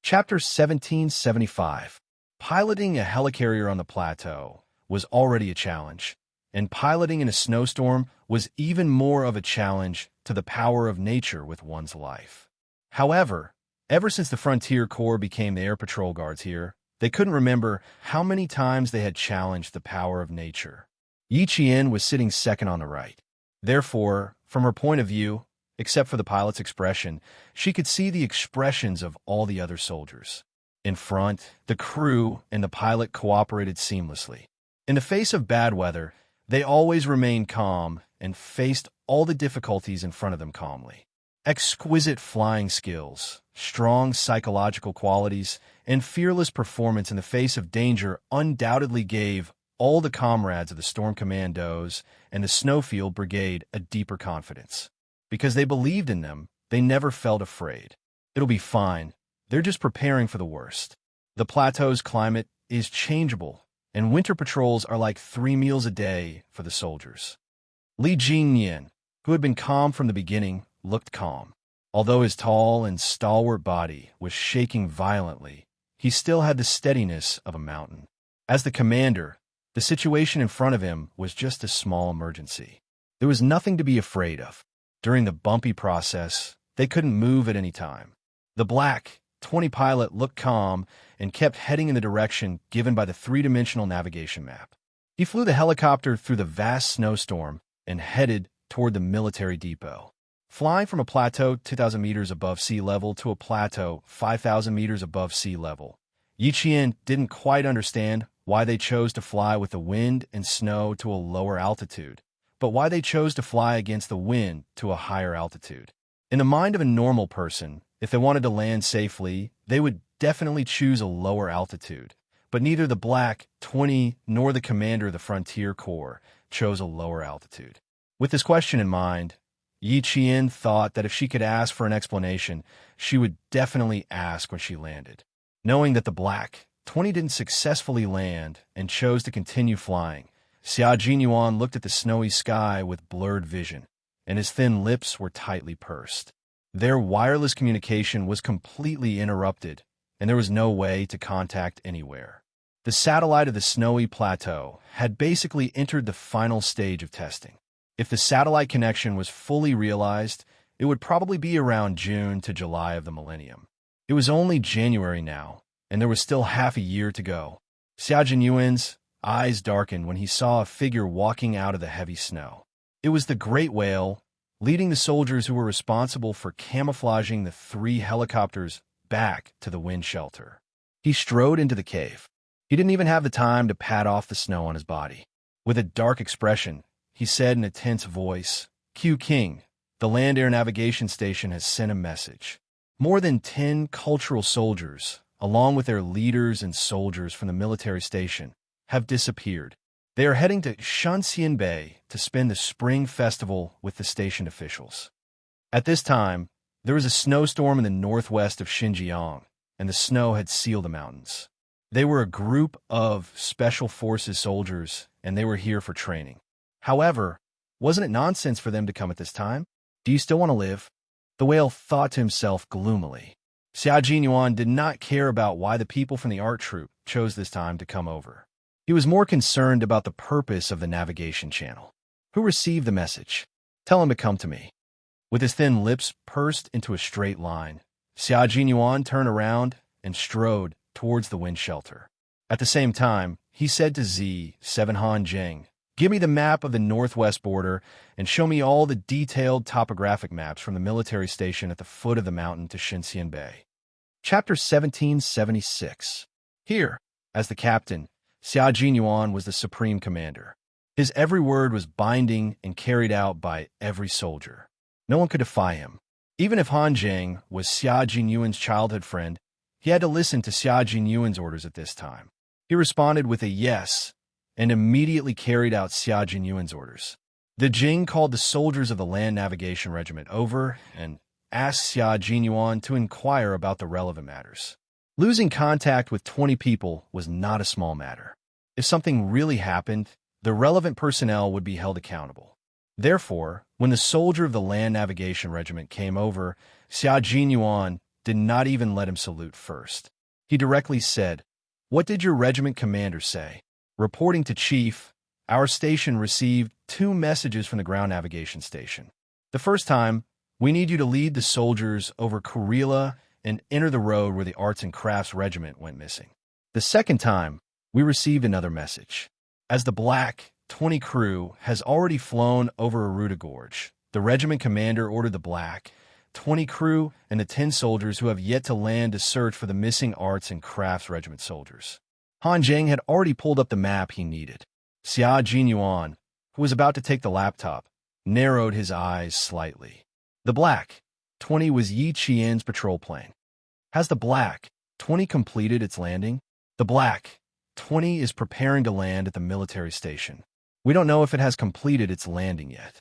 Chapter 1775. Piloting a helicarrier on the plateau was already a challenge, and piloting in a snowstorm was even more of a challenge to the power of nature with one's life. However, ever since the Frontier Corps became the air patrol guards here, they couldn't remember how many times they had challenged the power of nature. Yi Qian was sitting second on the right. Therefore, from her point of view, except for the pilot's expression, she could see the expressions of all the other soldiers. In front, the crew and the pilot cooperated seamlessly. In the face of bad weather, they always remained calm and faced all the difficulties in front of them calmly. Exquisite flying skills, strong psychological qualities, and fearless performance in the face of danger undoubtedly gave all the comrades of the Storm Commandos and the Snowfield Brigade a deeper confidence. Because they believed in them, they never felt afraid. It'll be fine. They're just preparing for the worst. The plateau's climate is changeable, and winter patrols are like 3 meals a day for the soldiers. Li Jingyan, who had been calm from the beginning, looked calm. Although his tall and stalwart body was shaking violently, he still had the steadiness of a mountain. As the commander, the situation in front of him was just a small emergency. There was nothing to be afraid of. During the bumpy process, they couldn't move at any time. The Black 20 pilot looked calm and kept heading in the direction given by the three-dimensional navigation map. He flew the helicopter through the vast snowstorm and headed toward the military depot. Flying from a plateau 2,000 meters above sea level to a plateau 5,000 meters above sea level, Yi Qian didn't quite understand why they chose to fly with the wind and snow to a lower altitude, but why they chose to fly against the wind to a higher altitude. In the mind of a normal person, if they wanted to land safely, they would definitely choose a lower altitude. But neither the Black 20 nor the commander of the Frontier Corps chose a lower altitude. With this question in mind, Yi Qian thought that if she could ask for an explanation, she would definitely ask when she landed. Knowing that the Black 20 didn't successfully land and chose to continue flying, Xia Jinyuan looked at the snowy sky with blurred vision, and his thin lips were tightly pursed. Their wireless communication was completely interrupted, and there was no way to contact anywhere. The satellite of the snowy plateau had basically entered the final stage of testing. If the satellite connection was fully realized, it would probably be around June to July of the millennium. It was only January now, and there was still half a year to go. Xia Jinyuan's eyes darkened when he saw a figure walking out of the heavy snow. It was the Great Whale, leading the soldiers who were responsible for camouflaging the 3 helicopters back to the wind shelter. He strode into the cave. He didn't even have the time to pat off the snow on his body. With a dark expression, he said in a tense voice, "Q King, the Land Air Navigation Station has sent a message. More than 10 cultural soldiers, along with their leaders and soldiers from the military station, have disappeared. They are heading to Shanxian Bay to spend the spring festival with the station officials." At this time, there was a snowstorm in the northwest of Xinjiang, and the snow had sealed the mountains. They were a group of Special Forces soldiers, and they were here for training. However, wasn't it nonsense for them to come at this time? Do you still want to live? The whale thought to himself gloomily. Xia Jinyuan did not care about why the people from the art troupe chose this time to come over. He was more concerned about the purpose of the navigation channel. Who received the message? Tell him to come to me. With his thin lips pursed into a straight line, Xia Jinyuan turned around and strode towards the wind shelter. At the same time, he said to Z7 Han Zheng, "Give me the map of the northwest border and show me all the detailed topographic maps from the military station at the foot of the mountain to Shanxian Bay." Chapter 1776. Here, as the captain, Xia Jinyuan was the supreme commander. His every word was binding and carried out by every soldier. No one could defy him. Even if Han Zheng was Xia Jinyuan's childhood friend, he had to listen to Xia Jinyuan's orders at this time. He responded with a yes, and immediately carried out Xia Jinyuan's orders. The Jing called the soldiers of the Land Navigation Regiment over and asked Xia Jinyuan to inquire about the relevant matters. Losing contact with 20 people was not a small matter. If something really happened, the relevant personnel would be held accountable. Therefore, when the soldier of the Land Navigation Regiment came over, Xia Jinyuan did not even let him salute first. He directly said, "What did your regiment commander say?" Reporting to Chief, our station received 2 messages from the ground navigation station. The first time, "We need you to lead the soldiers over Kurila and enter the road where the Arts and Crafts Regiment went missing." The second time, we received another message. "As the Black 20 crew has already flown over Aruda Gorge, the regiment commander ordered the Black 20 crew and the 10 soldiers who have yet to land to search for the missing Arts and Crafts Regiment soldiers." Han Zheng had already pulled up the map he needed. Xia Jinyuan, who was about to take the laptop, narrowed his eyes slightly. The Black 20 was Yi Qian's patrol plane. Has the Black 20 completed its landing? The Black 20 is preparing to land at the military station. We don't know if it has completed its landing yet.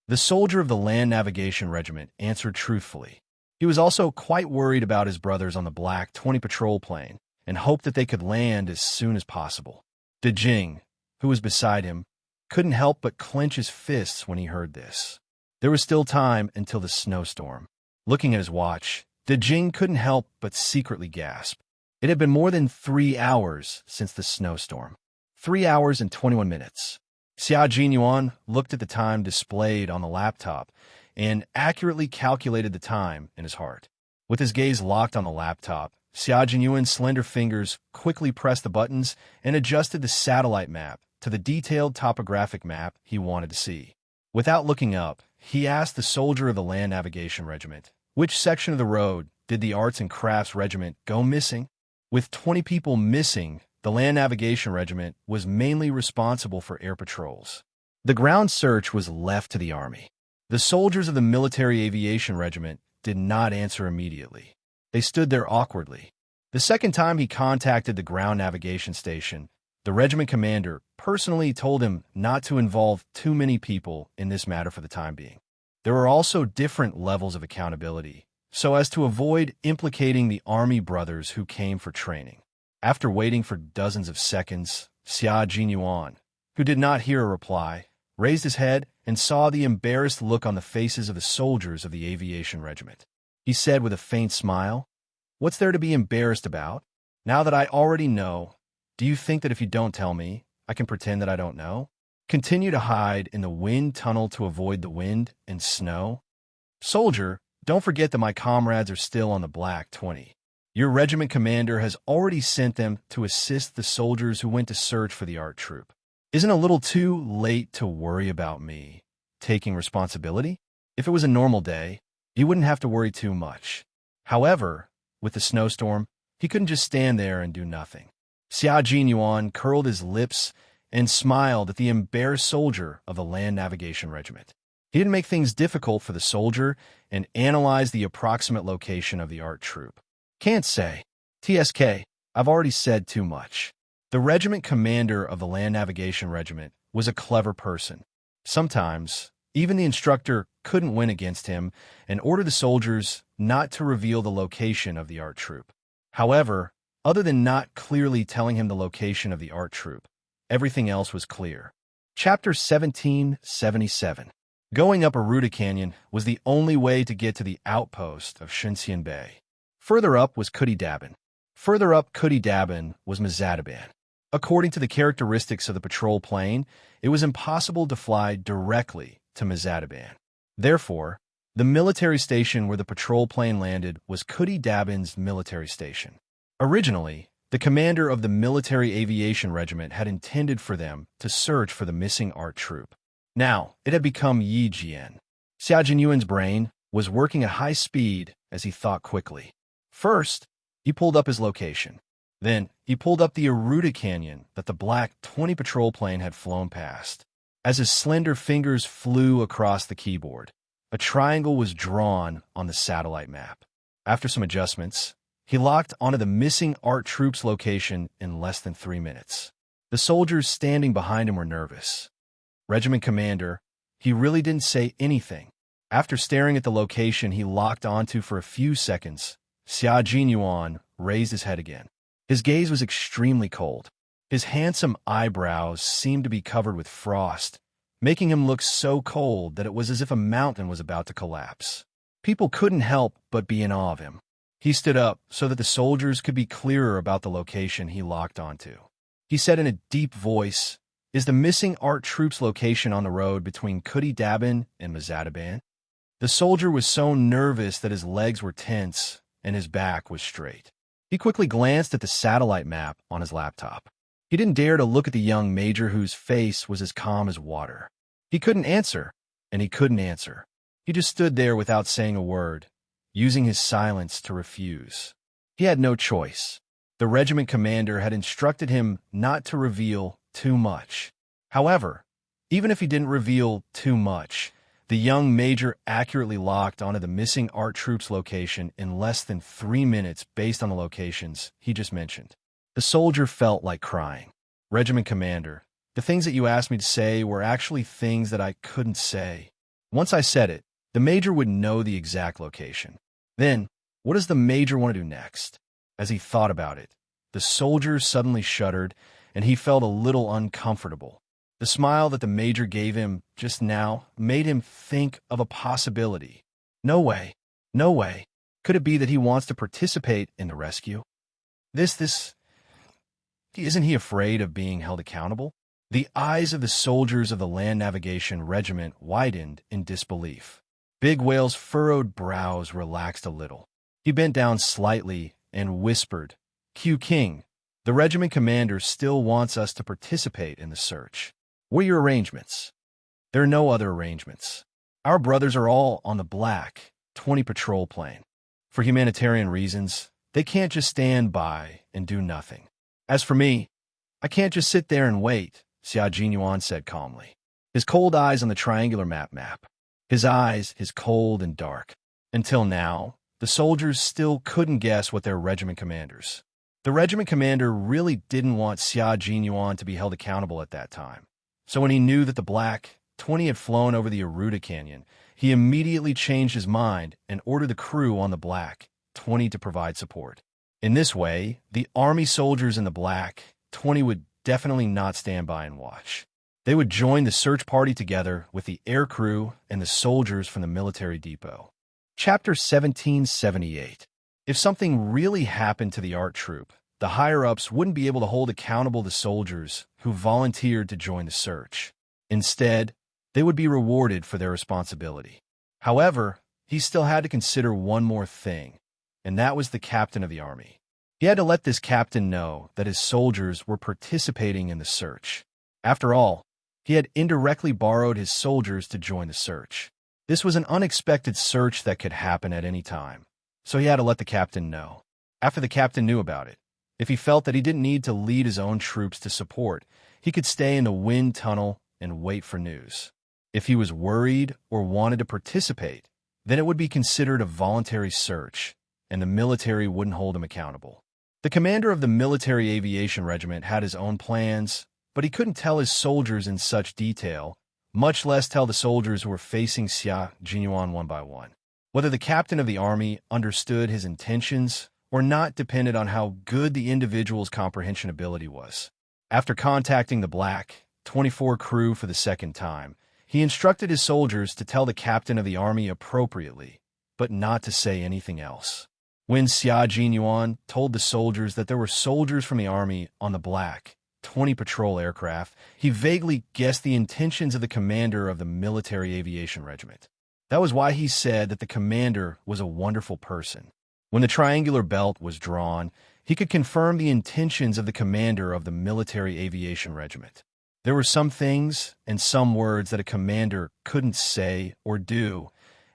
The soldier of the Land Navigation Regiment answered truthfully. He was also quite worried about his brothers on the Black 20 patrol plane and hoped that they could land as soon as possible. De Jing, who was beside him, couldn't help but clench his fists when he heard this. There was still time until the snowstorm. Looking at his watch, De Jing couldn't help but secretly gasp. It had been more than 3 hours since the snowstorm. 3 hours and 21 minutes. Xia Jinyuan looked at the time displayed on the laptop and accurately calculated the time in his heart. With his gaze locked on the laptop, Xia Jinyuan's slender fingers quickly pressed the buttons and adjusted the satellite map to the detailed topographic map he wanted to see. Without looking up, he asked the soldier of the Land Navigation Regiment, which section of the road did the Arts and Crafts Regiment go missing? With 20 people missing, the Land Navigation Regiment was mainly responsible for air patrols. The ground search was left to the Army. The soldiers of the Military Aviation Regiment did not answer immediately. They stood there awkwardly. The second time he contacted the ground navigation station, the regiment commander personally told him not to involve too many people in this matter for the time being. There were also different levels of accountability, so as to avoid implicating the Army brothers who came for training. After waiting for dozens of seconds, Xia Jinyuan, who did not hear a reply, raised his head and saw the embarrassed look on the faces of the soldiers of the aviation regiment. He said with a faint smile, "What's there to be embarrassed about? Now that I already know, do you think that if you don't tell me, I can pretend that I don't know? Continue to hide in the wind tunnel to avoid the wind and snow? Soldier, don't forget that my comrades are still on the Black 20. Your regiment commander has already sent them to assist the soldiers who went to search for the art troop. Isn't it a little too late to worry about me taking responsibility? If it was a normal day, you wouldn't have to worry too much. However, with the snowstorm, he couldn't just stand there and do nothing." Xia Jinyuan curled his lips and smiled at the embarrassed soldier of the Land Navigation Regiment. He didn't make things difficult for the soldier and analyzed the approximate location of the art troop. "Can't say. TSK, I've already said too much." The regiment commander of the Land Navigation Regiment was a clever person. Sometimes, even the instructor couldn't win against him and ordered the soldiers not to reveal the location of the art troop. However, other than not clearly telling him the location of the art troop, everything else was clear. Chapter 1777. Going up Aruda Canyon was the only way to get to the outpost of Shenxian Bay. Further up was Kuti Dabin. Further up Kuti Dabin was Mazadaban. According to the characteristics of the patrol plane, it was impossible to fly directly to Mazadaban. Therefore, the military station where the patrol plane landed was Kuti Dabin's military station. Originally, the commander of the Military Aviation Regiment had intended for them to search for the missing art troop. Now, it had become Yi Jian. Xia Jinyuan's brain was working at high speed as he thought quickly. First, he pulled up his location. Then, he pulled up the Aruda Canyon that the Black 20 patrol plane had flown past. As his slender fingers flew across the keyboard, a triangle was drawn on the satellite map. After some adjustments, he locked onto the missing art troop's location in less than 3 minutes. The soldiers standing behind him were nervous. Regiment commander, he really didn't say anything. After staring at the location he locked onto for a few seconds, Xia Jinyuan raised his head again. His gaze was extremely cold. His handsome eyebrows seemed to be covered with frost, making him look so cold that it was as if a mountain was about to collapse. People couldn't help but be in awe of him. He stood up so that the soldiers could be clearer about the location he locked onto. He said in a deep voice, "Is the missing art troops location on the road between Kudi Dabin and Mazadaban?" The soldier was so nervous that his legs were tense and his back was straight. He quickly glanced at the satellite map on his laptop. He didn't dare to look at the young major whose face was as calm as water. He couldn't answer, and he couldn't answer. He just stood there without saying a word, using his silence to refuse. He had no choice. The regiment commander had instructed him not to reveal too much. However, even if he didn't reveal too much, the young major accurately locked onto the missing art troops location in less than 3 minutes based on the locations he just mentioned. The soldier felt like crying. "Regiment commander, the things that you asked me to say were actually things that I couldn't say. Once I said it, the major would know the exact location. Then, what does the major want to do next?" As he thought about it, the soldier suddenly shuddered, and he felt a little uncomfortable. The smile that the major gave him just now made him think of a possibility. No way. No way. Could it be that he wants to participate in the rescue? Isn't he afraid of being held accountable? The eyes of the soldiers of the Land Navigation Regiment widened in disbelief. Big Whale's furrowed brows relaxed a little. He bent down slightly and whispered, "Q King, the regiment commander still wants us to participate in the search. What are your arrangements?" "There are no other arrangements. Our brothers are all on the Black 20 patrol plane. For humanitarian reasons, they can't just stand by and do nothing. As for me, I can't just sit there and wait," Xia Jinyuan said calmly, his cold eyes on the triangular map. His eyes, cold and dark. Until now, the soldiers still couldn't guess what their regiment commanders. The regiment commander really didn't want Xia Jinyuan to be held accountable at that time. So when he knew that the Black 20 had flown over the Aruda Canyon, he immediately changed his mind and ordered the crew on the Black 20 to provide support. In this way, the Army soldiers in the Black 20 would definitely not stand by and watch. They would join the search party together with the air crew and the soldiers from the military depot. Chapter 1778. If something really happened to the art troop, the higher-ups wouldn't be able to hold accountable the soldiers who volunteered to join the search. Instead, they would be rewarded for their responsibility. However, he still had to consider one more thing, and that was the captain of the army. He had to let this captain know that his soldiers were participating in the search. After all, he had indirectly borrowed his soldiers to join the search. This was an unexpected search that could happen at any time, so he had to let the captain know. After the captain knew about it, if he felt that he didn't need to lead his own troops to support, he could stay in the wind tunnel and wait for news. If he was worried or wanted to participate, then it would be considered a voluntary search, and the military wouldn't hold him accountable. The commander of the military aviation regiment had his own plans, but he couldn't tell his soldiers in such detail, much less tell the soldiers who were facing Xia Jinyuan one by one. Whether the captain of the army understood his intentions or not depended on how good the individual's comprehension ability was. After contacting the Black 24 crew for the second time, he instructed his soldiers to tell the captain of the army appropriately, but not to say anything else. When Xia Jinyuan told the soldiers that there were soldiers from the army on the Black 20 patrol aircraft, he vaguely guessed the intentions of the commander of the military aviation regiment. That was why he said that the commander was a wonderful person. When the triangular belt was drawn, he could confirm the intentions of the commander of the military aviation regiment. There were some things and some words that a commander couldn't say or do,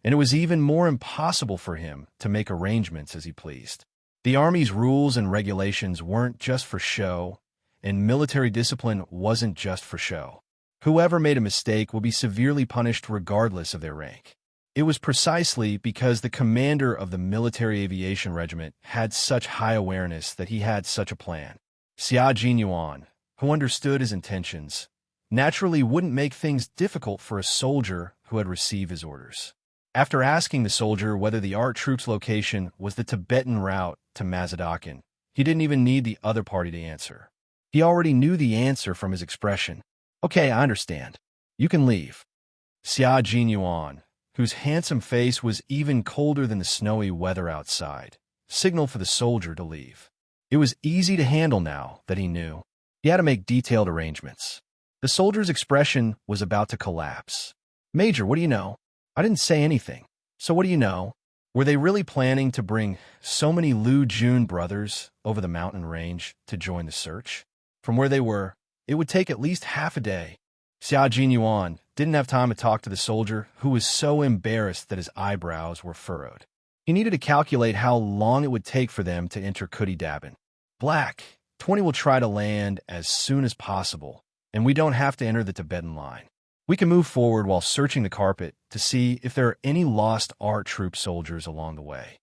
and it was even more impossible for him to make arrangements as he pleased. The Army's rules and regulations weren't just for show, and military discipline wasn't just for show. Whoever made a mistake would be severely punished regardless of their rank. It was precisely because the commander of the military aviation regiment had such high awareness that he had such a plan. Xia Jinyuan, who understood his intentions, naturally wouldn't make things difficult for a soldier who had received his orders. After asking the soldier whether the art troop's location was the Tibetan route to Mazadakan, he didn't even need the other party to answer. He already knew the answer from his expression. "Okay, I understand. You can leave." Xia Jinyuan, whose handsome face was even colder than the snowy weather outside, signaled for the soldier to leave. It was easy to handle now that he knew. He had to make detailed arrangements. The soldier's expression was about to collapse. "Major, what do you know?" "I didn't say anything. So what do you know?" Were they really planning to bring so many Lu Jun brothers over the mountain range to join the search? From where they were, it would take at least half a day. Xia Jinyuan didn't have time to talk to the soldier, who was so embarrassed that his eyebrows were furrowed. He needed to calculate how long it would take for them to enter Kudi Dabin. "Black, 20 will try to land as soon as possible, and we don't have to enter the Tibetan line. We can move forward while searching the carpet to see if there are any lost art troop soldiers along the way."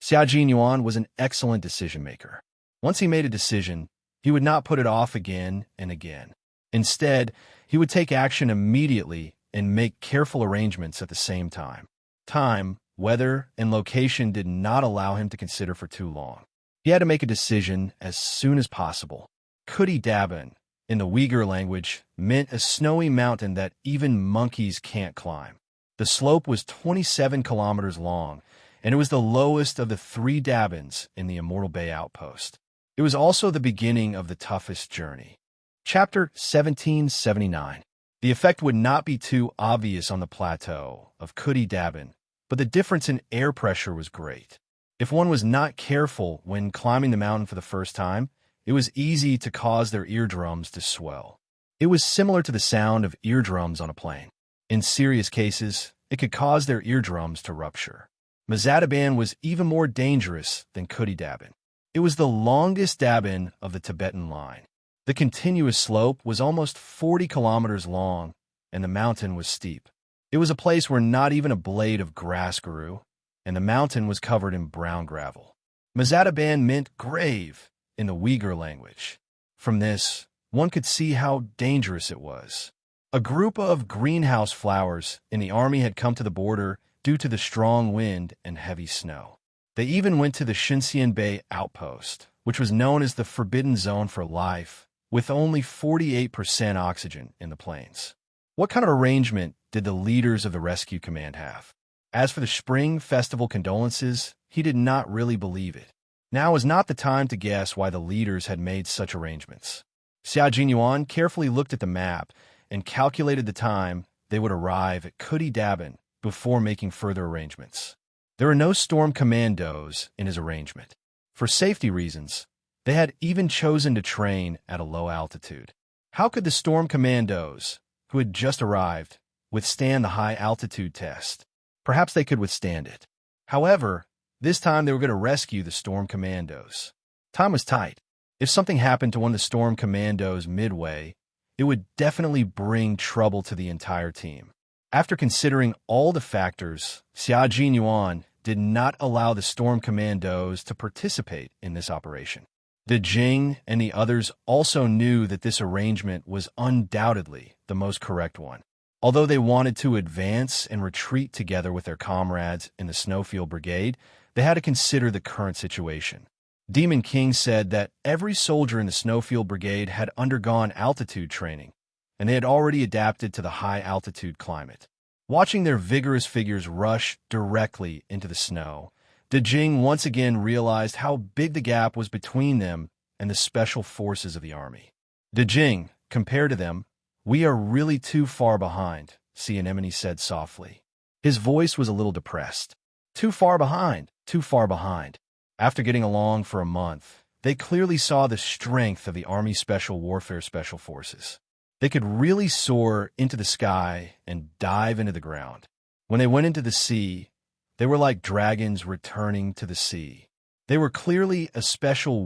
Xia Jinyuan was an excellent decision-maker. Once he made a decision, he would not put it off again and again. Instead, he would take action immediately and make careful arrangements at the same time. Time, weather, and location did not allow him to consider for too long. He had to make a decision as soon as possible. Kudi Dabin, in the Uyghur language, meant a snowy mountain that even monkeys can't climb. The slope was 27 kilometers long, and it was the lowest of the 3 Dabins in the Immortal Bay outpost. It was also the beginning of the toughest journey. Chapter 1779. The effect would not be too obvious on the plateau of Kudi Dabin, but the difference in air pressure was great. If one was not careful when climbing the mountain for the first time, it was easy to cause their eardrums to swell. It was similar to the sound of eardrums on a plane. In serious cases, it could cause their eardrums to rupture. Mazadaban was even more dangerous than Kudi Dabin. It was the longest Dabin of the Tibetan line. The continuous slope was almost 40 kilometers long, and the mountain was steep. It was a place where not even a blade of grass grew, and the mountain was covered in brown gravel. Mazadaban meant grave in the Uyghur language. From this, one could see how dangerous it was. A group of greenhouse flowers in the army had come to the border due to the strong wind and heavy snow. They even went to the Xinxian Bay outpost, which was known as the Forbidden Zone for life, with only 48% oxygen in the plains. What kind of arrangement did the leaders of the rescue command have? As for the Spring Festival condolences, he did not really believe it. Now was not the time to guess why the leaders had made such arrangements. Xia Jinyuan carefully looked at the map and calculated the time they would arrive at Kudi Dabin before making further arrangements. There were no storm commandos in his arrangement. For safety reasons, they had even chosen to train at a low altitude. How could the storm commandos, who had just arrived, withstand the high-altitude test? Perhaps they could withstand it. However, this time they were going to rescue the storm commandos. Time was tight. If something happened to one of the storm commandos midway, it would definitely bring trouble to the entire team. After considering all the factors, Xia Jinyuan did not allow the storm commandos to participate in this operation. De Jing and the others also knew that this arrangement was undoubtedly the most correct one. Although they wanted to advance and retreat together with their comrades in the Snowfield Brigade, they had to consider the current situation. Demon King said that every soldier in the Snowfield Brigade had undergone altitude training, and they had already adapted to the high-altitude climate. Watching their vigorous figures rush directly into the snow, De Jing once again realized how big the gap was between them and the special forces of the army. De Jing, compared to them, "We are really too far behind," Sea Anemone said softly. His voice was a little depressed. Too far behind, too far behind. After getting along for a month, they clearly saw the strength of the Army Special Warfare Special Forces. They could really soar into the sky and dive into the ground. When they went into the sea, they were like dragons returning to the sea. They were clearly a special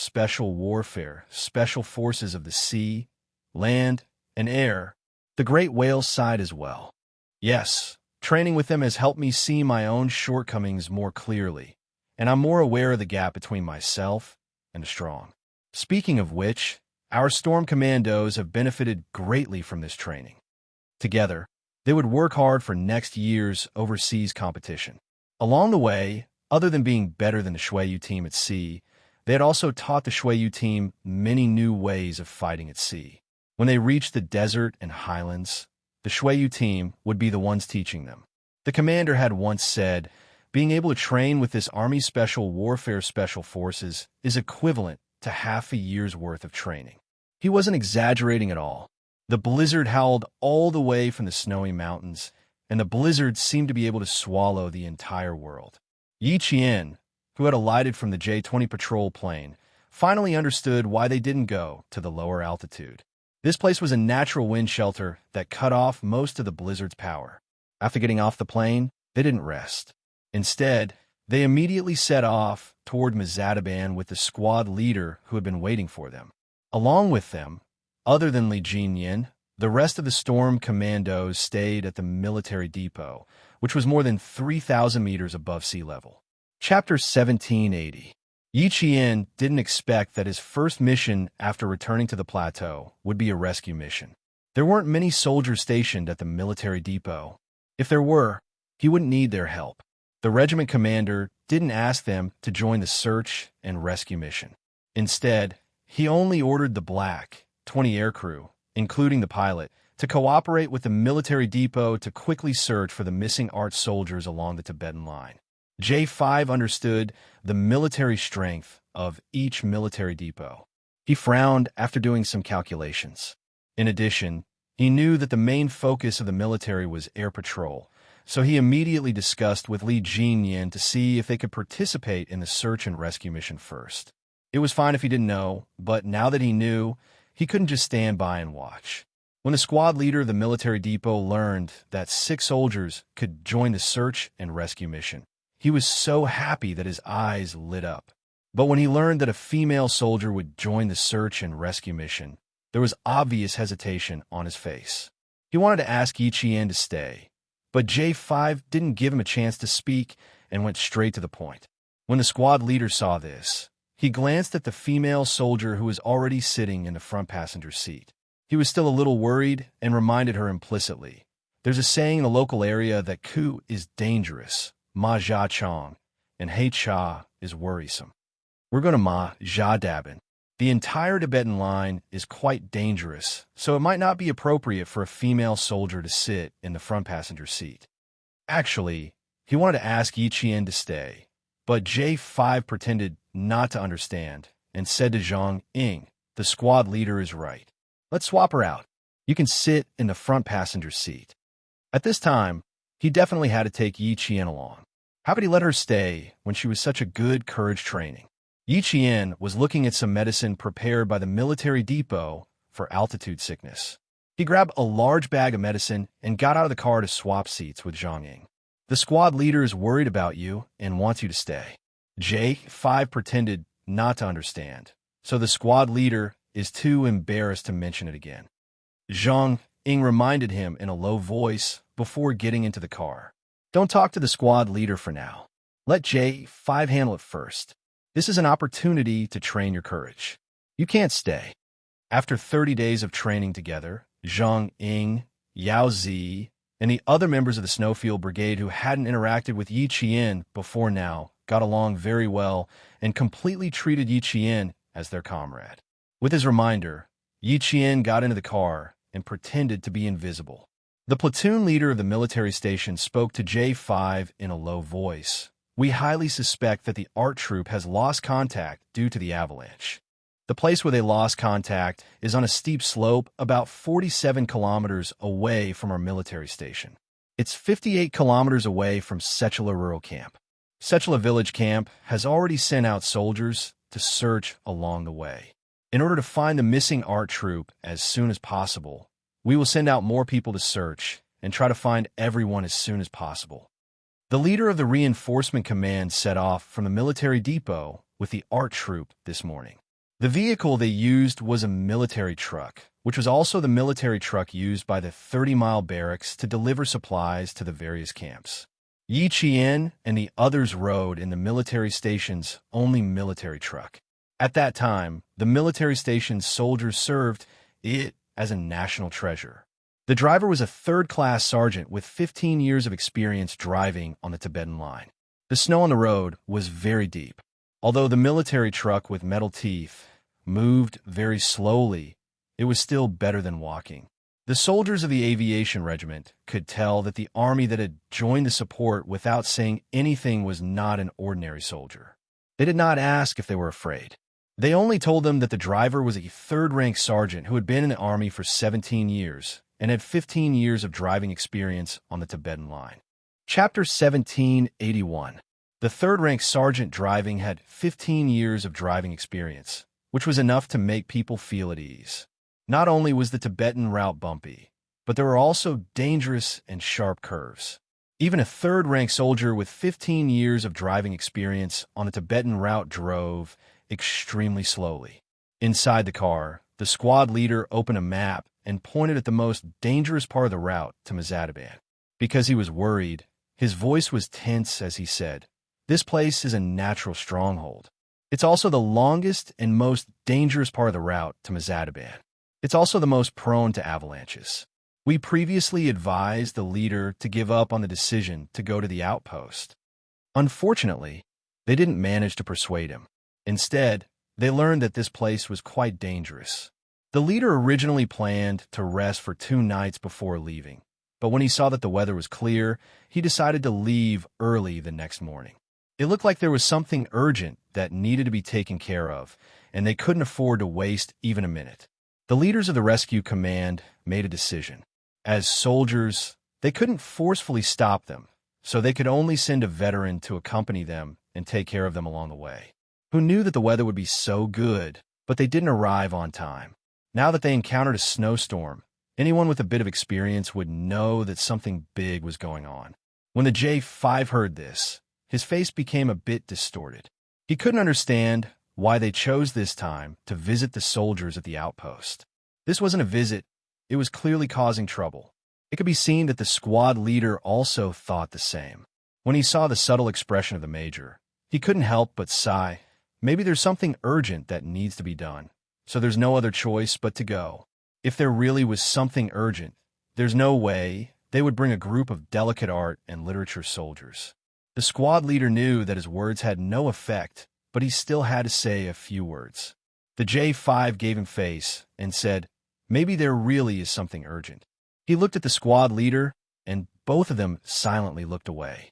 special forces of the sea, land, and air. The great whales sighed as well. "Yes, training with them has helped me see my own shortcomings more clearly, and I'm more aware of the gap between myself and the strong. Speaking of which, our storm commandos have benefited greatly from this training." Together, they would work hard for next year's overseas competition. Along the way, other than being better than the Shuiyu team at sea, they had also taught the Shuiyu team many new ways of fighting at sea. When they reached the desert and highlands, the Shuiyu team would be the ones teaching them. The commander had once said, Being able to train with this Army Special Warfare Special Forces is equivalent to half a year's worth of training. He wasn't exaggerating at all. The blizzard howled all the way from the snowy mountains, and the blizzard seemed to be able to swallow the entire world. Yi Qian, who had alighted from the J-20 patrol plane, finally understood why they didn't go to the lower altitude. This place was a natural wind shelter that cut off most of the blizzard's power. After getting off the plane, they didn't rest. Instead, they immediately set off toward Mazadaban with the squad leader who had been waiting for them. Along with them, other than Li Jinyin, the rest of the storm commandos stayed at the military depot, which was more than 3,000 meters above sea level. Chapter 1780. Yi Qian didn't expect that his first mission after returning to the plateau would be a rescue mission. There weren't many soldiers stationed at the military depot. If there were, he wouldn't need their help. The regiment commander didn't ask them to join the search and rescue mission. Instead, he only ordered the Black 20 aircrew, including the pilot, to cooperate with the military depot to quickly search for the missing ART soldiers along the Tibetan line. J5 understood the military strength of each military depot. He frowned after doing some calculations. In addition, he knew that the main focus of the military was air patrol, so he immediately discussed with Li Jinyin to see if they could participate in the search and rescue mission first. It was fine if he didn't know, but now that he knew, he couldn't just stand by and watch. When the squad leader of the military depot learned that 6 soldiers could join the search and rescue mission, he was so happy that his eyes lit up. But when he learned that a female soldier would join the search and rescue mission, there was obvious hesitation on his face. He wanted to ask Yi Qian to stay, but J5 didn't give him a chance to speak and went straight to the point. When the squad leader saw this, he glanced at the female soldier who was already sitting in the front passenger seat. He was still a little worried and reminded her implicitly. There's a saying in the local area that Ku is dangerous, Ma Jia Chong, and Hei Cha is worrisome. We're going to Ma Jia Dabin. The entire Tibetan line is quite dangerous, so it might not be appropriate for a female soldier to sit in the front passenger seat. Actually, he wanted to ask Yi Qian to stay, but J5 pretended not to understand and said to Zhang Ying, the squad leader is right. Let's swap her out. You can sit in the front passenger seat. At this time, he definitely had to take Yi Qian along. How could he let her stay when she was such a good courage training? Yi Qian was looking at some medicine prepared by the military depot for altitude sickness. He grabbed a large bag of medicine and got out of the car to swap seats with Zhang Ying. The squad leader is worried about you and wants you to stay. J5 pretended not to understand, so the squad leader is too embarrassed to mention it again. Zhang Ying reminded him in a low voice before getting into the car. Don't talk to the squad leader for now. Let J5 handle it first. This is an opportunity to train your courage. You can't stay. After 30 days of training together, Zhang Ying, Yao Zi, and the other members of the Snowfield Brigade who hadn't interacted with Yi Qian before now got along very well and completely treated Yi Qian as their comrade. With his reminder, Yi Qian got into the car and pretended to be invisible. The platoon leader of the military station spoke to J5 in a low voice. We highly suspect that the ART troop has lost contact due to the avalanche. The place where they lost contact is on a steep slope about 47 kilometers away from our military station. It's 58 kilometers away from Sechela Rural Camp. Sechela Village Camp has already sent out soldiers to search along the way. In order to find the missing ART troop as soon as possible, we will send out more people to search and try to find everyone as soon as possible. The leader of the reinforcement command set off from the military depot with the ART troop this morning. The vehicle they used was a military truck, which was also the military truck used by the 30-mile barracks to deliver supplies to the various camps. Yi Qian and the others rode in the military station's only military truck. At that time, the military station's soldiers served it as a national treasure. The driver was a third-class sergeant with 15 years of experience driving on the Tibetan line. The snow on the road was very deep. Although the military truck with metal teeth moved very slowly, it was still better than walking. The soldiers of the aviation regiment could tell that the army that had joined the support without saying anything was not an ordinary soldier. They did not ask if they were afraid. They only told them that the driver was a third-rank sergeant who had been in the army for 17 years and had 15 years of driving experience on the Tibetan line. Chapter 1781. The third-rank sergeant driving had 15 years of driving experience, which was enough to make people feel at ease. Not only was the Tibetan route bumpy, but there were also dangerous and sharp curves. Even a third-rank soldier with 15 years of driving experience on the Tibetan route drove extremely slowly. Inside the car, the squad leader opened a map and pointed at the most dangerous part of the route to Mazadaban. Because he was worried, his voice was tense as he said, "This place is a natural stronghold. It's also the longest and most dangerous part of the route to Mazadaban. It's also the most prone to avalanches. We previously advised the leader to give up on the decision to go to the outpost. Unfortunately, they didn't manage to persuade him. Instead, they learned that this place was quite dangerous. The leader originally planned to rest for 2 nights before leaving, but when he saw that the weather was clear, he decided to leave early the next morning. It looked like there was something urgent that needed to be taken care of, and they couldn't afford to waste even a minute. The leaders of the rescue command made a decision. As soldiers, they couldn't forcefully stop them, so they could only send a veteran to accompany them and take care of them along the way, who knew that the weather would be so good, but they didn't arrive on time. Now that they encountered a snowstorm, anyone with a bit of experience would know that something big was going on. When the J5 heard this, his face became a bit distorted. He couldn't understand why they chose this time to visit the soldiers at the outpost. This wasn't a visit, it was clearly causing trouble. It could be seen that the squad leader also thought the same. When he saw the subtle expression of the major, he couldn't help but sigh. Maybe there's something urgent that needs to be done, so there's no other choice but to go. If there really was something urgent, there's no way they would bring a group of delicate art and literature soldiers. The squad leader knew that his words had no effect, but he still had to say a few words. The J5 gave him face and said, "Maybe there really is something urgent." He looked at the squad leader, and both of them silently looked away.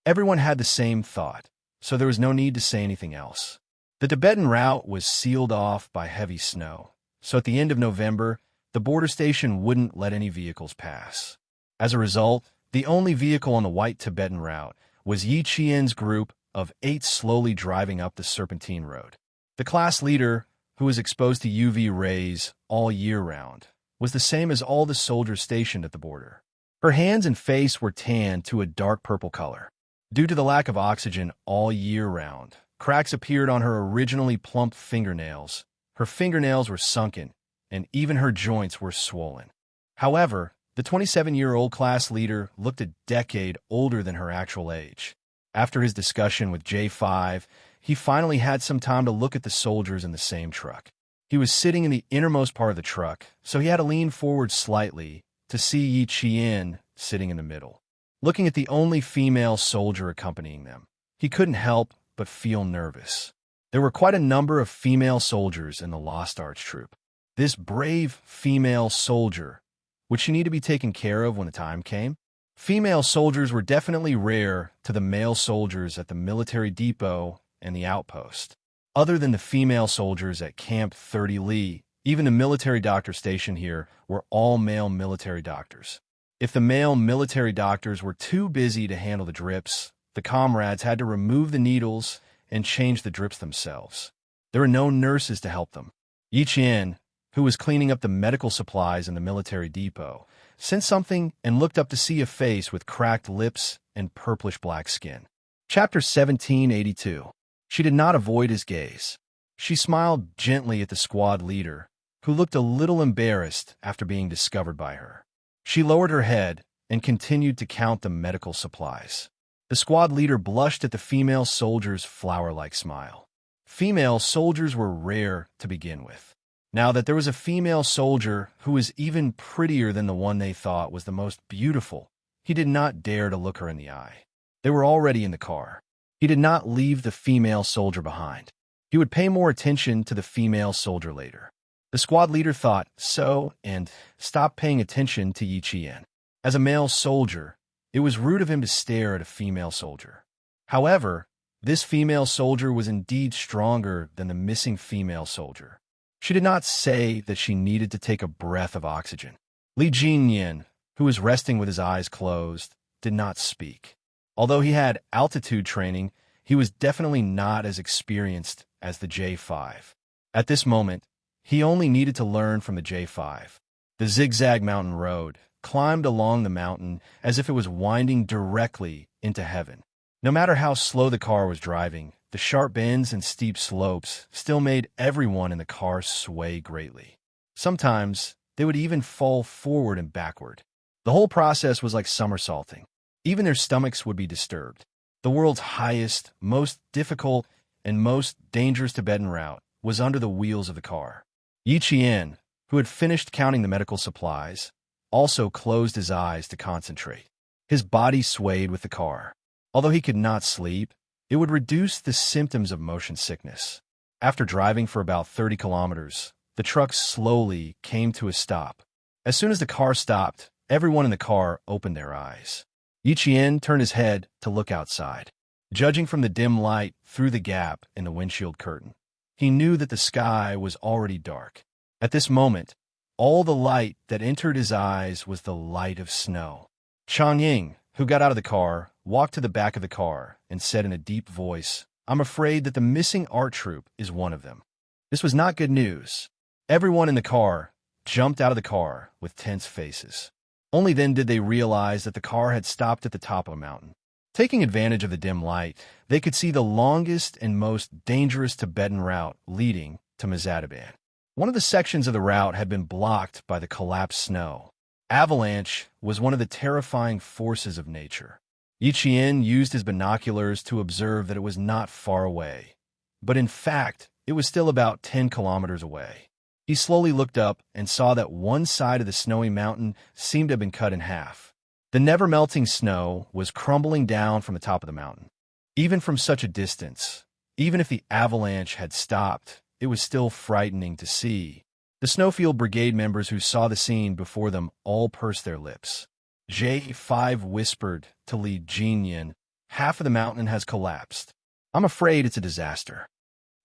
Everyone had the same thought, so there was no need to say anything else. The Tibetan route was sealed off by heavy snow, so at the end of November, the border station wouldn't let any vehicles pass. As a result, the only vehicle on the White Tibetan route was Yi Qian's group of 8 slowly driving up the Serpentine Road. The class leader, who was exposed to UV rays all year round, was the same as all the soldiers stationed at the border. Her hands and face were tanned to a dark purple color. Due to the lack of oxygen all year round, cracks appeared on her originally plump fingernails. Her fingernails were sunken, and even her joints were swollen. However, the 27-year-old class leader looked a decade older than her actual age. After his discussion with J5, he finally had some time to look at the soldiers in the same truck. He was sitting in the innermost part of the truck, so he had to lean forward slightly to see Yi Qian sitting in the middle. Looking at the only female soldier accompanying them, he couldn't help but feel nervous. There were quite a number of female soldiers in the Lost Arts troop. This brave female soldier, would she need to be taken care of when the time came? Female soldiers were definitely rare to the male soldiers at the military depot and the outpost. Other than the female soldiers at Camp 30 Li, even the military doctor stationed here were all male military doctors. If the male military doctors were too busy to handle the drips, the comrades had to remove the needles and change the drips themselves. There were no nurses to help them. Yi Qian, who was cleaning up the medical supplies in the military depot, sensed something and looked up to see a face with cracked lips and purplish-black skin. Chapter 1782. She did not avoid his gaze. She smiled gently at the squad leader, who looked a little embarrassed after being discovered by her. She lowered her head and continued to count the medical supplies. The squad leader blushed at the female soldier's flower-like smile. Female soldiers were rare to begin with. Now that there was a female soldier who was even prettier than the one they thought was the most beautiful, he did not dare to look her in the eye. They were already in the car. He did not leave the female soldier behind. He would pay more attention to the female soldier later. The squad leader thought so and stopped paying attention to Yi Qian. As a male soldier, it was rude of him to stare at a female soldier. However, this female soldier was indeed stronger than the missing female soldier. She did not say that she needed to take a breath of oxygen. Li Jinyan, who was resting with his eyes closed, did not speak. Although he had altitude training, he was definitely not as experienced as the J5. At this moment, he only needed to learn from the J5. The zigzag mountain road climbed along the mountain as if it was winding directly into heaven. No matter how slow the car was driving, the sharp bends and steep slopes still made everyone in the car sway greatly. Sometimes, they would even fall forward and backward. The whole process was like somersaulting. Even their stomachs would be disturbed. The world's highest, most difficult, and most dangerous Tibetan route was under the wheels of the car. Yi Qian, who had finished counting the medical supplies, also closed his eyes to concentrate. His body swayed with the car. Although he could not sleep, it would reduce the symptoms of motion sickness. After driving for about 30 kilometers, the truck slowly came to a stop. As soon as the car stopped, everyone in the car opened their eyes. Yi Qian turned his head to look outside. Judging from the dim light through the gap in the windshield curtain, he knew that the sky was already dark. At this moment, all the light that entered his eyes was the light of snow. Chang Ying, who got out of the car, walked to the back of the car and said in a deep voice, "I'm afraid that the missing art troupe is one of them." This was not good news. Everyone in the car jumped out of the car with tense faces. Only then did they realize that the car had stopped at the top of a mountain. Taking advantage of the dim light, they could see the longest and most dangerous Tibetan route leading to Mazadaban. One of the sections of the route had been blocked by the collapsed snow. Avalanche was one of the terrifying forces of nature. Yi Qian used his binoculars to observe that it was not far away, but in fact, it was still about 10 kilometers away. He slowly looked up and saw that one side of the snowy mountain seemed to have been cut in half. The never-melting snow was crumbling down from the top of the mountain. Even from such a distance, even if the avalanche had stopped, it was still frightening to see. The Snowfield Brigade members who saw the scene before them all pursed their lips. J5 whispered to Li Jinyan, "Half of the mountain has collapsed. I'm afraid it's a disaster.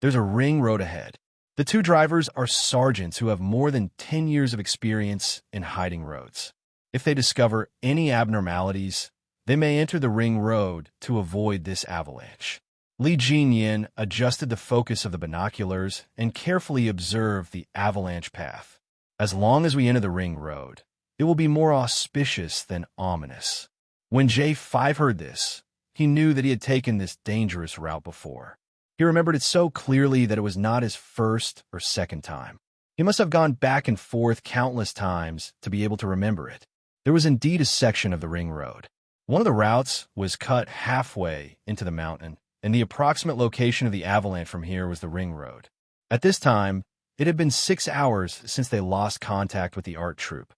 There's a ring road ahead." The two drivers are sergeants who have more than 10 years of experience in hiding roads. If they discover any abnormalities, they may enter the ring road to avoid this avalanche. Li Jinyan adjusted the focus of the binoculars and carefully observed the avalanche path. As long as we enter the ring road, it will be more auspicious than ominous. When J5 heard this, he knew that he had taken this dangerous route before. He remembered it so clearly that it was not his first or second time. He must have gone back and forth countless times to be able to remember it. There was indeed a section of the ring road. One of the routes was cut halfway into the mountain, and the approximate location of the avalanche from here was the ring road. At this time, it had been 6 hours since they lost contact with the art troupe.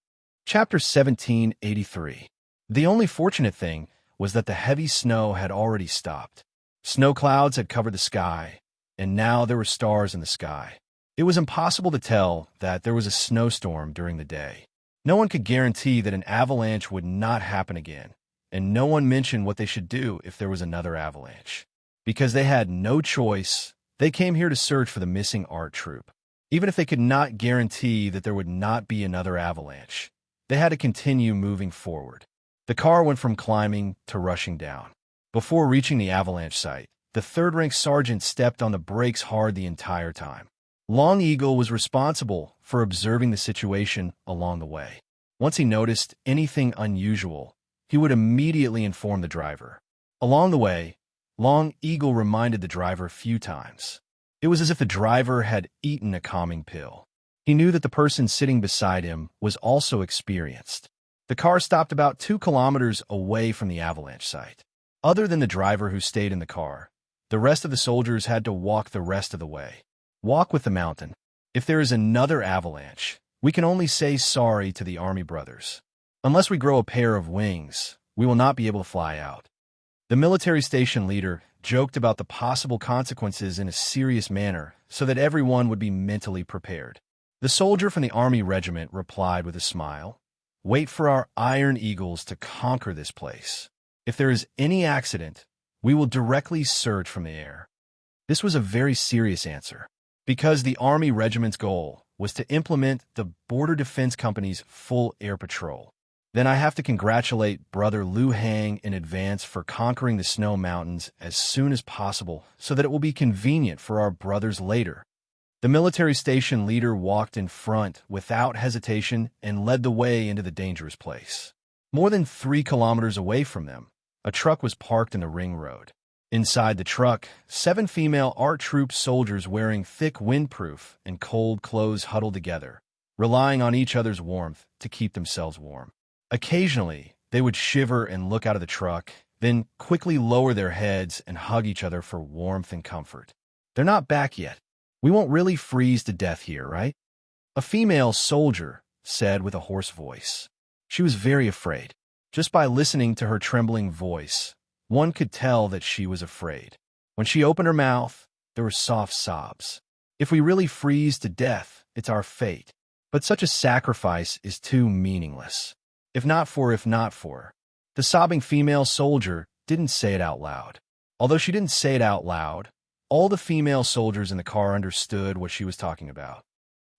Chapter 1783. The only fortunate thing was that the heavy snow had already stopped. Snow clouds had covered the sky, and now there were stars in the sky. It was impossible to tell that there was a snowstorm during the day. No one could guarantee that an avalanche would not happen again, and no one mentioned what they should do if there was another avalanche. Because they had no choice, they came here to search for the missing art troupe. Even if they could not guarantee that there would not be another avalanche, they had to continue moving forward. The car went from climbing to rushing down. Before reaching the avalanche site, the third-rank sergeant stepped on the brakes hard the entire time. Long Eagle was responsible for observing the situation along the way. Once he noticed anything unusual, he would immediately inform the driver. Along the way, Long Eagle reminded the driver a few times. It was as if the driver had eaten a calming pill. He knew that the person sitting beside him was also experienced. The car stopped about 2 kilometers away from the avalanche site. Other than the driver who stayed in the car, the rest of the soldiers had to walk the rest of the way. Walk with the mountain. If there is another avalanche, we can only say sorry to the army brothers. Unless we grow a pair of wings, we will not be able to fly out. The military station leader joked about the possible consequences in a serious manner so that everyone would be mentally prepared. The soldier from the army regiment replied with a smile, "Wait for our iron eagles to conquer this place. If there is any accident, we will directly surge from the air." This was a very serious answer, because the army regiment's goal was to implement the Border Defense Company's full air patrol. Then I have to congratulate Brother Liu Hang in advance for conquering the snow mountains as soon as possible so that it will be convenient for our brothers later. The military station leader walked in front without hesitation and led the way into the dangerous place. More than 3 kilometers away from them, a truck was parked in the ring road. Inside the truck, 7 female art troop soldiers wearing thick windproof and cold clothes huddled together, relying on each other's warmth to keep themselves warm. Occasionally, they would shiver and look out of the truck, then quickly lower their heads and hug each other for warmth and comfort. "They're not back yet. We won't really freeze to death here, right?" A female soldier said with a hoarse voice. She was very afraid. Just by listening to her trembling voice, one could tell that she was afraid. When she opened her mouth, there were soft sobs. "If we really freeze to death, it's our fate. But such a sacrifice is too meaningless. If not for." The sobbing female soldier didn't say it out loud. Although she didn't say it out loud, all the female soldiers in the car understood what she was talking about.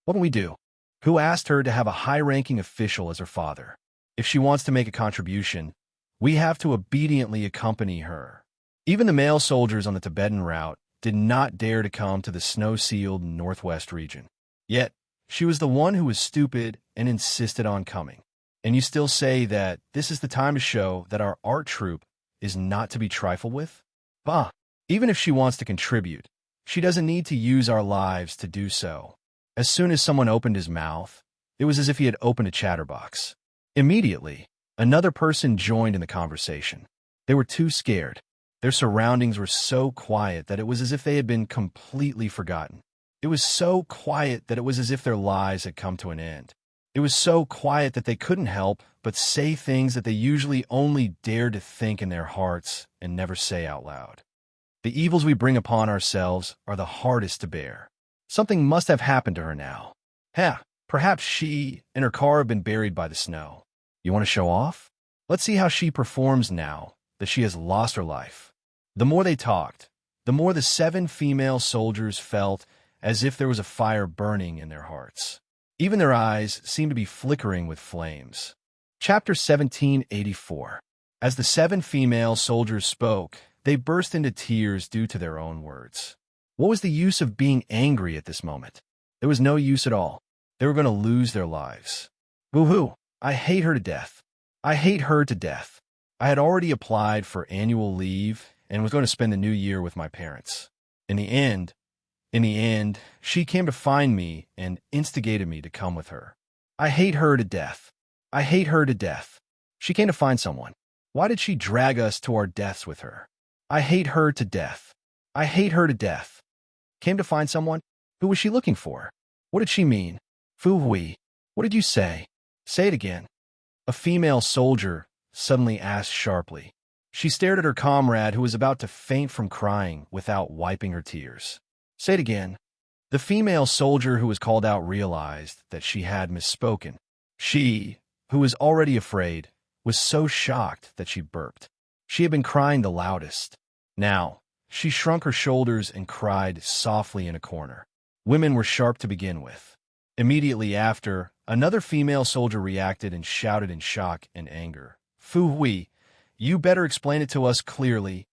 "What can we do? Who asked her to have a high-ranking official as her father? If she wants to make a contribution, we have to obediently accompany her." Even the male soldiers on the Tibetan route did not dare to come to the snow-sealed northwest region. Yet, she was the one who was stupid and insisted on coming. And you still say that this is the time to show that our art troupe is not to be trifled with? Bah! Even if she wants to contribute, she doesn't need to use our lives to do so. As soon as someone opened his mouth, it was as if he had opened a chatterbox. Immediately, another person joined in the conversation. They were too scared. Their surroundings were so quiet that it was as if they had been completely forgotten. It was so quiet that it was as if their lives had come to an end. It was so quiet that they couldn't help but say things that they usually only dared to think in their hearts and never say out loud. The evils we bring upon ourselves are the hardest to bear. Something must have happened to her now. Perhaps she and her car have been buried by the snow. You want to show off? Let's see how she performs now that she has lost her life. The more they talked, the more the 7 female soldiers felt as if there was a fire burning in their hearts. Even their eyes seemed to be flickering with flames. Chapter 1784. As the 7 female soldiers spoke, they burst into tears due to their own words. What was the use of being angry at this moment? There was no use at all. They were going to lose their lives. Woohoo! I hate her to death. I hate her to death. I had already applied for annual leave and was going to spend the new year with my parents. In the end, she came to find me and instigated me to come with her. I hate her to death. I hate her to death. She came to find someone. Why did she drag us to our deaths with her? I hate her to death. I hate her to death. Came to find someone? Who was she looking for? What did she mean? Fu Hui. What did you say? Say it again. A female soldier suddenly asked sharply. She stared at her comrade who was about to faint from crying without wiping her tears. Say it again. The female soldier who was called out realized that she had misspoken. She, who was already afraid, was so shocked that she burped. She had been crying the loudest. Now, she shrunk her shoulders and cried softly in a corner. Women were sharp to begin with. Immediately after, another female soldier reacted and shouted in shock and anger. Fu Hui, you better explain it to us clearly.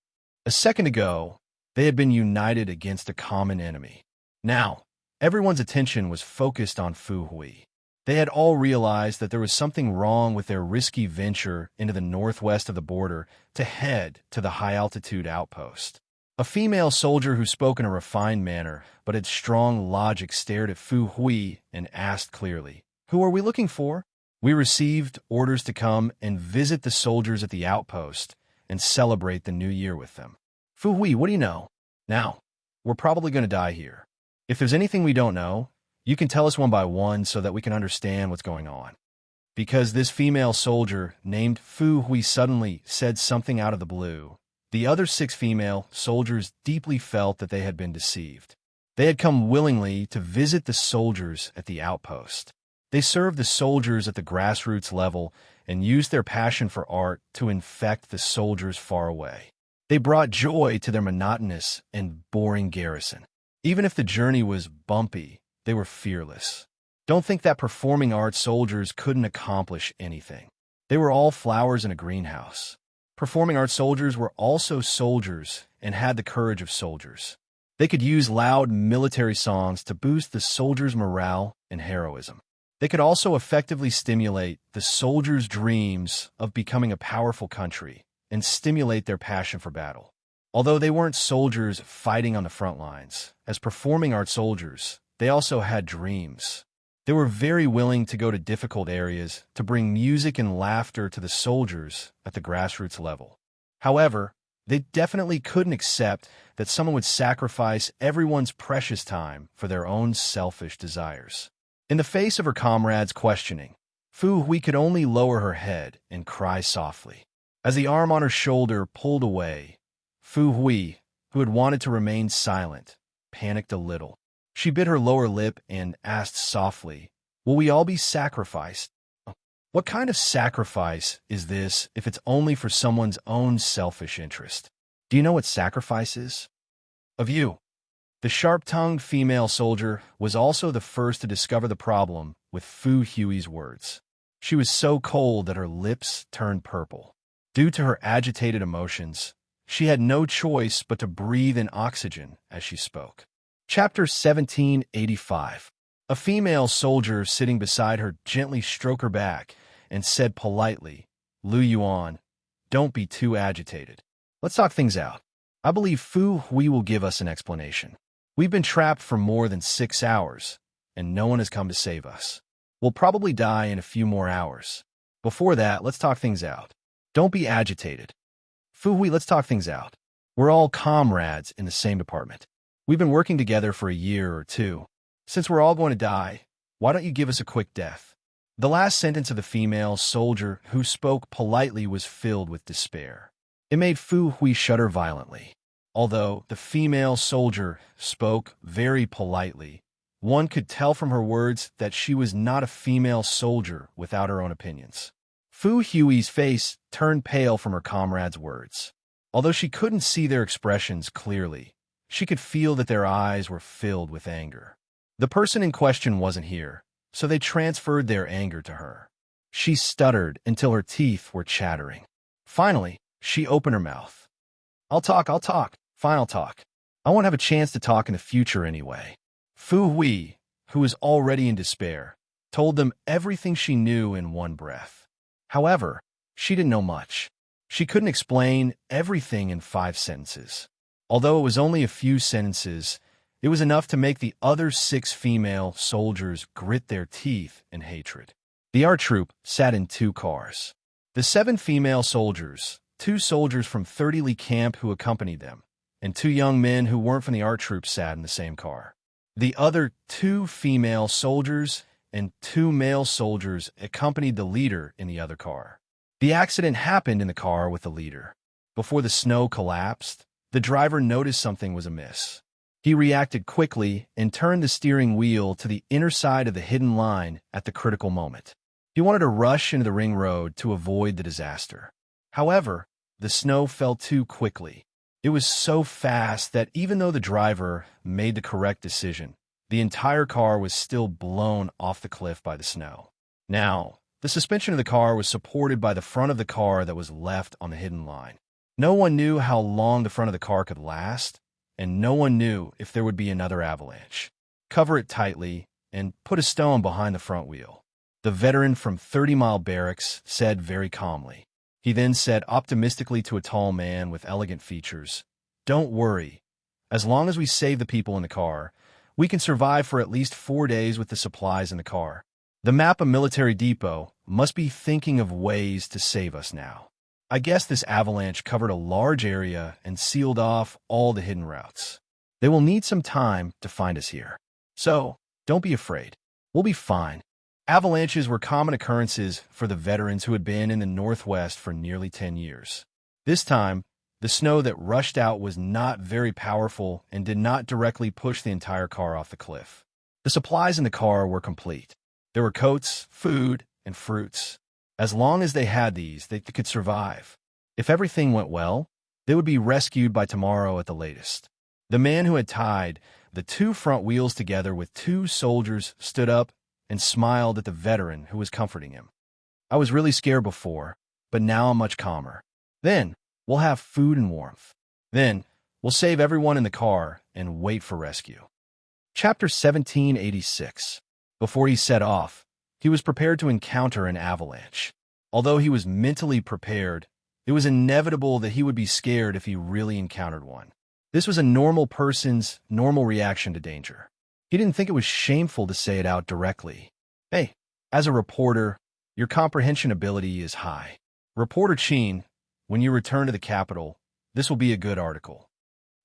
A second ago, they had been united against a common enemy. Now, everyone's attention was focused on Fu Hui. They had all realized that there was something wrong with their risky venture into the northwest of the border to head to the high-altitude outpost. A female soldier who spoke in a refined manner but had strong logic stared at Fu Hui and asked clearly, Who are we looking for? We received orders to come and visit the soldiers at the outpost and celebrate the new year with them. Fu Hui, what do you know? Now, we're probably going to die here. If there's anything we don't know, you can tell us one by one so that we can understand what's going on. Because this female soldier named Fu Hui suddenly said something out of the blue, the other 6 female soldiers deeply felt that they had been deceived. They had come willingly to visit the soldiers at the outpost. They served the soldiers at the grassroots level and used their passion for art to infect the soldiers far away. They brought joy to their monotonous and boring garrison. Even if the journey was bumpy, they were fearless. Don't think that performing arts soldiers couldn't accomplish anything. They were all flowers in a greenhouse. Performing arts soldiers were also soldiers and had the courage of soldiers. They could use loud military songs to boost the soldiers' morale and heroism. They could also effectively stimulate the soldiers' dreams of becoming a powerful country and stimulate their passion for battle. Although they weren't soldiers fighting on the front lines, as performing arts soldiers, they also had dreams. They were very willing to go to difficult areas to bring music and laughter to the soldiers at the grassroots level. However, they definitely couldn't accept that someone would sacrifice everyone's precious time for their own selfish desires. In the face of her comrades' questioning, Fu Hui could only lower her head and cry softly. As the arm on her shoulder pulled away, Fu Hui, who had wanted to remain silent, panicked a little. She bit her lower lip and asked softly, "Will we all be sacrificed?" What kind of sacrifice is this if it's only for someone's own selfish interest? Do you know what sacrifice is? Of you. The sharp-tongued female soldier was also the first to discover the problem with Fu Hui's words. She was so cold that her lips turned purple. Due to her agitated emotions, she had no choice but to breathe in oxygen as she spoke. Chapter 1785. A female soldier sitting beside her gently stroked her back and said politely, "Lu Yuan, don't be too agitated. Let's talk things out. I believe Fu Hui will give us an explanation. We've been trapped for more than 6 hours, and no one has come to save us. We'll probably die in a few more hours. Before that, let's talk things out. Don't be agitated. Fu Hui, let's talk things out. We're all comrades in the same department. We've been working together for a year or two. Since we're all going to die, why don't you give us a quick death?" The last sentence of the female soldier who spoke politely was filled with despair. It made Fu Hui shudder violently. Although the female soldier spoke very politely, one could tell from her words that she was not a female soldier without her own opinions. Fu Hui's face turned pale from her comrade's words. Although she couldn't see their expressions clearly, she could feel that their eyes were filled with anger. The person in question wasn't here, so they transferred their anger to her. She stuttered until her teeth were chattering. Finally, she opened her mouth. I'll talk. Fine, I'll talk. I won't have a chance to talk in the future anyway." Fu Hui, who was already in despair, told them everything she knew in one breath. However, she didn't know much. She couldn't explain everything in 5 sentences. Although it was only a few sentences, it was enough to make the other 6 female soldiers grit their teeth in hatred. The art troupe sat in 2 cars. The 7 female soldiers, 2 soldiers from 30 Li Camp who accompanied them, and 2 young men who weren't from the art troupe sat in the same car. The other 2 female soldiers and 2 male soldiers accompanied the leader in the other car. The accident happened in the car with the leader. Before the snow collapsed, the driver noticed something was amiss. He reacted quickly and turned the steering wheel to the inner side of the hidden line at the critical moment. He wanted to rush into the ring road to avoid the disaster. However, the snow fell too quickly. It was so fast that even though the driver made the correct decision, the entire car was still blown off the cliff by the snow. Now, the suspension of the car was supported by the front of the car that was left on the hidden line. No one knew how long the front of the car could last, and no one knew if there would be another avalanche. Cover it tightly and put a stone behind the front wheel, the veteran from 30 Mile Barracks said very calmly. He then said optimistically to a tall man with elegant features, "Don't worry. As long as we save the people in the car, we can survive for at least 4 days with the supplies in the car. The Mappa military depot must be thinking of ways to save us now. I guess this avalanche covered a large area and sealed off all the hidden routes. They will need some time to find us here. So, don't be afraid. We'll be fine." Avalanches were common occurrences for the veterans who had been in the Northwest for nearly 10 years. This time, The snow that rushed out was not very powerful and did not directly push the entire car off the cliff. The supplies in the car were complete. There were coats, food, and fruits. As long as they had these, they could survive. If everything went well, they would be rescued by tomorrow at the latest. The man who had tied the two front wheels together with two soldiers stood up and smiled at the veteran who was comforting him. I was really scared before, but now I'm much calmer. Then, we'll have food and warmth. Then, we'll save everyone in the car and wait for rescue. Chapter 1786. Before he set off, he was prepared to encounter an avalanche. Although he was mentally prepared, it was inevitable that he would be scared if he really encountered one. This was a normal person's normal reaction to danger. He didn't think it was shameful to say it out directly. Hey, as a reporter, your comprehension ability is high. Reporter Chin, when you return to the capital, this will be a good article.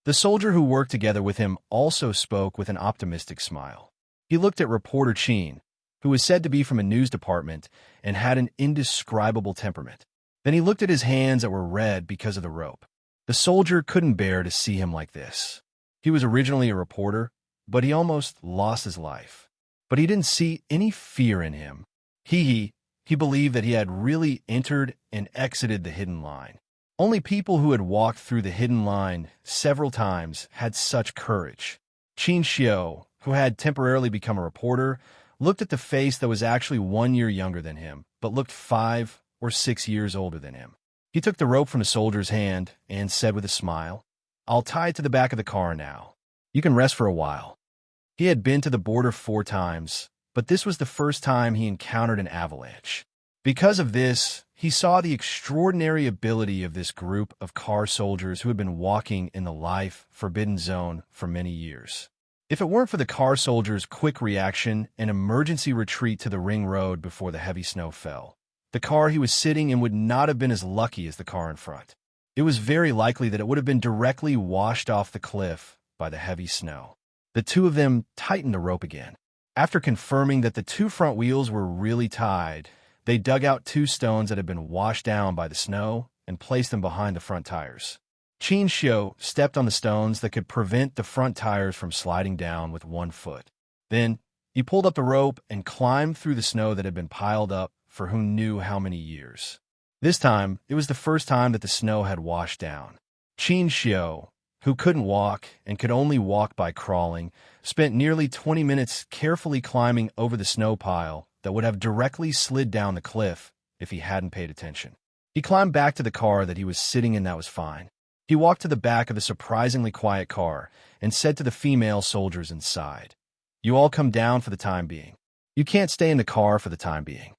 The soldier who worked together with him also spoke with an optimistic smile. He looked at Reporter Chin, who was said to be from a news department and had an indescribable temperament. Then he looked at his hands that were red because of the rope. The soldier couldn't bear to see him like this. He was originally a reporter, but he almost lost his life. But he didn't see any fear in him. He believed that he had really entered and exited the hidden line. Only people who had walked through the hidden line several times had such courage. Qin Xiao, who had temporarily become a reporter, looked at the face that was actually 1 year younger than him, but looked 5 or 6 years older than him. He took the rope from the soldier's hand and said with a smile, "I'll tie it to the back of the car now. You can rest for a while." He had been to the border 4 times, but this was the first time he encountered an avalanche. Because of this, he saw the extraordinary ability of this group of car soldiers who had been walking in the life-forbidden zone for many years. If it weren't for the car soldiers' quick reaction and emergency retreat to the ring road before the heavy snow fell, the car he was sitting in would not have been as lucky as the car in front. It was very likely that it would have been directly washed off the cliff by the heavy snow. The two of them tightened the rope again. After confirming that the 2 front wheels were really tied, they dug out 2 stones that had been washed down by the snow and placed them behind the front tires. Qin Xiao stepped on the stones that could prevent the front tires from sliding down with 1 foot. Then, he pulled up the rope and climbed through the snow that had been piled up for who knew how many years. This time, it was the first time that the snow had washed down. Qin Xiao, who couldn't walk and could only walk by crawling, spent nearly 20 minutes carefully climbing over the snow pile that would have directly slid down the cliff if he hadn't paid attention. He climbed back to the car that he was sitting in. That was fine. He walked to the back of the surprisingly quiet car and said to the female soldiers inside, "You all come down for the time being. You can't stay in the car for the time being."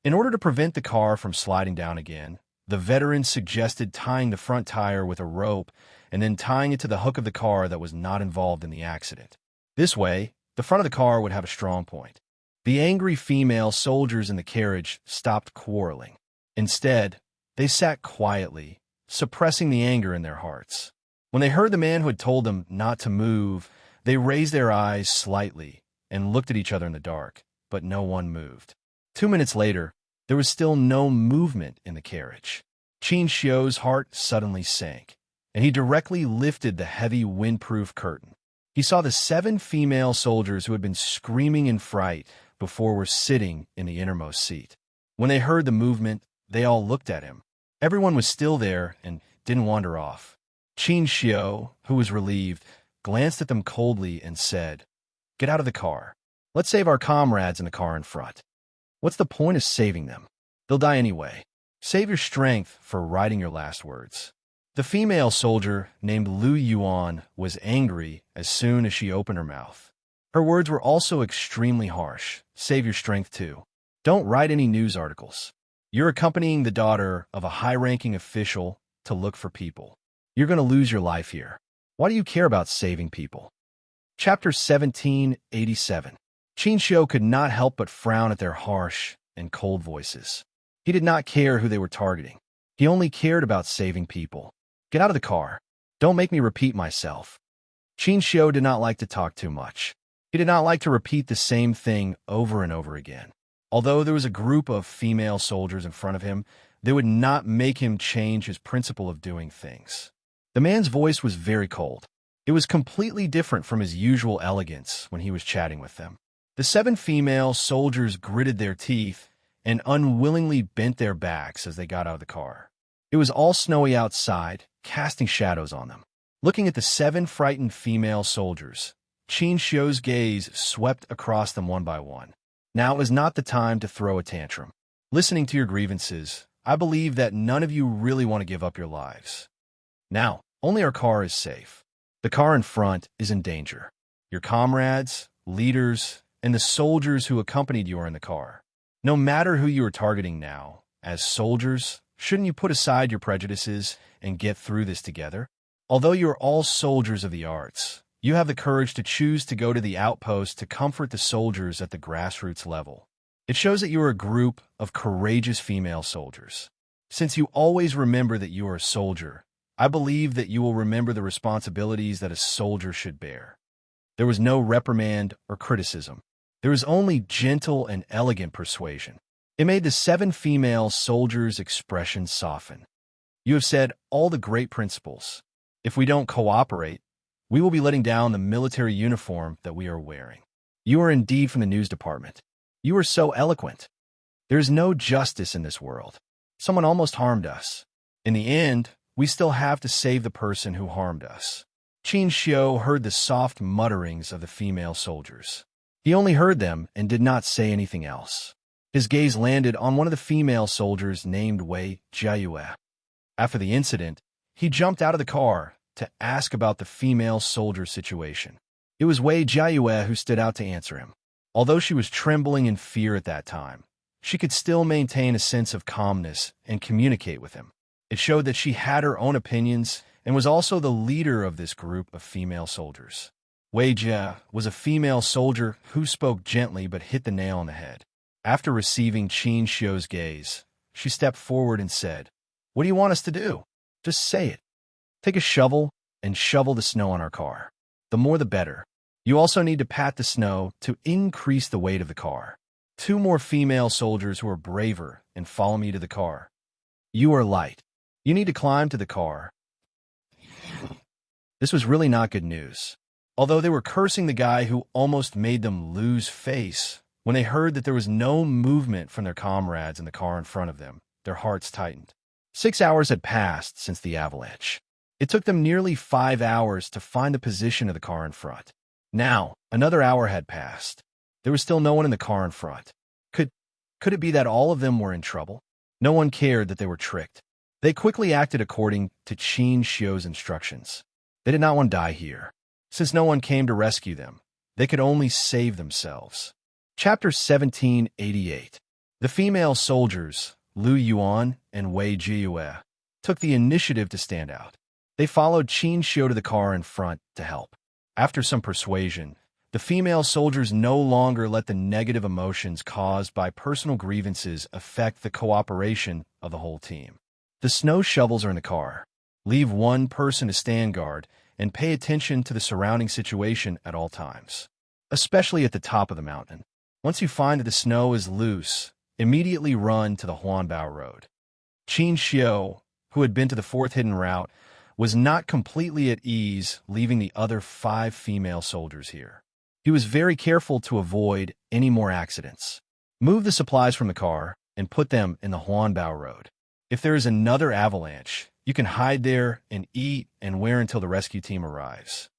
In order to prevent the car from sliding down again, the veteran suggested tying the front tire with a rope and then tying it to the hook of the car that was not involved in the accident. This way, the front of the car would have a strong point. The angry female soldiers in the carriage stopped quarreling. Instead, they sat quietly, suppressing the anger in their hearts. When they heard the man who had told them not to move, they raised their eyes slightly and looked at each other in the dark, but no one moved. 2 minutes later, there was still no movement in the carriage. Qin Xiao's heart suddenly sank, and he directly lifted the heavy windproof curtain. He saw the 7 female soldiers who had been screaming in fright before were sitting in the innermost seat. When they heard the movement, they all looked at him. Everyone was still there and didn't wander off. Qin Xiao, who was relieved, glanced at them coldly and said, "Get out of the car. Let's save our comrades in the car in front. What's the point of saving them? They'll die anyway. Save your strength for writing your last words." The female soldier, named Lu Yuan, was angry as soon as she opened her mouth. Her words were also extremely harsh. Save your strength too. Don't write any news articles. You're accompanying the daughter of a high-ranking official to look for people. You're going to lose your life here. Why do you care about saving people? Chapter 1787. Qin Xiao could not help but frown at their harsh and cold voices. He did not care who they were targeting. He only cared about saving people. Get out of the car. Don't make me repeat myself. Qin Xiao did not like to talk too much. He did not like to repeat the same thing over and over again. Although there was a group of female soldiers in front of him, They would not make him change his principle of doing things. The man's voice was very cold. It was completely different from his usual elegance when he was chatting with them. The 7 female soldiers gritted their teeth and unwillingly bent their backs as they got out of the car. It was all snowy outside, casting shadows on them. Looking at the 7 frightened female soldiers, Qin Xiu's gaze swept across them one by one. Now is not the time to throw a tantrum. Listening to your grievances, I believe that none of you really want to give up your lives. Now, only our car is safe. The car in front is in danger. Your comrades, leaders, and the soldiers who accompanied you are in the car. No matter who you are targeting now, as soldiers, shouldn't you put aside your prejudices and get through this together? Although you are all soldiers of the arts, you have the courage to choose to go to the outpost to comfort the soldiers at the grassroots level. It shows that you are a group of courageous female soldiers. Since you always remember that you are a soldier, I believe that you will remember the responsibilities that a soldier should bear. There was no reprimand or criticism. There was only gentle and elegant persuasion. It made the 7 female soldiers' expressions soften. You have said all the great principles. If we don't cooperate, we will be letting down the military uniform that we are wearing. You are indeed from the news department. You are so eloquent. There is no justice in this world. Someone almost harmed us. In the end, we still have to save the person who harmed us. Qin Xiu heard the soft mutterings of the female soldiers. He only heard them and did not say anything else. His gaze landed on one of the female soldiers named Wei Jiayue. After the incident, he jumped out of the car to ask about the female soldier situation. It was Wei Jiayue who stood out to answer him. Although she was trembling in fear at that time, she could still maintain a sense of calmness and communicate with him. It showed that she had her own opinions and was also the leader of this group of female soldiers. Wei Jia was a female soldier who spoke gently but hit the nail on the head. After receiving Qin Xiu's gaze, she stepped forward and said, "What do you want us to do? Just say it. Take a shovel and shovel the snow on our car. The more the better. You also need to pat the snow to increase the weight of the car. 2 more female soldiers who are braver and follow me to the car. You are light. You need to climb to the car." This was really not good news. Although they were cursing the guy who almost made them lose face, when they heard that there was no movement from their comrades in the car in front of them, their hearts tightened. 6 hours had passed since the avalanche. It took them nearly 5 hours to find the position of the car in front. Now, another hour had passed. There was still no one in the car in front. Could it be that all of them were in trouble? No one cared that they were tricked. They quickly acted according to Qin Xiu's instructions. They did not want to die here. Since no one came to rescue them, they could only save themselves. Chapter 1788. The female soldiers, Lu Yuan and Wei Jiayue, took the initiative to stand out. They followed Qin Xiu to the car in front to help. After some persuasion, the female soldiers no longer let the negative emotions caused by personal grievances affect the cooperation of the whole team. The snow shovels are in the car. Leave one person to stand guard and pay attention to the surrounding situation at all times, especially at the top of the mountain. Once you find that the snow is loose, immediately run to the Huanbao Road. Qin Xiu, who had been to the 4th hidden route, was not completely at ease leaving the other 5 female soldiers here. He was very careful to avoid any more accidents. Move the supplies from the car and put them in the Huanbao Road. If there is another avalanche, you can hide there and eat and wear until the rescue team arrives.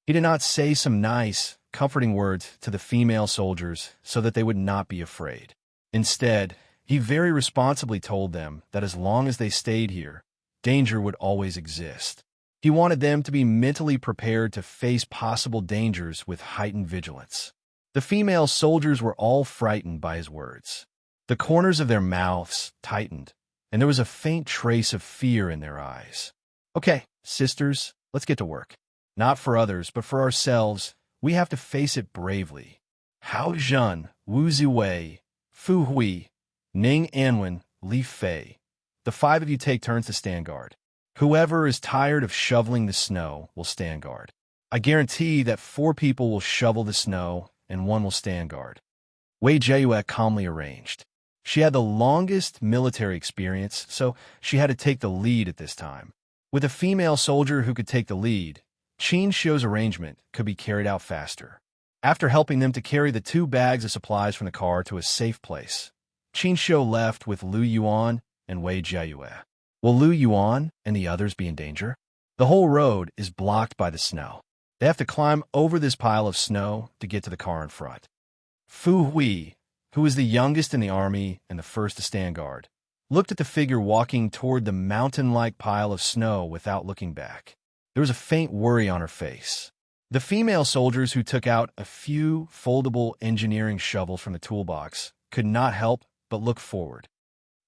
He did not say some nice, comforting words to the female soldiers so that they would not be afraid. Instead, he very responsibly told them that as long as they stayed here, danger would always exist. He wanted them to be mentally prepared to face possible dangers with heightened vigilance. The female soldiers were all frightened by his words. The corners of their mouths tightened, and there was a faint trace of fear in their eyes. "Okay, sisters, let's get to work. Not for others, but for ourselves, we have to face it bravely. Hao Zhen, Wu Ziwei, Fu Hui, Ning Anwen, Li Fei. The 5 of you take turns to stand guard. Whoever is tired of shoveling the snow will stand guard. I guarantee that 4 people will shovel the snow and 1 will stand guard." Wei Jiayue calmly arranged. She had the longest military experience, so she had to take the lead at this time. With a female soldier who could take the lead, Qin Xiu's arrangement could be carried out faster. After helping them to carry the 2 bags of supplies from the car to a safe place, Qin Xiu left with Lu Yuan and Wei Jiayue. Will Lu Yuan and the others be in danger? The whole road is blocked by the snow. They have to climb over this pile of snow to get to the car in front. Fu Hui, who was the youngest in the army and the first to stand guard, looked at the figure walking toward the mountain-like pile of snow without looking back. There was a faint worry on her face. The female soldiers who took out a few foldable engineering shovels from the toolbox could not help but look forward.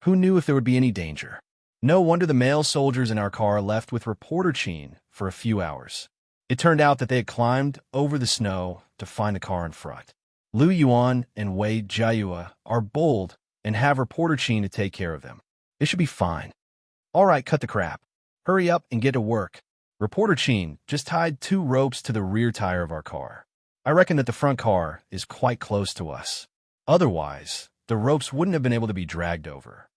Who knew if there would be any danger? No wonder the male soldiers in our car left with Reporter Qin for a few hours. It turned out that they had climbed over the snow to find the car in front. Lu Yuan and Wei Jiayue are bold and have Reporter Qin to take care of them. It should be fine. All right, cut the crap. Hurry up and get to work. Reporter Qin just tied 2 ropes to the rear tire of our car. I reckon that the front car is quite close to us. Otherwise, the ropes wouldn't have been able to be dragged over.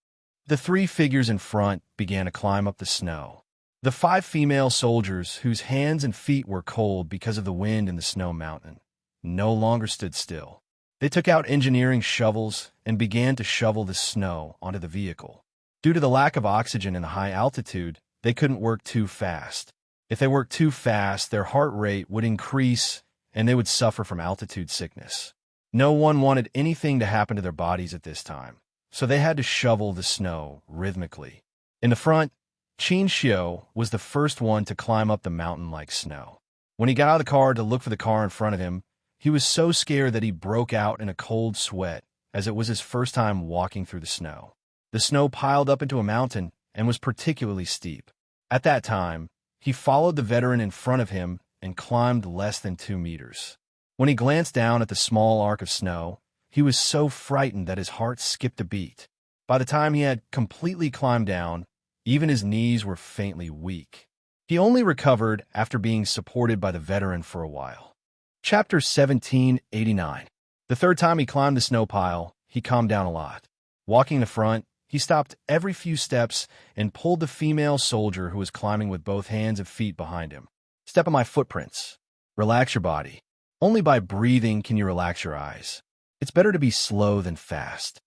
The 3 figures in front began to climb up the snow. The 5 female soldiers, whose hands and feet were cold because of the wind in the snow mountain, no longer stood still. They took out engineering shovels and began to shovel the snow onto the vehicle. Due to the lack of oxygen in the high altitude, they couldn't work too fast. If they worked too fast, their heart rate would increase and they would suffer from altitude sickness. No one wanted anything to happen to their bodies at this time, so they had to shovel the snow rhythmically. In the front, Qin Xiu was the first one to climb up the mountain-like snow. When he got out of the car to look for the car in front of him, he was so scared that he broke out in a cold sweat, as it was his first time walking through the snow. The snow piled up into a mountain and was particularly steep. At that time, he followed the veteran in front of him and climbed less than 2 meters. When he glanced down at the small arc of snow, he was so frightened that his heart skipped a beat. By the time he had completely climbed down, even his knees were faintly weak. He only recovered after being supported by the veteran for a while. Chapter 1789. The third time he climbed the snow pile, he calmed down a lot. Walking in the front, he stopped every few steps and pulled the female soldier who was climbing with both hands and feet behind him. Step on my footprints. Relax your body. Only by breathing can you relax your eyes. It's better to be slow than fast.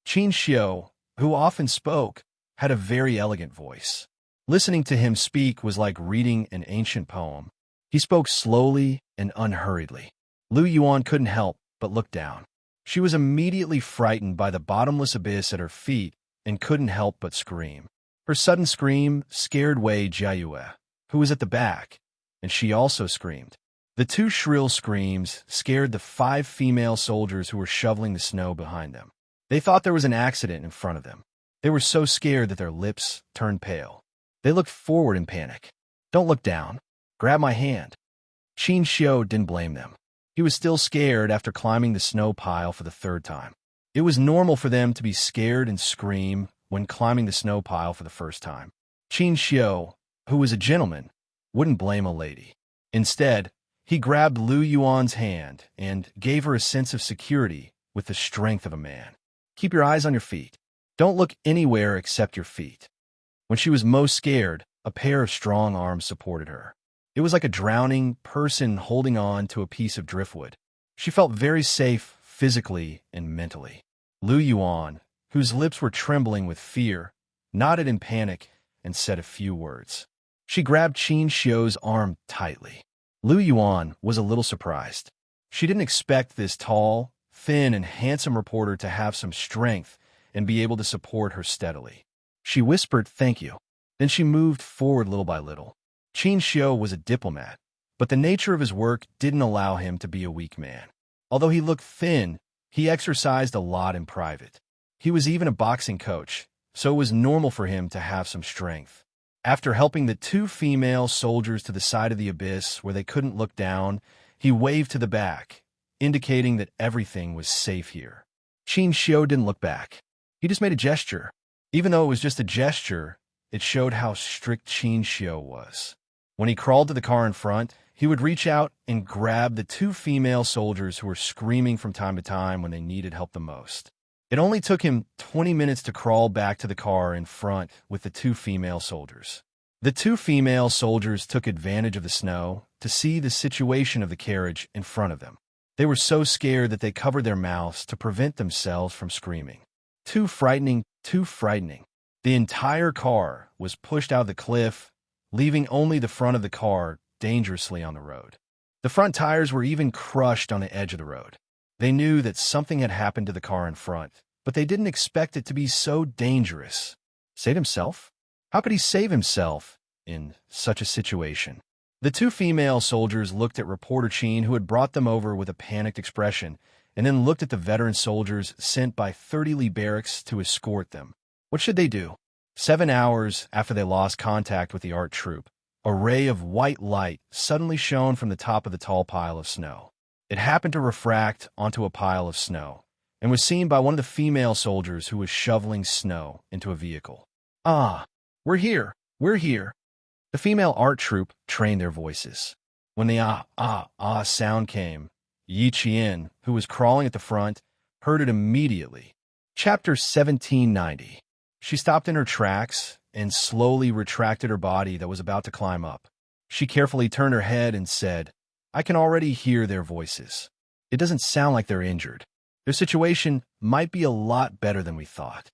Qin Xiu, who often spoke, had a very elegant voice. Listening to him speak was like reading an ancient poem. He spoke slowly and unhurriedly. Lu Yuan couldn't help but look down. She was immediately frightened by the bottomless abyss at her feet and couldn't help but scream. Her sudden scream scared Wei Jiayue, who was at the back, and she also screamed. The 2 shrill screams scared the 5 female soldiers who were shoveling the snow behind them. They thought there was an accident in front of them. They were so scared that their lips turned pale. They looked forward in panic. Don't look down. Grab my hand. Qin Xiu didn't blame them. He was still scared after climbing the snow pile for the 3rd time. It was normal for them to be scared and scream when climbing the snow pile for the first time. Qin Xiu, who was a gentleman, wouldn't blame a lady. Instead, he grabbed Lu Yuan's hand and gave her a sense of security with the strength of a man. Keep your eyes on your feet. Don't look anywhere except your feet. When she was most scared, a pair of strong arms supported her. It was like a drowning person holding on to a piece of driftwood. She felt very safe physically and mentally. Lu Yuan, whose lips were trembling with fear, nodded in panic and said a few words. She grabbed Qin Xiu's arm tightly. Lu Yuan was a little surprised. She didn't expect this tall, thin, and handsome reporter to have some strength and be able to support her steadily. She whispered, "Thank you." Then she moved forward little by little. Qin Xiu was a diplomat, but the nature of his work didn't allow him to be a weak man. Although he looked thin, he exercised a lot in private. He was even a boxing coach, so it was normal for him to have some strength. After helping the 2 female soldiers to the side of the abyss where they couldn't look down, he waved to the back, indicating that everything was safe here. Qin Xiu didn't look back. He just made a gesture. Even though it was just a gesture, it showed how strict Qin Xiu was. When he crawled to the car in front, he would reach out and grab the 2 female soldiers who were screaming from time to time when they needed help the most. It only took him 20 minutes to crawl back to the car in front with the two female soldiers. The two female soldiers took advantage of the snow to see the situation of the carriage in front of them. They were so scared that they covered their mouths to prevent themselves from screaming. Too frightening, too frightening. The entire car was pushed out of the cliff, leaving only the front of the car dangerously on the road. The front tires were even crushed on the edge of the road. They knew that something had happened to the car in front, but they didn't expect it to be so dangerous. Save himself? How could he save himself in such a situation? The two female soldiers looked at reporter Cheen, who had brought them over with a panicked expression, and then looked at the veteran soldiers sent by 30 Lee Barracks to escort them. What should they do? 7 hours after they lost contact with the art troop, a ray of white light suddenly shone from the top of the tall pile of snow. It happened to refract onto a pile of snow, and was seen by one of the female soldiers who was shoveling snow into a vehicle. "Ah, we're here, we're here." The female art troupe trained their voices. When the ah sound came, Yi Qian, who was crawling at the front, heard it immediately. Chapter 1790. She stopped in her tracks and slowly retracted her body that was about to climb up. She carefully turned her head and said, "I can already hear their voices. It doesn't sound like they're injured. Their situation might be a lot better than we thought.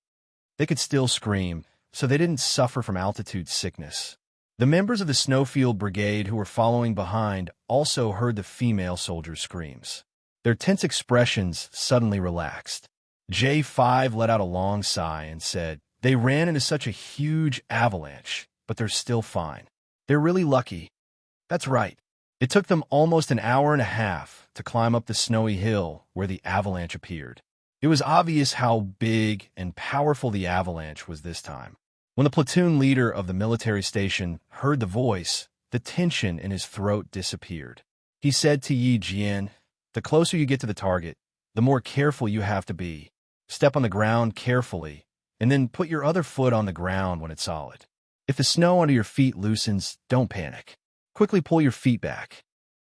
They could still scream, so they didn't suffer from altitude sickness." The members of the Snowfield Brigade who were following behind also heard the female soldiers' screams. Their tense expressions suddenly relaxed. J5 let out a long sigh and said, "They ran into such a huge avalanche, but they're still fine. They're really lucky." That's right. It took them almost an hour and a half to climb up the snowy hill where the avalanche appeared. It was obvious how big and powerful the avalanche was this time. When the platoon leader of the military station heard the voice, the tension in his throat disappeared. He said to Yi Jian, "The closer you get to the target, the more careful you have to be. Step on the ground carefully, and then put your other foot on the ground when it's solid. If the snow under your feet loosens, don't panic. Quickly pull your feet back."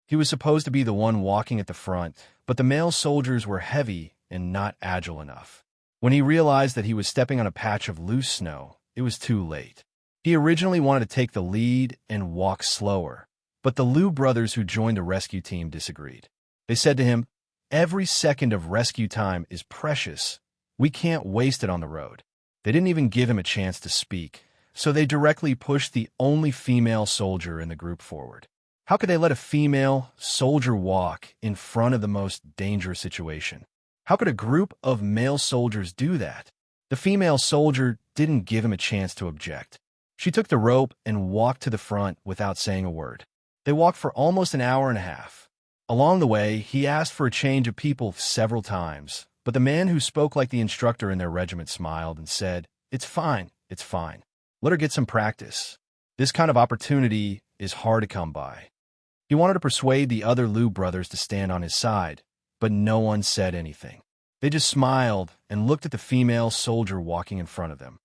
He was supposed to be the one walking at the front, but the male soldiers were heavy and not agile enough. When he realized that he was stepping on a patch of loose snow, it was too late. He originally wanted to take the lead and walk slower, but the Liu brothers who joined the rescue team disagreed. They said to him, "Every second of rescue time is precious. We can't waste it on the road." They didn't even give him a chance to speak, so they directly pushed the only female soldier in the group forward. How could they let a female soldier walk in front of the most dangerous situation? How could a group of male soldiers do that? The female soldier didn't give him a chance to object. She took the rope and walked to the front without saying a word. They walked for almost an hour and a half. Along the way, he asked for a change of people several times, but the man who spoke like the instructor in their regiment smiled and said, "It's fine, it's fine. Let her get some practice. This kind of opportunity is hard to come by." He wanted to persuade the other Liu brothers to stand on his side, but no one said anything. They just smiled and looked at the female soldier walking in front of them.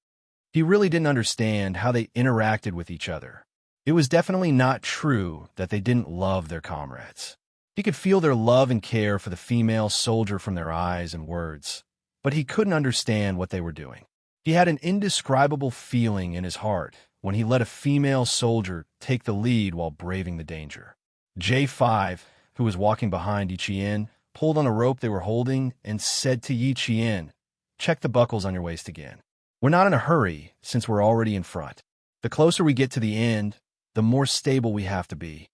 He really didn't understand how they interacted with each other. It was definitely not true that they didn't love their comrades. He could feel their love and care for the female soldier from their eyes and words, but he couldn't understand what they were doing. He had an indescribable feeling in his heart when he let a female soldier take the lead while braving the danger. J5, who was walking behind Yi Qian, pulled on a rope they were holding and said to Yi Qian, "Check the buckles on your waist again. We're not in a hurry since we're already in front. The closer we get to the end, the more stable we have to be."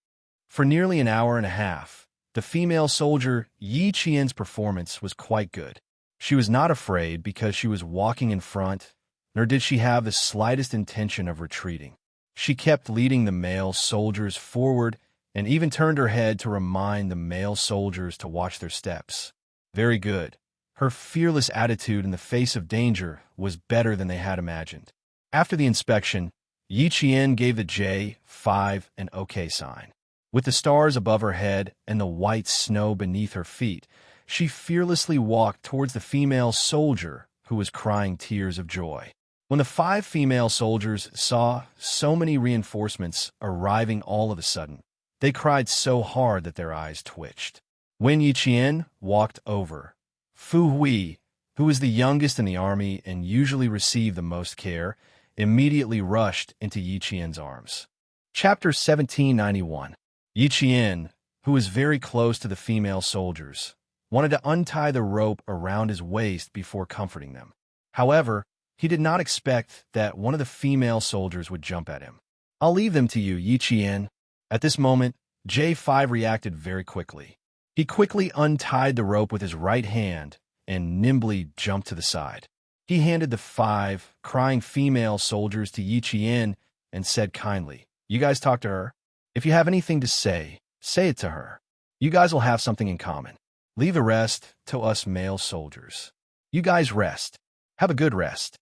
For nearly an hour and a half, the female soldier Yi Qian's performance was quite good. She was not afraid because she was walking in front, nor did she have the slightest intention of retreating. She kept leading the male soldiers forward and even turned her head to remind the male soldiers to watch their steps. Very good. Her fearless attitude in the face of danger was better than they had imagined. After the inspection, Yi Qian gave the J5 an OK sign. With the stars above her head and the white snow beneath her feet, she fearlessly walked towards the female soldier who was crying tears of joy. When the 5 female soldiers saw so many reinforcements arriving all of a sudden, they cried so hard that their eyes twitched. When Yi Qian walked over, Fu Hui, who was the youngest in the army and usually received the most care, immediately rushed into Yi Qian's arms. Chapter 1791. Yi Qian, who was very close to the female soldiers, wanted to untie the rope around his waist before comforting them. However, he did not expect that one of the female soldiers would jump at him. "I'll leave them to you, Yi Qian." At this moment, J5 reacted very quickly. He quickly untied the rope with his right hand and nimbly jumped to the side. He handed the 5 crying female soldiers to Yi Qian and said kindly, "You guys talk to her. If you have anything to say, say it to her. You guys will have something in common. Leave the rest to us male soldiers. You guys rest. Have a good rest.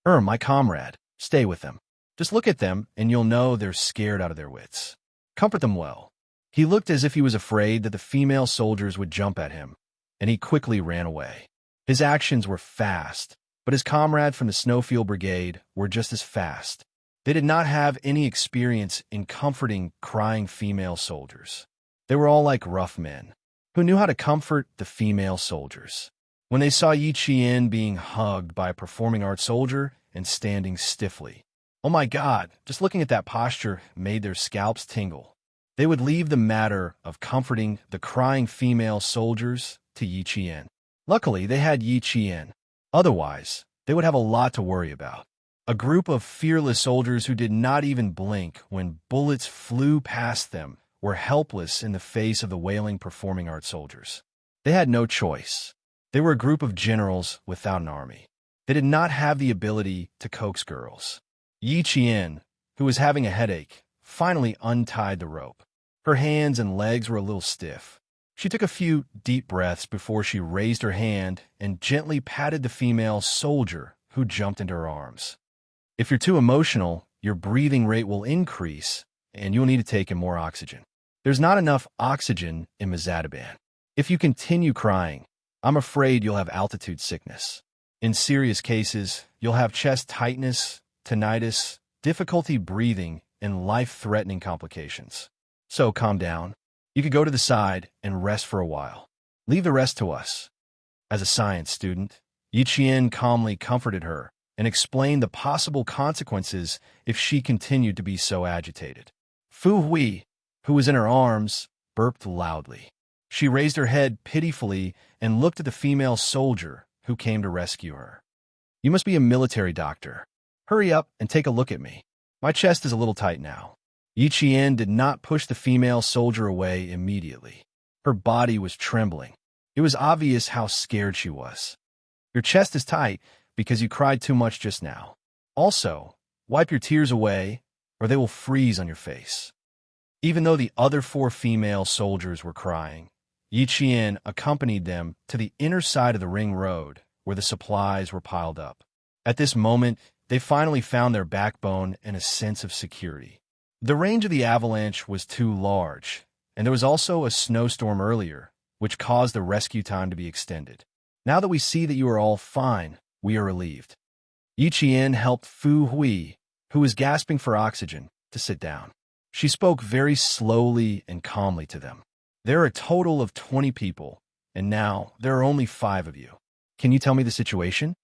My comrade, stay with them. Just look at them and you'll know they're scared out of their wits. Comfort them well." He looked as if he was afraid that the female soldiers would jump at him, and he quickly ran away. His actions were fast, but his comrade from the Snowfield Brigade were just as fast. They did not have any experience in comforting crying female soldiers. They were all like rough men, who knew how to comfort the female soldiers. When they saw Yi Qian being hugged by a performing arts soldier and standing stiffly, oh my God, just looking at that posture made their scalps tingle. They would leave the matter of comforting the crying female soldiers to Yi Qian. Luckily, they had Yi Qian. Otherwise, they would have a lot to worry about. A group of fearless soldiers who did not even blink when bullets flew past them were helpless in the face of the wailing performing arts soldiers. They had no choice. They were a group of generals without an army. They did not have the ability to coax girls. Yi Qian, who was having a headache, finally untied the rope. Her hands and legs were a little stiff. She took a few deep breaths before she raised her hand and gently patted the female soldier who jumped into her arms. If you're too emotional, your breathing rate will increase and you'll need to take in more oxygen. There's not enough oxygen in Mazadaban. If you continue crying, I'm afraid you'll have altitude sickness. In serious cases, you'll have chest tightness, tinnitus, difficulty breathing, and life-threatening complications. So calm down. You could go to the side and rest for a while. Leave the rest to us. As a science student, Yi Qian calmly comforted her and explained the possible consequences if she continued to be so agitated. Fu Hui, who was in her arms, burped loudly. She raised her head pitifully and looked at the female soldier who came to rescue her. "You must be a military doctor. Hurry up and take a look at me. My chest is a little tight now." Yi Qian did not push the female soldier away immediately. Her body was trembling. It was obvious how scared she was. "Your chest is tight because you cried too much just now. Also, wipe your tears away or they will freeze on your face." Even though the other 4 female soldiers were crying, Yi Qian accompanied them to the inner side of the ring road where the supplies were piled up. At this moment, they finally found their backbone and a sense of security. The range of the avalanche was too large, and there was also a snowstorm earlier, which caused the rescue time to be extended. "Now that we see that you are all fine, we are relieved." Yi Qian helped Fu Hui, who was gasping for oxygen, to sit down. She spoke very slowly and calmly to them. "There are a total of 20 people, and now there are only 5 of you. Can you tell me the situation?"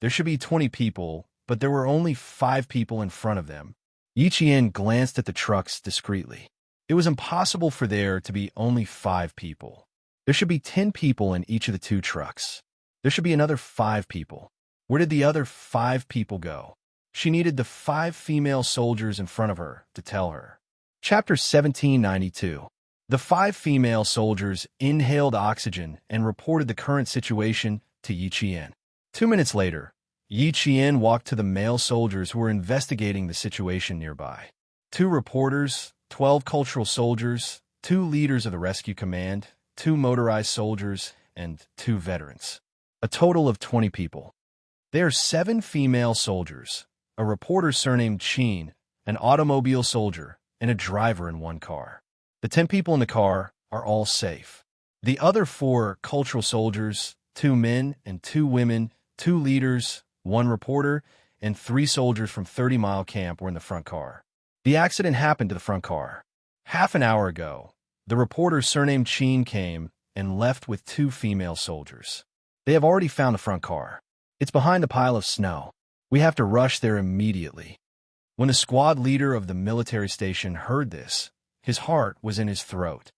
There should be 20 people, but there were only 5 people in front of them. Yi Qian glanced at the trucks discreetly. It was impossible for there to be only 5 people. There should be 10 people in each of the 2 trucks. There should be another 5 people. Where did the other 5 people go? She needed the 5 female soldiers in front of her to tell her. Chapter 1792. The 5 female soldiers inhaled oxygen and reported the current situation to Yi Qian. 2 minutes later, Yi Qian walked to the male soldiers who were investigating the situation nearby. 2 reporters, 12 cultural soldiers, 2 leaders of the rescue command, 2 motorized soldiers, and 2 veterans. A total of 20 people. There are 7 female soldiers, a reporter surnamed Qin, an automobile soldier, and a driver in 1 car. The 10 people in the car are all safe. The other 4 cultural soldiers, 2 men and 2 women, 2 leaders, 1 reporter, and 3 soldiers from 30 Mile Camp were in the front car. The accident happened to the front car. Half an hour ago, the reporter surnamed Qin came and left with 2 female soldiers. They have already found the front car. It's behind the pile of snow. We have to rush there immediately. When the squad leader of the military station heard this, his heart was in his throat.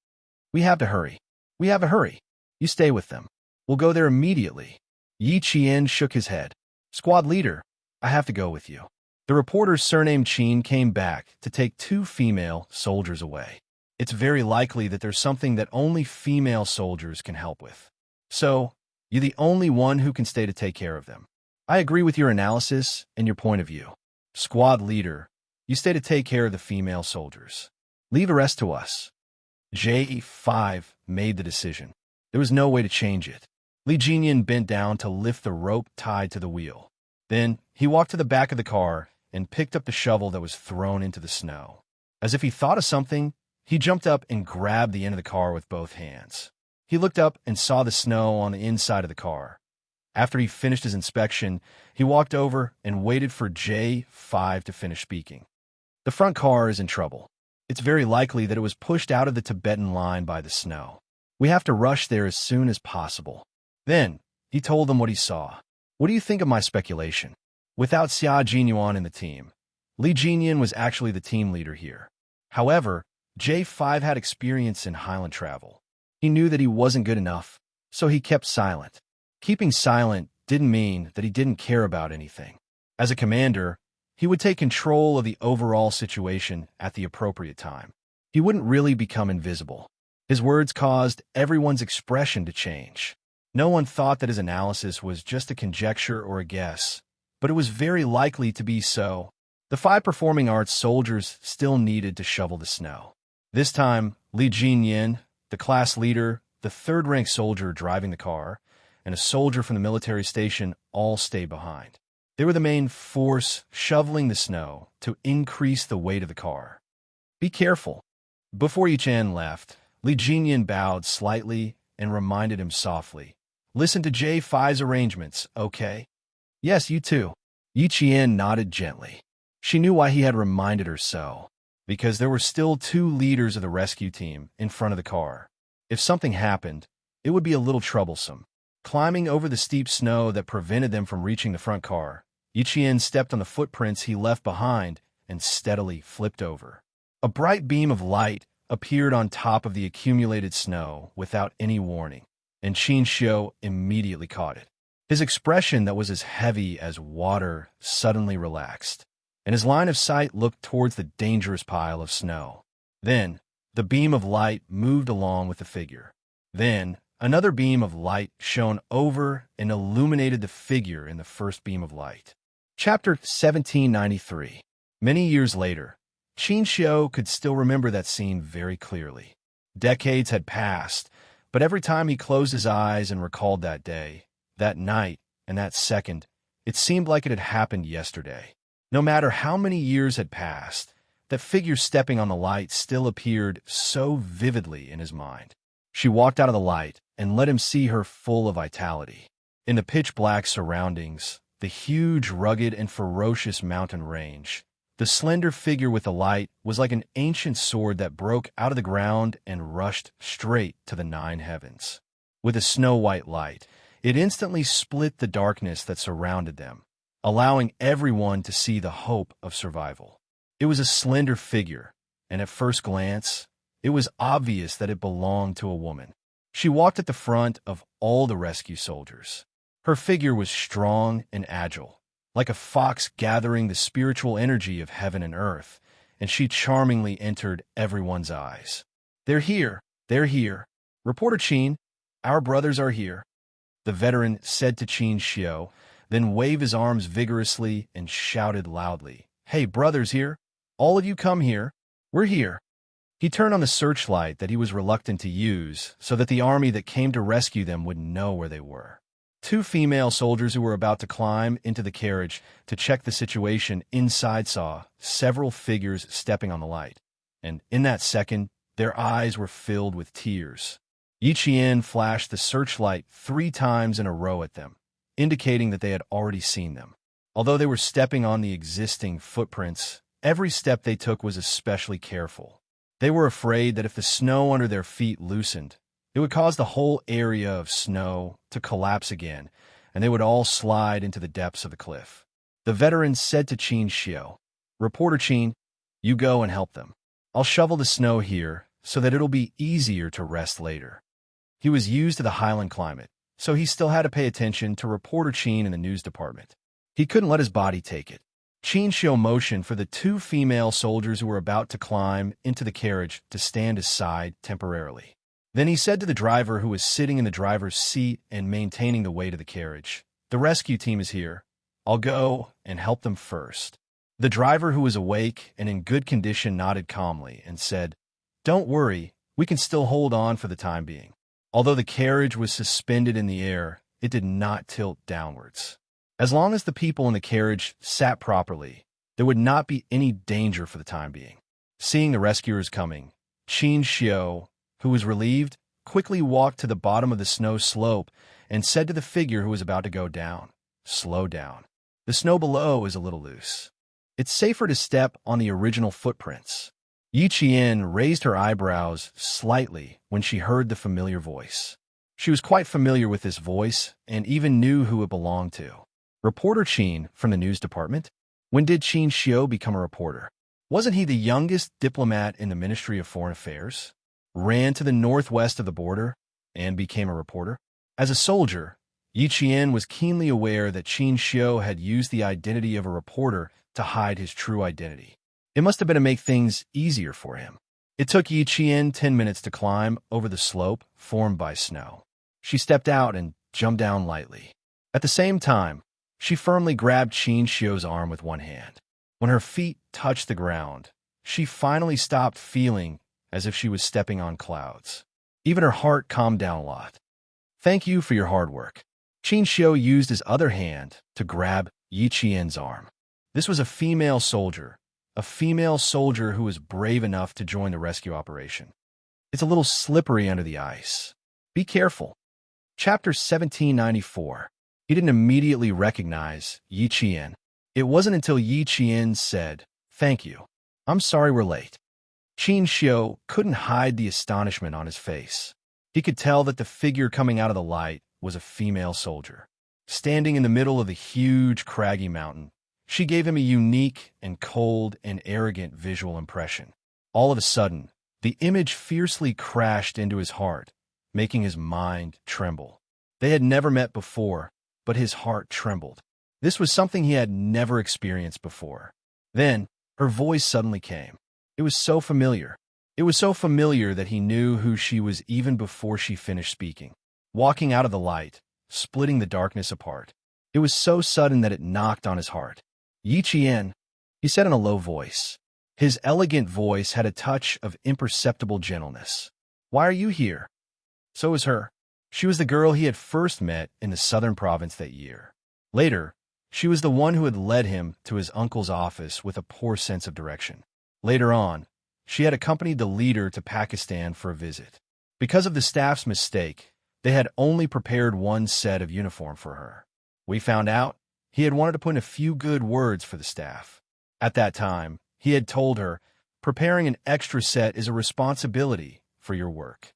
We have to hurry. We have to hurry. You stay with them. We'll go there immediately. Yi Qian shook his head. Squad leader, I have to go with you. The reporter surnamed Qin came back to take 2 female soldiers away. It's very likely that there's something that only female soldiers can help with. So, you're the only one who can stay to take care of them. I agree with your analysis and your point of view. Squad leader, you stay to take care of the female soldiers. Leave the rest to us. J5 made the decision. There was no way to change it. Li Jinyan bent down to lift the rope tied to the wheel. Then, he walked to the back of the car and picked up the shovel that was thrown into the snow. As if he thought of something, he jumped up and grabbed the end of the car with both hands. He looked up and saw the snow on the inside of the car. After he finished his inspection, he walked over and waited for J5 to finish speaking. The front car is in trouble. It's very likely that it was pushed out of the Tibetan line by the snow. We have to rush there as soon as possible. Then, he told them what he saw. What do you think of my speculation? Without Xia Jinyuan in the team, Li Jinyan was actually the team leader here. However, J5 had experience in highland travel. He knew that he wasn't good enough, so he kept silent. Keeping silent didn't mean that he didn't care about anything. As a commander, he would take control of the overall situation at the appropriate time. He wouldn't really become invisible. His words caused everyone's expression to change. No one thought that his analysis was just a conjecture or a guess, but it was very likely to be so. The 5 performing arts soldiers still needed to shovel the snow. This time, Li Jinyan, the class leader, the 3rd-rank soldier driving the car, and a soldier from the military station all stayed behind. They were the main force shoveling the snow to increase the weight of the car. Be careful. Before Yi-Chan left, Li Jinyan bowed slightly and reminded him softly, Listen to J5's arrangements, okay? Yes, you too. Yi-Qian nodded gently. She knew why he had reminded her so, because there were still 2 leaders of the rescue team in front of the car. If something happened, it would be a little troublesome. Climbing over the steep snow that prevented them from reaching the front car, Yi-Qian stepped on the footprints he left behind and steadily flipped over. A bright beam of light appeared on top of the accumulated snow without any warning, and Qin Xiu immediately caught it. His expression that was as heavy as water suddenly relaxed, and his line of sight looked towards the dangerous pile of snow. Then, the beam of light moved along with the figure. Then, another beam of light shone over and illuminated the figure in the first beam of light. Chapter 1793. Many years later, Qin Xiu could still remember that scene very clearly. Decades had passed, but every time he closed his eyes and recalled that day, that night, and that second, it seemed like it had happened yesterday. No matter how many years had passed, that figure stepping on the light still appeared so vividly in his mind. She walked out of the light and let him see her full of vitality. In the pitch-black surroundings, the huge, rugged, and ferocious mountain range, the slender figure with the light was like an ancient sword that broke out of the ground and rushed straight to the 9 heavens. With a snow-white light, it instantly split the darkness that surrounded them, allowing everyone to see the hope of survival. It was a slender figure, and at first glance, it was obvious that it belonged to a woman. She walked at the front of all the rescue soldiers. Her figure was strong and agile, like a fox gathering the spiritual energy of heaven and earth, and she charmingly entered everyone's eyes. They're here. Reporter Qin, our brothers are here. The veteran said to Qin Xiu, then waved his arms vigorously and shouted loudly, Hey, brothers here! All of you come here. We're here. He turned on the searchlight that he was reluctant to use so that the army that came to rescue them would know where they were. 2 female soldiers who were about to climb into the carriage to check the situation inside saw several figures stepping on the light, and in that second, their eyes were filled with tears. Yi Qian flashed the searchlight 3 times in a row at them, indicating that they had already seen them. Although they were stepping on the existing footprints, every step they took was especially careful. They were afraid that if the snow under their feet loosened, It would cause the whole area of snow to collapse again, and they would all slide into the depths of the cliff. The veteran said to Qin Xiu, "Reporter Qin, you go and help them. I'll shovel the snow here so that it'll be easier to rest later." He was used to the highland climate, so he still had to pay attention to Reporter Qin in the news department. He couldn't let his body take it. Qin Xiu motioned for the two female soldiers who were about to climb into the carriage to stand aside temporarily. Then he said to the driver who was sitting in the driver's seat and maintaining the weight of the carriage, "The rescue team is here. I'll go and help them first." The driver, who was awake and in good condition, nodded calmly and said, "Don't worry, we can still hold on for the time being." Although the carriage was suspended in the air, it did not tilt downwards. As long as the people in the carriage sat properly, there would not be any danger for the time being. Seeing the rescuers coming, Qin Xiu, who was relieved, quickly walked to the bottom of the snow slope and said to the figure who was about to go down, "Slow down. The snow below is a little loose. It's safer to step on the original footprints." Yi Qian raised her eyebrows slightly when she heard the familiar voice. She was quite familiar with this voice and even knew who it belonged to. Reporter Qin from the news department? When did Qin Xiu become a reporter? Wasn't he the youngest diplomat in the Ministry of Foreign Affairs? Ran to the northwest of the border and became a reporter? As a soldier, Yi Qian was keenly aware that Qin Xiu had used the identity of a reporter to hide his true identity. It must have been to make things easier for him. It took Yi Qian 10 minutes to climb over the slope formed by snow. She stepped out and jumped down lightly. At the same time, she firmly grabbed Qin Xiu's arm with one hand. When her feet touched the ground, she finally stopped feeling as if she was stepping on clouds. Even her heart calmed down a lot. "Thank you for your hard work." Qin Xiu used his other hand to grab Yi Qian's arm. This was a female soldier who was brave enough to join the rescue operation. "It's a little slippery under the ice. Be careful." Chapter 1794. He didn't immediately recognize Yi Qian. It wasn't until Yi Qian said, "Thank you. I'm sorry we're late." Qin Xiu couldn't hide the astonishment on his face. He could tell that the figure coming out of the light was a female soldier. Standing in the middle of the huge, craggy mountain, she gave him a unique and cold and arrogant visual impression. All of a sudden, the image fiercely crashed into his heart, making his mind tremble. They had never met before, but his heart trembled. This was something he had never experienced before. Then, her voice suddenly came. It was so familiar. It was so familiar that he knew who she was even before she finished speaking. Walking out of the light, splitting the darkness apart. It was so sudden that it knocked on his heart. "Yi Qian," he said in a low voice. His elegant voice had a touch of imperceptible gentleness. "Why are you here?" So was her. She was the girl he had first met in the southern province that year. Later, she was the one who had led him to his uncle's office with a poor sense of direction. Later on, she had accompanied the leader to Pakistan for a visit. Because of the staff's mistake, they had only prepared one set of uniform for her. We found out he had wanted to put in a few good words for the staff. At that time, he had told her, "Preparing an extra set is a responsibility for your work."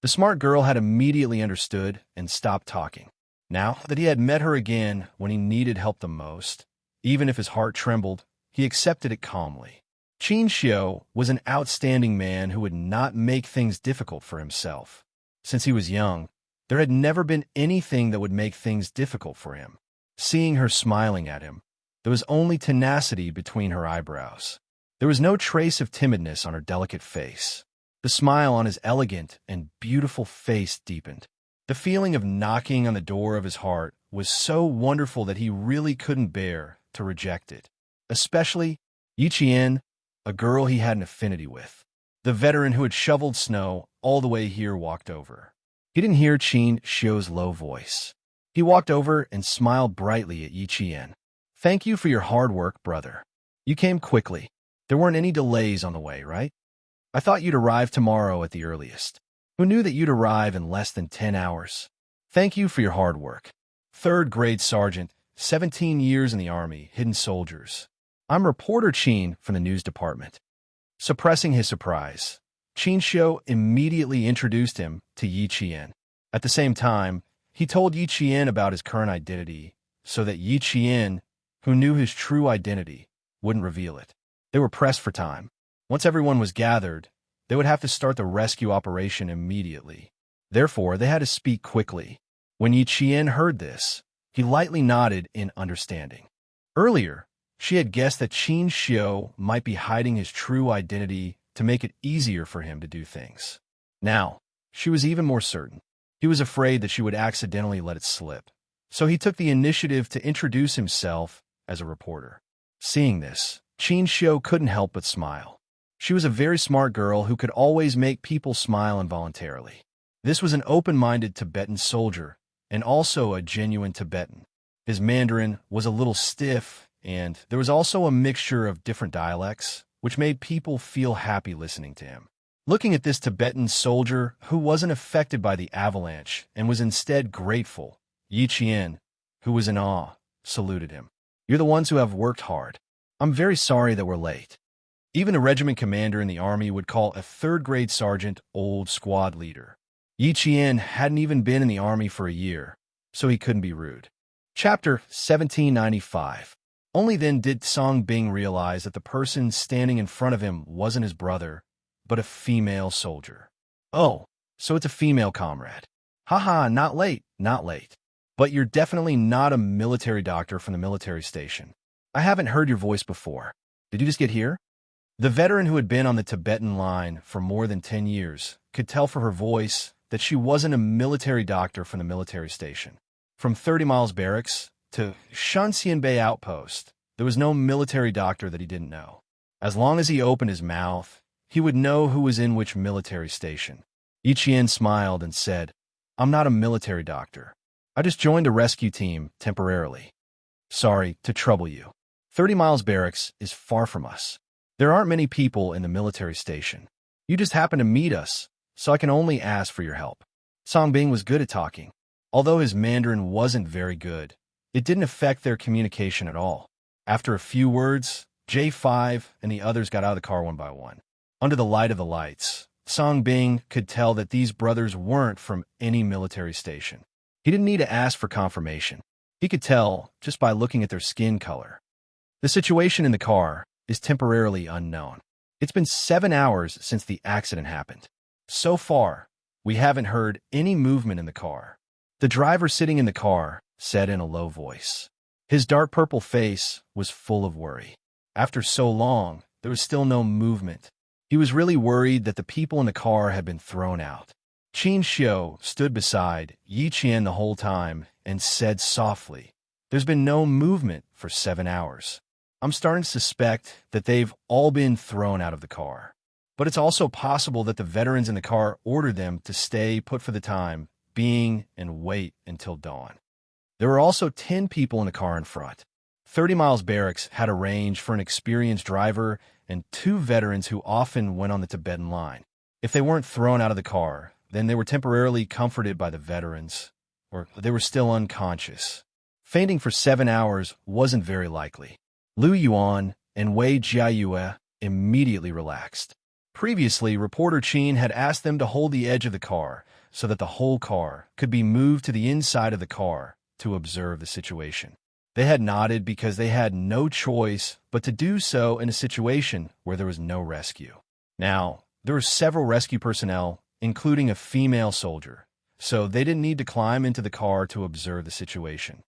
The smart girl had immediately understood and stopped talking. Now that he had met her again when he needed help the most, even if his heart trembled, he accepted it calmly. Qin Xiu was an outstanding man who would not make things difficult for himself. Since he was young, there had never been anything that would make things difficult for him. Seeing her smiling at him, there was only tenacity between her eyebrows. There was no trace of timidness on her delicate face. The smile on his elegant and beautiful face deepened. The feeling of knocking on the door of his heart was so wonderful that he really couldn't bear to reject it. Especially Yi Qian, a girl he had an affinity with. The veteran who had shoveled snow all the way here walked over. He didn't hear Qin Xiu's low voice. He walked over and smiled brightly at Yi Qian. "Thank you for your hard work, brother. You came quickly. There weren't any delays on the way, right? I thought you'd arrive tomorrow at the earliest. Who knew that you'd arrive in less than 10 hours? Thank you for your hard work." Third grade sergeant, 17 years in the Army, hidden soldiers. "I'm Reporter Qin from the news department." Suppressing his surprise, Qin Xiu immediately introduced him to Yi Qian. At the same time, he told Yi Qian about his current identity so that Yi Qian, who knew his true identity, wouldn't reveal it. They were pressed for time. Once everyone was gathered, they would have to start the rescue operation immediately. Therefore, they had to speak quickly. When Yi Qian heard this, he lightly nodded in understanding. Earlier, she had guessed that Qin Xiu might be hiding his true identity to make it easier for him to do things. Now, she was even more certain. He was afraid that she would accidentally let it slip. So he took the initiative to introduce himself as a reporter. Seeing this, Qin Xiu couldn't help but smile. She was a very smart girl who could always make people smile involuntarily. This was an open-minded Tibetan soldier, and also a genuine Tibetan. His Mandarin was a little stiff, and there was also a mixture of different dialects, which made people feel happy listening to him. Looking at this Tibetan soldier who wasn't affected by the avalanche and was instead grateful, Yi Qian, who was in awe, saluted him. "You're the ones who have worked hard. I'm very sorry that we're late." Even a regiment commander in the army would call a third-grade sergeant old squad leader. Yi Qian hadn't even been in the army for a year, so he couldn't be rude. Chapter 1795. Only then did Song Bing realize that the person standing in front of him wasn't his brother, but a female soldier. "Oh, so it's a female comrade. Haha, not late, not late. But you're definitely not a military doctor from the military station. I haven't heard your voice before. Did you just get here?" The veteran who had been on the Tibetan line for more than 10 years could tell from her voice that she wasn't a military doctor from the military station. From 30 Miles Barracks to Shanxian Bay Outpost, there was no military doctor that he didn't know. As long as he opened his mouth, he would know who was in which military station. Yi Qian smiled and said, "I'm not a military doctor. I just joined a rescue team temporarily. Sorry to trouble you. 30 Miles Barracks is far from us. There aren't many people in the military station. You just happened to meet us, so I can only ask for your help." Song Bing was good at talking. Although his Mandarin wasn't very good, it didn't affect their communication at all. After a few words, J5 and the others got out of the car one by one. Under the light of the lights, Song Bing could tell that these brothers weren't from any military station. He didn't need to ask for confirmation. He could tell just by looking at their skin color. The situation in the car is temporarily unknown. It's been 7 hours since the accident happened. So far, we haven't heard any movement in the car. The driver sitting in the car said in a low voice. His dark purple face was full of worry. After so long, there was still no movement. He was really worried that the people in the car had been thrown out. Qin Xiu stood beside Yi Qian the whole time and said softly, "There's been no movement for 7 hours. I'm starting to suspect that they've all been thrown out of the car. But it's also possible that the veterans in the car ordered them to stay put for the time being and wait until dawn." There were also 10 people in the car in front. 30 Miles Barracks had arranged for an experienced driver and 2 veterans who often went on the Tibetan line. If they weren't thrown out of the car, then they were temporarily comforted by the veterans, or they were still unconscious. Fainting for 7 hours wasn't very likely. Lu Yuan and Wei Jiayue immediately relaxed. Previously, reporter Qin had asked them to hold the edge of the car so that the whole car could be moved to the inside of the car to observe the situation. They had nodded because they had no choice but to do so in a situation where there was no rescue. Now, there were several rescue personnel, including a female soldier, so they didn't need to climb into the car to observe the situation.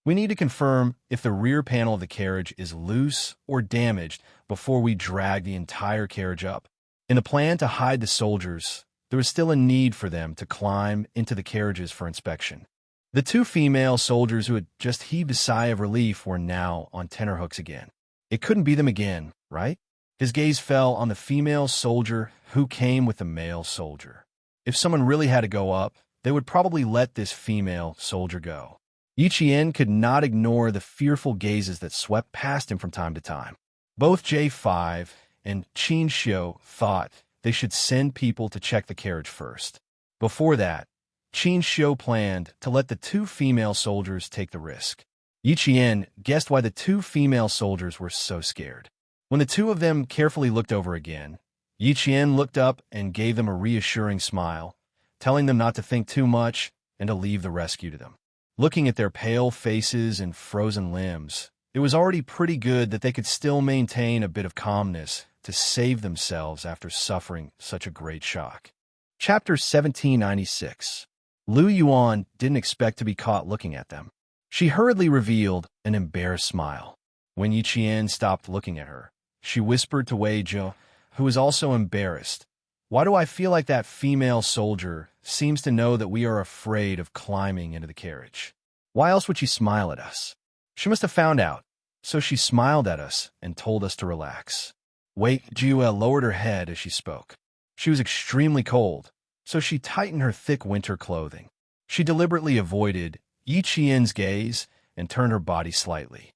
"We need to confirm if the rear panel of the carriage is loose or damaged before we drag the entire carriage up." In the plan to hide the soldiers, there was still a need for them to climb into the carriages for inspection. The 2 female soldiers who had just heaved a sigh of relief were now on tenterhooks again. It couldn't be them again, right? His gaze fell on the female soldier who came with the male soldier. If someone really had to go up, they would probably let this female soldier go. Yi Qian could not ignore the fearful gazes that swept past him from time to time. Both J5 and Qin Xiu thought they should send people to check the carriage first. Before that, Qin Xiu planned to let the 2 female soldiers take the risk. Yi Qian guessed why the 2 female soldiers were so scared. When the 2 of them carefully looked over again, Yi Qian looked up and gave them a reassuring smile, telling them not to think too much and to leave the rescue to them. Looking at their pale faces and frozen limbs, it was already pretty good that they could still maintain a bit of calmness to save themselves after suffering such a great shock. Chapter 1796. Lu Yuan didn't expect to be caught looking at them. She hurriedly revealed an embarrassed smile. When Yi Qian stopped looking at her, she whispered to Wei Zhou, who was also embarrassed, "Why do I feel like that female soldier seems to know that we are afraid of climbing into the carriage? Why else would she smile at us? She must have found out, so she smiled at us and told us to relax." Wei Zhou lowered her head as she spoke. She was extremely cold, so she tightened her thick winter clothing. She deliberately avoided Yi Qian's gaze and turned her body slightly.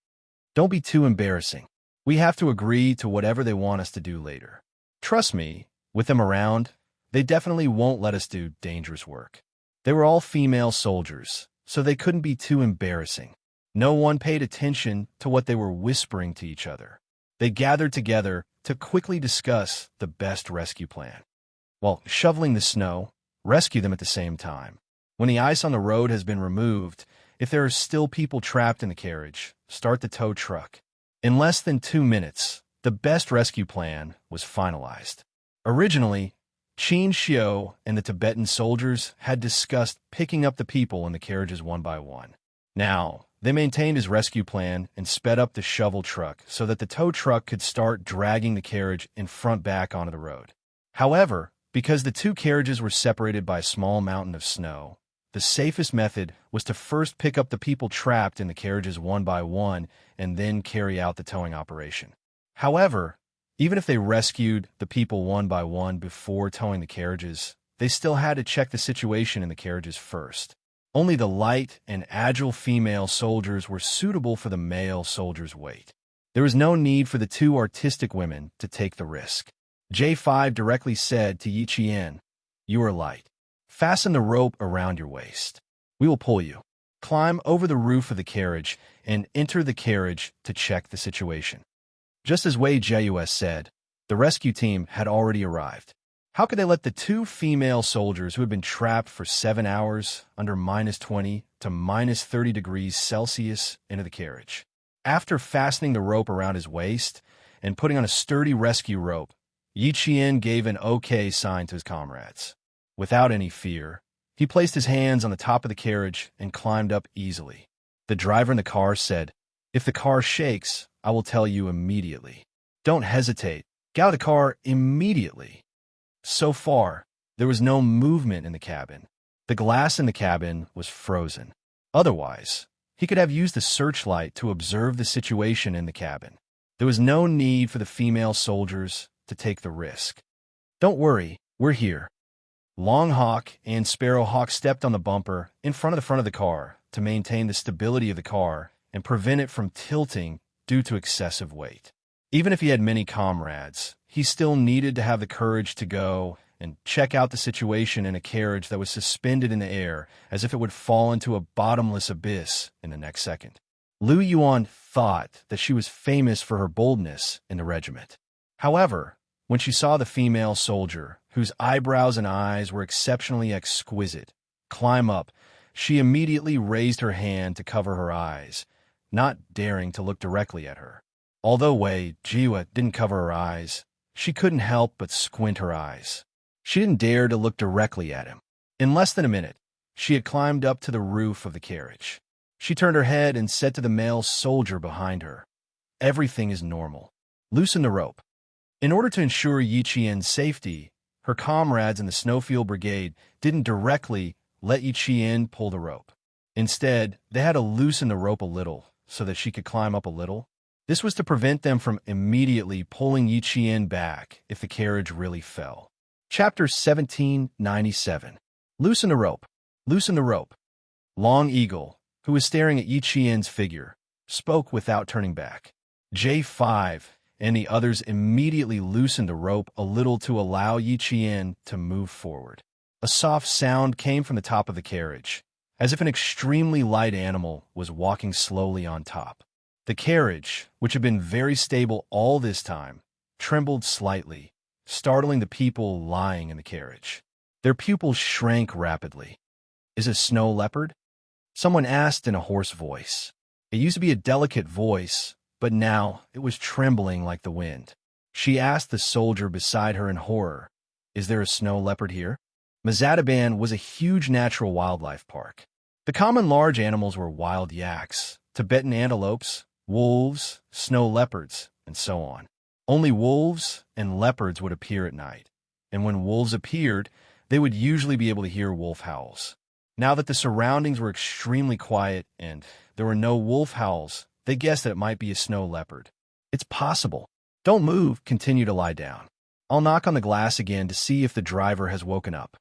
"Don't be too embarrassing. We have to agree to whatever they want us to do later. Trust me, with them around, they definitely won't let us do dangerous work." They were all female soldiers, so they couldn't be too embarrassing. No one paid attention to what they were whispering to each other. They gathered together to quickly discuss the best rescue plan. While shoveling the snow, rescue them at the same time. When the ice on the road has been removed, if there are still people trapped in the carriage, start the tow truck. In less than 2 minutes, the best rescue plan was finalized. Originally, Qin Xiu and the Tibetan soldiers had discussed picking up the people in the carriages one by one. Now, they maintained his rescue plan and sped up the shovel truck so that the tow truck could start dragging the carriage in front back onto the road. However, because the two carriages were separated by a small mountain of snow, the safest method was to first pick up the people trapped in the carriages one by one and then carry out the towing operation. However, even if they rescued the people one by one before towing the carriages, they still had to check the situation in the carriages first. Only the light and agile female soldiers were suitable for the male soldiers' weight. There was no need for the two artistic women to take the risk. J5 directly said to Yi Qian, "You are light. Fasten the rope around your waist. We will pull you. Climb over the roof of the carriage and enter the carriage to check the situation." Just as Wei Zhou said, the rescue team had already arrived. How could they let the two female soldiers who had been trapped for 7 hours under -20 to -30 degrees Celsius into the carriage? After fastening the rope around his waist and putting on a sturdy rescue rope, Yi Qian gave an okay sign to his comrades. Without any fear, he placed his hands on the top of the carriage and climbed up easily. The driver in the car said, "If the car shakes, I will tell you immediately. Don't hesitate. Get out of the car immediately." So far, there was no movement in the cabin. The glass in the cabin was frozen. Otherwise, he could have used the searchlight to observe the situation in the cabin. There was no need for the female soldiers to take the risk. "Don't worry, we're here." Longhawk and Sparrowhawk stepped on the bumper in front of the car to maintain the stability of the car and prevent it from tilting due to excessive weight. Even if he had many comrades, he still needed to have the courage to go and check out the situation in a carriage that was suspended in the air as if it would fall into a bottomless abyss in the next second. Lu Yuan thought that she was famous for her boldness in the regiment. However, when she saw the female soldier, whose eyebrows and eyes were exceptionally exquisite, climb up, she immediately raised her hand to cover her eyes, not daring to look directly at her. Although Wei Zhou didn't cover her eyes, she couldn't help but squint her eyes. She didn't dare to look directly at him. In less than a minute, she had climbed up to the roof of the carriage. She turned her head and said to the male soldier behind her, "Everything is normal. Loosen the rope." In order to ensure Yi Qian's safety, her comrades in the Snowfield Brigade didn't directly let Yi Qian pull the rope. Instead, they had to loosen the rope a little so that she could climb up a little. This was to prevent them from immediately pulling Yi Qian back if the carriage really fell. Chapter 1797. Loosen the rope. Loosen the rope. Long Eagle, who was staring at Yi Qian's figure, spoke without turning back. J5 and the others immediately loosened the rope a little to allow Yi Qian to move forward. A soft sound came from the top of the carriage, as if an extremely light animal was walking slowly on top. The carriage, which had been very stable all this time, trembled slightly, startling the people lying in the carriage. Their pupils shrank rapidly. "Is it a snow leopard?" someone asked in a hoarse voice. It used to be a delicate voice, but now it was trembling like the wind. She asked the soldier beside her in horror, "Is there a snow leopard here?" Mazadaban was a huge natural wildlife park. The common large animals were wild yaks, Tibetan antelopes, wolves, snow leopards, and so on. Only wolves and leopards would appear at night, and when wolves appeared, they would usually be able to hear wolf howls. Now that the surroundings were extremely quiet and there were no wolf howls, they guessed that it might be a snow leopard. "It's possible. Don't move, continue to lie down. I'll knock on the glass again to see if the driver has woken up."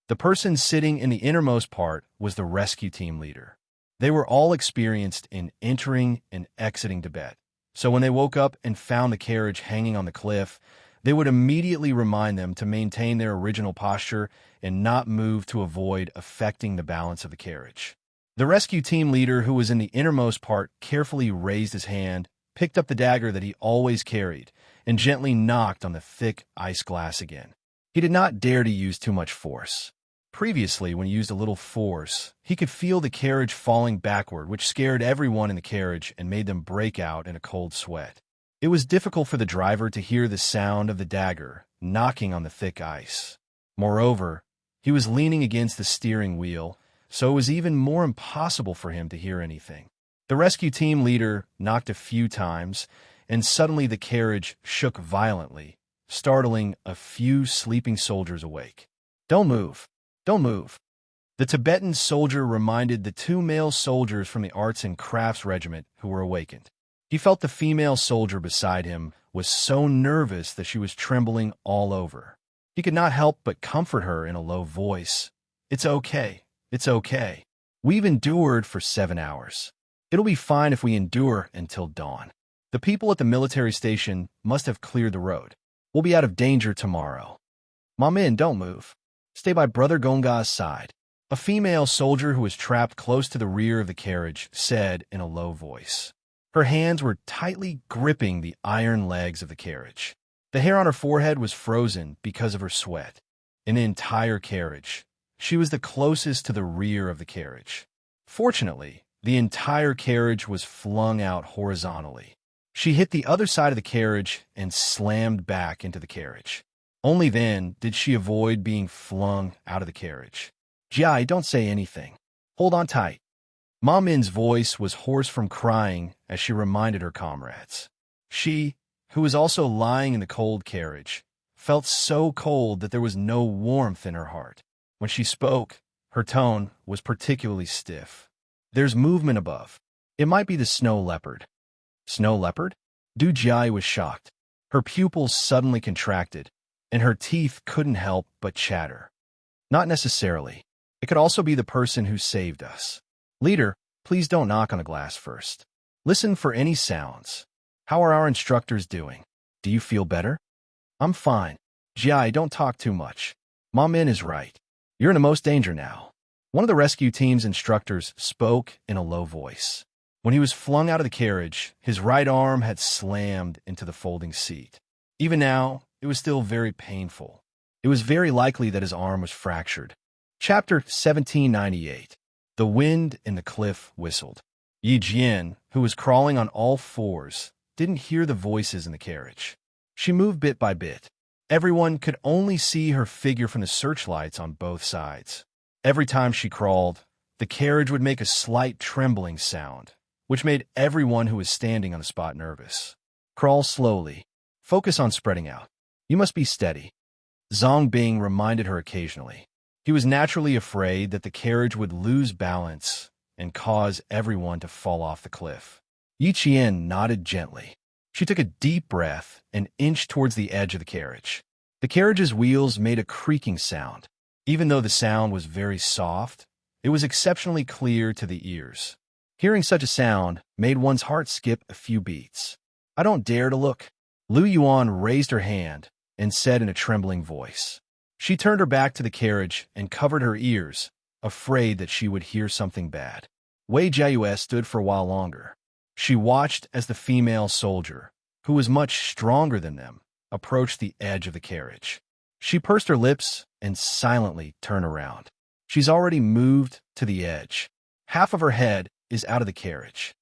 The person sitting in the innermost part was the rescue team leader. They were all experienced in entering and exiting Tibet, so when they woke up and found the carriage hanging on the cliff, they would immediately remind them to maintain their original posture and not move to avoid affecting the balance of the carriage. The rescue team leader, who was in the innermost part, carefully raised his hand, picked up the dagger that he always carried, and gently knocked on the thick ice glass again. He did not dare to use too much force. Previously, when he used a little force, he could feel the carriage falling backward, which scared everyone in the carriage and made them break out in a cold sweat. It was difficult for the driver to hear the sound of the dagger knocking on the thick ice. Moreover, he was leaning against the steering wheel, so it was even more impossible for him to hear anything. The rescue team leader knocked a few times, and suddenly the carriage shook violently, startling a few sleeping soldiers awake. "Don't move. Don't move." The Tibetan soldier reminded the two male soldiers from the Arts and Crafts Regiment who were awakened. He felt the female soldier beside him was so nervous that she was trembling all over. He could not help but comfort her in a low voice. "It's okay. It's okay. We've endured for 7 hours. It'll be fine if we endure until dawn. The people at the military station must have cleared the road. We'll be out of danger tomorrow. Mamin, don't move. Stay by Brother Gonga's side." A female soldier who was trapped close to the rear of the carriage said in a low voice. Her hands were tightly gripping the iron legs of the carriage. The hair on her forehead was frozen because of her sweat. In the entire carriage, she was the closest to the rear of the carriage. Fortunately, the entire carriage was flung out horizontally. She hit the other side of the carriage and slammed back into the carriage. Only then did she avoid being flung out of the carriage. "Jai, don't say anything. Hold on tight." Ma Min's voice was hoarse from crying as she reminded her comrades. She, who was also lying in the cold carriage, felt so cold that there was no warmth in her heart. When she spoke, her tone was particularly stiff. "There's movement above. It might be the snow leopard." "Snow leopard?" Du Jai was shocked. Her pupils suddenly contracted, and her teeth couldn't help but chatter. "Not necessarily. It could also be the person who saved us. Leader, please don't knock on the glass first. Listen for any sounds. How are our instructors doing? Do you feel better?" "I'm fine. Jai, don't talk too much. Ma Min is right. You're in the most danger now." One of the rescue team's instructors spoke in a low voice. When he was flung out of the carriage, his right arm had slammed into the folding seat. Even now, it was still very painful. It was very likely that his arm was fractured. Chapter 1798. The wind in the cliff whistled. Yi Jian, who was crawling on all fours, didn't hear the voices in the carriage. She moved bit by bit. Everyone could only see her figure from the searchlights on both sides. Every time she crawled, the carriage would make a slight trembling sound, which made everyone who was standing on the spot nervous. "Crawl slowly. Focus on spreading out. You must be steady." Zhang Bing reminded her occasionally. He was naturally afraid that the carriage would lose balance and cause everyone to fall off the cliff. Yi Qian nodded gently. She took a deep breath and inched towards the edge of the carriage. The carriage's wheels made a creaking sound. Even though the sound was very soft, it was exceptionally clear to the ears. Hearing such a sound made one's heart skip a few beats. "I don't dare to look." Lu Yuan raised her hand and said in a trembling voice. She turned her back to the carriage and covered her ears, afraid that she would hear something bad. Wei Jiayue stood for a while longer. She watched as the female soldier, who was much stronger than them, approached the edge of the carriage. She pursed her lips and silently turned around. She's already moved to the edge. Half of her head is out of the carriage.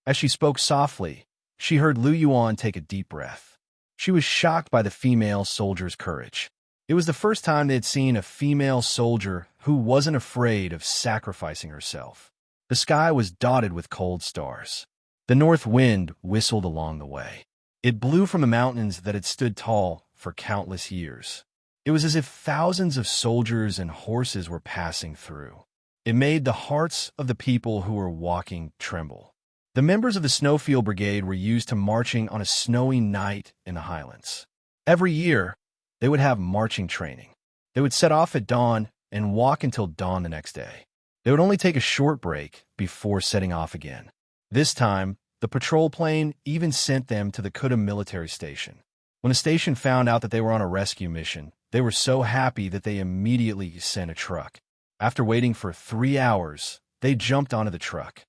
As she spoke softly, she heard Lu Yuan take a deep breath. She was shocked by the female soldier's courage. It was the first time they had seen a female soldier who wasn't afraid of sacrificing herself. The sky was dotted with cold stars. The north wind whistled along the way. It blew from the mountains that had stood tall for countless years. It was as if thousands of soldiers and horses were passing through. It made the hearts of the people who were walking tremble. The members of the Snowfield Brigade were used to marching on a snowy night in the Highlands. Every year, they would have marching training. They would set off at dawn and walk until dawn the next day. They would only take a short break before setting off again. This time, the patrol plane even sent them to the Kuta military station. When the station found out that they were on a rescue mission, they were so happy that they immediately sent a truck. After waiting for 3 hours, they jumped onto the truck.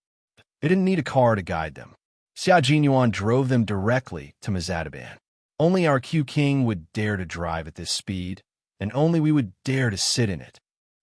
They didn't need a car to guide them. Xia Jinyuan drove them directly to Mazadaban. Only our Q King would dare to drive at this speed, and only we would dare to sit in it.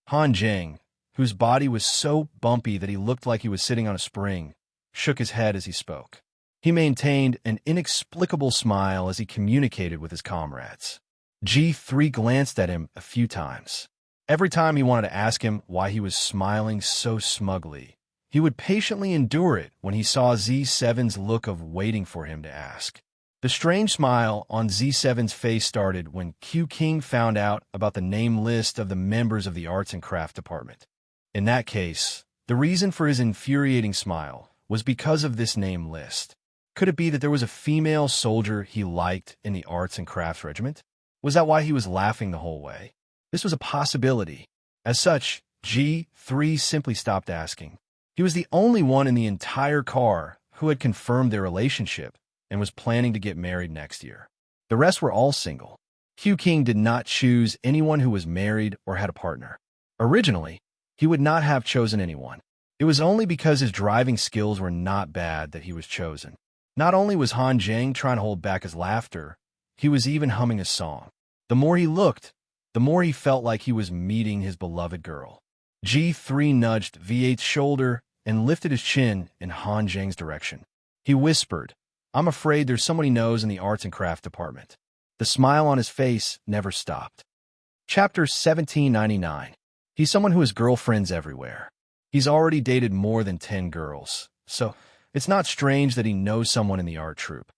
Han Zheng, whose body was so bumpy that he looked like he was sitting on a spring, shook his head as he spoke. He maintained an inexplicable smile as he communicated with his comrades. G3 glanced at him a few times. Every time he wanted to ask him why he was smiling so smugly, he would patiently endure it when he saw Z7's look of waiting for him to ask. The strange smile on Z7's face started when Q King found out about the name list of the members of the Arts and Craft Department. In that case, the reason for his infuriating smile was because of this name list. Could it be that there was a female soldier he liked in the Arts and Crafts Regiment? Was that why he was laughing the whole way? This was a possibility. As such, G3 simply stopped asking. He was the only one in the entire car who had confirmed their relationship and was planning to get married next year. The rest were all single. Q King did not choose anyone who was married or had a partner. Originally, he would not have chosen anyone. It was only because his driving skills were not bad that he was chosen. Not only was Han Zheng trying to hold back his laughter, he was even humming a song. The more he looked, the more he felt like he was meeting his beloved girl. G3 nudged V8's shoulder and lifted his chin in Han Zheng's direction. He whispered, "I'm afraid there's someone he knows in the Arts and Craft Department." The smile on his face never stopped. Chapter 1799. He's someone who has girlfriends everywhere. He's already dated more than 10 girls, so it's not strange that he knows someone in the art troupe.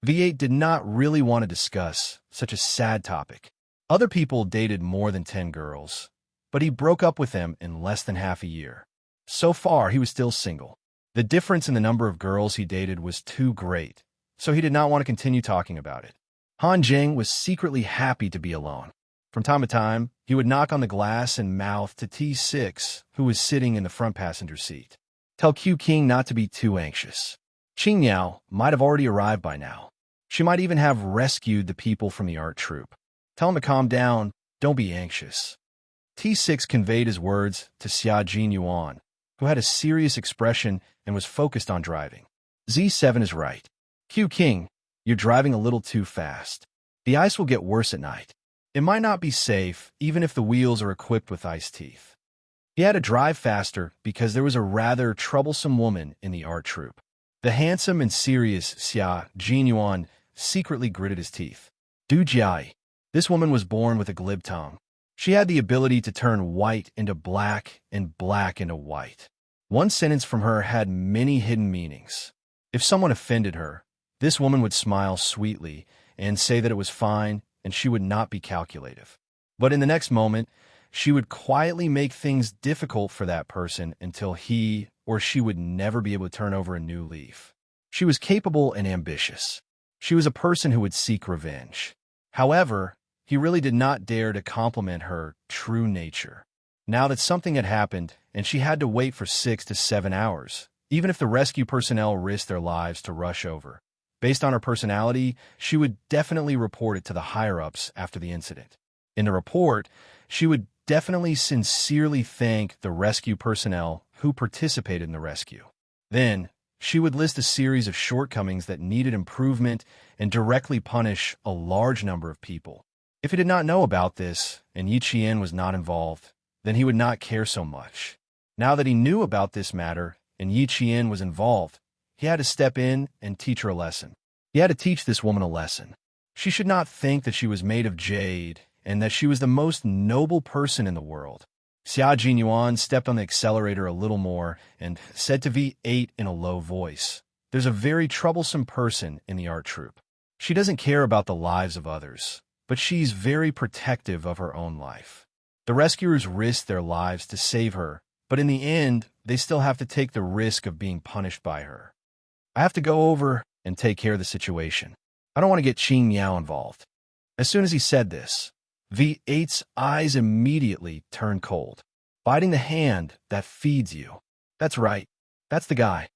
V8 did not really want to discuss such a sad topic. Other people dated more than 10 girls, but he broke up with them in less than half a year. So far, he was still single. The difference in the number of girls he dated was too great, so he did not want to continue talking about it. Han Zheng was secretly happy to be alone. From time to time, he would knock on the glass and mouth to T6, who was sitting in the front passenger seat. Tell Q King not to be too anxious. Qing Yao might have already arrived by now. She might even have rescued the people from the art troupe. Tell him to calm down, don't be anxious. T6 conveyed his words to Xia Jinyuan, who had a serious expression and was focused on driving. Z7 is right. Q King, you're driving a little too fast. The ice will get worse at night. It might not be safe, even if the wheels are equipped with ice teeth. He had to drive faster because there was a rather troublesome woman in the art troupe. The handsome and serious Xia Jinyuan secretly gritted his teeth. Du Jiai. This woman was born with a glib tongue. She had the ability to turn white into black and black into white. One sentence from her had many hidden meanings. If someone offended her, this woman would smile sweetly and say that it was fine and she would not be calculative. But in the next moment, she would quietly make things difficult for that person until he or she would never be able to turn over a new leaf. She was capable and ambitious. She was a person who would seek revenge. However, he really did not dare to compliment her true nature. Now that something had happened and she had to wait for 6 to 7 hours, even if the rescue personnel risked their lives to rush over. Based on her personality, she would definitely report it to the higher-ups after the incident. In the report, she would definitely sincerely thank the rescue personnel who participated in the rescue. Then, She would list a series of shortcomings that needed improvement and directly punish a large number of people. If he did not know about this, and Yi Qian was not involved, then he would not care so much. Now that he knew about this matter, and Yi Qian was involved, he had to step in and teach her a lesson. He had to teach this woman a lesson. She should not think that she was made of jade, and that she was the most noble person in the world. Xia Jinyuan stepped on the accelerator a little more and said to V8 in a low voice, "There's a very troublesome person in the art troupe. She doesn't care about the lives of others, but she's very protective of her own life. The rescuers risked their lives to save her, but in the end, they still have to take the risk of being punished by her. I have to go over and take care of the situation. I don't want to get Qing Miao involved." As soon as he said this, V8's eyes immediately turned cold. "Biting the hand that feeds you. That's right. That's the guy."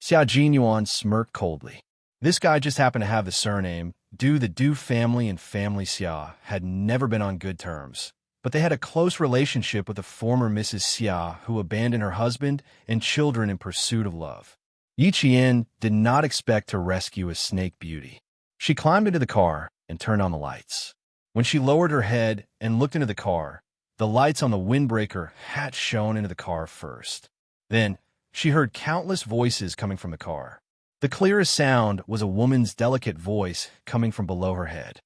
Xia Jinyuan smirked coldly. This guy just happened to have the surname. Du. The Du family and family Xia had never been on good terms, but they had a close relationship with the former Mrs. Xia, who abandoned her husband and children in pursuit of love. Yi Qian did not expect to rescue a snake beauty. She climbed into the car and turned on the lights. When she lowered her head and looked into the car, the lights on the windbreaker had shone into the car first. Then, she heard countless voices coming from the car. The clearest sound was a woman's delicate voice coming from below her head.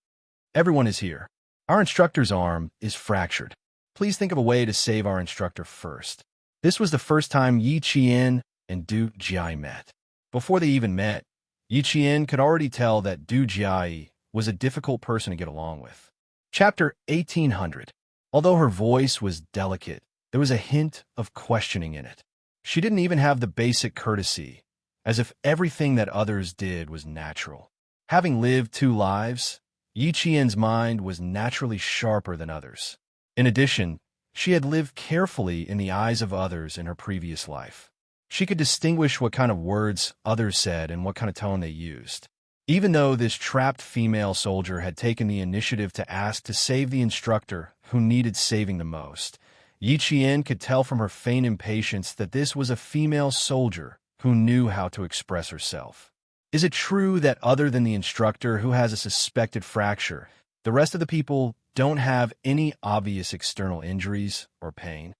"Everyone is here. Our instructor's arm is fractured. Please think of a way to save our instructor first." This was the first time Yi Qian and Du Jiai met. Before they even met, Yi Qian could already tell that Du Jiai was a difficult person to get along with. Chapter 1800. Although her voice was delicate, there was a hint of questioning in it. She didn't even have the basic courtesy, as if everything that others did was natural. Having lived 2 lives, Yi Qian's mind was naturally sharper than others. In addition, she had lived carefully in the eyes of others in her previous life. She could distinguish what kind of words others said and what kind of tone they used. Even though this trapped female soldier had taken the initiative to ask to save the instructor who needed saving the most, Yi Qian could tell from her faint impatience that this was a female soldier who knew how to express herself. Is it true that other than the instructor who has a suspected fracture, the rest of the people don't have any obvious external injuries or pain?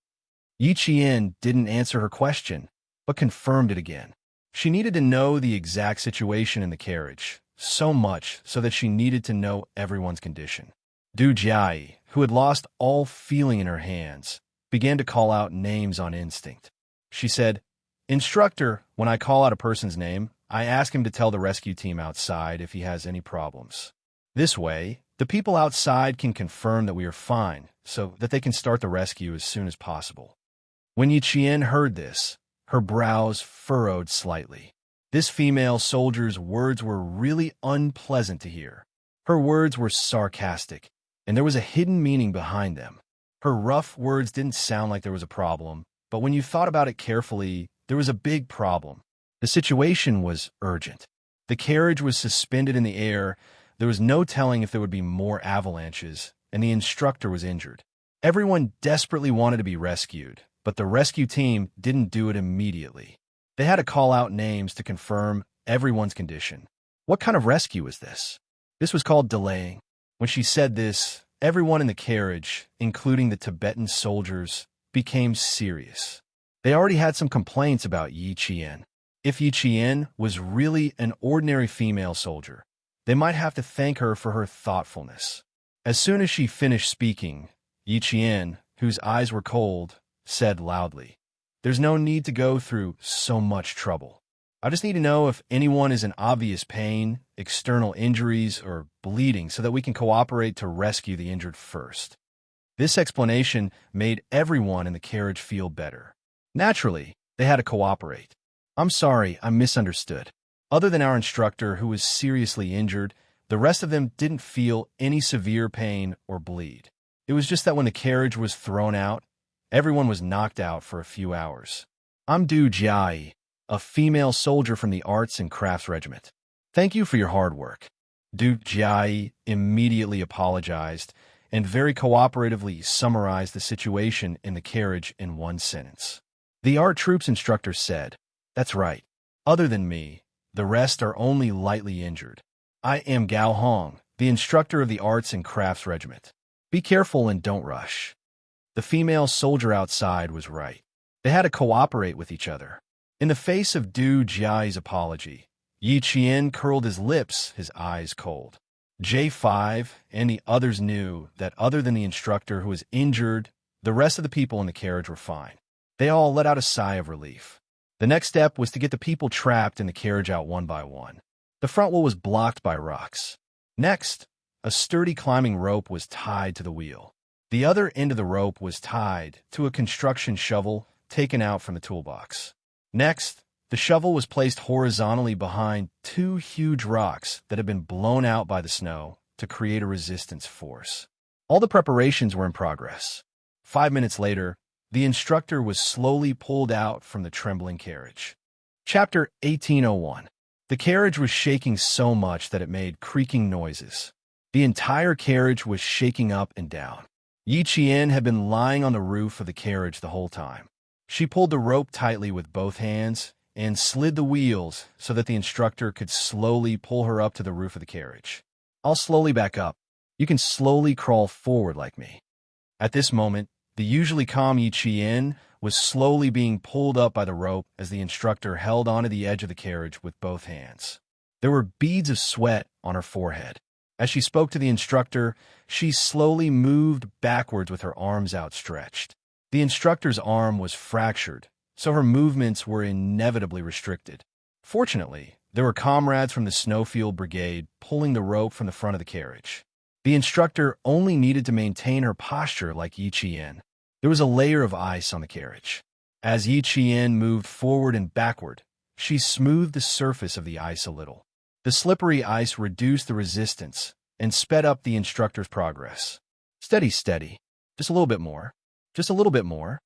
Yi Qian didn't answer her question, but confirmed it again. She needed to know the exact situation in the carriage, so much so that she needed to know everyone's condition. Du Jiai, who had lost all feeling in her hands, began to call out names on instinct. She said, "Instructor, when I call out a person's name, I ask him to tell the rescue team outside if he has any problems. This way, the people outside can confirm that we are fine, so that they can start the rescue as soon as possible." When Yi Qian heard this, her brows furrowed slightly. This female soldier's words were really unpleasant to hear. Her words were sarcastic, and there was a hidden meaning behind them. Her rough words didn't sound like there was a problem, but when you thought about it carefully, there was a big problem. The situation was urgent. The carriage was suspended in the air, there was no telling if there would be more avalanches, and the instructor was injured. Everyone desperately wanted to be rescued, but the rescue team didn't do it immediately. They had to call out names to confirm everyone's condition. What kind of rescue is this? This was called delaying. When she said this, everyone in the carriage, including the Tibetan soldiers, became serious. They already had some complaints about Yi Qian. If Yi Qian was really an ordinary female soldier, they might have to thank her for her thoughtfulness. As soon as she finished speaking, Yi Qian, whose eyes were cold, said loudly, "There's no need to go through so much trouble. I just need to know if anyone is in obvious pain, external injuries, or bleeding so that we can cooperate to rescue the injured first." This explanation made everyone in the carriage feel better. Naturally, they had to cooperate. "I'm sorry, I misunderstood. Other than our instructor, who was seriously injured, the rest of them didn't feel any severe pain or bleed. It was just that when the carriage was thrown out, everyone was knocked out for a few hours. I'm Du Jiai, a female soldier from the Arts and Crafts Regiment. Thank you for your hard work." Du Jiai immediately apologized and very cooperatively summarized the situation in the carriage in one sentence. The art troops instructor said, "That's right. Other than me, the rest are only lightly injured. I am Gao Hong, the instructor of the Arts and Crafts Regiment. Be careful and don't rush." The female soldier outside was right. They had to cooperate with each other. In the face of Du Jiai's apology, Yi Qian curled his lips, his eyes cold. J5 and the others knew that other than the instructor who was injured, the rest of the people in the carriage were fine. They all let out a sigh of relief. The next step was to get the people trapped in the carriage out one by one. The front wheel was blocked by rocks. Next, a sturdy climbing rope was tied to the wheel. The other end of the rope was tied to a construction shovel taken out from the toolbox. Next, the shovel was placed horizontally behind two huge rocks that had been blown out by the snow to create a resistance force. All the preparations were in progress. 5 minutes later, the instructor was slowly pulled out from the trembling carriage. Chapter 1801. The carriage was shaking so much that it made creaking noises. The entire carriage was shaking up and down. Yi Qian had been lying on the roof of the carriage the whole time. She pulled the rope tightly with both hands and slid the wheels so that the instructor could slowly pull her up to the roof of the carriage. "I'll slowly back up. You can slowly crawl forward like me." At this moment, the usually calm Yi Qian was slowly being pulled up by the rope as the instructor held onto the edge of the carriage with both hands. There were beads of sweat on her forehead. As she spoke to the instructor, she slowly moved backwards with her arms outstretched. The instructor's arm was fractured, so her movements were inevitably restricted. Fortunately, there were comrades from the Snowfield Brigade pulling the rope from the front of the carriage. The instructor only needed to maintain her posture like Yi Qian. There was a layer of ice on the carriage. As Yi Qian moved forward and backward, she smoothed the surface of the ice a little. The slippery ice reduced the resistance and sped up the instructor's progress. "Steady, steady. Just a little bit more. Just a little bit more."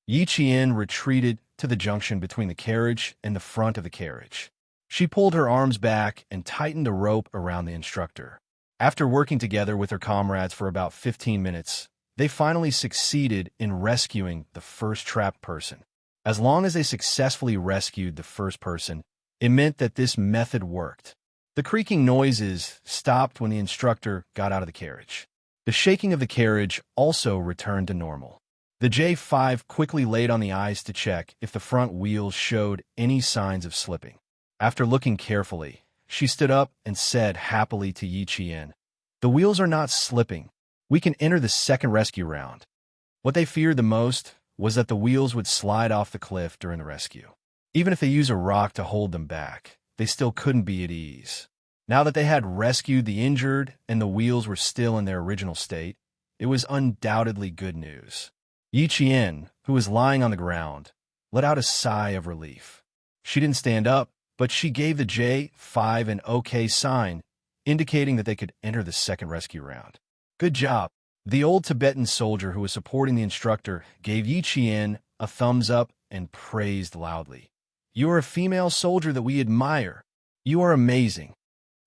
Yi Qian retreated to the junction between the carriage and the front of the carriage. She pulled her arms back and tightened the rope around the instructor. After working together with her comrades for about 15 minutes, they finally succeeded in rescuing the first trapped person. As long as they successfully rescued the first person, it meant that this method worked. The creaking noises stopped when the instructor got out of the carriage. The shaking of the carriage also returned to normal. The J5 quickly laid on the ice to check if the front wheels showed any signs of slipping. After looking carefully, she stood up and said happily to Yi Qian, "The wheels are not slipping. We can enter the second rescue round." What they feared the most was that the wheels would slide off the cliff during the rescue. Even if they used a rock to hold them back, they still couldn't be at ease. Now that they had rescued the injured and the wheels were still in their original state, it was undoubtedly good news. Yi Qian, who was lying on the ground, let out a sigh of relief. She didn't stand up, but she gave the J5 an OK sign, indicating that they could enter the second rescue round. "Good job." The old Tibetan soldier who was supporting the instructor gave Yi Qian a thumbs up and praised loudly. "You are a female soldier that we admire. You are amazing."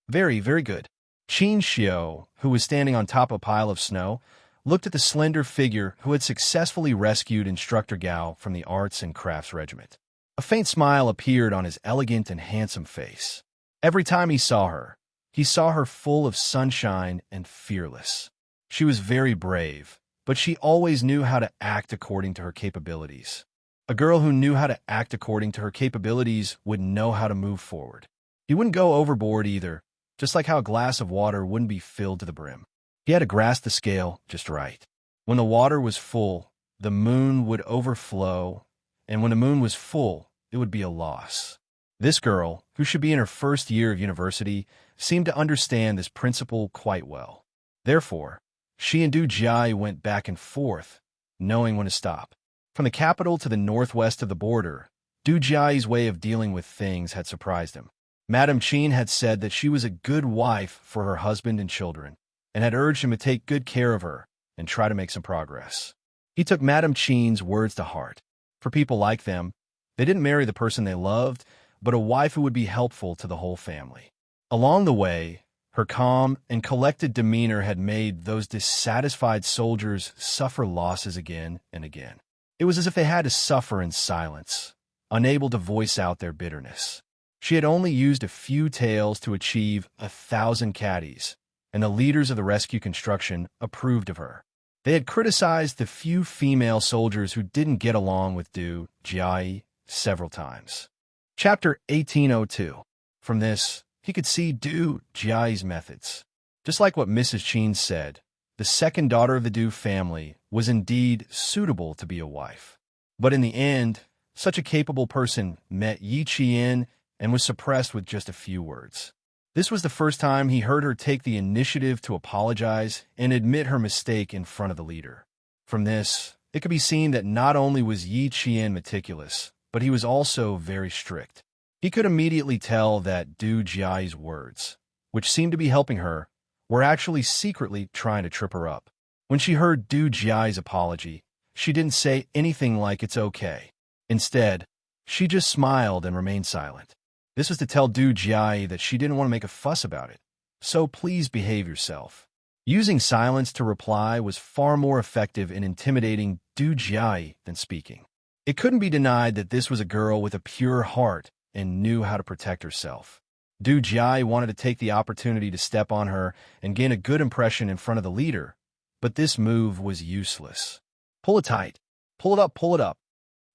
"Very, very good." Qin Xiao, who was standing on top of a pile of snow, looked at the slender figure who had successfully rescued Instructor Gao from the Arts and Crafts Regiment. A faint smile appeared on his elegant and handsome face. Every time he saw her full of sunshine and fearless. She was very brave, but she always knew how to act according to her capabilities. A girl who knew how to act according to her capabilities would know how to move forward. He wouldn't go overboard either, just like how a glass of water wouldn't be filled to the brim. He had to grasp the scale just right. When the water was full, the moon would overflow, and when the moon was full, it would be a loss. This girl, who should be in her first year of university, seemed to understand this principle quite well. Therefore, she and Du Jia went back and forth, knowing when to stop. From the capital to the northwest of the border, Du Jia's way of dealing with things had surprised him. Madame Qin had said that she was a good wife for her husband and children, and had urged him to take good care of her and try to make some progress. He took Madame Qin's words to heart. For people like them, they didn't marry the person they loved, but a wife who would be helpful to the whole family. Along the way, her calm and collected demeanor had made those dissatisfied soldiers suffer losses again and again. It was as if they had to suffer in silence, unable to voice out their bitterness. She had only used a few tails to achieve 1,000 caddies, and the leaders of the rescue construction approved of her. They had criticized the few female soldiers who didn't get along with Du Jiayi several times. Chapter 1802. From this, he could see Du Jiayi's methods. Just like what Mrs. Qin said, the second daughter of the Du family was indeed suitable to be a wife. But in the end, such a capable person met Yi Qian and was suppressed with just a few words. This was the first time he heard her take the initiative to apologize and admit her mistake in front of the leader. From this, it could be seen that not only was Yi Qian meticulous, but he was also very strict. He could immediately tell that Du Jiayi's words, which seemed to be helping her, were actually secretly trying to trip her up. When she heard Du Jiayi's apology, she didn't say anything like it's okay. Instead, she just smiled and remained silent. This was to tell Du Jiayi that she didn't want to make a fuss about it. So please behave yourself. Using silence to reply was far more effective in intimidating Du Jiayi than speaking. It couldn't be denied that this was a girl with a pure heart and knew how to protect herself. Du Jiayi wanted to take the opportunity to step on her and gain a good impression in front of the leader, but this move was useless. Pull it tight. Pull it up, pull it up.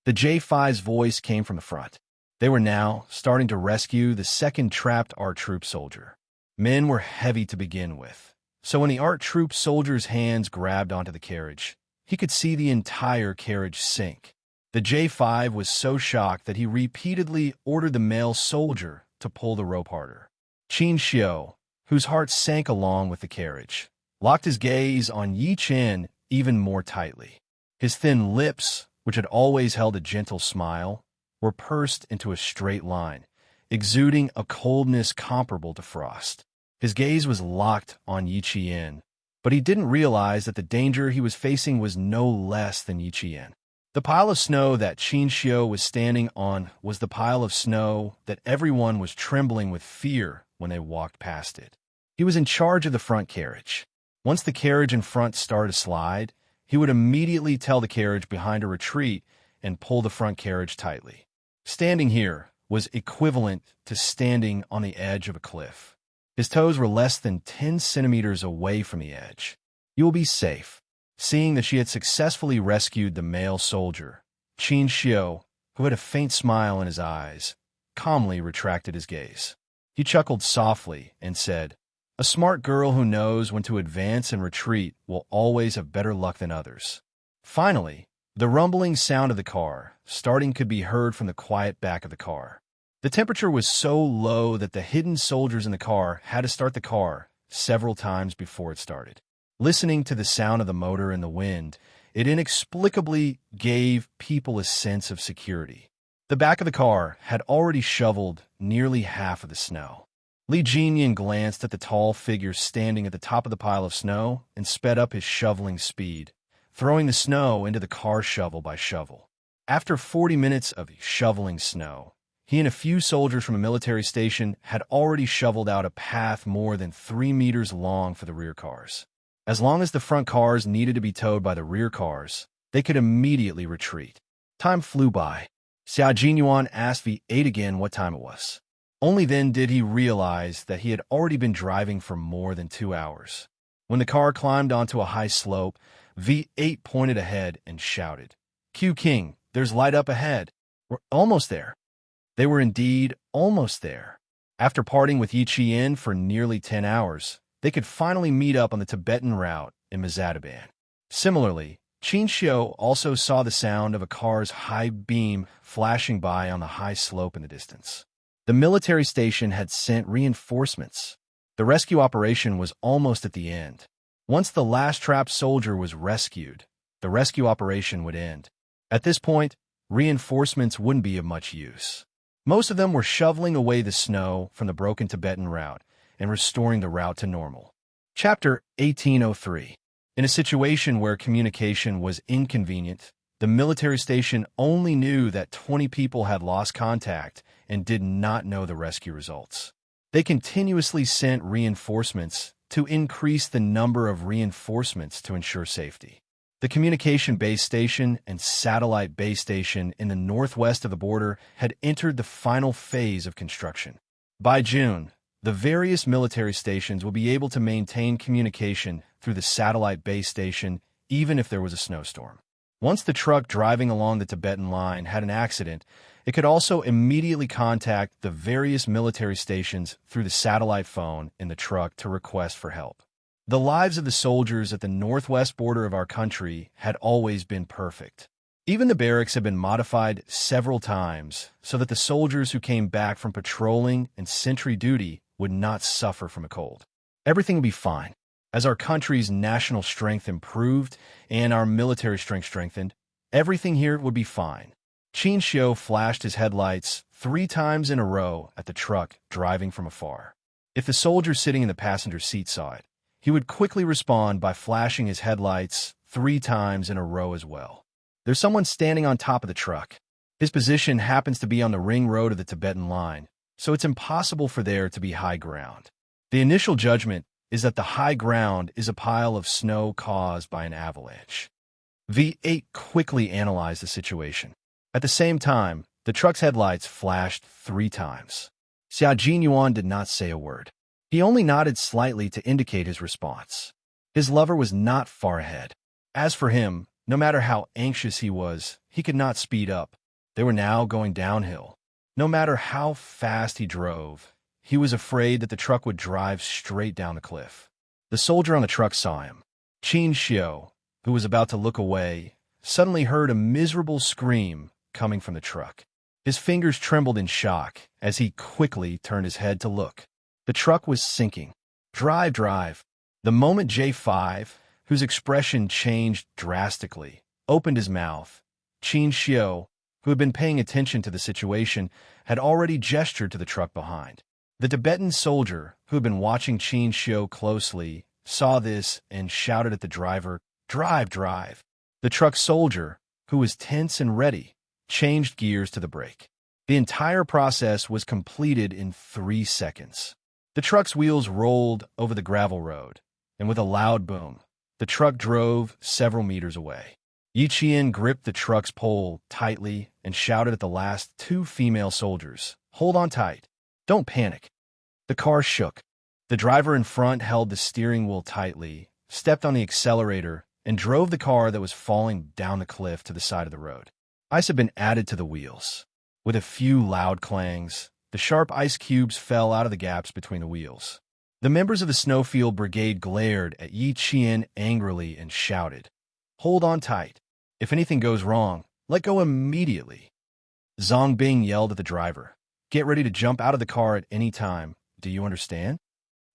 The J5's voice came from the front. They were now starting to rescue the second trapped ART troop soldier. Men were heavy to begin with, so when the ART troop soldier's hands grabbed onto the carriage, he could see the entire carriage sink. The J5 was so shocked that he repeatedly ordered the male soldier to pull the rope harder. Qin Xiu, whose heart sank along with the carriage, locked his gaze on Yi Qian even more tightly. His thin lips, which had always held a gentle smile, were pursed into a straight line, exuding a coldness comparable to frost. His gaze was locked on Yi Qian, but he didn't realize that the danger he was facing was no less than Yi Qian. The pile of snow that Qin Xiu was standing on was the pile of snow that everyone was trembling with fear when they walked past it. He was in charge of the front carriage. Once the carriage in front started to slide, he would immediately tell the carriage behind to retreat and pull the front carriage tightly. Standing here was equivalent to standing on the edge of a cliff. His toes were less than 10 centimeters away from the edge. You will be safe. Seeing that she had successfully rescued the male soldier, Qin Xiu, who had a faint smile in his eyes, calmly retracted his gaze. He chuckled softly and said, "A smart girl who knows when to advance and retreat will always have better luck than others." Finally, the rumbling sound of the car starting could be heard from the quiet back of the car. The temperature was so low that the hidden soldiers in the car had to start the car several times before it started. Listening to the sound of the motor in the wind, it inexplicably gave people a sense of security. The back of the car had already shoveled nearly half of the snow. Li Jinyan glanced at the tall figure standing at the top of the pile of snow and sped up his shoveling speed, throwing the snow into the car shovel by shovel. After 40 minutes of shoveling snow, he and a few soldiers from a military station had already shoveled out a path more than 3 meters long for the rear cars. As long as the front cars needed to be towed by the rear cars, they could immediately retreat. Time flew by. Xiao Jinyuan asked V8 again what time it was. Only then did he realize that he had already been driving for more than 2 hours. When the car climbed onto a high slope, V8 pointed ahead and shouted, "Q King, there's light up ahead. We're almost there." They were indeed almost there. After parting with Yi Qian for nearly 10 hours, they could finally meet up on the Tibetan route in Mazadaban. Similarly, Qin Xiu also saw the sound of a car's high beam flashing by on the high slope in the distance. The military station had sent reinforcements. The rescue operation was almost at the end. Once the last trapped soldier was rescued, the rescue operation would end. At this point, reinforcements wouldn't be of much use. Most of them were shoveling away the snow from the broken Tibetan route and restoring the route to normal. Chapter 1803. In a situation where communication was inconvenient, the military station only knew that 20 people had lost contact and did not know the rescue results. They continuously sent reinforcements to increase the number of reinforcements to ensure safety. The communication base station and satellite base station in the northwest of the border had entered the final phase of construction. By June, the various military stations will be able to maintain communication through the satellite base station even if there was a snowstorm. Once the truck driving along the Tibetan line had an accident, it could also immediately contact the various military stations through the satellite phone in the truck to request for help. The lives of the soldiers at the northwest border of our country had always been perfect. Even the barracks had been modified several times so that the soldiers who came back from patrolling and sentry duty would not suffer from a cold. Everything would be fine. As our country's national strength improved and our military strength strengthened, everything here would be fine. Qin Xiu flashed his headlights 3 times in a row at the truck driving from afar. If the soldier sitting in the passenger seat saw it, he would quickly respond by flashing his headlights 3 times in a row as well. There's someone standing on top of the truck. His position happens to be on the ring road of the Tibetan line, so it's impossible for there to be high ground. The initial judgment is that the high ground is a pile of snow caused by an avalanche. V8 quickly analyzed the situation. At the same time, the truck's headlights flashed 3 times. Xia Jinyuan did not say a word. He only nodded slightly to indicate his response. His lover was not far ahead. As for him, no matter how anxious he was, he could not speed up. They were now going downhill. No matter how fast he drove, he was afraid that the truck would drive straight down the cliff. The soldier on the truck saw him. Qin Xiu, who was about to look away, suddenly heard a miserable scream coming from the truck. His fingers trembled in shock as he quickly turned his head to look. The truck was sinking. Drive, drive. The moment J5, whose expression changed drastically, opened his mouth, Qin Xiu, who had been paying attention to the situation, had already gestured to the truck behind. The Tibetan soldier, who had been watching Qin Xiu closely, saw this and shouted at the driver, "Drive, drive." The truck soldier, who was tense and ready, changed gears to the brake. The entire process was completed in 3 seconds. The truck's wheels rolled over the gravel road, and with a loud boom, the truck drove several meters away. Yi Qian gripped the truck's pole tightly and shouted at the last 2 female soldiers, "Hold on tight. Don't panic." The car shook. The driver in front held the steering wheel tightly, stepped on the accelerator, and drove the car that was falling down the cliff to the side of the road. Ice had been added to the wheels. With a few loud clangs, the sharp ice cubes fell out of the gaps between the wheels. The members of the Snowfield Brigade glared at Yi Qian angrily and shouted, "Hold on tight. If anything goes wrong, let go immediately." Zhang Bing yelled at the driver, "Get ready to jump out of the car at any time. Do you understand?"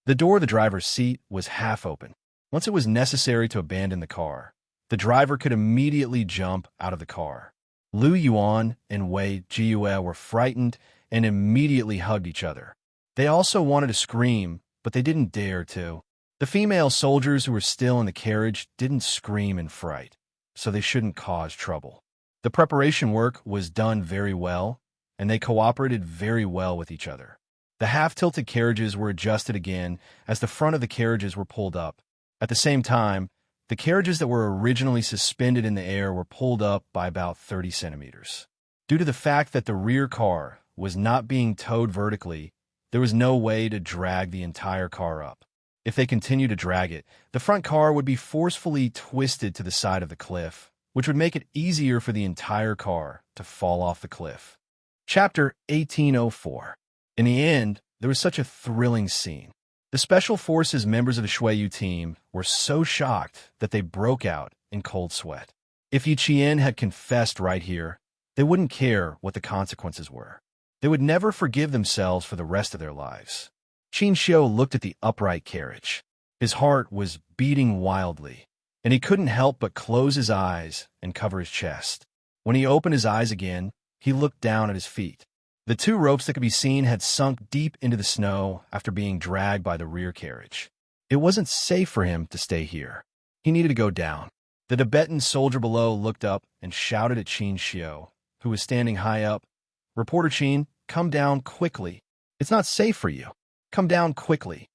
The door of the driver's seat was half open. Once it was necessary to abandon the car, the driver could immediately jump out of the car. Lu Yuan and Wei Jiyue were frightened and immediately hugged each other. They also wanted to scream, but they didn't dare to. The female soldiers who were still in the carriage didn't scream in fright, so they shouldn't cause trouble. The preparation work was done very well, and they cooperated very well with each other. The half-tilted carriages were adjusted again as the front of the carriages were pulled up. At the same time, the carriages that were originally suspended in the air were pulled up by about 30 centimeters. Due to the fact that the rear car was not being towed vertically, there was no way to drag the entire car up. If they continued to drag it, the front car would be forcefully twisted to the side of the cliff, which would make it easier for the entire car to fall off the cliff. Chapter 1804. In the end, there was such a thrilling scene. The Special Forces members of the Shuiyu team were so shocked that they broke out in cold sweat. If Yi Qian had confessed right here, they wouldn't care what the consequences were. They would never forgive themselves for the rest of their lives. Qin Xiu looked at the upright carriage. His heart was beating wildly, and he couldn't help but close his eyes and cover his chest. When he opened his eyes again, he looked down at his feet. The 2 ropes that could be seen had sunk deep into the snow after being dragged by the rear carriage. It wasn't safe for him to stay here. He needed to go down. The Tibetan soldier below looked up and shouted at Qin Xiu, who was standing high up, "Reporter Qin, come down quickly. It's not safe for you. Come down quickly."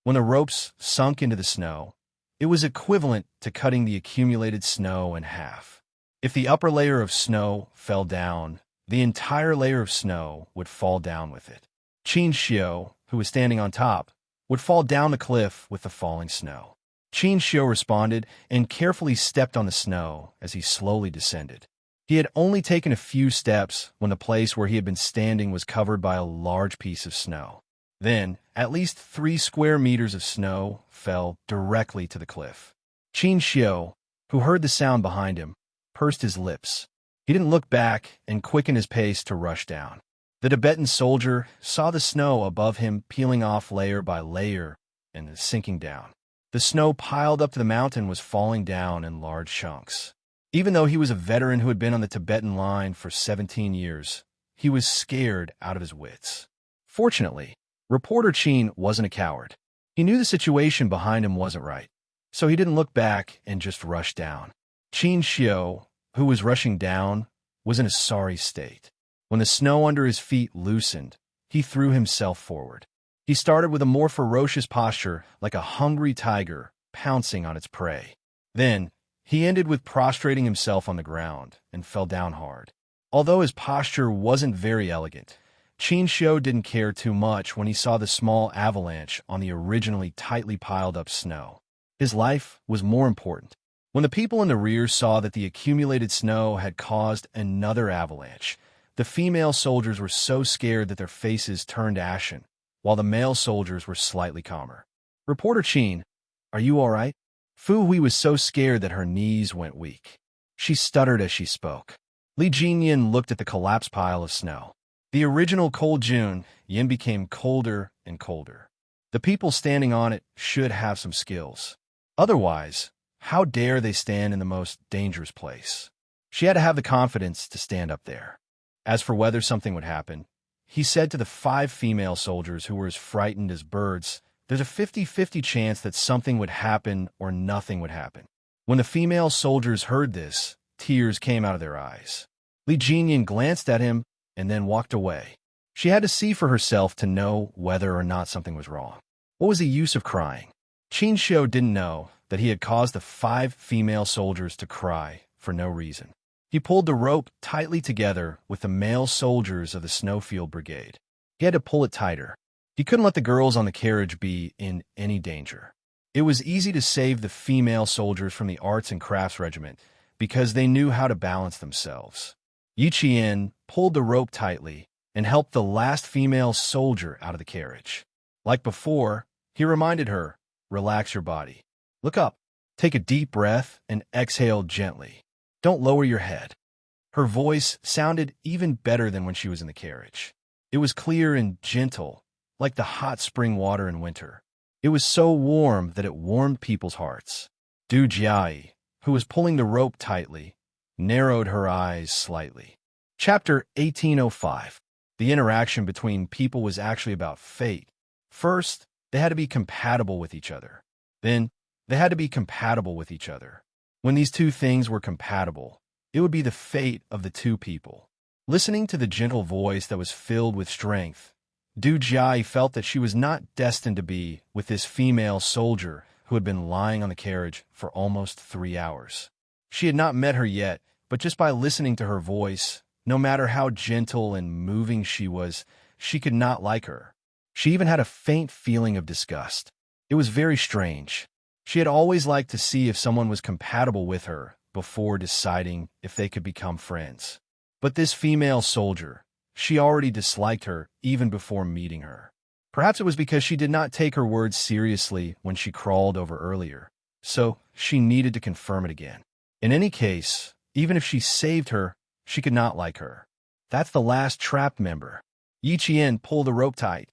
When the ropes sunk into the snow, It was equivalent to cutting the accumulated snow in half. If the upper layer of snow fell down, the entire layer of snow would fall down with it. Qin Xiu, who was standing on top, would fall down the cliff with the falling snow. Qin Xiu responded and carefully stepped on the snow as he slowly descended. He had only taken a few steps when the place where he had been standing was covered by a large piece of snow. Then, at least 3 square meters of snow fell directly to the cliff. Qin Xiu, who heard the sound behind him, pursed his lips. He didn't look back and quickened his pace to rush down. The Tibetan soldier saw the snow above him peeling off layer by layer and sinking down. The snow piled up to the mountain was falling down in large chunks. Even though he was a veteran who had been on the Tibetan line for 17 years, he was scared out of his wits. Fortunately, Reporter Qin wasn't a coward. He knew the situation behind him wasn't right, so he didn't look back and just rushed down. Qin Xiu, who was rushing down, was in a sorry state. When the snow under his feet loosened, he threw himself forward. He started with a more ferocious posture, like a hungry tiger pouncing on its prey. Then, he ended with prostrating himself on the ground and fell down hard. Although his posture wasn't very elegant, Qin Xiu didn't care too much when he saw the small avalanche on the originally tightly piled up snow. His life was more important. When the people in the rear saw that the accumulated snow had caused another avalanche, the female soldiers were so scared that their faces turned ashen, while the male soldiers were slightly calmer. Reporter Qin, are you all right? Fu Hui was so scared that her knees went weak. She stuttered as she spoke. Li Jinyan looked at the collapsed pile of snow. The original cold June, Yin became colder and colder. The people standing on it should have some skills. Otherwise, how dare they stand in the most dangerous place? She had to have the confidence to stand up there. As for whether something would happen, he said to the 5 female soldiers who were as frightened as birds, there's a 50-50 chance that something would happen or nothing would happen. When the female soldiers heard this, tears came out of their eyes. Li Jinyan glanced at him and then walked away. She had to see for herself to know whether or not something was wrong. What was the use of crying? Qin Xiu didn't know that he had caused the 5 female soldiers to cry for no reason. He pulled the rope tightly together with the male soldiers of the Snowfield Brigade. He had to pull it tighter. He couldn't let the girls on the carriage be in any danger. It was easy to save the female soldiers from the Arts and Crafts Regiment because they knew how to balance themselves. Yi Qian pulled the rope tightly and helped the last female soldier out of the carriage. Like before, he reminded her, relax your body. Look up, take a deep breath, and exhale gently. Don't lower your head. Her voice sounded even better than when she was in the carriage. It was clear and gentle, like the hot spring water in winter. It was so warm that it warmed people's hearts. Du Jiai, who was pulling the rope tightly, narrowed her eyes slightly. Chapter 1805. The interaction between people was actually about fate. First, they had to be compatible with each other. Then, they had to be compatible with each other. When these two things were compatible, it would be the fate of the two people. Listening to the gentle voice that was filled with strength, Du Jiai felt that she was not destined to be with this female soldier who had been lying on the carriage for almost 3 hours. She had not met her yet, but just by listening to her voice, no matter how gentle and moving she was, she could not like her. She even had a faint feeling of disgust. It was very strange. She had always liked to see if someone was compatible with her before deciding if they could become friends. But this female soldier, she already disliked her even before meeting her. Perhaps it was because she did not take her words seriously when she crawled over earlier, so she needed to confirm it again. In any case, even if she saved her, she could not like her. That's the last trapped member. Yi Qian pulled the rope tight.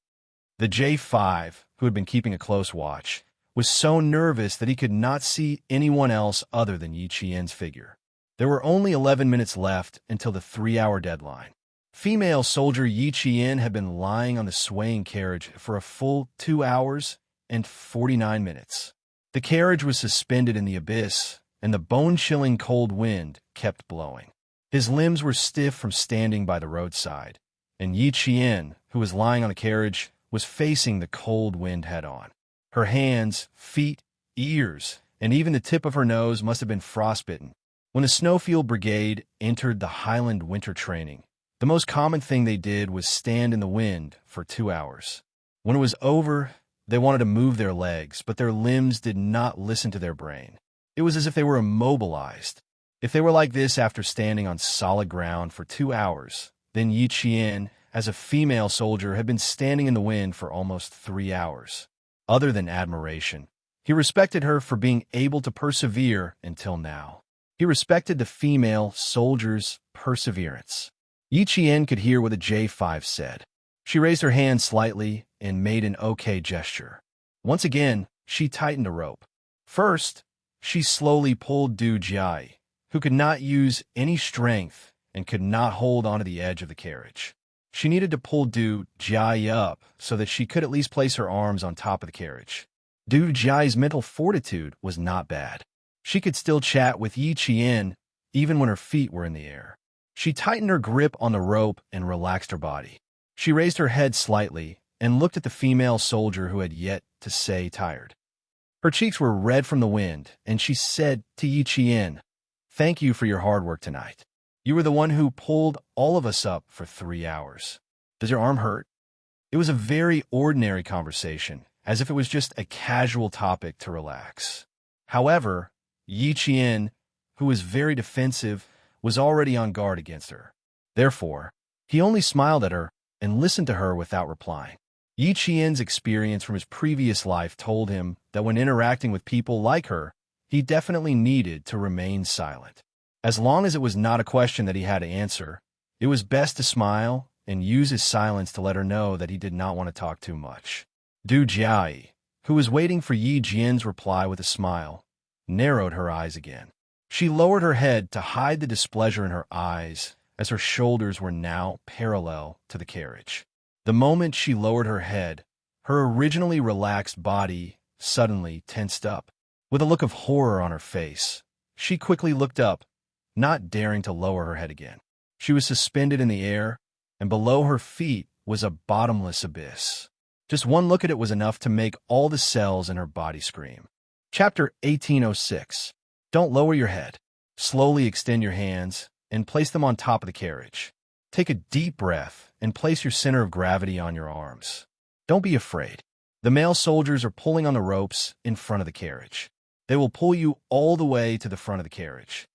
The J5, who had been keeping a close watch, was so nervous that he could not see anyone else other than Yi Qian's figure. There were only 11 minutes left until the 3-hour deadline. Female soldier Yi Qian had been lying on the swaying carriage for a full 2 hours and 49 minutes. The carriage was suspended in the abyss, and the bone-chilling cold wind kept blowing. His limbs were stiff from standing by the roadside, and Yi Qian, who was lying on the carriage, was facing the cold wind head-on. Her hands, feet, ears, and even the tip of her nose must have been frostbitten. When the Snowfield Brigade entered the Highland winter training, the most common thing they did was stand in the wind for 2 hours. When it was over, they wanted to move their legs, but their limbs did not listen to their brain. It was as if they were immobilized. If they were like this after standing on solid ground for 2 hours, then Yi Qian, as a female soldier, had been standing in the wind for almost 3 hours. Other than admiration, he respected her for being able to persevere until now. He respected the female soldier's perseverance. Yi Qian could hear what the J5 said. She raised her hand slightly and made an okay gesture. Once again, she tightened a rope. First, she slowly pulled Du Jia, who could not use any strength and could not hold onto the edge of the carriage. She needed to pull Du Jia up so that she could at least place her arms on top of the carriage. Du Jia's mental fortitude was not bad. She could still chat with Yi Qian even when her feet were in the air. She tightened her grip on the rope and relaxed her body. She raised her head slightly and looked at the female soldier who had yet to say tired. Her cheeks were red from the wind, and she said to Yi Qian, "Thank you for your hard work tonight. You were the one who pulled all of us up for 3 hours. Does your arm hurt?" It was a very ordinary conversation, as if it was just a casual topic to relax. However, Yi Qian, who was very defensive, was already on guard against her. Therefore, he only smiled at her and listened to her without replying. Yi Qian's experience from his previous life told him that when interacting with people like her, he definitely needed to remain silent. As long as it was not a question that he had to answer, it was best to smile and use his silence to let her know that he did not want to talk too much. Du Jia, who was waiting for Yi Qian's reply with a smile, narrowed her eyes again. She lowered her head to hide the displeasure in her eyes, as her shoulders were now parallel to the carriage. The moment she lowered her head, her originally relaxed body suddenly tensed up. With a look of horror on her face, she quickly looked up, not daring to lower her head again. She was suspended in the air, and below her feet was a bottomless abyss. Just one look at it was enough to make all the cells in her body scream. Chapter 1806. Don't lower your head. Slowly extend your hands and place them on top of the carriage. Take a deep breath and place your center of gravity on your arms. Don't be afraid. The male soldiers are pulling on the ropes in front of the carriage. They will pull you all the way to the front of the carriage.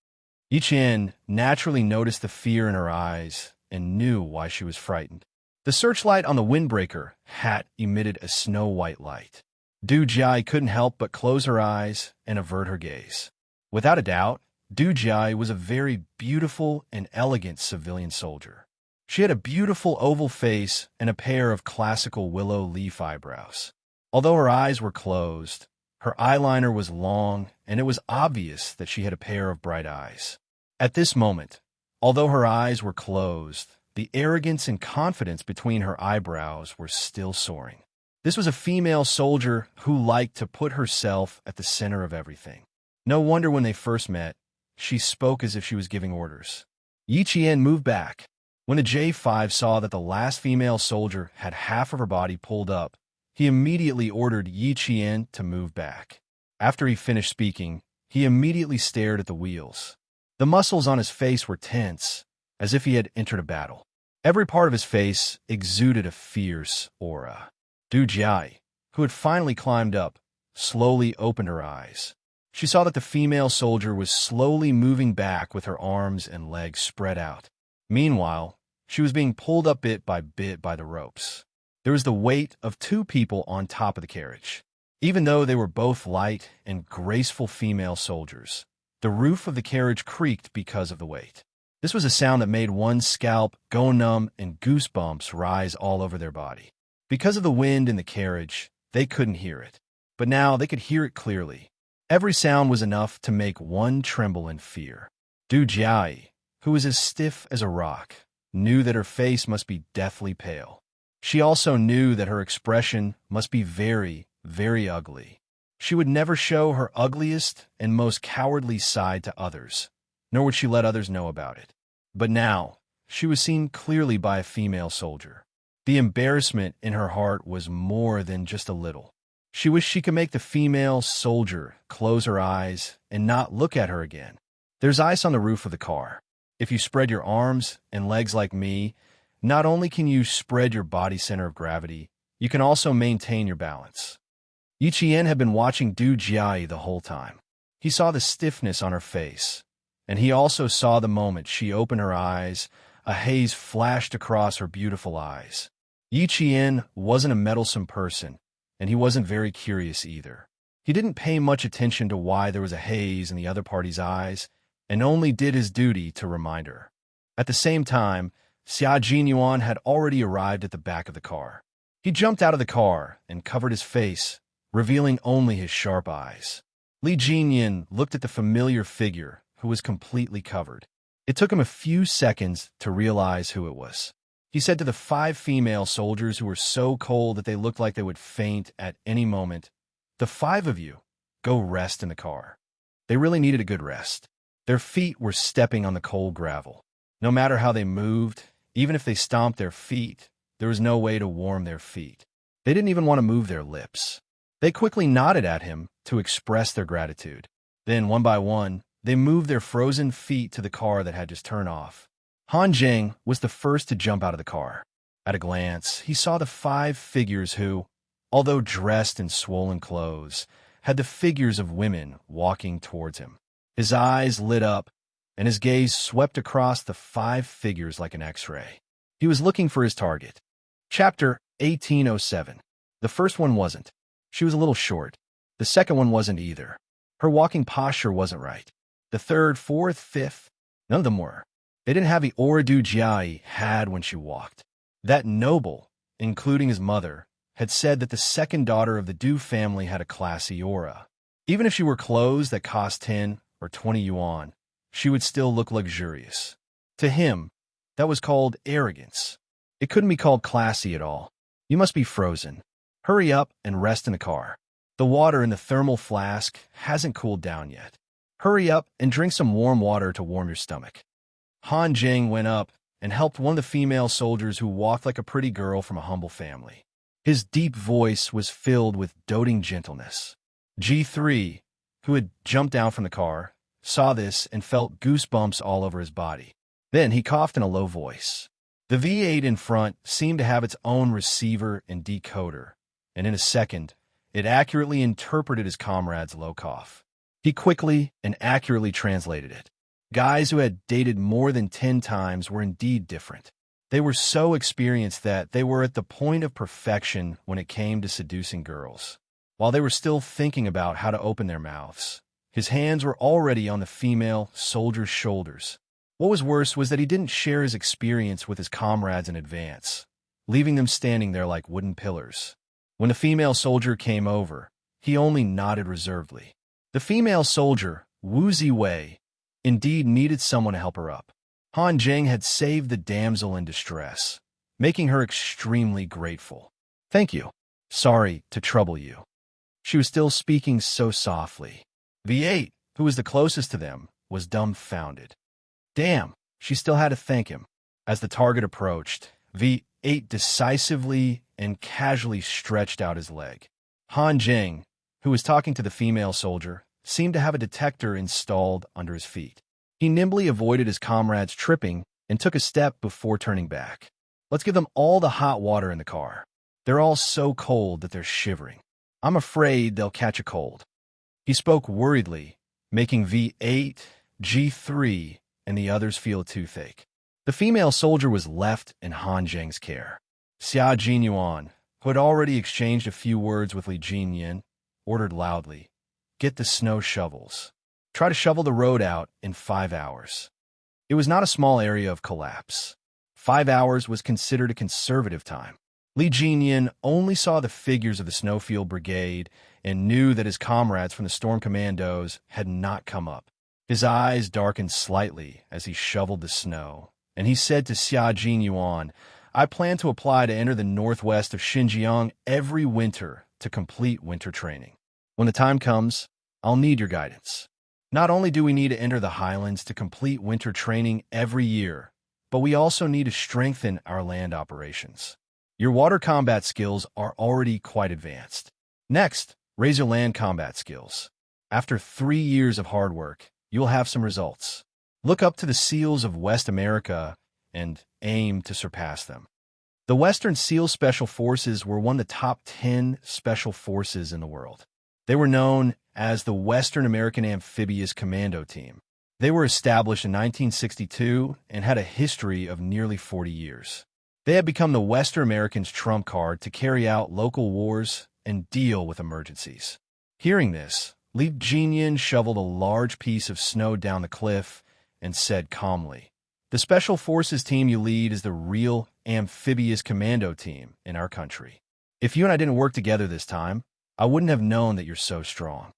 Yi Qian naturally noticed the fear in her eyes and knew why she was frightened. The searchlight on the windbreaker hat emitted a snow-white light. Du Jia couldn't help but close her eyes and avert her gaze. Without a doubt, Du Jia was a very beautiful and elegant civilian soldier. She had a beautiful oval face and a pair of classical willow leaf eyebrows. Although her eyes were closed, her eyeliner was long, and it was obvious that she had a pair of bright eyes. At this moment, although her eyes were closed, the arrogance and confidence between her eyebrows were still soaring. This was a female soldier who liked to put herself at the center of everything. No wonder when they first met, she spoke as if she was giving orders. Yi Qian moved back. When the J5 saw that the last female soldier had half of her body pulled up, he immediately ordered Yi Qian to move back. After he finished speaking, he immediately stared at the wheels. The muscles on his face were tense, as if he had entered a battle. Every part of his face exuded a fierce aura. Du Jia, who had finally climbed up, slowly opened her eyes. She saw that the female soldier was slowly moving back with her arms and legs spread out. Meanwhile, she was being pulled up bit by the ropes. There was the weight of 2 people on top of the carriage. Even though they were both light and graceful female soldiers, the roof of the carriage creaked because of the weight. This was a sound that made one's scalp go numb and goosebumps rise all over their body. Because of the wind in the carriage, they couldn't hear it. But now they could hear it clearly. Every sound was enough to make one tremble in fear. Du Jia, who was as stiff as a rock, knew that her face must be deathly pale. She also knew that her expression must be very, very ugly. She would never show her ugliest and most cowardly side to others, nor would she let others know about it. But now, she was seen clearly by a female soldier. The embarrassment in her heart was more than just a little. She wished she could make the female soldier close her eyes and not look at her again. There's ice on the roof of the car. If you spread your arms and legs like me, not only can you spread your body center of gravity, you can also maintain your balance. Yi Qian had been watching Du Jiayi the whole time. He saw the stiffness on her face, and he also saw the moment she opened her eyes. A haze flashed across her beautiful eyes. Yi Qian wasn't a meddlesome person, and he wasn't very curious either. He didn't pay much attention to why there was a haze in the other party's eyes, and only did his duty to remind her. At the same time, Xia Jinyuan had already arrived at the back of the car. He jumped out of the car and covered his face, revealing only his sharp eyes. Li Jinyan looked at the familiar figure, who was completely covered. It took him a few seconds to realize who it was. He said to the 5 female soldiers who were so cold that they looked like they would faint at any moment, "The 5 of you, go rest in the car." They really needed a good rest. Their feet were stepping on the cold gravel. No matter how they moved, even if they stomped their feet, there was no way to warm their feet. They didn't even want to move their lips. They quickly nodded at him to express their gratitude. Then, one by one, they moved their frozen feet to the car that had just turned off. Han Zheng was the first to jump out of the car. At a glance, he saw the 5 figures who, although dressed in swollen clothes, had the figures of women walking towards him. His eyes lit up, and his gaze swept across the 5 figures like an X-ray. He was looking for his target. Chapter 1807. The first one wasn't. She was a little short. The second one wasn't either. Her walking posture wasn't right. The third, fourth, fifth, none of them were. They didn't have the aura Du Jiayi had when she walked. That noble, including his mother, had said that the second daughter of the Du family had a classy aura. Even if she wore clothes that cost 10 or 20 yuan, she would still look luxurious. To him, that was called arrogance. It couldn't be called classy at all. You must be frozen. Hurry up and rest in the car. The water in the thermal flask hasn't cooled down yet. Hurry up and drink some warm water to warm your stomach. Han Zheng went up and helped one of the female soldiers who walked like a pretty girl from a humble family. His deep voice was filled with doting gentleness. G3, who had jumped down from the car, saw this and felt goosebumps all over his body. Then he coughed in a low voice. The V8 in front seemed to have its own receiver and decoder, and in a second, it accurately interpreted his comrade's low cough. He quickly and accurately translated it. Guys who had dated more than 10 times were indeed different. They were so experienced that they were at the point of perfection when it came to seducing girls. While they were still thinking about how to open their mouths, his hands were already on the female soldier's shoulders. What was worse was that he didn't share his experience with his comrades in advance, leaving them standing there like wooden pillars. When the female soldier came over, he only nodded reservedly. The female soldier, Wu Ziwei, indeed needed someone to help her up. Han Zheng had saved the damsel in distress, making her extremely grateful. "Thank you. Sorry to trouble you." She was still speaking so softly. V8, who was the closest to them, was dumbfounded. Damn, she still had to thank him. As the target approached, V8 decisively and casually stretched out his leg. Han Zheng, who was talking to the female soldier, seemed to have a detector installed under his feet. He nimbly avoided his comrades tripping and took a step before turning back. "Let's give them all the hot water in the car. They're all so cold that they're shivering. I'm afraid they'll catch a cold." He spoke worriedly, making V8, G3, and the others feel a toothache. The female soldier was left in Han Zheng's care. Xia Jinyuan, who had already exchanged a few words with Li Jinyan, ordered loudly, "Get the snow shovels. Try to shovel the road out in 5 hours." It was not a small area of collapse. 5 hours was considered a conservative time. Li Jinyan only saw the figures of the Snowfield Brigade and knew that his comrades from the Storm Commandos had not come up. His eyes darkened slightly as he shoveled the snow, and he said to Xia Jinyuan, "I plan to apply to enter the northwest of Xinjiang every winter to complete winter training. When the time comes, I'll need your guidance. Not only do we need to enter the highlands to complete winter training every year, but we also need to strengthen our land operations. Your water combat skills are already quite advanced. Next, raise your land combat skills. After 3 years of hard work, you'll have some results. Look up to the SEALs of West America and aim to surpass them. The Western SEAL Special Forces were one of the top 10 special forces in the world. They were known as the Western American Amphibious Commando Team. They were established in 1962 and had a history of nearly 40 years. They had become the Western Americans' trump card to carry out local wars and deal with emergencies. Hearing this, Li Jinyan shoveled a large piece of snow down the cliff and said calmly, "The Special Forces team you lead is the real amphibious commando team in our country. If you and I didn't work together this time, I wouldn't have known that you're so strong.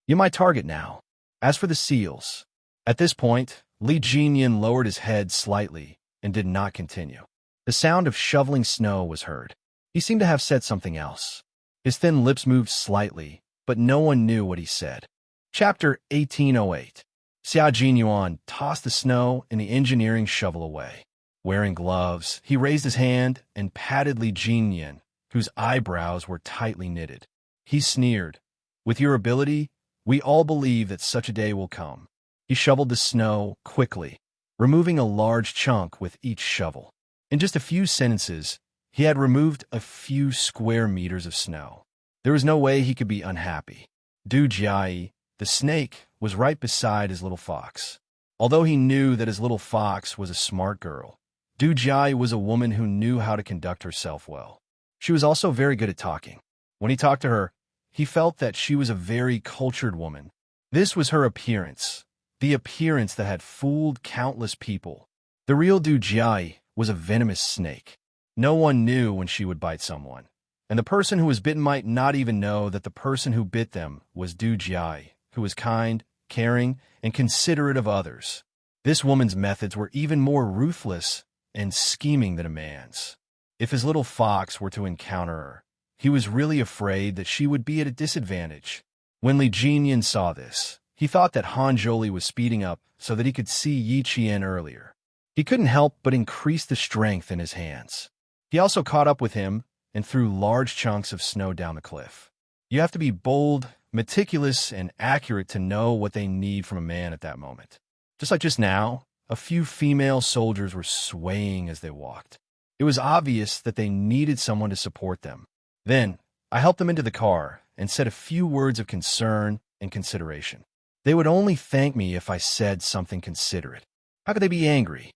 You're my target now. As for the SEALs." At this point, Li Jinyan lowered his head slightly and did not continue. The sound of shoveling snow was heard. He seemed to have said something else. His thin lips moved slightly, but no one knew what he said. Chapter 1808. Xia Jinyuan tossed the snow and the engineering shovel away. Wearing gloves, he raised his hand and patted Li Jinyan, whose eyebrows were tightly knitted. He sneered, "With your ability, we all believe that such a day will come." He shoveled the snow quickly, removing a large chunk with each shovel. In just a few sentences, he had removed a few square meters of snow. There was no way he could be unhappy. Du Jiai, the snake, was right beside his little fox. Although he knew that his little fox was a smart girl, Du Jiai was a woman who knew how to conduct herself well. She was also very good at talking. When he talked to her, he felt that she was a very cultured woman. This was her appearance, the appearance that had fooled countless people. The real Du Jiai was a venomous snake. No one knew when she would bite someone, and the person who was bitten might not even know that the person who bit them was Du Jiai, who was kind, caring, and considerate of others. This woman's methods were even more ruthless and scheming than a man's. If his little fox were to encounter her, he was really afraid that she would be at a disadvantage. When Li Jinyan saw this, he thought that Han Zholi was speeding up so that he could see Yi Qian earlier. He couldn't help but increase the strength in his hands. He also caught up with him and threw large chunks of snow down the cliff. You have to be bold, meticulous, and accurate to know what they need from a man at that moment. Just like just now, a few female soldiers were swaying as they walked. It was obvious that they needed someone to support them. Then, I helped them into the car and said a few words of concern and consideration. They would only thank me if I said something considerate. How could they be angry?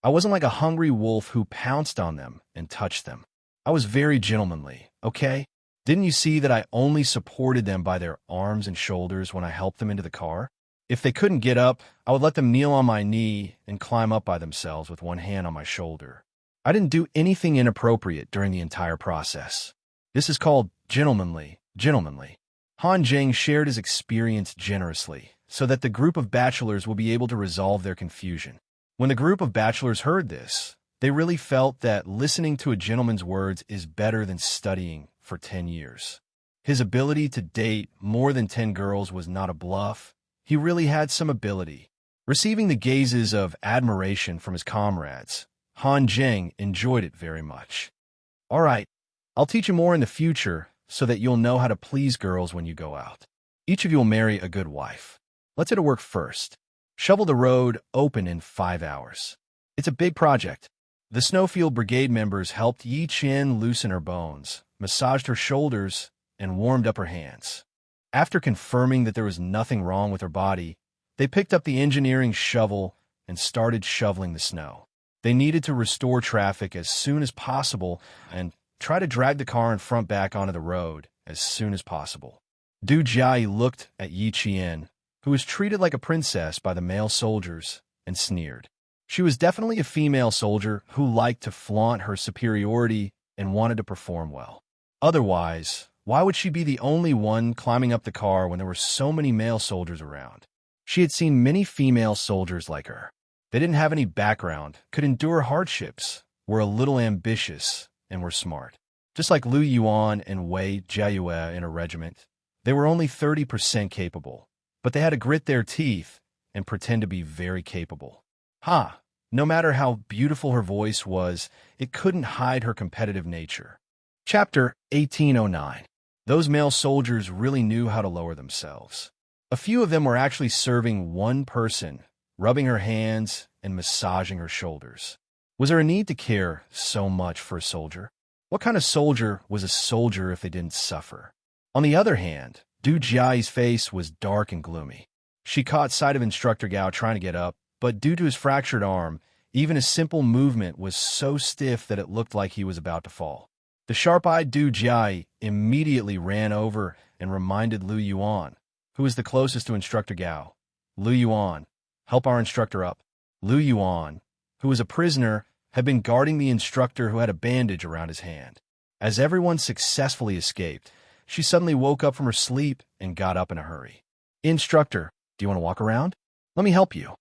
I wasn't like a hungry wolf who pounced on them and touched them. I was very gentlemanly, okay? Didn't you see that I only supported them by their arms and shoulders when I helped them into the car? If they couldn't get up, I would let them kneel on my knee and climb up by themselves with one hand on my shoulder. I didn't do anything inappropriate during the entire process. This is called gentlemanly. Han Zheng shared his experience generously so that the group of bachelors will be able to resolve their confusion. When the group of bachelors heard this, they really felt that listening to a gentleman's words is better than studying for 10 years. His ability to date more than 10 girls was not a bluff. He really had some ability. Receiving the gazes of admiration from his comrades, Han Zheng enjoyed it very much. All right, I'll teach you more in the future so that you'll know how to please girls when you go out. Each of you will marry a good wife. Let's get to work first. Shovel the road open in 5 hours. It's a big project. The Snowfield Brigade members helped Yi Qian loosen her bones, massaged her shoulders, and warmed up her hands. After confirming that there was nothing wrong with her body, they picked up the engineering shovel and started shoveling the snow. They needed to restore traffic as soon as possible and try to drag the car in front back onto the road as soon as possible. Du Jiai looked at Yi Qian, who was treated like a princess by the male soldiers, and sneered. She was definitely a female soldier who liked to flaunt her superiority and wanted to perform well. Otherwise, why would she be the only one climbing up the car when there were so many male soldiers around? She had seen many female soldiers like her. They didn't have any background, could endure hardships, were a little ambitious, and were smart. Just like Lu Yuan and Wei Jiayue in a regiment, they were only 30% capable, but they had to grit their teeth and pretend to be very capable. No matter how beautiful her voice was, it couldn't hide her competitive nature. Chapter 1809. Those male soldiers really knew how to lower themselves. A few of them were actually serving one person, rubbing her hands and massaging her shoulders. Was there a need to care so much for a soldier? What kind of soldier was a soldier if they didn't suffer? On the other hand, Du Jiai's face was dark and gloomy. She caught sight of Instructor Gao trying to get up, but due to his fractured arm, even a simple movement was so stiff that it looked like he was about to fall. The sharp-eyed Du Jiai immediately ran over and reminded Lu Yuan, who was the closest to Instructor Gao. Lu Yuan, help our instructor up. Lu Yuan, who was a prisoner, had been guarding the instructor who had a bandage around his hand. As everyone successfully escaped, she suddenly woke up from her sleep and got up in a hurry. Instructor, do you want to walk around? Let me help you.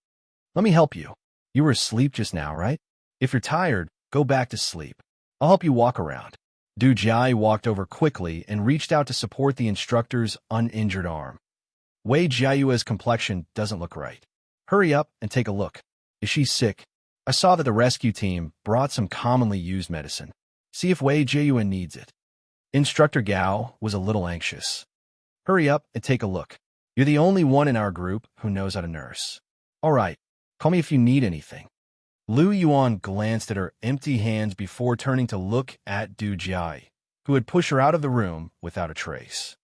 Let me help you. You were asleep just now, right? If you're tired, go back to sleep. I'll help you walk around. Du Jiai walked over quickly and reached out to support the instructor's uninjured arm. Wei Jiayue's complexion doesn't look right. Hurry up and take a look. Is she sick? I saw that the rescue team brought some commonly used medicine. See if Wei Jiayue needs it. Instructor Gao was a little anxious. Hurry up and take a look. You're the only one in our group who knows how to nurse. All right, call me if you need anything. Lu Yuan glanced at her empty hands before turning to look at Du Jiai, who had pushed her out of the room without a trace.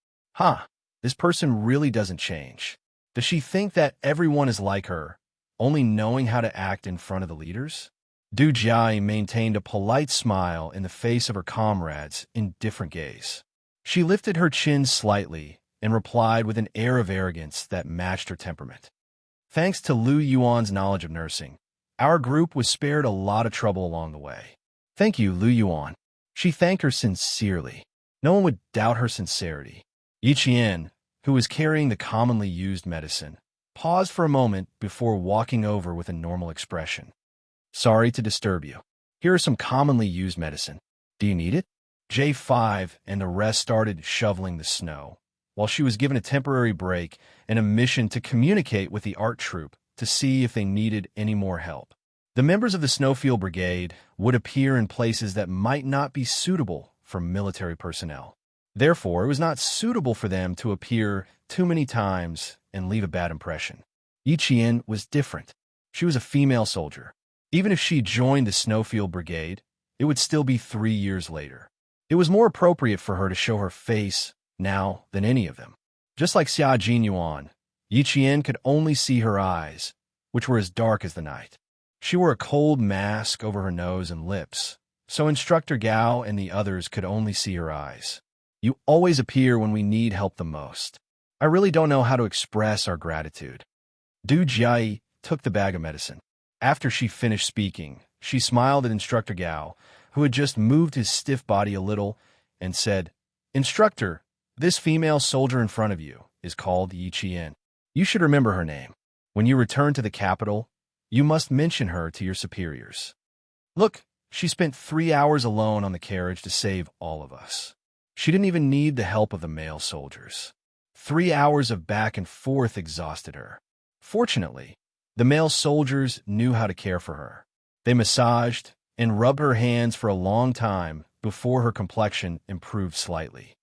This person really doesn't change. Does she think that everyone is like her, only knowing how to act in front of the leaders? Du Jiai maintained a polite smile in the face of her comrades in different gaze. She lifted her chin slightly and replied with an air of arrogance that matched her temperament. Thanks to Lu Yuan's knowledge of nursing, our group was spared a lot of trouble along the way. Thank you, Lu Yuan. She thanked her sincerely. No one would doubt her sincerity. Yi Qian, who was carrying the commonly used medicine, paused for a moment before walking over with a normal expression. Sorry to disturb you. Here are some commonly used medicine. Do you need it? J5 and the rest started shoveling the snow, while she was given a temporary break and a mission to communicate with the art troupe to see if they needed any more help. The members of the Snowfield Brigade would appear in places that might not be suitable for military personnel. Therefore, it was not suitable for them to appear too many times and leave a bad impression. Yi Qian was different. She was a female soldier. Even if she joined the Snowfield Brigade, it would still be 3 years later. It was more appropriate for her to show her face now than any of them. Just like Xia Jinyuan, Yi Qian could only see her eyes, which were as dark as the night. She wore a cold mask over her nose and lips, so Instructor Gao and the others could only see her eyes. You always appear when we need help the most. I really don't know how to express our gratitude. Du Jiai took the bag of medicine. After she finished speaking, she smiled at Instructor Gao, who had just moved his stiff body a little, and said, Instructor, this female soldier in front of you is called Yi Qian. You should remember her name. When you return to the capital, you must mention her to your superiors. Look, she spent 3 hours alone on the carriage to save all of us. She didn't even need the help of the male soldiers. 3 hours of back and forth exhausted her. Fortunately, the male soldiers knew how to care for her. They massaged and rubbed her hands for a long time before her complexion improved slightly.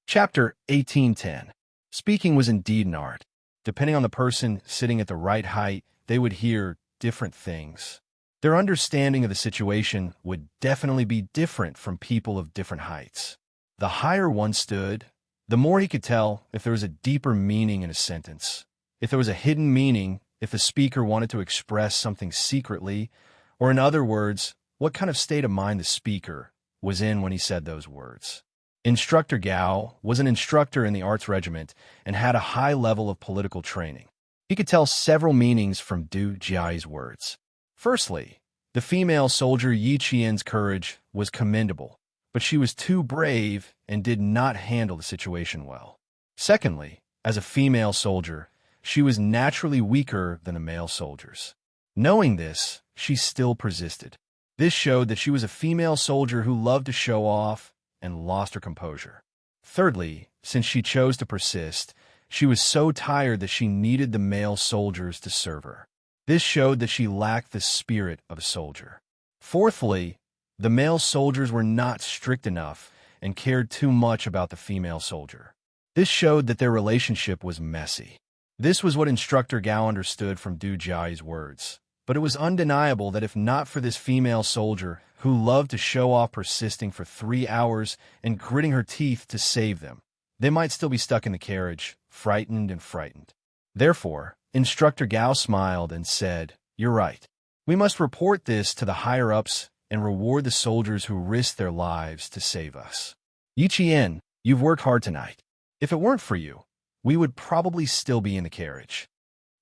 Chapter 1810. Speaking was indeed an art. Depending on the person sitting at the right height, they would hear different things. Their understanding of the situation would definitely be different from people of different heights. The higher one stood, the more he could tell if there was a deeper meaning in a sentence, if there was a hidden meaning, if the speaker wanted to express something secretly, or in other words, what kind of state of mind the speaker was in when he said those words. Instructor Gao was an instructor in the arts regiment and had a high level of political training. He could tell several meanings from Du Jiai's words. Firstly, the female soldier Yi Qian's courage was commendable, but she was too brave and did not handle the situation well. Secondly, as a female soldier, she was naturally weaker than the male soldiers. Knowing this, she still persisted. This showed that she was a female soldier who loved to show off and lost her composure. Thirdly, since she chose to persist, she was so tired that she needed the male soldiers to serve her. This showed that she lacked the spirit of a soldier. Fourthly, the male soldiers were not strict enough and cared too much about the female soldier. This showed that their relationship was messy. This was what Instructor Gao understood from Du Jiayi's words. But it was undeniable that if not for this female soldier who loved to show off persisting for 3 hours and gritting her teeth to save them, they might still be stuck in the carriage, frightened and frightened. Therefore, Instructor Gao smiled and said, "You're right. We must report this to the higher-ups and reward the soldiers who risked their lives to save us. Yi Qian, you've worked hard tonight. If it weren't for you, we would probably still be in the carriage."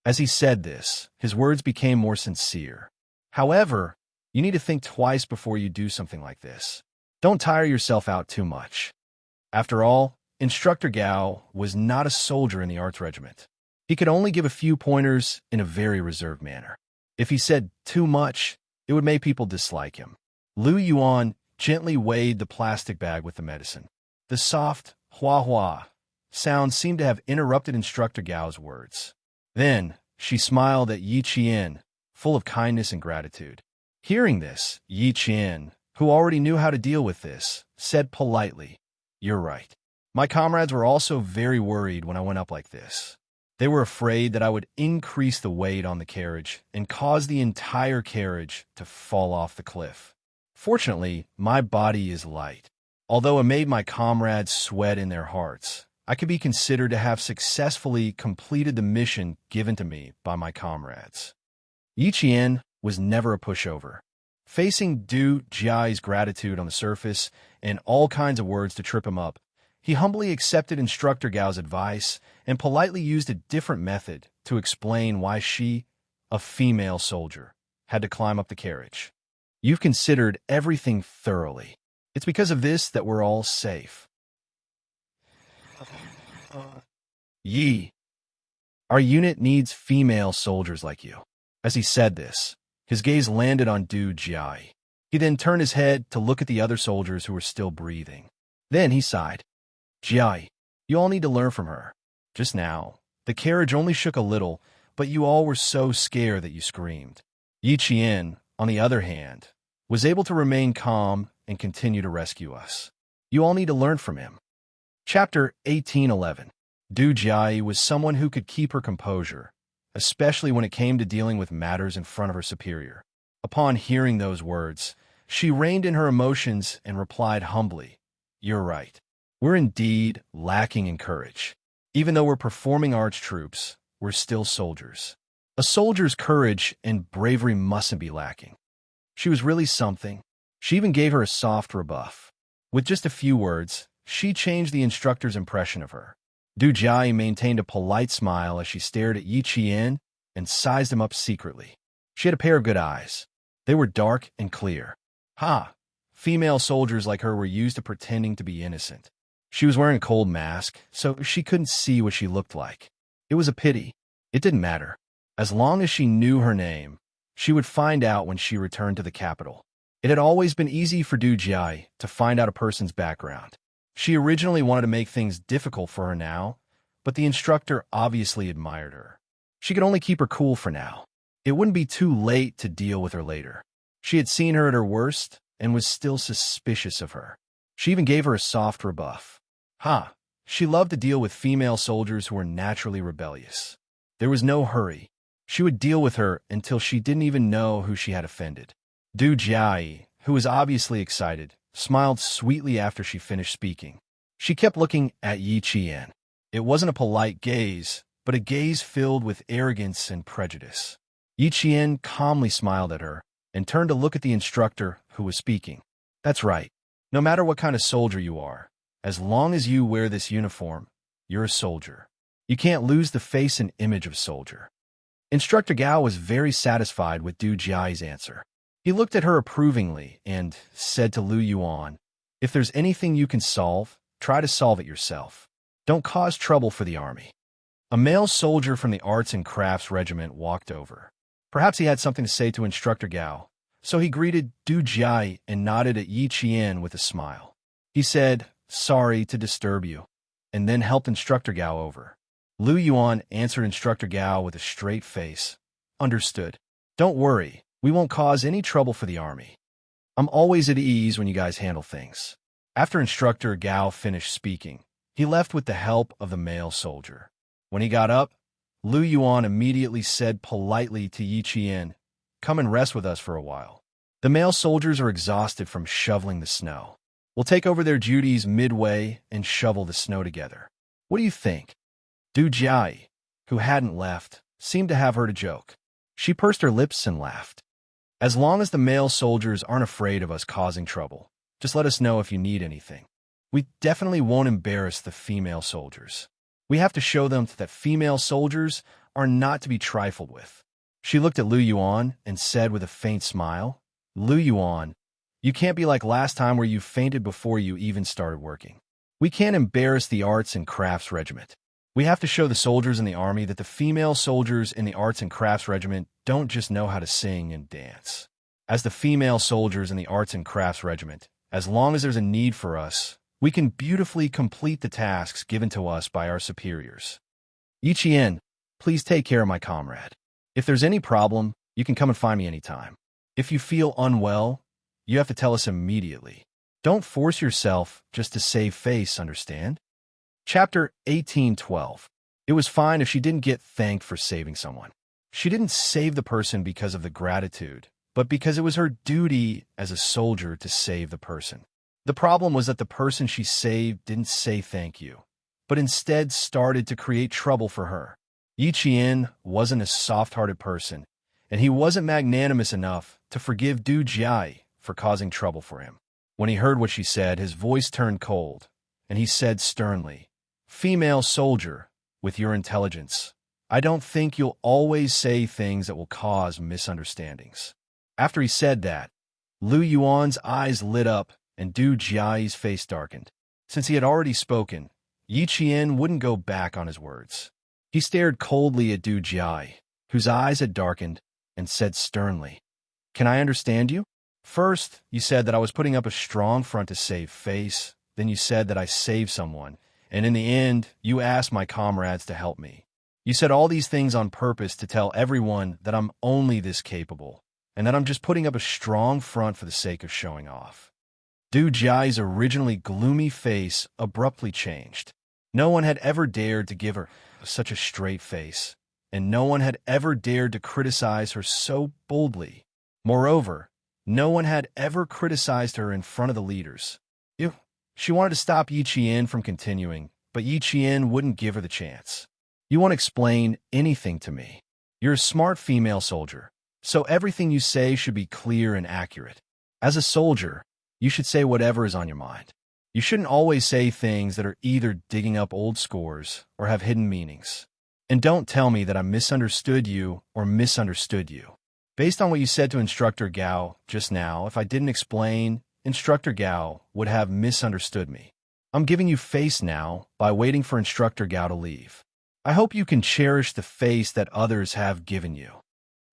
As he said this, his words became more sincere. However, you need to think twice before you do something like this. Don't tire yourself out too much. After all, Instructor Gao was not a soldier in the arts regiment. He could only give a few pointers in a very reserved manner. If he said too much, it would make people dislike him. Lu Yuan gently weighed the plastic bag with the medicine. The soft hua-hua sound seemed to have interrupted Instructor Gao's words. Then, she smiled at Yi Qian, full of kindness and gratitude. Hearing this, Yi Qian, who already knew how to deal with this, said politely, "You're right. My comrades were also very worried when I went up like this. They were afraid that I would increase the weight on the carriage and cause the entire carriage to fall off the cliff. Fortunately, my body is light. Although it made my comrades sweat in their hearts, I could be considered to have successfully completed the mission given to me by my comrades." Yi Qian was never a pushover. Facing Du Jiayi's gratitude on the surface and all kinds of words to trip him up, he humbly accepted Instructor Gao's advice and politely used a different method to explain why she, a female soldier, had to climb up the carriage. "You've considered everything thoroughly. It's because of this that we're all safe. Yi, our unit needs female soldiers like you." As he said this, his gaze landed on Du Jiayi. He then turned his head to look at the other soldiers who were still breathing. Then he sighed. "Jiayi, you all need to learn from her. Just now, the carriage only shook a little, but you all were so scared that you screamed." Yi Qian, on the other hand, was able to remain calm and continue to rescue us. You all need to learn from him. Chapter 1811. Du Jiayi was someone who could keep her composure, especially when it came to dealing with matters in front of her superior. Upon hearing those words, she reined in her emotions and replied humbly, "You're right. We're indeed lacking in courage. Even though we're performing arts troops, we're still soldiers. A soldier's courage and bravery mustn't be lacking." She was really something. She even gave her a soft rebuff. With just a few words, she changed the instructor's impression of her. Du Jiayi maintained a polite smile as she stared at Yi Qian and sized him up secretly. She had a pair of good eyes. They were dark and clear. Female soldiers like her were used to pretending to be innocent. She was wearing a cold mask, so she couldn't see what she looked like. It was a pity. It didn't matter. As long as she knew her name, she would find out when she returned to the capital. It had always been easy for Du Jiayi to find out a person's background. She originally wanted to make things difficult for her now, but the instructor obviously admired her. She could only keep her cool for now. It wouldn't be too late to deal with her later. She had seen her at her worst and was still suspicious of her. She even gave her a soft rebuff. She loved to deal with female soldiers who were naturally rebellious. There was no hurry. She would deal with her until she didn't even know who she had offended. Du Jiayi, who was obviously excited, smiled sweetly after she finished speaking. She kept looking at Yi Qian. It wasn't a polite gaze, but a gaze filled with arrogance and prejudice. Yi Qian calmly smiled at her and turned to look at the instructor who was speaking. "That's right. No matter what kind of soldier you are, as long as you wear this uniform, you're a soldier. You can't lose the face and image of soldier." Instructor Gao was very satisfied with Du Jiayi's answer. He looked at her approvingly and said to Lu Yuan, "If there's anything you can solve, try to solve it yourself. Don't cause trouble for the army." A male soldier from the Arts and Crafts Regiment walked over. Perhaps he had something to say to Instructor Gao, so he greeted Du Jiayi and nodded at Yi Qian with a smile. He said, "Sorry to disturb you," and then helped Instructor Gao over. Lu Yuan answered Instructor Gao with a straight face. "Understood. Don't worry, we won't cause any trouble for the army. I'm always at ease when you guys handle things." After Instructor Gao finished speaking, he left with the help of the male soldier. When he got up, Lu Yuan immediately said politely to Yi Qian, "Come and rest with us for a while. The male soldiers are exhausted from shoveling the snow. We'll take over their duties midway and shovel the snow together. What do you think?" Du Jiai, who hadn't left, seemed to have heard a joke. She pursed her lips and laughed. "As long as the male soldiers aren't afraid of us causing trouble, just let us know if you need anything. We definitely won't embarrass the female soldiers. We have to show them that female soldiers are not to be trifled with." She looked at Lu Yuan and said with a faint smile, "Lu Yuan, you can't be like last time where you fainted before you even started working. We can't embarrass the Arts and Crafts Regiment. We have to show the soldiers in the army that the female soldiers in the Arts and Crafts Regiment don't just know how to sing and dance. As the female soldiers in the Arts and Crafts Regiment, as long as there's a need for us, we can beautifully complete the tasks given to us by our superiors. Yi Qian, please take care of my comrade. If there's any problem, you can come and find me anytime. If you feel unwell, you have to tell us immediately. Don't force yourself just to save face, understand?" Chapter 18:12. It was fine if she didn't get thanked for saving someone. She didn't save the person because of the gratitude, but because it was her duty as a soldier to save the person. The problem was that the person she saved didn't say thank you, but instead started to create trouble for her. Yi Qian wasn't a soft-hearted person, and he wasn't magnanimous enough to forgive Du Jiai for causing trouble for him. When he heard what she said, his voice turned cold, and he said sternly, "Female soldier, with your intelligence, I don't think you'll always say things that will cause misunderstandings." After he said that, Lu Yuan's eyes lit up and Du Jiai's face darkened. Since he had already spoken, Yi Qian wouldn't go back on his words. He stared coldly at Du Jiai, whose eyes had darkened, and said sternly, "Can I understand you? First, you said that I was putting up a strong front to save face. Then you said that I saved someone, and in the end, you asked my comrades to help me. You said all these things on purpose to tell everyone that I'm only this capable, and that I'm just putting up a strong front for the sake of showing off." Du Jiai's originally gloomy face abruptly changed. No one had ever dared to give her such a straight face, and no one had ever dared to criticize her so boldly. Moreover, no one had ever criticized her in front of the leaders. She wanted to stop Yi Qian from continuing, but Yi Qian wouldn't give her the chance. "You won't explain anything to me. You're a smart female soldier, so everything you say should be clear and accurate. As a soldier, you should say whatever is on your mind. You shouldn't always say things that are either digging up old scores or have hidden meanings. And don't tell me that I misunderstood you or misunderstood you. Based on what you said to Instructor Gao just now, if I didn't explain, Instructor Gao would have misunderstood me. I'm giving you face now by waiting for Instructor Gao to leave. I hope you can cherish the face that others have given you."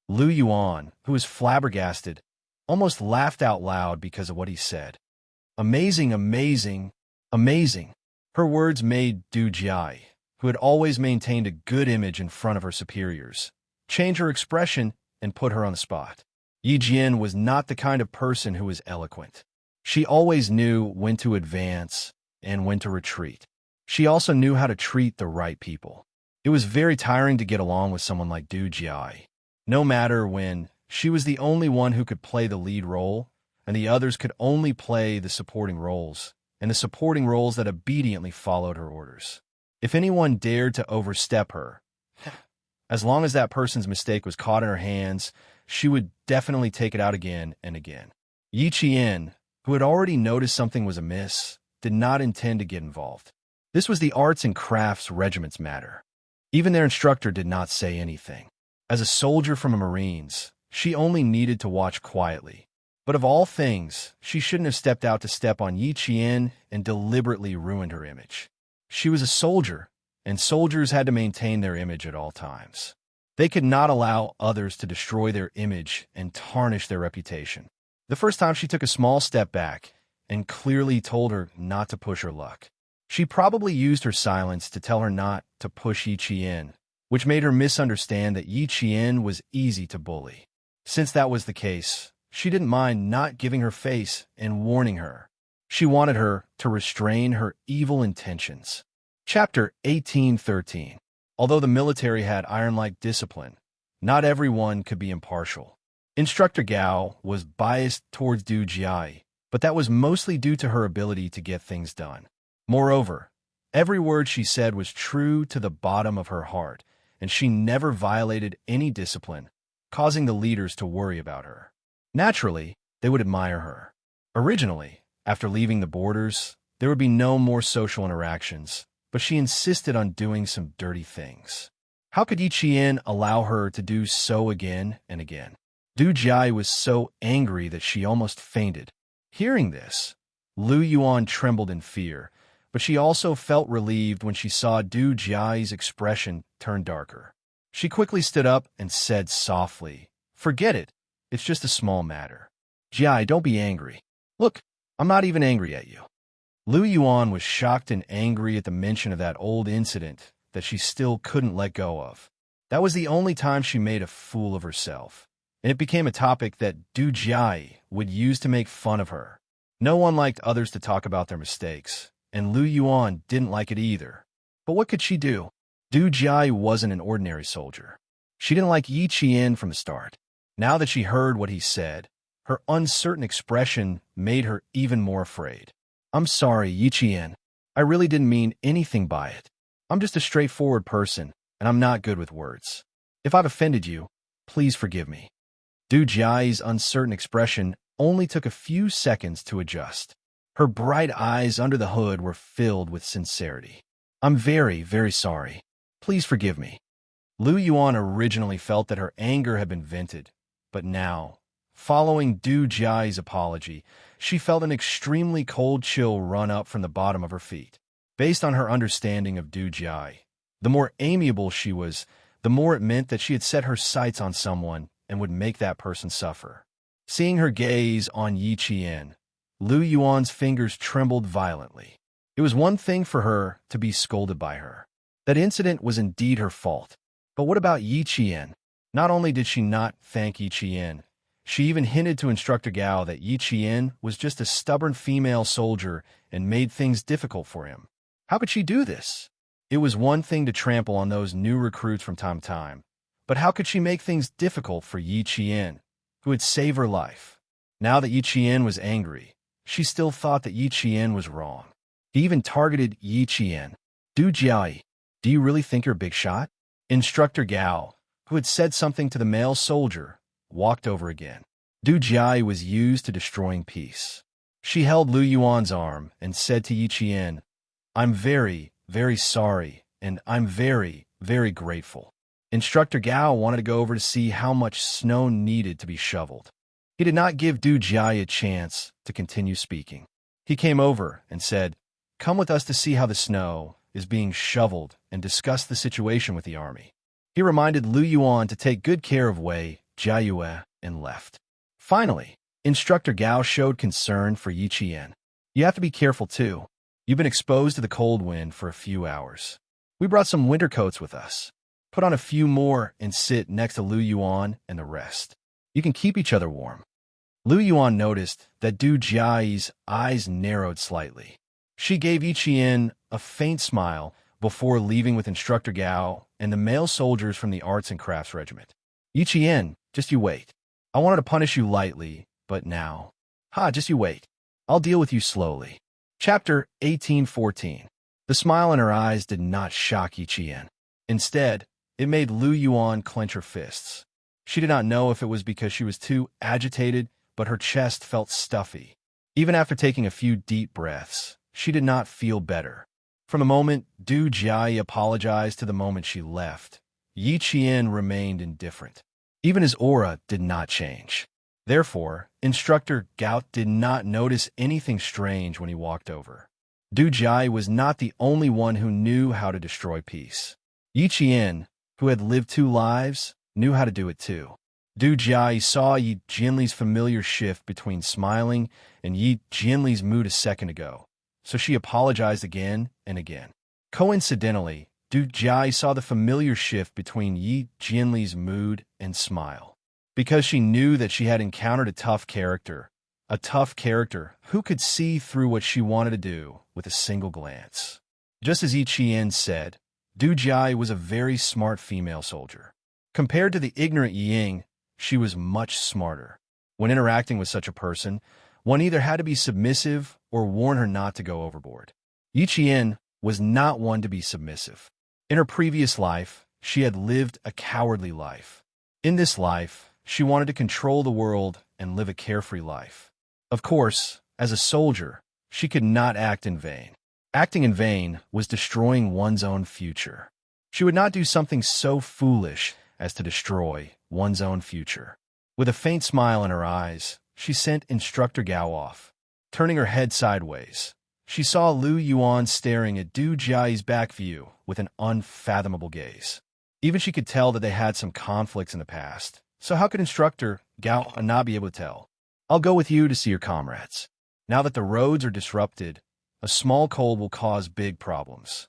Lu Yuan, who was flabbergasted, almost laughed out loud because of what he said. Amazing, amazing, amazing. Her words made Du Jiai, who had always maintained a good image in front of her superiors, change her expression and put her on the spot. Yi Jian was not the kind of person who was eloquent. She always knew when to advance and when to retreat. She also knew how to treat the right people. It was very tiring to get along with someone like Du Jiai. No matter when, she was the only one who could play the lead role, and the others could only play the supporting roles, and the supporting roles that obediently followed her orders. If anyone dared to overstep her, as long as that person's mistake was caught in her hands, she would definitely take it out again and again. Yi Qian, who had already noticed something was amiss, did not intend to get involved. This was the Arts and Crafts Regiment's matter. Even their instructor did not say anything. As a soldier from the Marines, she only needed to watch quietly. But of all things, she shouldn't have stepped out to step on Yi Qian and deliberately ruined her image. She was a soldier, and soldiers had to maintain their image at all times. They could not allow others to destroy their image and tarnish their reputation. The first time she took a small step back and clearly told her not to push her luck. She probably used her silence to tell her not to push Yi Qian, which made her misunderstand that Yi Qian was easy to bully. Since that was the case, she didn't mind not giving her face and warning her. She wanted her to restrain her evil intentions. Chapter 1813. Although the military had iron-like discipline, not everyone could be impartial. Instructor Gao was biased towards Du Jiai, but that was mostly due to her ability to get things done. Moreover, every word she said was true to the bottom of her heart, and she never violated any discipline, causing the leaders to worry about her. Naturally, they would admire her. Originally, after leaving the borders, there would be no more social interactions, but she insisted on doing some dirty things. How could Yi Qian allow her to do so again and again? Du Jiai was so angry that she almost fainted. Hearing this, Lu Yuan trembled in fear, but she also felt relieved when she saw Du Jiai's expression turn darker. She quickly stood up and said softly, "Forget it. It's just a small matter. Jiai, don't be angry. Look, I'm not even angry at you." Lu Yuan was shocked and angry at the mention of that old incident that she still couldn't let go of. That was the only time she made a fool of herself, and it became a topic that Du Jiai would use to make fun of her. No one liked others to talk about their mistakes, and Lu Yuan didn't like it either. But what could she do? Du Jiai wasn't an ordinary soldier. She didn't like Yi Qian from the start. Now that she heard what he said, her uncertain expression made her even more afraid. "I'm sorry, Yi Qian. I really didn't mean anything by it. I'm just a straightforward person, and I'm not good with words. If I've offended you, please forgive me." Du Jiai's uncertain expression only took a few seconds to adjust. Her bright eyes under the hood were filled with sincerity. "I'm very, very sorry. Please forgive me." Lu Yuan originally felt that her anger had been vented, but now, following Du Jiai's apology, she felt an extremely cold chill run up from the bottom of her feet. Based on her understanding of Du Jiai, the more amiable she was, the more it meant that she had set her sights on someone and would make that person suffer. Seeing her gaze on Yi Qian, Lu Yuan's fingers trembled violently. It was one thing for her to be scolded by her. That incident was indeed her fault. But what about Yi Qian? Not only did she not thank Yi Qian, she even hinted to Instructor Gao that Yi Qian was just a stubborn female soldier and made things difficult for him. How could she do this? It was one thing to trample on those new recruits from time to time, but how could she make things difficult for Yi Qian, who had saved her life? Now that Yi Qian was angry, she still thought that Yi Qian was wrong. He even targeted Yi Qian. "Du Jiai, do you really think you're a big shot?" Instructor Gao, who had said something to the male soldier, walked over again. Du Jiai was used to destroying peace. She held Lu Yuan's arm and said to Yi Qian, "I'm very, very sorry, and I'm very, very grateful." Instructor Gao wanted to go over to see how much snow needed to be shoveled. He did not give Du Jiai a chance to continue speaking. He came over and said, "Come with us to see how the snow is being shoveled and discuss the situation with the army." He reminded Lu Yuan to take good care of Wei Jiayue and left. Finally, Instructor Gao showed concern for Yi Qian. "You have to be careful too. You've been exposed to the cold wind for a few hours. We brought some winter coats with us. Put on a few more and sit next to Lu Yuan and the rest. You can keep each other warm." Lu Yuan noticed that Du Jiai's eyes narrowed slightly. She gave Yi Qian a faint smile before leaving with Instructor Gao and the male soldiers from the Arts and Crafts Regiment. "Yi Qian, just you wait. I wanted to punish you lightly, but now... just you wait. I'll deal with you slowly." Chapter 1814. The smile in her eyes did not shock Yi Qian. Instead, it made Lu Yuan clench her fists. She did not know if it was because she was too agitated, but her chest felt stuffy. Even after taking a few deep breaths, she did not feel better. From the moment Du Jiai apologized to the moment she left, Yi Qian remained indifferent. Even his aura did not change. Therefore, Instructor Gao did not notice anything strange when he walked over. Du Jiai was not the only one who knew how to destroy peace. Yi Qian, who had lived 2 lives, knew how to do it too. Du Jiai saw Yi Jinli's familiar shift between smiling and Yi Jinli's mood a second ago, so she apologized again and again. Coincidentally, Du Jiai saw the familiar shift between Yi Jinli's mood and smile. Because she knew that she had encountered a tough character, a tough character who could see through what she wanted to do with a single glance. Just as Yi Qian said, Du Jia was a very smart female soldier. Compared to the ignorant Ying, she was much smarter. When interacting with such a person, one either had to be submissive or warn her not to go overboard. Yi Qian was not one to be submissive. In her previous life, she had lived a cowardly life. In this life, she wanted to control the world and live a carefree life. Of course, as a soldier, she could not act in vain. Acting in vain was destroying one's own future. She would not do something so foolish as to destroy one's own future. With a faint smile in her eyes, she sent Instructor Gao off. Turning her head sideways, she saw Lu Yuan staring at Du Jia's back view with an unfathomable gaze. Even she could tell that they had some conflicts in the past, so how could Instructor Gao not be able to tell? I'll go with you to see your comrades. Now that the roads are disrupted, a small cold will cause big problems.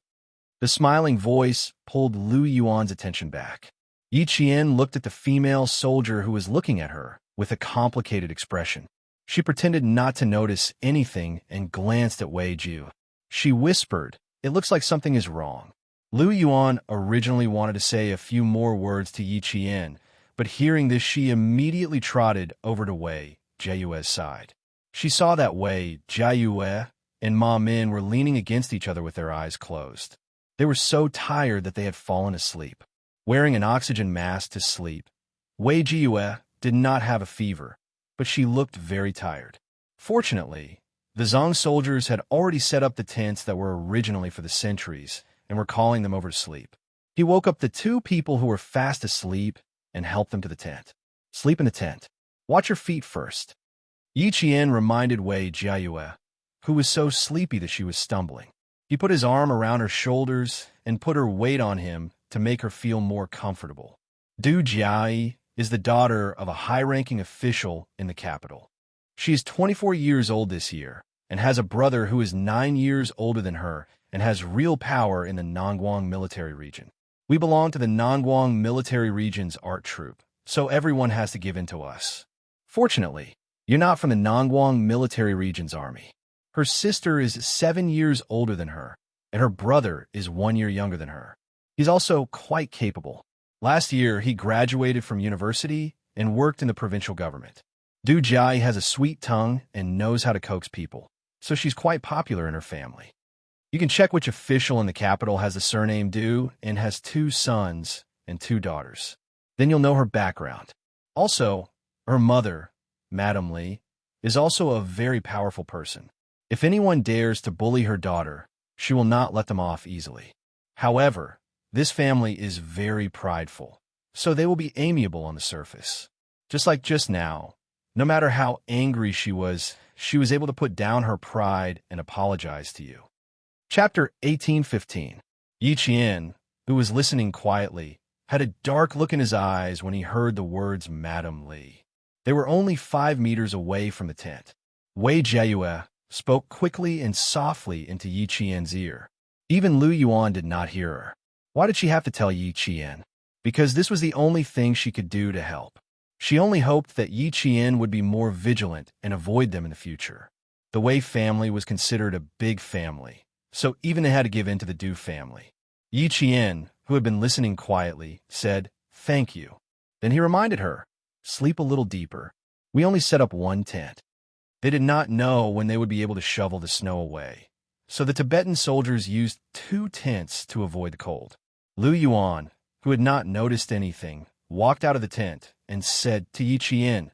The smiling voice pulled Lu Yuan's attention back. Yi Qian looked at the female soldier who was looking at her with a complicated expression. She pretended not to notice anything and glanced at Wei Jiu. She whispered, "It looks like something is wrong." Lu Yuan originally wanted to say a few more words to Yi Qian, but hearing this she immediately trotted over to Wei Jiu's side. She saw that Wei Jiu and Ma Min were leaning against each other with their eyes closed. They were so tired that they had fallen asleep. Wearing an oxygen mask to sleep, Wei Jiu did not have a fever, but she looked very tired. Fortunately, the Zhang soldiers had already set up the tents that were originally for the sentries and were calling them over to sleep. He woke up the two people who were fast asleep and helped them to the tent. "Sleep in the tent. Watch your feet first." Yi Qian reminded Wei Jiu, who was so sleepy that she was stumbling. He put his arm around her shoulders and put her weight on him to make her feel more comfortable. Du Jia is the daughter of a high-ranking official in the capital. She is 24 years old this year and has a brother who is 9 years older than her and has real power in the Nangguang military region. We belong to the Nangguang military region's art troupe, so everyone has to give in to us. Fortunately, you're not from the Nangguang military region's army. Her sister is 7 years older than her, and her brother is 1 year younger than her. He's also quite capable. Last year, he graduated from university and worked in the provincial government. Du Jia has a sweet tongue and knows how to coax people, so she's quite popular in her family. You can check which official in the capital has the surname Du and has 2 sons and 2 daughters. Then you'll know her background. Also, her mother, Madame Li, is also a very powerful person. If anyone dares to bully her daughter, she will not let them off easily. However, this family is very prideful, so they will be amiable on the surface. Just like just now, no matter how angry she was able to put down her pride and apologize to you. Chapter 18:15. Yi Qian, who was listening quietly, had a dark look in his eyes when he heard the words Madame Li. They were only 5 meters away from the tent. Wei Jiu spoke quickly and softly into Yi Qian's ear. Even Lu Yuan did not hear her. Why did she have to tell Yi Qian? Because this was the only thing she could do to help. She only hoped that Yi Qian would be more vigilant and avoid them in the future. The Wei family was considered a big family, so even they had to give in to the Du family. Yi Qian, who had been listening quietly, said, "Thank you." Then he reminded her, "Sleep a little deeper. We only set up 1 tent." They did not know when they would be able to shovel the snow away, so the Tibetan soldiers used 2 tents to avoid the cold. Lu Yuan, who had not noticed anything, walked out of the tent and said to Yi Qian,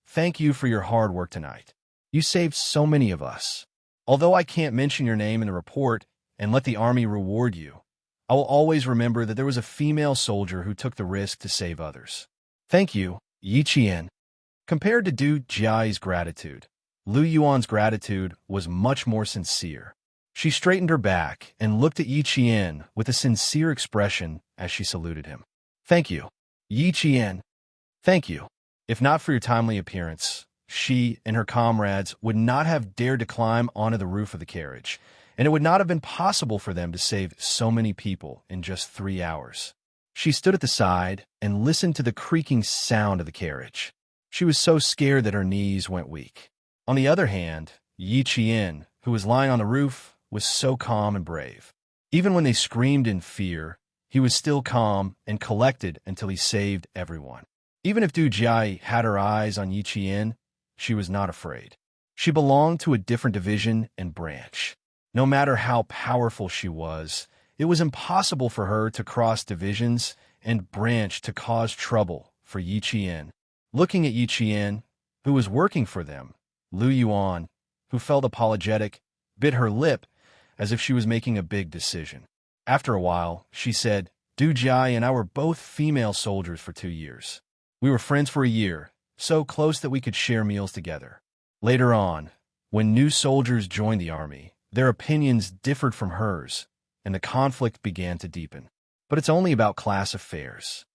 "Thank you for your hard work tonight. You saved so many of us. Although I can't mention your name in the report and let the army reward you, I will always remember that there was a female soldier who took the risk to save others. Thank you, Yi Qian." Compared to Du Jia's gratitude, Lu Yuan's gratitude was much more sincere. She straightened her back and looked at Yi Qian with a sincere expression as she saluted him. "Thank you, Yi Qian. Thank you. If not for your timely appearance, she and her comrades would not have dared to climb onto the roof of the carriage, and it would not have been possible for them to save so many people in just 3 hours." She stood at the side and listened to the creaking sound of the carriage. She was so scared that her knees went weak. On the other hand, Yi Qian, who was lying on the roof, was so calm and brave. Even when they screamed in fear, he was still calm and collected until he saved everyone. Even if Du Jiayi had her eyes on Yi Qian, she was not afraid. She belonged to a different division and branch. No matter how powerful she was, it was impossible for her to cross divisions and branch to cause trouble for Yi Qian. Looking at Yi Qian, who was working for them, Lu Yuan, who felt apologetic, bit her lip as if she was making a big decision. After a while, she said, Du Jiayi and I were both female soldiers for 2 years. We were friends for a year, so close that we could share meals together. Later on, when new soldiers joined the army, their opinions differed from hers, and the conflict began to deepen. But it's only about class affairs.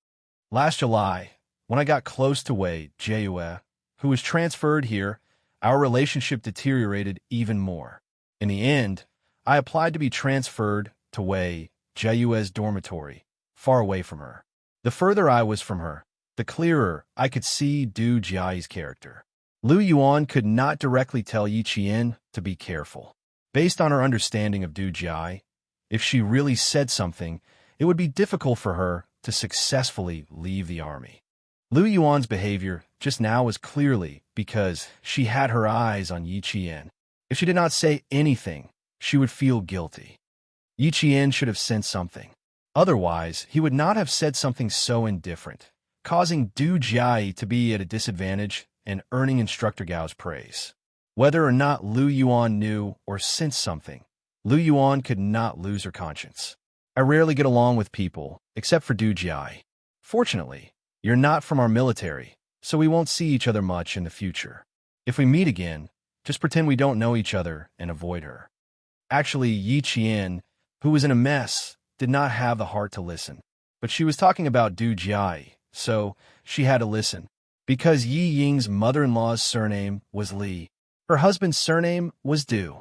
Last July, when I got close to Wei Jieyue, who was transferred here, our relationship deteriorated even more. In the end, I applied to be transferred to Wei Jieyue's dormitory, far away from her. The further I was from her, the clearer I could see Du Jiayi's character. Lu Yuan could not directly tell Yi Qian to be careful. Based on her understanding of Du Jiayi, if she really said something, it would be difficult for her to successfully leave the army. Lu Yuan's behavior just now was clearly because she had her eyes on Yi Qian. If she did not say anything, she would feel guilty. Yi Qian should have sensed something. Otherwise, he would not have said something so indifferent, causing Du Jiayi to be at a disadvantage and earning Instructor Gao's praise. Whether or not Lu Yuan knew or sensed something, Lu Yuan could not lose her conscience. I rarely get along with people, except for Du Jiayi. Fortunately, you're not from our military, so we won't see each other much in the future. If we meet again, just pretend we don't know each other and avoid her. Actually, Yi Qian, who was in a mess, did not have the heart to listen. But she was talking about Du Jiayi, so she had to listen. Because Yi Ying's mother-in-law's surname was Li. Her husband's surname was Du.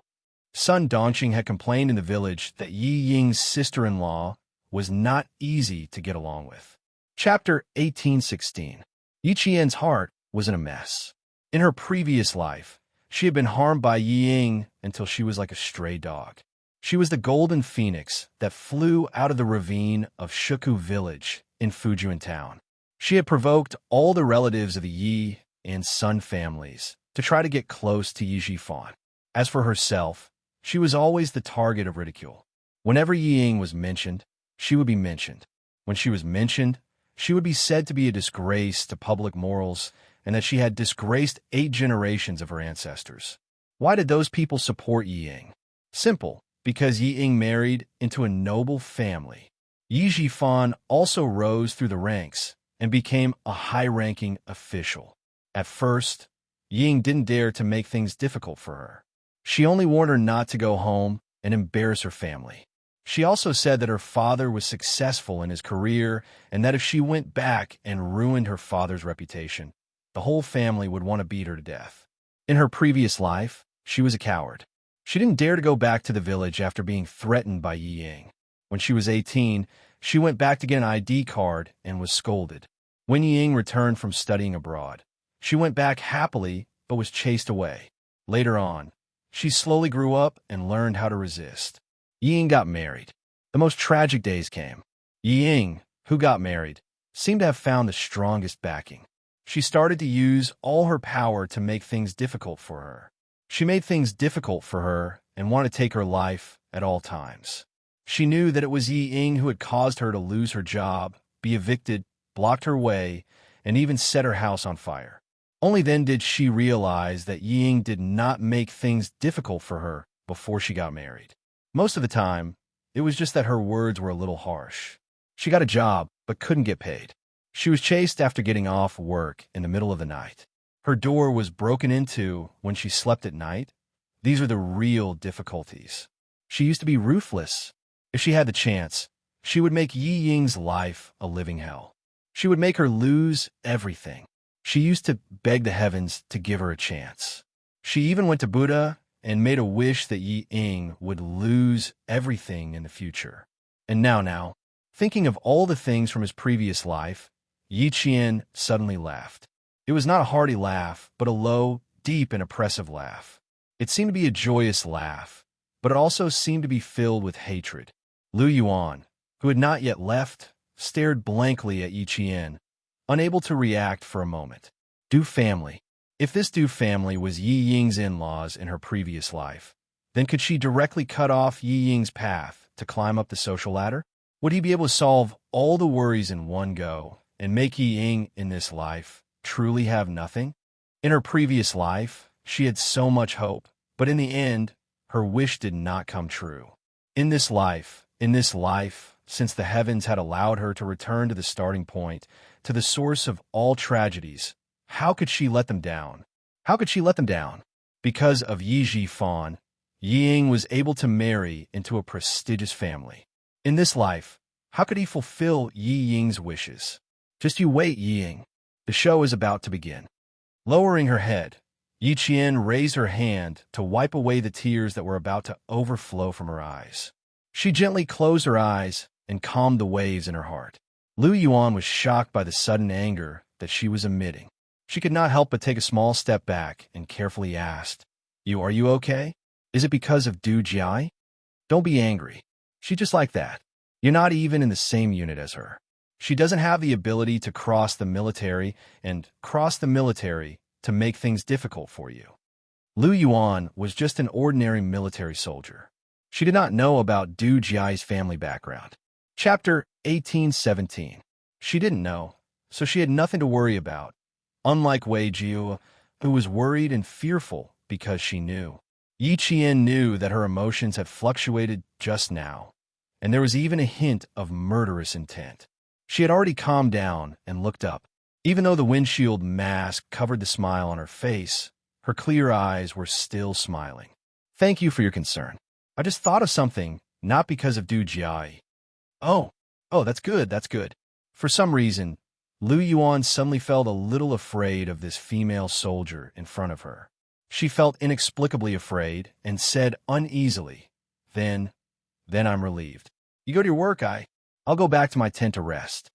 Sun Dongqing had complained in the village that Yi Ying's sister-in-law was not easy to get along with. Chapter 1816. Yi Qian's heart was in a mess. In her previous life, she had been harmed by Yi Ying until she was like a stray dog. She was the golden phoenix that flew out of the ravine of Shuku village in Fujian town. She had provoked all the relatives of the Yi and Sun families to try to get close to Yi Jifan. As for herself, she was always the target of ridicule. Whenever Yi Ying was mentioned, she would be mentioned. When she was mentioned, she would be said to be a disgrace to public morals and that she had disgraced 8 generations of her ancestors. Why did those people support Yi Ying? Simple, because Yi Ying married into a noble family. Yi Jifan also rose through the ranks and became a high-ranking official. At first, Yi Ying didn't dare to make things difficult for her. She only warned her not to go home and embarrass her family. She also said that her father was successful in his career and that if she went back and ruined her father's reputation, the whole family would want to beat her to death. In her previous life, she was a coward. She didn't dare to go back to the village after being threatened by Yi Ying. When she was 18, she went back to get an ID card and was scolded. When Yi Ying returned from studying abroad, she went back happily but was chased away. Later on, she slowly grew up and learned how to resist. Yi Ying got married. The most tragic days came. Yi Ying, who got married, seemed to have found the strongest backing. She started to use all her power to make things difficult for her. She made things difficult for her and wanted to take her life at all times. She knew that it was Yi Ying who had caused her to lose her job, be evicted, blocked her way, and even set her house on fire. Only then did she realize that Yi Ying did not make things difficult for her before she got married. Most of the time, it was just that her words were a little harsh. She got a job, but couldn't get paid. She was chased after getting off work in the middle of the night. Her door was broken into when she slept at night. These are the real difficulties. She used to be ruthless. If she had the chance, she would make Yi Ying's life a living hell. She would make her lose everything. She used to beg the heavens to give her a chance. She even went to Buddha and made a wish that Yi Ying would lose everything in the future. And now, thinking of all the things from his previous life, Yi Qian suddenly laughed. It was not a hearty laugh, but a low, deep and oppressive laugh. It seemed to be a joyous laugh, but it also seemed to be filled with hatred. Lu Yuan, who had not yet left, stared blankly at Yi Qian, unable to react for a moment. Du family. If this Du family was Yi Ying's in-laws in her previous life, then could she directly cut off Yi Ying's path to climb up the social ladder? Would he be able to solve all the worries in one go and make Yi Ying in this life truly have nothing? In her previous life, she had so much hope, but in the end, her wish did not come true. In this life, since the heavens had allowed her to return to the starting point, to the source of all tragedies, how could she let them down? How could she let them down? Because of Yi Jifan, Yi Ying was able to marry into a prestigious family. In this life, how could he fulfill Yi Ying's wishes? Just you wait, Yi Ying. The show is about to begin. Lowering her head, Yi Qian raised her hand to wipe away the tears that were about to overflow from her eyes. She gently closed her eyes and calmed the waves in her heart. Lu Yuan was shocked by the sudden anger that she was emitting. She could not help but take a small step back and carefully asked, Are you okay? Is it because of Du Jia? Don't be angry. She's just like that. You're not even in the same unit as her. She doesn't have the ability to cross the military to make things difficult for you. Lu Yuan was just an ordinary military soldier. She did not know about Du Jia's family background. Chapter 1817. She didn't know, so she had nothing to worry about, unlike Wei Jiu, who was worried and fearful because she knew. Yi Qian knew that her emotions had fluctuated just now, and there was even a hint of murderous intent. She had already calmed down and looked up. Even though the windshield mask covered the smile on her face, her clear eyes were still smiling. Thank you for your concern. I just thought of something, not because of Du Jia. Oh, that's good. For some reason, Lu Yuan suddenly felt a little afraid of this female soldier in front of her. She felt inexplicably afraid and said uneasily, Then I'm relieved. You go to your work, I'll go back to my tent to rest.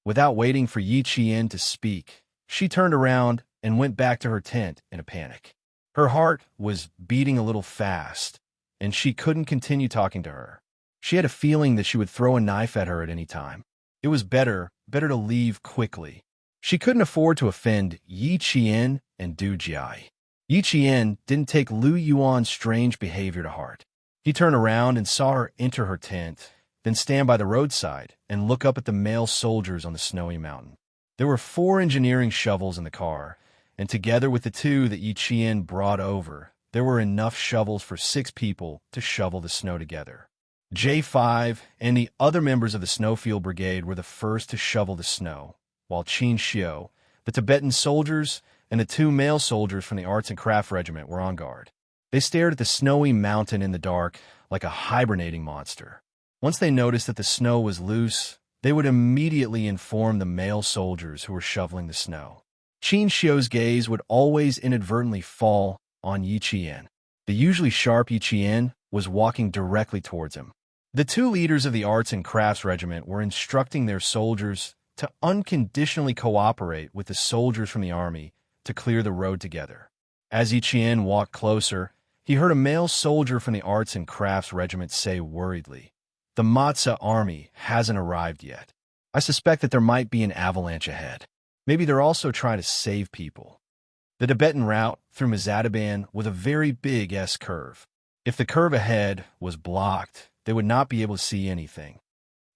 Without waiting for Yi Qian to speak, she turned around and went back to her tent in a panic. Her heart was beating a little fast, and she couldn't continue talking to her. She had a feeling that she would throw a knife at her at any time. It was better to leave quickly. She couldn't afford to offend Yi Qian and Du Jia. Yi Qian didn't take Lu Yuan's strange behavior to heart. He turned around and saw her enter her tent, then stand by the roadside and look up at the male soldiers on the snowy mountain. There were 4 engineering shovels in the car, and together with the 2 that Yi Qian brought over, there were enough shovels for 6 people to shovel the snow together. J5 and the other members of the Snowfield Brigade were the first to shovel the snow, while Qin Xiu, the Tibetan soldiers, and the 2 male soldiers from the Arts and Crafts Regiment were on guard. They stared at the snowy mountain in the dark like a hibernating monster. Once they noticed that the snow was loose, they would immediately inform the male soldiers who were shoveling the snow. Qin Xiu's gaze would always inadvertently fall on Yi Qian. The usually sharp Yi Qian was walking directly towards him. The 2 leaders of the Arts and Crafts Regiment were instructing their soldiers to unconditionally cooperate with the soldiers from the army to clear the road together. As Yi Qian walked closer, he heard a male soldier from the Arts and Crafts Regiment say worriedly, The Matza army hasn't arrived yet. I suspect that there might be an avalanche ahead. Maybe they're also trying to save people. The Tibetan route through Mazadaban was a very big S-curve. If the curve ahead was blocked, they would not be able to see anything.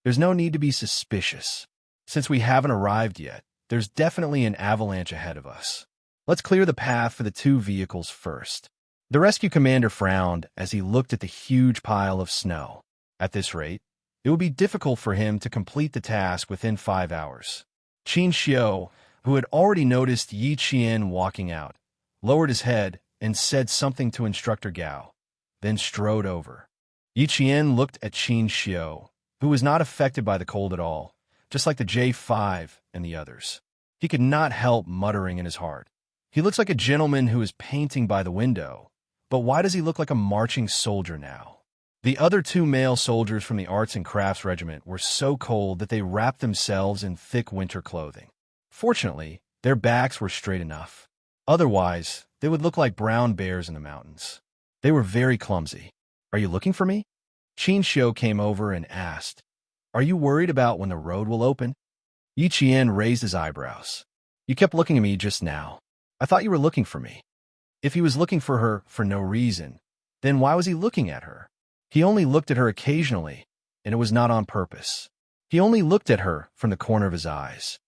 There's no need to be suspicious. Since we haven't arrived yet, there's definitely an avalanche ahead of us. Let's clear the path for the 2 vehicles first. The rescue commander frowned as he looked at the huge pile of snow. At this rate, it would be difficult for him to complete the task within 5 hours. Qin Xiu, who had already noticed Yi Qian walking out, lowered his head and said something to Instructor Gao, then strode over. Yi Qian looked at Qin Xiu, who was not affected by the cold at all, just like the J5 and the others. He could not help muttering in his heart. He looks like a gentleman who is painting by the window, but why does he look like a marching soldier now? The other 2 male soldiers from the Arts and Crafts Regiment were so cold that they wrapped themselves in thick winter clothing. Fortunately, their backs were straight enough. Otherwise, They would look like brown bears in the mountains. They were very clumsy. Are you looking for me? Qin Xiu came over and asked, Are you worried about when the road will open? Yi Qian raised his eyebrows. You kept looking at me just now. I thought you were looking for me. If he was looking for her for no reason, then why was he looking at her? He only looked at her occasionally, and it was not on purpose. He only looked at her from the corner of his eyes.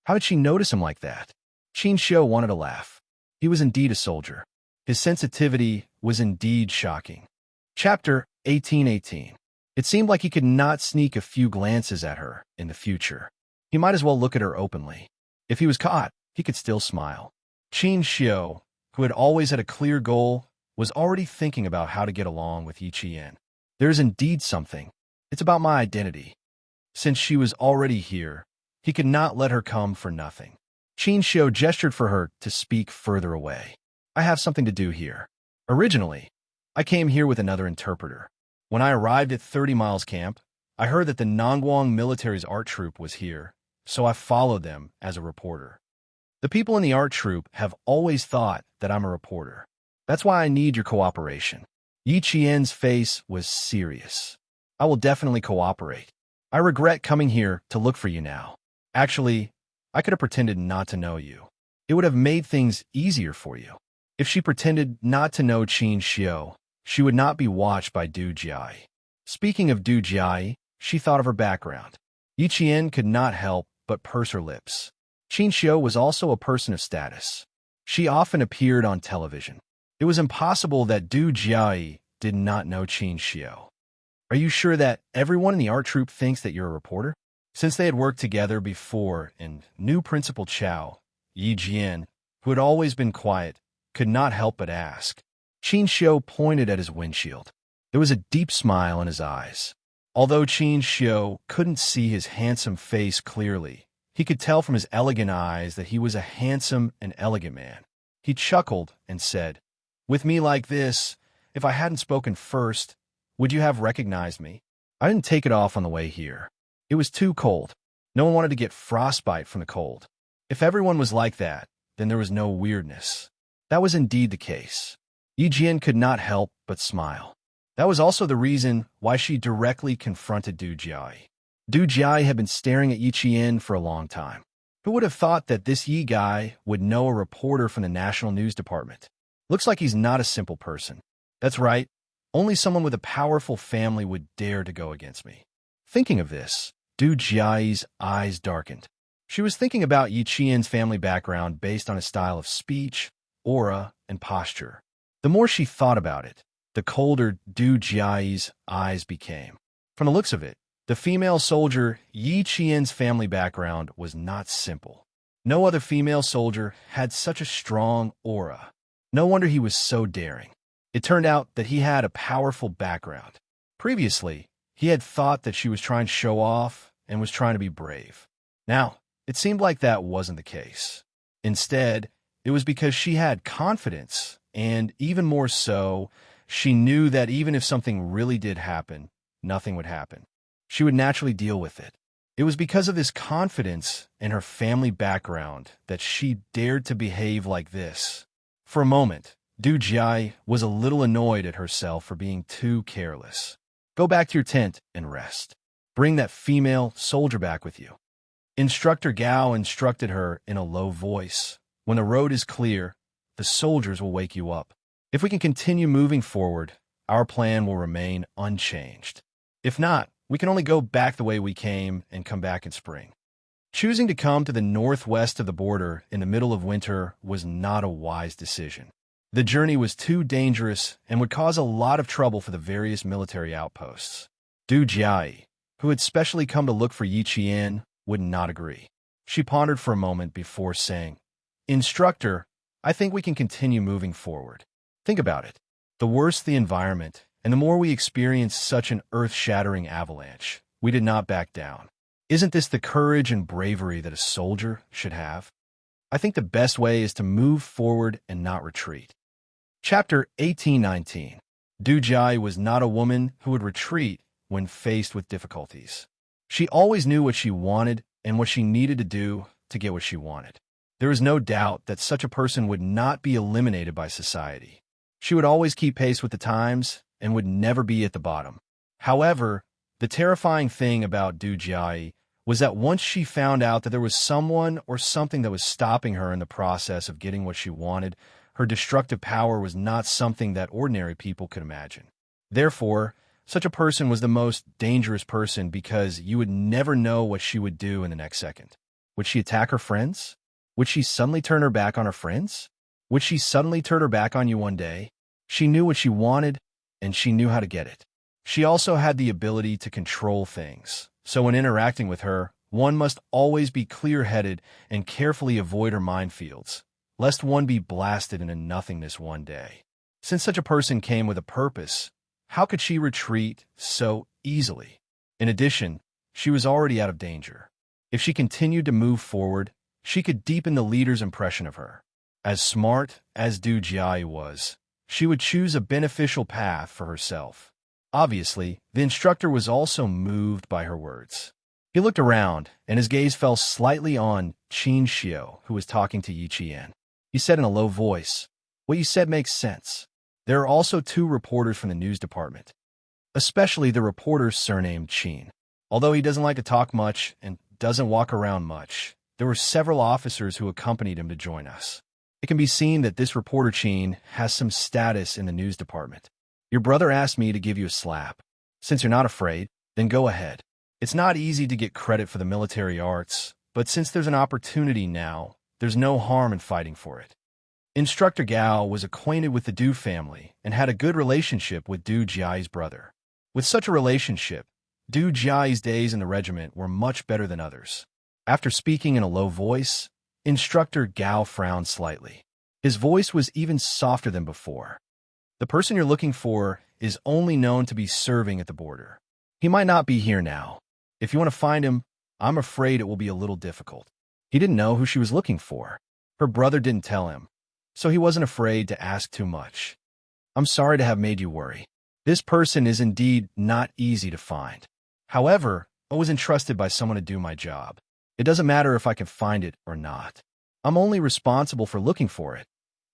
How did she notice him like that? Qin Xiu wanted to laugh. He was indeed a soldier. His sensitivity was indeed shocking. Chapter 1818. It seemed like he could not sneak a few glances at her in the future. He might as well look at her openly. If he was caught, he could still smile. Qin Xiu, who had always had a clear goal, was already thinking about how to get along with Yi Qian. There is indeed something. It's about my identity. Since she was already here, he could not let her come for nothing. Qin Xiu gestured for her to speak further away. I have something to do here. Originally, I came here with another interpreter. When I arrived at 30 Miles Camp, I heard that the Nongguang military's art troupe was here, so I followed them as a reporter. The people in the art troupe have always thought that I'm a reporter. That's why I need your cooperation. Yi Qian's face was serious. I will definitely cooperate. I regret coming here to look for you now. Actually, I could have pretended not to know you. It would have made things easier for you. If she pretended not to know Qin Xiu, she would not be watched by Du Jiai. Speaking of Du Jiai, she thought of her background. Yi Qian could not help but purse her lips. Qin Xiu was also a person of status. She often appeared on television. It was impossible that Du Jiai did not know Qin Xiu. Are you sure that everyone in the art troupe thinks that you're a reporter? Since they had worked together before and knew Principal Chao, Yi Jian, who had always been quiet, could not help but ask. Qin Xiu pointed at his windshield. There was a deep smile in his eyes. Although Qin Xiu couldn't see his handsome face clearly, he could tell from his elegant eyes that he was a handsome and elegant man. He chuckled and said, With me like this, if I hadn't spoken first, would you have recognized me? I didn't take it off on the way here. It was too cold. No one wanted to get frostbite from the cold. If everyone was like that, then there was no weirdness. That was indeed the case. Yi Jian could not help but smile. That was also the reason why she directly confronted Du Jiai. Du Jiai had been staring at Yi Qian for a long time. Who would have thought that this Yi guy would know a reporter from the National News Department? Looks like he's not a simple person. That's right. Only someone with a powerful family would dare to go against me. Thinking of this, Du Jiai's eyes darkened. She was thinking about Yi Qian's family background based on his style of speech, aura, and posture. The more she thought about it, the colder Du Jiai's eyes became. From the looks of it, the female soldier Yi Qian's family background was not simple. No other female soldier had such a strong aura. No wonder he was so daring. It turned out that he had a powerful background. Previously, he had thought that she was trying to show off and was trying to be brave. Now, it seemed like that wasn't the case. Instead, it was because she had confidence, and even more so, she knew that even if something really did happen, nothing would happen. She would naturally deal with it. It was because of this confidence and her family background that she dared to behave like this. For a moment, Du Jiai was a little annoyed at herself for being too careless. Go back to your tent and rest. Bring that female soldier back with you. Instructor Gao instructed her in a low voice. When the road is clear, the soldiers will wake you up. If we can continue moving forward, our plan will remain unchanged. If not, we can only go back the way we came and come back in spring. Choosing to come to the northwest of the border in the middle of winter was not a wise decision. The journey was too dangerous and would cause a lot of trouble for the various military outposts. Du Jiai, who had specially come to look for Yi Qian, would not agree. She pondered for a moment before saying, Instructor, I think we can continue moving forward. Think about it. The worse the environment, and the more we experience such an earth-shattering avalanche, we did not back down. Isn't this the courage and bravery that a soldier should have? I think the best way is to move forward and not retreat. Chapter 1819. Du Jiai was not a woman who would retreat when faced with difficulties. She always knew what she wanted and what she needed to do to get what she wanted. There was no doubt that such a person would not be eliminated by society. She would always keep pace with the times and would never be at the bottom. However, the terrifying thing about Du Jiayi was that once she found out that there was someone or something that was stopping her in the process of getting what she wanted, her destructive power was not something that ordinary people could imagine. Therefore, such a person was the most dangerous person because you would never know what she would do in the next second. Would she attack her friends? Would she suddenly turn her back on her friends? Would she suddenly turn her back on you one day? She knew what she wanted, and she knew how to get it. She also had the ability to control things, so when interacting with her, one must always be clear-headed and carefully avoid her minefields, lest one be blasted into nothingness one day. Since such a person came with a purpose, how could she retreat so easily? In addition, she was already out of danger. If she continued to move forward, she could deepen the leader's impression of her. As smart as Du Jiayi was, she would choose a beneficial path for herself. Obviously, the instructor was also moved by her words. He looked around, and his gaze fell slightly on Qin Xiao, who was talking to Yi Qian. He said in a low voice, "What you said makes sense. There are also 2 reporters from the news department, especially the reporter surnamed Qin. Although he doesn't like to talk much and doesn't walk around much, there were several officers who accompanied him to join us. It can be seen that this reporter Qin has some status in the news department. Your brother asked me to give you a slap. Since you're not afraid, then go ahead. It's not easy to get credit for the military arts, but since there's an opportunity now, there's no harm in fighting for it." Instructor Gao was acquainted with the Du family and had a good relationship with Du Jiayi's brother. With such a relationship, Du Jiayi's days in the regiment were much better than others. After speaking in a low voice, Instructor Gao frowned slightly. His voice was even softer than before. "The person you're looking for is only known to be serving at the border. He might not be here now. If you want to find him, I'm afraid it will be a little difficult." He didn't know who she was looking for. Her brother didn't tell him, so he wasn't afraid to ask too much. "I'm sorry to have made you worry. This person is indeed not easy to find. However, I was entrusted by someone to do my job. It doesn't matter if I can find it or not. I'm only responsible for looking for it,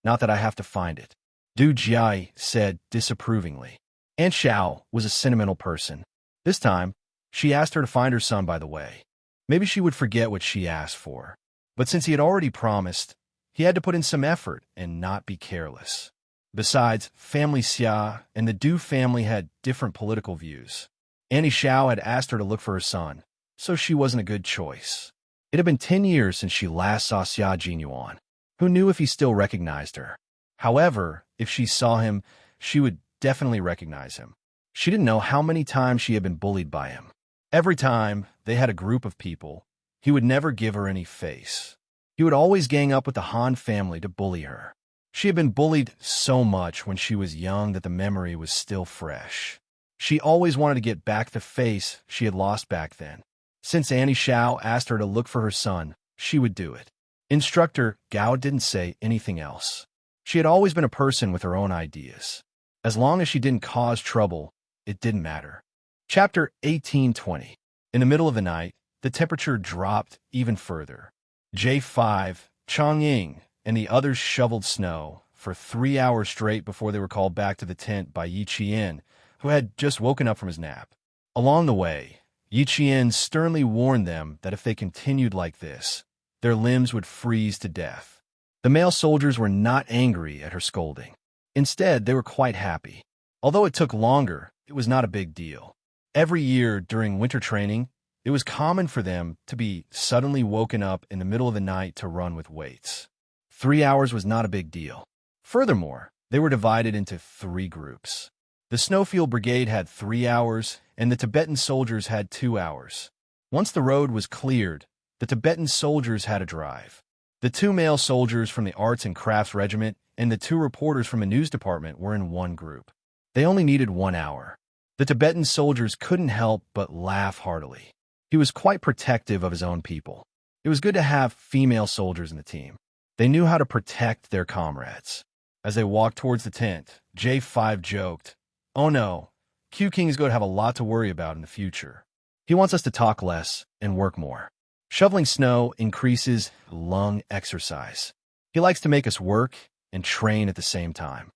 not that I have to find it." Du Jiayi said disapprovingly. Aunt Xiao was a sentimental person. This time, she asked her to find her son by the way. Maybe she would forget what she asked for. But since he had already promised, he had to put in some effort and not be careless. Besides, family Xia and the Du family had different political views. Auntie Xiao had asked her to look for her son, so she wasn't a good choice. It had been 10 years since she last saw Xia Jinyuan. Who knew if he still recognized her? However, if she saw him, she would definitely recognize him. She didn't know how many times she had been bullied by him. Every time they had a group of people, he would never give her any face. He would always gang up with the Han family to bully her. She had been bullied so much when she was young that the memory was still fresh. She always wanted to get back the face she had lost back then. Since Auntie Xiao asked her to look for her son, she would do it. Instructor Gao didn't say anything else. She had always been a person with her own ideas. As long as she didn't cause trouble, it didn't matter. Chapter 1820. In the middle of the night, the temperature dropped even further. J5, Chongying, and the others shoveled snow for 3 hours straight before they were called back to the tent by Yi Qian, who had just woken up from his nap. Along the way, Yi Qian sternly warned them that if they continued like this, their limbs would freeze to death. The male soldiers were not angry at her scolding. Instead, they were quite happy. Although it took longer, it was not a big deal. Every year during winter training, it was common for them to be suddenly woken up in the middle of the night to run with weights. 3 hours was not a big deal. Furthermore, they were divided into 3 groups. The Snowfield Brigade had 3 hours, and the Tibetan soldiers had 2 hours. Once the road was cleared, the Tibetan soldiers had to drive. The 2 male soldiers from the Arts and Crafts Regiment and the 2 reporters from the news department were in one group. They only needed 1 hour. The Tibetan soldiers couldn't help but laugh heartily. He was quite protective of his own people. It was good to have female soldiers in the team. They knew how to protect their comrades. As they walked towards the tent, J5 joked, "Oh no, Q King is going to have a lot to worry about in the future. He wants us to talk less and work more." Shoveling snow increases lung exercise. He likes to make us work and train at the same time.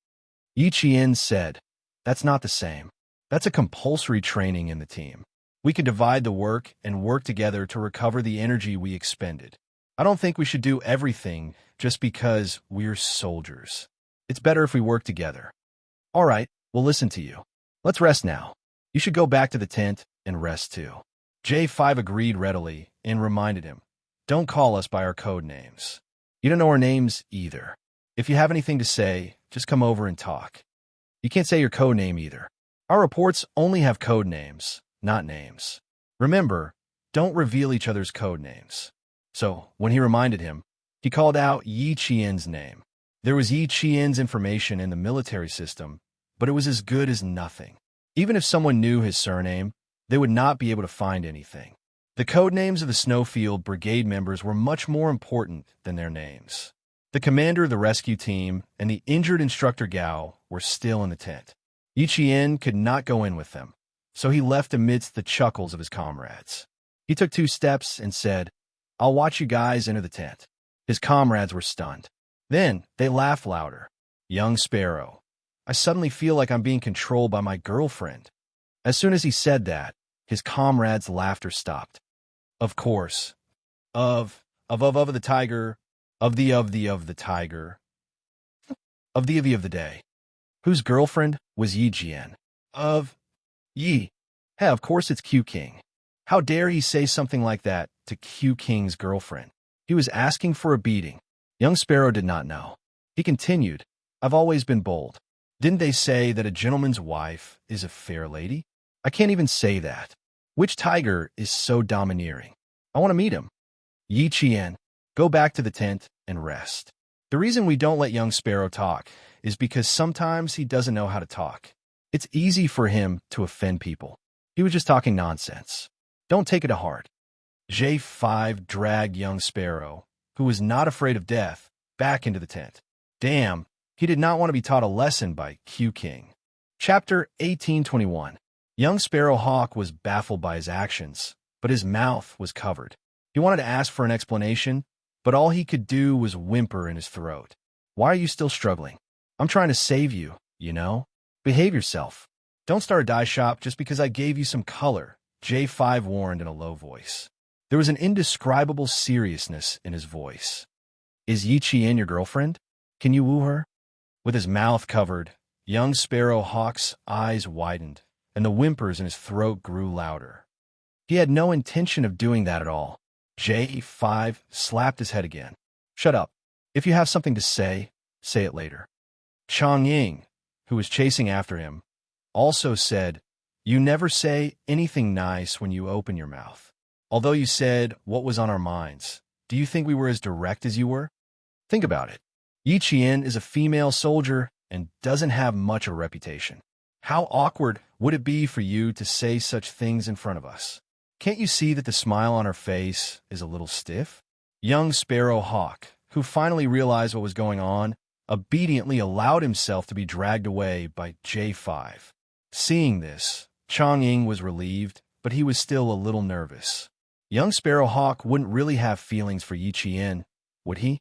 Yi Qian said, "That's not the same. That's a compulsory training in the team. We can divide the work and work together to recover the energy we expended. I don't think we should do everything just because we're soldiers. It's better if we work together." "All right, we'll listen to you. Let's rest now. You should go back to the tent and rest too." J5 agreed readily and reminded him, "Don't call us by our code names. You don't know our names either. If you have anything to say, just come over and talk. You can't say your code name either. Our reports only have code names, not names. Remember, don't reveal each other's code names." So, when he reminded him, he called out Yi Qian's name. There was Yi Qian's information in the military system, but it was as good as nothing. Even if someone knew his surname, they would not be able to find anything. The code names of the Snowfield Brigade members were much more important than their names. The commander of the rescue team and the injured instructor Gao were still in the tent. Yi Qian could not go in with them, so he left amidst the chuckles of his comrades. He took 2 steps and said, "I'll watch you guys enter the tent." His comrades were stunned. Then they laughed louder. "Young Sparrow, I suddenly feel like I'm being controlled by my girlfriend." As soon as he said that, his comrades' laughter stopped. Of course. Of the tiger, of the tiger, of the day. Whose girlfriend was Yi Jian? Of Yi. Hey, of course it's Q King. How dare he say something like that to Q King's girlfriend? He was asking for a beating. Young Sparrow did not know. He continued, "I've always been bold. Didn't they say that a gentleman's wife is a fair lady? I can't even say that. Which tiger is so domineering? I want to meet him." "Yi Qian, go back to the tent and rest." The reason we don't let young Sparrow talk is because sometimes he doesn't know how to talk. It's easy for him to offend people. He was just talking nonsense. Don't take it to heart. J5 dragged young Sparrow, who was not afraid of death, back into the tent. Damn, he did not want to be taught a lesson by Q King. Chapter 1821. Young Sparrow Hawk was baffled by his actions, but his mouth was covered. He wanted to ask for an explanation, but all he could do was whimper in his throat. "Why are you still struggling? I'm trying to save you, you know? Behave yourself. Don't start a dye shop just because I gave you some color," J5 warned in a low voice. There was an indescribable seriousness in his voice. "Is Yi Qian your girlfriend? Can you woo her?" With his mouth covered, young Sparrow Hawk's eyes widened, and the whimpers in his throat grew louder. He had no intention of doing that at all. J5 slapped his head again. "Shut up. If you have something to say it later." Chang Ying, who was chasing after him, also said, "You never say anything nice when you open your mouth. Although you said what was on our minds, do you think we were as direct as you were? Think about it. Yi Qian is a female soldier and doesn't have much of a reputation. How awkward would it be for you to say such things in front of us? Can't you see that the smile on her face is a little stiff?" Young Sparrow Hawk, who finally realized what was going on, obediently allowed himself to be dragged away by J5. Seeing this, Chang Ying was relieved, but he was still a little nervous. Young Sparrow Hawk wouldn't really have feelings for Yi Qian, would he?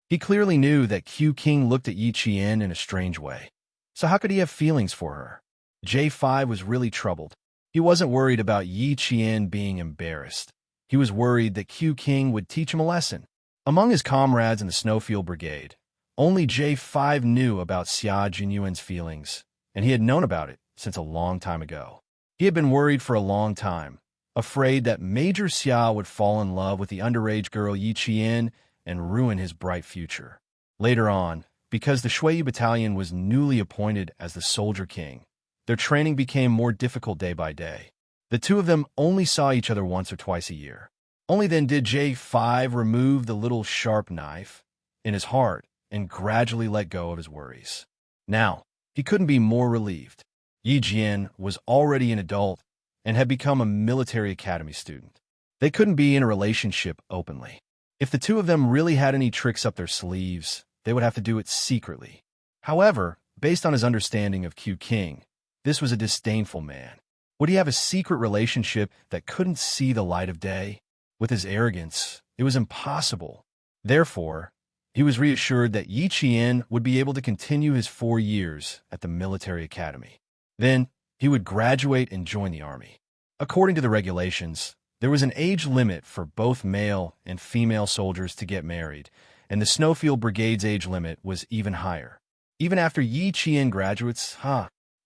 He clearly knew that Q King looked at Yi Qian in a strange way. So how could he have feelings for her? J5 was really troubled. He wasn't worried about Yi Qian being embarrassed. He was worried that Q King would teach him a lesson. Among his comrades in the Snowfield Brigade, only J5 knew about Xia Jinyuan's feelings, and he had known about it since a long time ago. He had been worried for a long time, afraid that Major Xia would fall in love with the underage girl Yi Qian and ruin his bright future. Later on, because the Shuiyu Battalion was newly appointed as the Soldier King, their training became more difficult day by day. The two of them only saw each other once or twice a year. Only then did J5 remove the little sharp knife in his heart and gradually let go of his worries. Now, he couldn't be more relieved. Yi Jian was already an adult and had become a military academy student. They couldn't be in a relationship openly. If the two of them really had any tricks up their sleeves, they would have to do it secretly. However, based on his understanding of Q King, this was a disdainful man. Would he have a secret relationship that couldn't see the light of day? With his arrogance, it was impossible. Therefore, he was reassured that Yi Qian would be able to continue his 4 years at the military academy. Then, he would graduate and join the army. According to the regulations, there was an age limit for both male and female soldiers to get married, and the Snowfield Brigade's age limit was even higher. Even after Yi Qian graduates,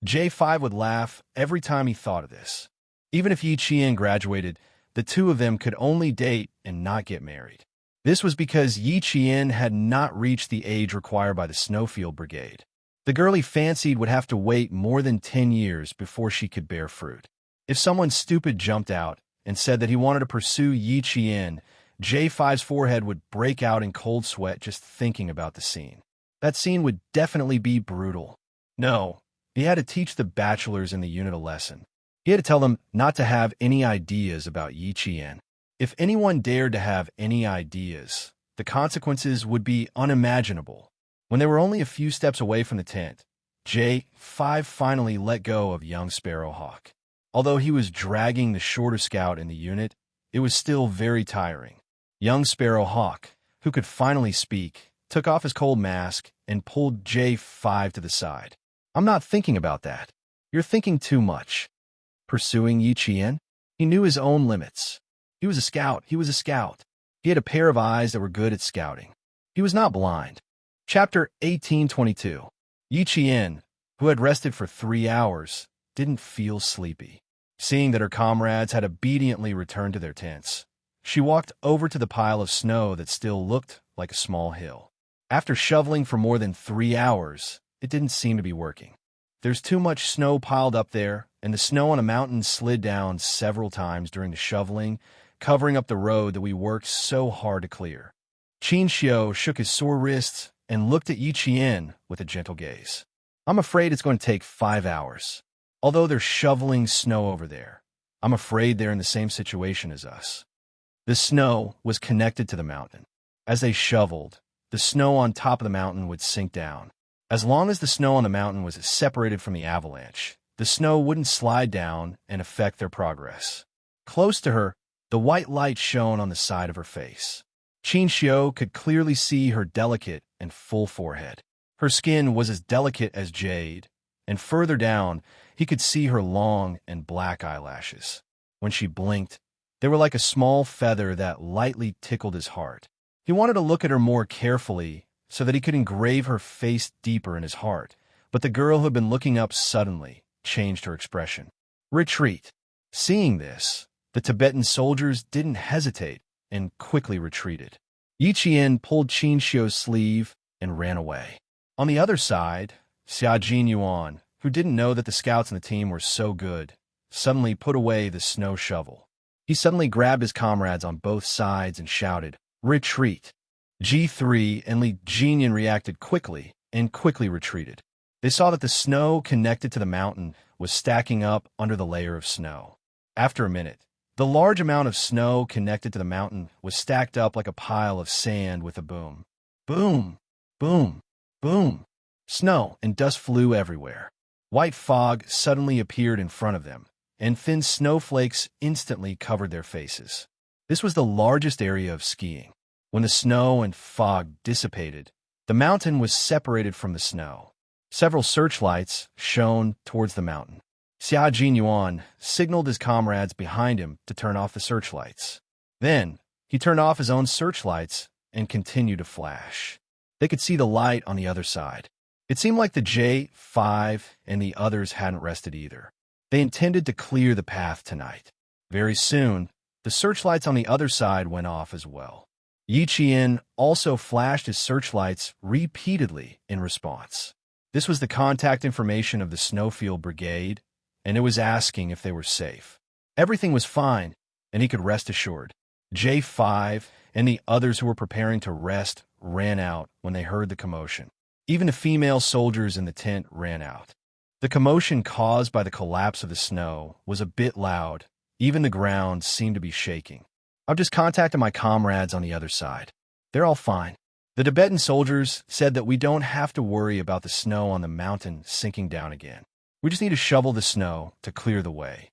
J5 would laugh every time he thought of this. Even if Yi Qian graduated, the two of them could only date and not get married. This was because Yi Qian had not reached the age required by the Snowfield Brigade. The girl he fancied would have to wait more than 10 years before she could bear fruit. If someone stupid jumped out and said that he wanted to pursue Yi Qian, J5's forehead would break out in cold sweat just thinking about the scene. That scene would definitely be brutal. No, he had to teach the bachelors in the unit a lesson. He had to tell them not to have any ideas about Yi Qian. If anyone dared to have any ideas, the consequences would be unimaginable. When they were only a few steps away from the tent, J5 finally let go of young Sparrowhawk. Although he was dragging the shorter scout in the unit, it was still very tiring. Young Sparrowhawk, who could finally speak, took off his cold mask and pulled J5 to the side. "I'm not thinking about that. You're thinking too much." Pursuing Yi Qian? He knew his own limits. He was a scout. He was a scout. He had a pair of eyes that were good at scouting. He was not blind. Chapter 1822. Yi Qian, who had rested for 3 hours, didn't feel sleepy. Seeing that her comrades had obediently returned to their tents, she walked over to the pile of snow that still looked like a small hill. After shoveling for more than 3 hours, it didn't seem to be working. There's too much snow piled up there, and the snow on a mountain slid down several times during the shoveling, covering up the road that we worked so hard to clear. Qin Xiu shook his sore wrists and looked at Yi Qian with a gentle gaze. "I'm afraid it's going to take 5 hours. Although they're shoveling snow over there, I'm afraid they're in the same situation as us." The snow was connected to the mountain. As they shoveled, the snow on top of the mountain would sink down. As long as the snow on the mountain was separated from the avalanche, the snow wouldn't slide down and affect their progress. Close to her, the white light shone on the side of her face. Qin Xiu could clearly see her delicate and full forehead. Her skin was as delicate as jade, and further down, he could see her long and black eyelashes. When she blinked, they were like a small feather that lightly tickled his heart. He wanted to look at her more carefully so that he could engrave her face deeper in his heart, but the girl who had been looking up suddenly changed her expression. "Retreat." Seeing this, the Tibetan soldiers didn't hesitate and quickly retreated. Yi Qian pulled Qin Xiu's sleeve and ran away. On the other side, Xia Jinyuan, who didn't know that the scouts in the team were so good, suddenly put away the snow shovel. He suddenly grabbed his comrades on both sides and shouted, "Retreat!" G3 and Li Jinyan reacted quickly and quickly retreated. They saw that the snow connected to the mountain was stacking up under the layer of snow. After a minute, the large amount of snow connected to the mountain was stacked up like a pile of sand with a boom. Boom! Boom! Boom! Snow and dust flew everywhere. White fog suddenly appeared in front of them, and thin snowflakes instantly covered their faces. This was the largest area of skiing. When the snow and fog dissipated, the mountain was separated from the snow. Several searchlights shone towards the mountain. Xia Jinyuan signaled his comrades behind him to turn off the searchlights. Then, he turned off his own searchlights and continued to flash. They could see the light on the other side. It seemed like the J5 and the others hadn't rested either. They intended to clear the path tonight. Very soon, the searchlights on the other side went off as well. Yi Qian also flashed his searchlights repeatedly in response. This was the contact information of the Snowfield Brigade, and it was asking if they were safe. Everything was fine, and he could rest assured. J5 and the others who were preparing to rest ran out when they heard the commotion. Even the female soldiers in the tent ran out. The commotion caused by the collapse of the snow was a bit loud. Even the ground seemed to be shaking. "I've just contacted my comrades on the other side. They're all fine. The Tibetan soldiers said that we don't have to worry about the snow on the mountain sinking down again. We just need to shovel the snow to clear the way."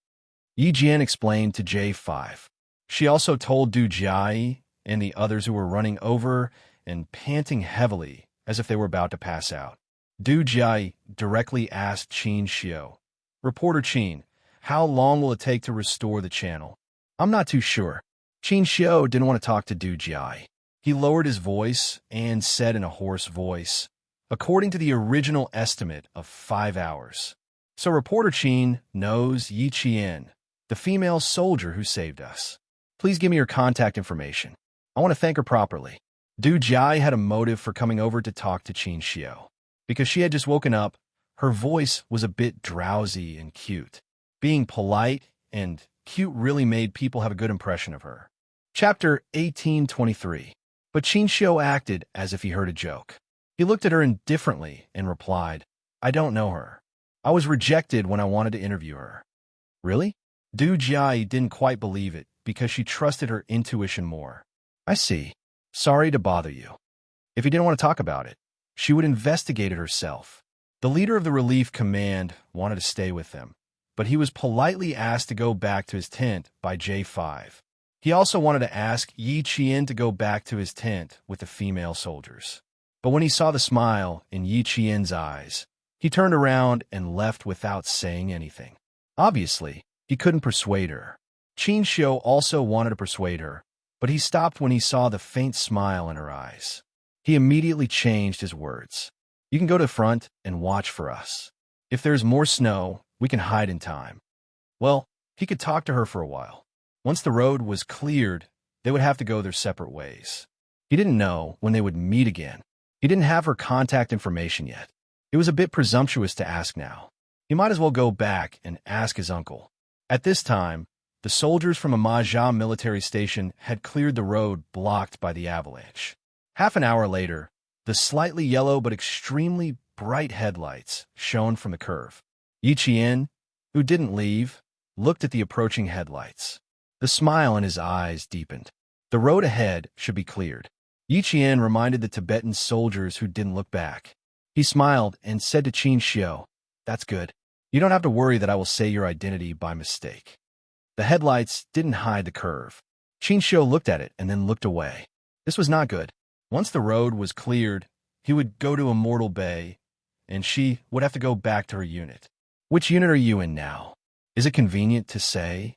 Yi Jian explained to J5. She also told Du Jiai and the others who were running over and panting heavily as if they were about to pass out. Du Jiai directly asked Qin Xiu, "Reporter Qin, how long will it take to restore the channel?" "I'm not too sure." Qin Xiu didn't want to talk to Du Jiai. He lowered his voice and said in a hoarse voice, "According to the original estimate of 5 hours. So Reporter Qin knows Yi Qian, the female soldier who saved us. Please give me your contact information. I want to thank her properly." Du Jiai had a motive for coming over to talk to Qin Xiu. Because she had just woken up, her voice was a bit drowsy and cute. Being polite and cute really made people have a good impression of her. Chapter 1823. But Qin Xiu acted as if he heard a joke. He looked at her indifferently and replied, "I don't know her. I was rejected when I wanted to interview her." "Really?" Du Jiai didn't quite believe it because she trusted her intuition more. "I see. Sorry to bother you." If he didn't want to talk about it, she would investigate it herself. The leader of the relief command wanted to stay with them, but he was politely asked to go back to his tent by J5. He also wanted to ask Yi Qian to go back to his tent with the female soldiers. But when he saw the smile in Yi Qian's eyes, he turned around and left without saying anything. Obviously, he couldn't persuade her. Qin Xiu also wanted to persuade her, but he stopped when he saw the faint smile in her eyes. He immediately changed his words. "You can go to the front and watch for us. If there's more snow, we can hide in time." Well, he could talk to her for a while. Once the road was cleared, they would have to go their separate ways. He didn't know when they would meet again. He didn't have her contact information yet. It was a bit presumptuous to ask now. He might as well go back and ask his uncle. At this time, the soldiers from a Mahjong military station had cleared the road blocked by the avalanche. Half an hour later, the slightly yellow but extremely bright headlights shone from the curve. Yi Qian, who didn't leave, looked at the approaching headlights. The smile in his eyes deepened. The road ahead should be cleared. Yi Qian reminded the Tibetan soldiers who didn't look back. He smiled and said to Qin Xiu, "That's good. You don't have to worry that I will say your identity by mistake." The headlights didn't hide the curve. Qin Xiu looked at it and then looked away. This was not good. Once the road was cleared, he would go to Immortal Bay, and she would have to go back to her unit. "Which unit are you in now? Is it convenient to say?"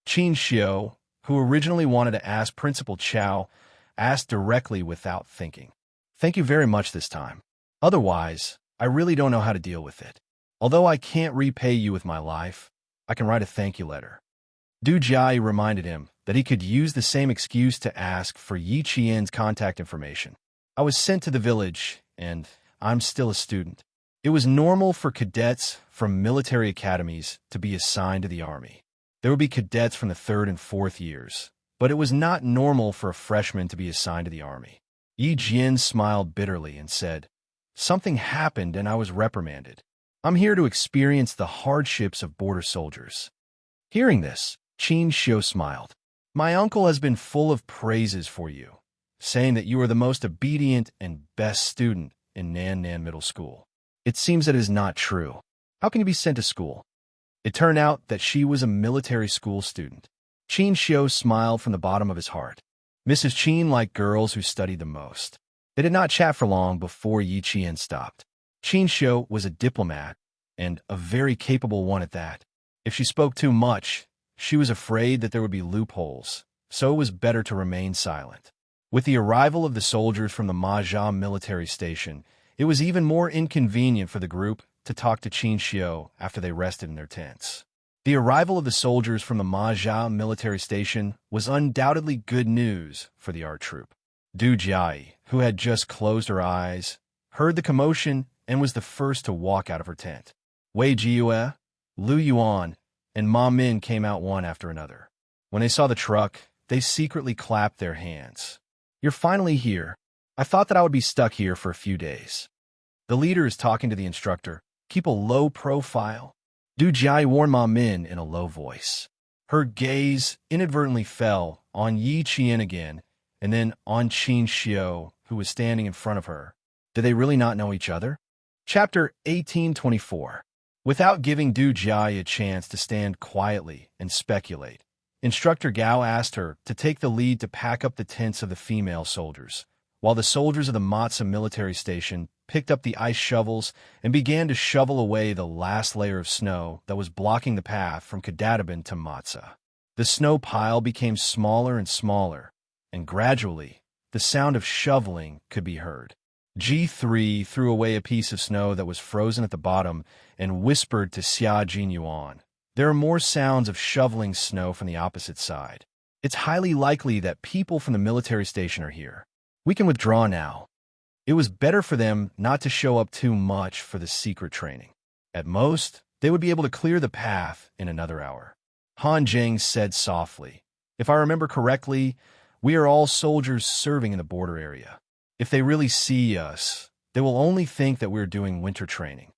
Qin Xiu, who originally wanted to ask Principal Chow, asked directly without thinking. "Thank you very much this time. Otherwise, I really don't know how to deal with it. Although I can't repay you with my life, I can write a thank you letter." Du Jiai reminded him that he could use the same excuse to ask for Yi Qian's contact information. "I was sent to the village, and I'm still a student." It was normal for cadets from military academies to be assigned to the army. There would be cadets from the 3rd and 4th years, but it was not normal for a freshman to be assigned to the army. Yi Jian smiled bitterly and said, "Something happened and I was reprimanded. I'm here to experience the hardships of border soldiers." Hearing this, Qin Xiu smiled. "My uncle has been full of praises for you, saying that you are the most obedient and best student in Nan Nan Middle School. It seems that it is not true. How can you be sent to school?" It turned out that she was a military school student. Qin Xiu smiled from the bottom of his heart. Mrs. Qin liked girls who studied the most. They did not chat for long before Yi Qian stopped. Qin Xiu was a diplomat, and a very capable one at that. If she spoke too much, she was afraid that there would be loopholes, so it was better to remain silent. With the arrival of the soldiers from the Mahjong military station, it was even more inconvenient for the group to talk to Qin Xiu after they rested in their tents. The arrival of the soldiers from the Mahjong military station was undoubtedly good news for the art troupe. Du Jiai, who had just closed her eyes, heard the commotion and was the first to walk out of her tent. Wei Jiue, Lu Yuan, and Ma Min came out one after another. When they saw the truck, they secretly clapped their hands. "You're finally here. I thought that I would be stuck here for a few days." The leader is talking to the instructor. "Keep a low profile." Du Jiai warned Ma Min in a low voice. Her gaze inadvertently fell on Yi Qian again, and then on Qin Xiu, who was standing in front of her. Did they really not know each other? Chapter 1824. Without giving Du Jiai a chance to stand quietly and speculate, Instructor Gao asked her to take the lead to pack up the tents of the female soldiers, while the soldiers of the Matsa military station picked up the ice shovels and began to shovel away the last layer of snow that was blocking the path from Kadadaban to Matsa. The snow pile became smaller and smaller, and gradually, the sound of shoveling could be heard. G3 threw away a piece of snow that was frozen at the bottom and whispered to Xia Jinyuan, "There are more sounds of shoveling snow from the opposite side. It's highly likely that people from the military station are here. We can withdraw now." It was better for them not to show up too much for the secret training. At most, they would be able to clear the path in another hour. Han Jing said softly, "If I remember correctly, we are all soldiers serving in the border area. If they really see us, they will only think that we're doing winter training."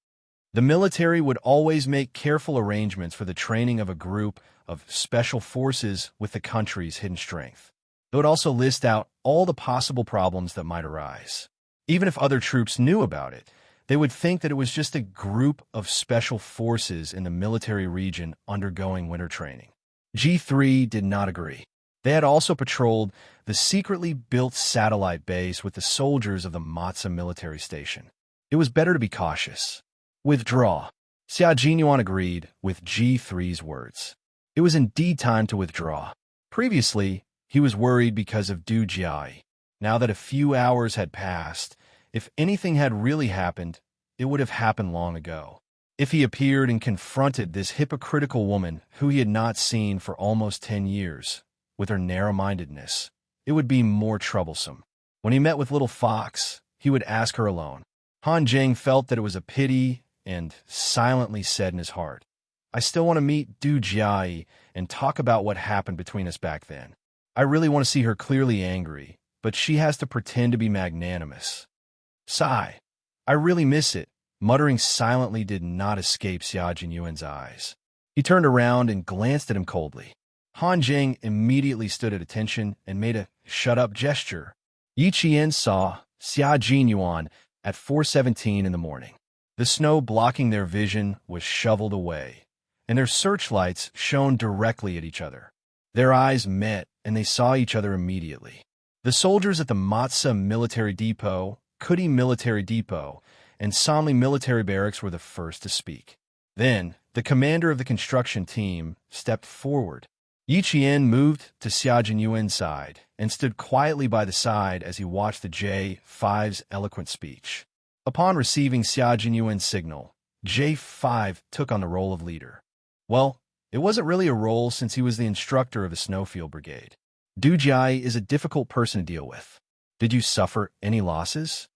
The military would always make careful arrangements for the training of a group of special forces with the country's hidden strength. They would also list out all the possible problems that might arise. Even if other troops knew about it, they would think that it was just a group of special forces in the military region undergoing winter training. G3 did not agree. They had also patrolled the secretly built satellite base with the soldiers of the Matsa military station. It was better to be cautious. "Withdraw." Xia Jinyuan agreed with G3's words. It was indeed time to withdraw. Previously, he was worried because of Du Jiai. Now that a few hours had passed, if anything had really happened, it would have happened long ago. If he appeared and confronted this hypocritical woman who he had not seen for almost 10 years, with her narrow-mindedness, it would be more troublesome. When he met with Little Fox, he would ask her alone. Han Jing felt that it was a pity and silently said in his heart, "I still want to meet Du Jiai and talk about what happened between us back then. I really want to see her clearly angry, but she has to pretend to be magnanimous. Sigh. I really miss it." Muttering silently did not escape Xia Jinyuan's eyes. He turned around and glanced at him coldly. Han Jing immediately stood at attention and made a shut-up gesture. Yi Qian saw Xia Jinyuan at 4:17 in the morning. The snow blocking their vision was shoveled away, and their searchlights shone directly at each other. Their eyes met, and they saw each other immediately. The soldiers at the Matsa Military Depot, Kudi Military Depot, and Samli Military Barracks were the first to speak. Then, the commander of the construction team stepped forward. Yi Qian moved to Xia Jinyuan's side and stood quietly by the side as he watched the J5's eloquent speech. Upon receiving Xia Jinyuan's signal, J5 took on the role of leader. Well, it wasn't really a role since he was the instructor of the Snowfield Brigade. Du Jiai is a difficult person to deal with. Did you suffer any losses?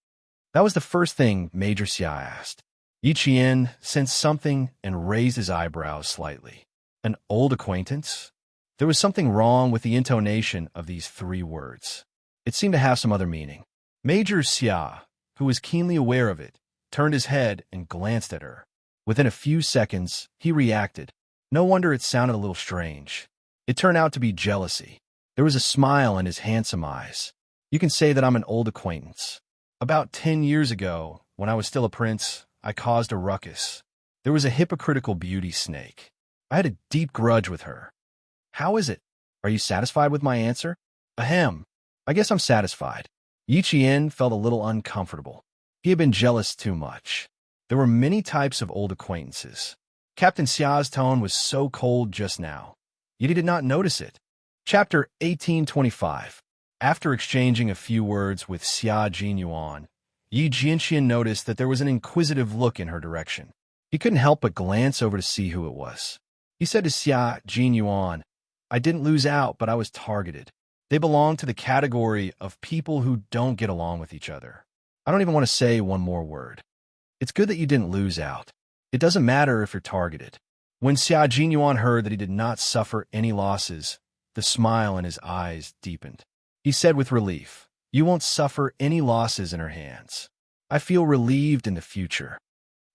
That was the first thing Major Xia asked. Yi Qian sensed something and raised his eyebrows slightly. An old acquaintance? There was something wrong with the intonation of these 3 words. It seemed to have some other meaning. Major Xia, who was keenly aware of it, turned his head and glanced at her. Within a few seconds, he reacted. No wonder it sounded a little strange. It turned out to be jealousy. There was a smile in his handsome eyes. "You can say that I'm an old acquaintance. About 10 years ago, when I was still a prince, I caused a ruckus. There was a hypocritical beauty snake. I had a deep grudge with her. How is it? Are you satisfied with my answer?" "Ahem. I guess I'm satisfied." Yi Qian felt a little uncomfortable. He had been jealous too much. There were many types of old acquaintances. Captain Xia's tone was so cold just now, yet he did not notice it. Chapter 1825. After exchanging a few words with Xia Jinyuan, Yi Jianxian noticed that there was an inquisitive look in her direction. He couldn't help but glance over to see who it was. He said to Xia Jinyuan, "I didn't lose out, but I was targeted. They belong to the category of people who don't get along with each other. I don't even want to say one more word. It's good that you didn't lose out. It doesn't matter if you're targeted." When Xia Jinyuan heard that he did not suffer any losses, the smile in his eyes deepened. He said with relief, "You won't suffer any losses in her hands. I feel relieved in the future."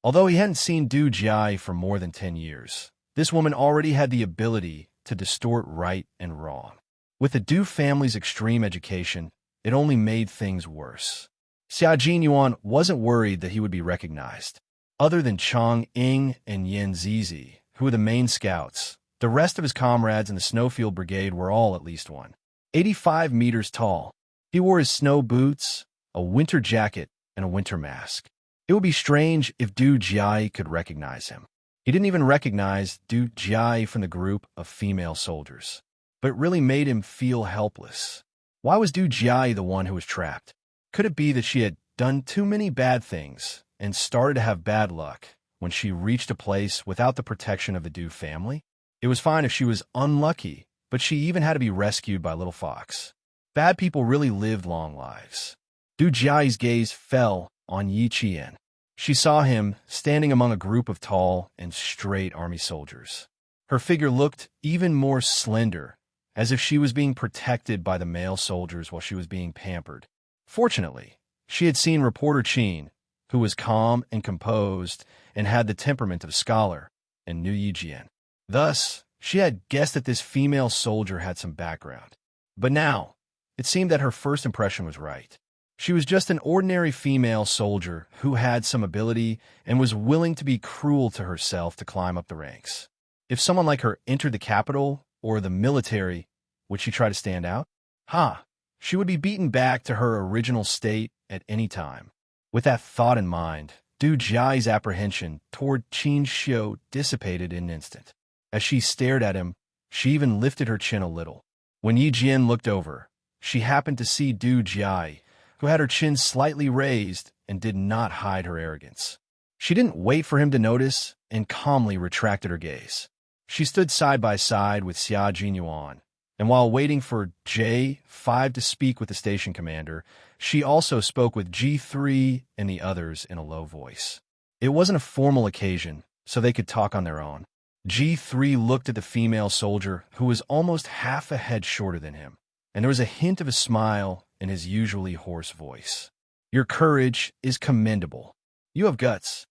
Although he hadn't seen Du Jiai for more than 10 years, this woman already had the ability to distort right and wrong. With the Du family's extreme education, it only made things worse. Xia Jinyuan wasn't worried that he would be recognized. Other than Chang Ying and Yan Zizi, who were the main scouts, The rest of his comrades in the Snowfield Brigade were all at least 185 meters tall. He wore his snow boots, a winter jacket, and a winter mask. It would be strange if Du Jiai could recognize him. He didn't even recognize Du Jiai from the group of female soldiers, but it really made him feel helpless. Why was Du Jiai the one who was trapped? Could it be that she had done too many bad things and started to have bad luck when she reached a place without the protection of the Du family? It was fine if she was unlucky, but she even had to be rescued by Little Fox. Bad people really lived long lives. Du Jiai's gaze fell on Yi Qian. She saw him standing among a group of tall and straight army soldiers. Her figure looked even more slender, as if she was being protected by the male soldiers while she was being pampered. Fortunately, she had seen reporter Qin, who was calm and composed and had the temperament of a scholar, and knew Yi Jian. Thus, she had guessed that this female soldier had some background. But now, it seemed that her first impression was right. She was just an ordinary female soldier who had some ability and was willing to be cruel to herself to climb up the ranks. If someone like her entered the capital or the military, would she try to stand out? She would be beaten back to her original state at any time. With that thought in mind, Du Jiai's apprehension toward Qin Xiu dissipated in an instant. As she stared at him, she even lifted her chin a little. When Yi Jian looked over, she happened to see Du Jiai, who had her chin slightly raised and did not hide her arrogance. She didn't wait for him to notice and calmly retracted her gaze. She stood side by side with Xia Jinyuan, and while waiting for J5 to speak with the station commander, she also spoke with G3 and the others in a low voice. It wasn't a formal occasion, so they could talk on their own. G3 looked at the female soldier, who was almost half a head shorter than him, and there was a hint of a smile in his usually hoarse voice. Your courage is commendable. You have guts.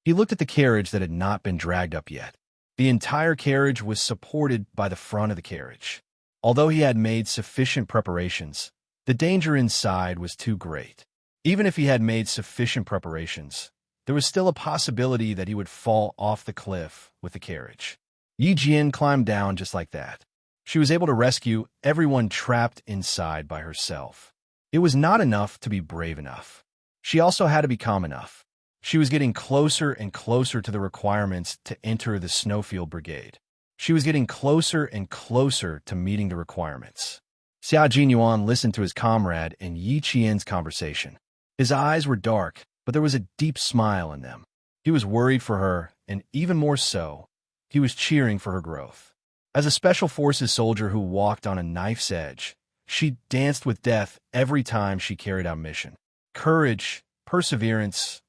He looked at the carriage that had not been dragged up yet. The entire carriage was supported by the front of the carriage. Although he had made sufficient preparations, the danger inside was too great. Even if he had made sufficient preparations, there was still a possibility that he would fall off the cliff with the carriage. Yi Jian climbed down just like that. She was able to rescue everyone trapped inside by herself. It was not enough to be brave enough. She also had to be calm enough. She was getting closer and closer to the requirements to enter the Snowfield Brigade. She was getting closer and closer to meeting the requirements. Xia Jinyuan listened to his comrade and Yi Qian's conversation. His eyes were dark, but there was a deep smile in them. He was worried for her, and even more so, he was cheering for her growth. As a Special Forces soldier who walked on a knife's edge, she danced with death every time she carried out a mission. Courage, perseverance,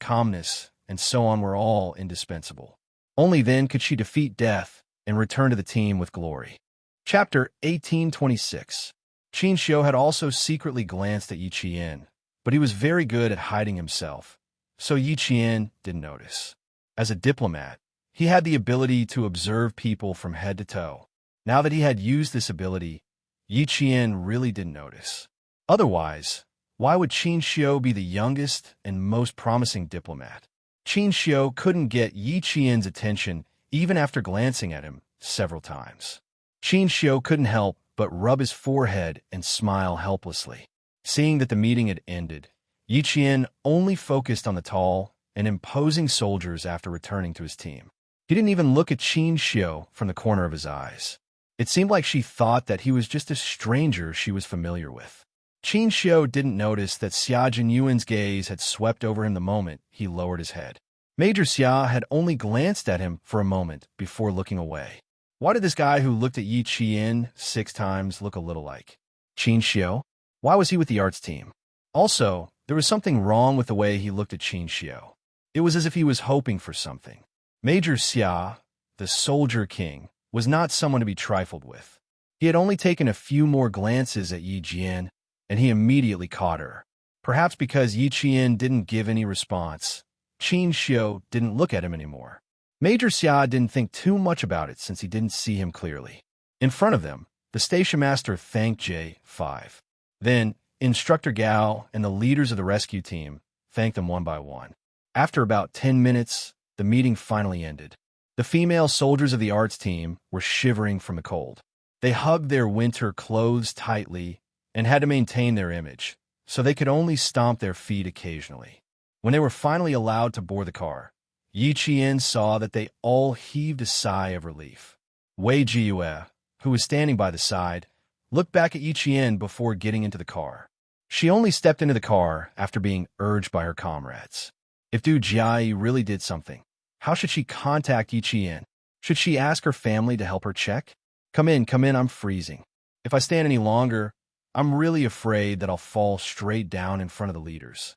calmness, and so on were all indispensable. Only then could she defeat death and return to the team with glory. Chapter 1826. Qin Xiu had also secretly glanced at Yi Qian, but he was very good at hiding himself, so Yi Qian didn't notice. As a diplomat, he had the ability to observe people from head to toe. Now that he had used this ability, Yi Qian really didn't notice. Otherwise, why would Qin Xiu be the youngest and most promising diplomat? Qin Xiu couldn't get Yi Qian's attention even after glancing at him several times. Qin Xiu couldn't help but rub his forehead and smile helplessly. Seeing that the meeting had ended, Yi Qian only focused on the tall and imposing soldiers after returning to his team. He didn't even look at Qin Xiu from the corner of his eyes. It seemed like she thought that he was just a stranger she was familiar with. Qin Xiu didn't notice that Xia Jinyuan's gaze had swept over him the moment he lowered his head. Major Xia had only glanced at him for a moment before looking away. Why did this guy who looked at Yi Qian 6 times look a little like Qin Xiu? Why was he with the arts team? Also, there was something wrong with the way he looked at Qin Xiu. It was as if he was hoping for something. Major Xia, the Soldier King, was not someone to be trifled with. He had only taken a few more glances at Yi Jian, and he immediately caught her. Perhaps because Yi Qian didn't give any response, Qin Xiu didn't look at him anymore. Major Xia didn't think too much about it since he didn't see him clearly. In front of them, the station master thanked J5. Then, Instructor Gao and the leaders of the rescue team thanked them one by one. After about 10 minutes, the meeting finally ended. The The female soldiers of the arts team were shivering from the cold. They hugged their winter clothes tightly and had to maintain their image, so they could only stomp their feet occasionally. When they were finally allowed to board the car, Yi Qian saw that they all heaved a sigh of relief. Wei Jiyue, who was standing by the side, looked back at Yi Qian before getting into the car. She only stepped into the car after being urged by her comrades. If Du Jiayi really did something, how should she contact Yi Qian? Should she ask her family to help her check? Come in, I'm freezing. If I stand any longer, I'm really afraid that I'll fall straight down in front of the leaders.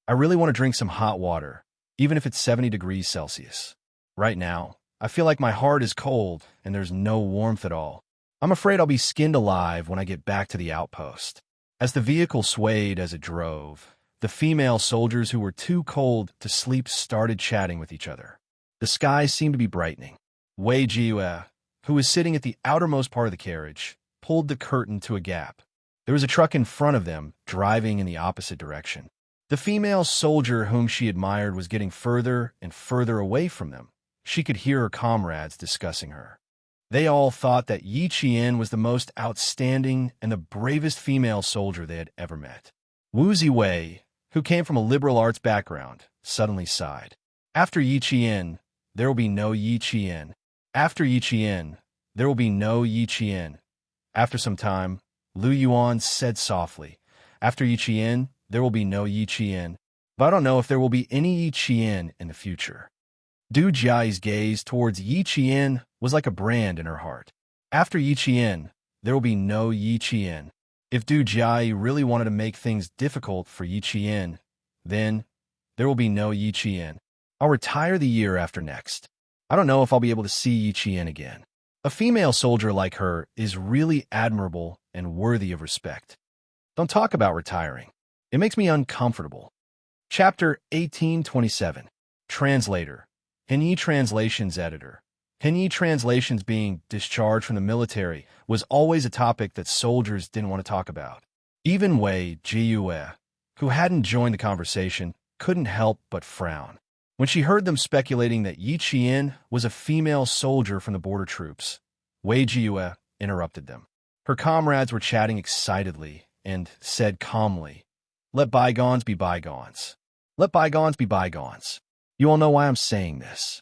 I really want to drink some hot water, even if it's 70 degrees Celsius. Right now, I feel like my heart is cold and there's no warmth at all. I'm afraid I'll be skinned alive when I get back to the outpost. As the vehicle swayed as it drove, the female soldiers who were too cold to sleep started chatting with each other. The sky seemed to be brightening. Wei Jiyue, who was sitting at the outermost part of the carriage, pulled the curtain to a gap. There was a truck in front of them, driving in the opposite direction. The female soldier whom she admired was getting further and further away from them. She could hear her comrades discussing her. They all thought that Yi Qian was the most outstanding and the bravest female soldier they had ever met. Wu Ziwei, who came from a liberal arts background, suddenly sighed. After Yi Qian, there will be no Yi Qian. After Yi Qian, there will be no Yi Qian. After some time, Lu Yuan said softly, after Yi Qian, there will be no Yi Qian. But I don't know if there will be any Yi Qian in the future. Du Jiayi's gaze towards Yi Qian was like a brand in her heart. After Yi Qian, there will be no Yi Qian. If Du Jiayi really wanted to make things difficult for Yi Qian, then there will be no Yi Qian. I'll retire the year after next. I don't know if I'll be able to see Yi Qian again. A female soldier like her is really admirable and worthy of respect. Don't talk about retiring. It makes me uncomfortable. Chapter 1827. Translator. Henyi Translations Editor. Henyi Translations being discharged from the military was always a topic that soldiers didn't want to talk about. Even Wei Jiyue, who hadn't joined the conversation, couldn't help but frown. When she heard them speculating that Yi Qian was a female soldier from the border troops, Wei Jiyue interrupted them. Her comrades were chatting excitedly and said calmly, "Let bygones be bygones. Let bygones be bygones." You all know why I'm saying this.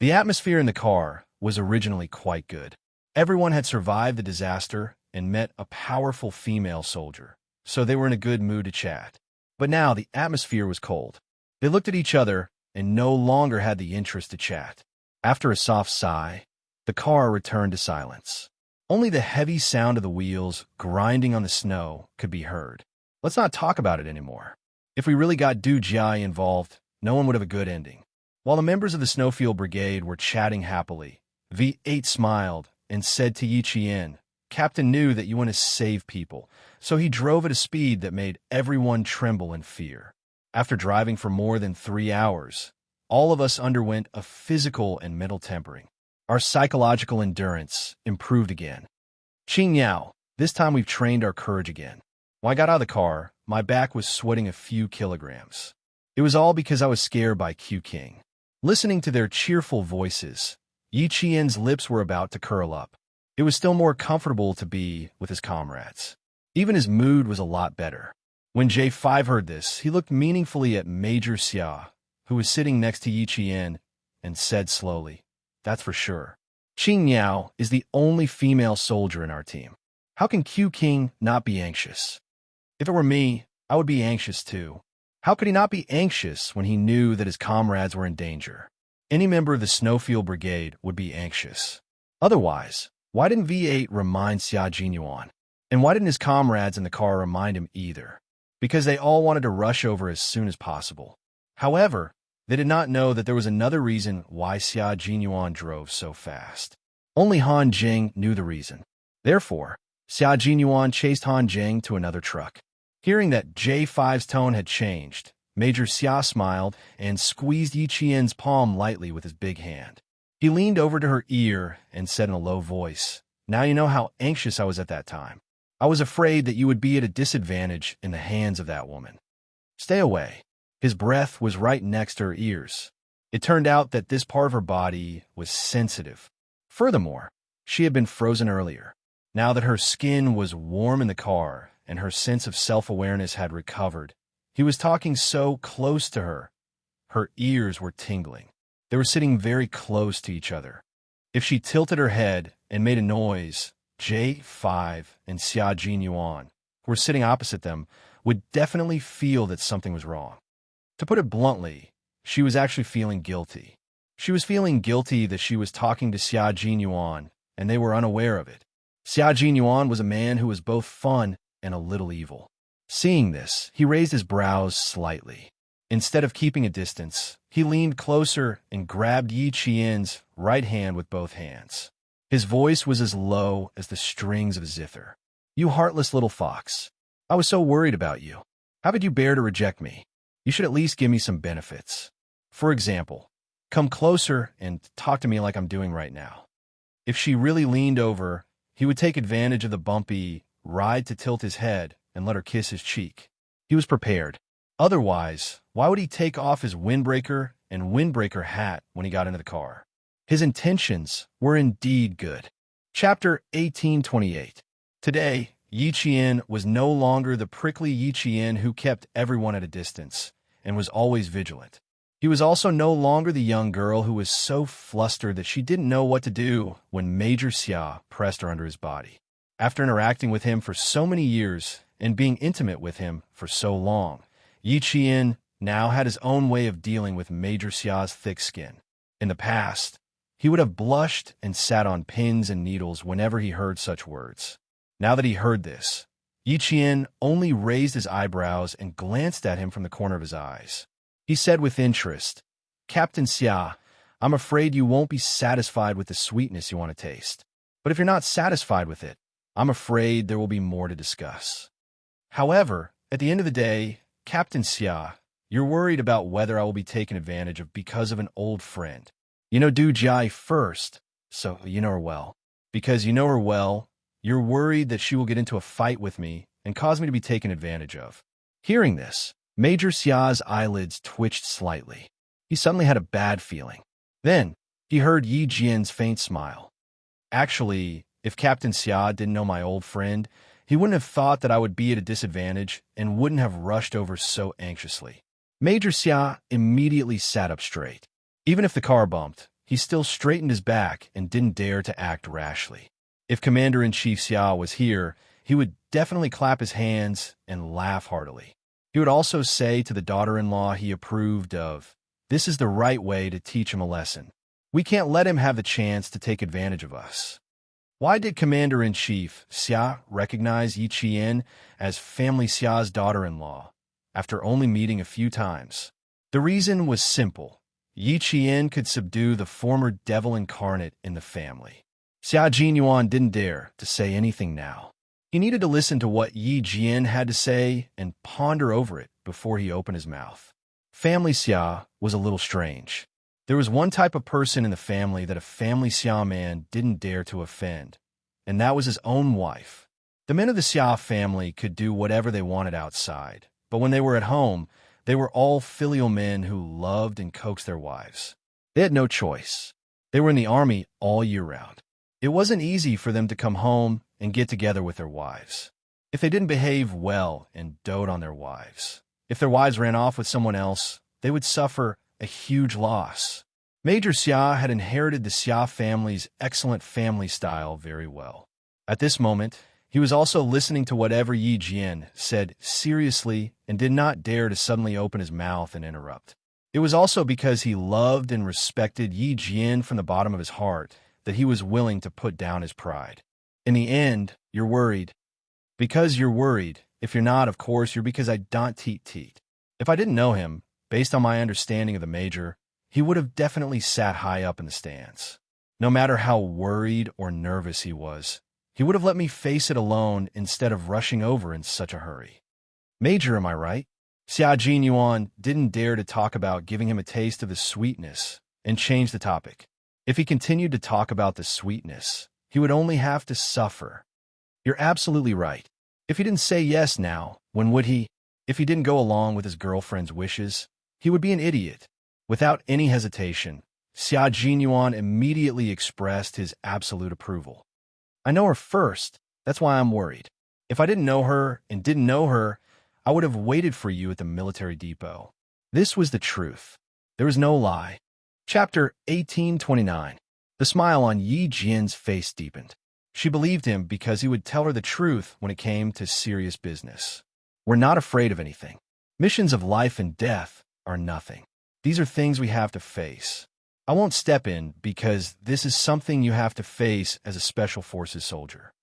The atmosphere in the car was originally quite good. Everyone had survived the disaster and met a powerful female soldier, so they were in a good mood to chat. But now the atmosphere was cold. They looked at each other and no longer had the interest to chat. After a soft sigh, the car returned to silence. Only the heavy sound of the wheels grinding on the snow could be heard. Let's not talk about it anymore. If we really got Du Jiayi involved, no one would have a good ending. While the members of the Snowfield Brigade were chatting happily, V8 smiled and said to Yi Qian, "Captain knew that you want to save people, so he drove at a speed that made everyone tremble in fear." After driving for more than 3 hours, all of us underwent a physical and mental tempering. Our psychological endurance improved again. Qing Yao, this time we've trained our courage again. When I got out of the car, my back was sweating a few kilograms. It was all because I was scared by Q King. Listening to their cheerful voices, Yi Qian's lips were about to curl up. It was still more comfortable to be with his comrades. Even his mood was a lot better. When J5 heard this, he looked meaningfully at Major Xia, who was sitting next to Yi Qian, and said slowly, "That's for sure. Qing Yao is the only female soldier in our team. How can Q King not be anxious? If it were me, I would be anxious too. How could he not be anxious when he knew that his comrades were in danger? Any member of the Snowfield Brigade would be anxious. Otherwise, why didn't V8 remind Xia Jinyuan? And why didn't his comrades in the car remind him either? Because they all wanted to rush over as soon as possible. However, they did not know that there was another reason why Xia Jinyuan drove so fast. Only Han Jing knew the reason. Therefore, Xia Jinyuan chased Han Jing to another truck. Hearing that J5's tone had changed, Major Xia smiled and squeezed Yi Qian's palm lightly with his big hand. He leaned over to her ear and said in a low voice, "Now you know how anxious I was at that time. I was afraid that you would be at a disadvantage in the hands of that woman. Stay away." His breath was right next to her ears. It turned out that this part of her body was sensitive. Furthermore, she had been frozen earlier. Now that her skin was warm in the car and her sense of self-awareness had recovered, he was talking so close to her. Her ears were tingling. They were sitting very close to each other. If she tilted her head and made a noise, J5 and Xia Jinyuan, who were sitting opposite them, would definitely feel that something was wrong. To put it bluntly, she was actually feeling guilty. She was feeling guilty that she was talking to Xia Jinyuan, and they were unaware of it. Xia Jinyuan was a man who was both fun and a little evil. Seeing this, he raised his brows slightly. Instead of keeping a distance, he leaned closer and grabbed Yi Qian's right hand with both hands. His voice was as low as the strings of a zither. "You heartless little fox. I was so worried about you. How could you bear to reject me? You should at least give me some benefits. For example, come closer and talk to me like I'm doing right now." If she really leaned over, he would take advantage of the bumpy ride to tilt his head and let her kiss his cheek. He was prepared. Otherwise, why would he take off his windbreaker and windbreaker hat when he got into the car? His intentions were indeed good. Chapter 1828. Today, Yi Qian was no longer the prickly Yi Qian who kept everyone at a distance and was always vigilant. He was also no longer the young girl who was so flustered that she didn't know what to do when Major Xia pressed her under his body. After interacting with him for so many years and being intimate with him for so long, Yi Qian now had his own way of dealing with Major Xia's thick skin. In the past, he would have blushed and sat on pins and needles whenever he heard such words. Now that he heard this, Yi Qian only raised his eyebrows and glanced at him from the corner of his eyes. He said with interest, "Captain Xia, I'm afraid you won't be satisfied with the sweetness you want to taste. But if you're not satisfied with it, I'm afraid there will be more to discuss. However, at the end of the day, Captain Xia, you're worried about whether I will be taken advantage of because of an old friend. You know Du Jai first, so you know her well. Because you know her well, you're worried that she will get into a fight with me and cause me to be taken advantage of." Hearing this, Major Xia's eyelids twitched slightly. He suddenly had a bad feeling. Then, he heard Yi Jian's faint smile. "Actually, if Captain Xia didn't know my old friend, he wouldn't have thought that I would be at a disadvantage and wouldn't have rushed over so anxiously." Major Xia immediately sat up straight. Even if the car bumped, he still straightened his back and didn't dare to act rashly. If Commander-in-Chief Xia was here, he would definitely clap his hands and laugh heartily. He would also say to the daughter-in-law he approved of, "This is the right way to teach him a lesson. We can't let him have the chance to take advantage of us." Why did Commander-in-Chief Xia recognize Yi Qian as Family Xia's daughter-in-law after only meeting a few times? The reason was simple. Yi Qian could subdue the former devil incarnate in the family. Xia Jinyuan didn't dare to say anything now. He needed to listen to what Yi Jian had to say and ponder over it before he opened his mouth. Family Xia was a little strange. There was one type of person in the family that a Family Xia man didn't dare to offend, and that was his own wife. The men of the Xia family could do whatever they wanted outside, but when they were at home, they were all filial men who loved and coaxed their wives. They had no choice. They were in the army all year round. It wasn't easy for them to come home and get together with their wives. If they didn't behave well and dote on their wives, if their wives ran off with someone else, they would suffer a huge loss. Major Xia had inherited the Xia family's excellent family style very well. At this moment, he was also listening to whatever Yi Jian said seriously and did not dare to suddenly open his mouth and interrupt. It was also because he loved and respected Yi Jian from the bottom of his heart that he was willing to put down his pride. In the end, you're worried. Because you're worried. If you're not, of course, you're because I don't teat. If I didn't know him, based on my understanding of the Major, he would have definitely sat high up in the stands. No matter how worried or nervous he was, he would have let me face it alone instead of rushing over in such a hurry. Major, am I right? Xia Jinyuan didn't dare to talk about giving him a taste of the sweetness and changed the topic. If he continued to talk about the sweetness, he would only have to suffer. You're absolutely right. If he didn't say yes now, when would he? If he didn't go along with his girlfriend's wishes, he would be an idiot. Without any hesitation, Xia Jinyuan immediately expressed his absolute approval. I know her first, that's why I'm worried. If I didn't know her and didn't know her, I would have waited for you at the military depot. This was the truth. There was no lie. Chapter 1829. The smile on Yi Jian's face deepened. She believed him because he would tell her the truth when it came to serious business. We're not afraid of anything. Missions of life and death are nothing. These are things we have to face. I won't step in because this is something you have to face as a Special Forces soldier.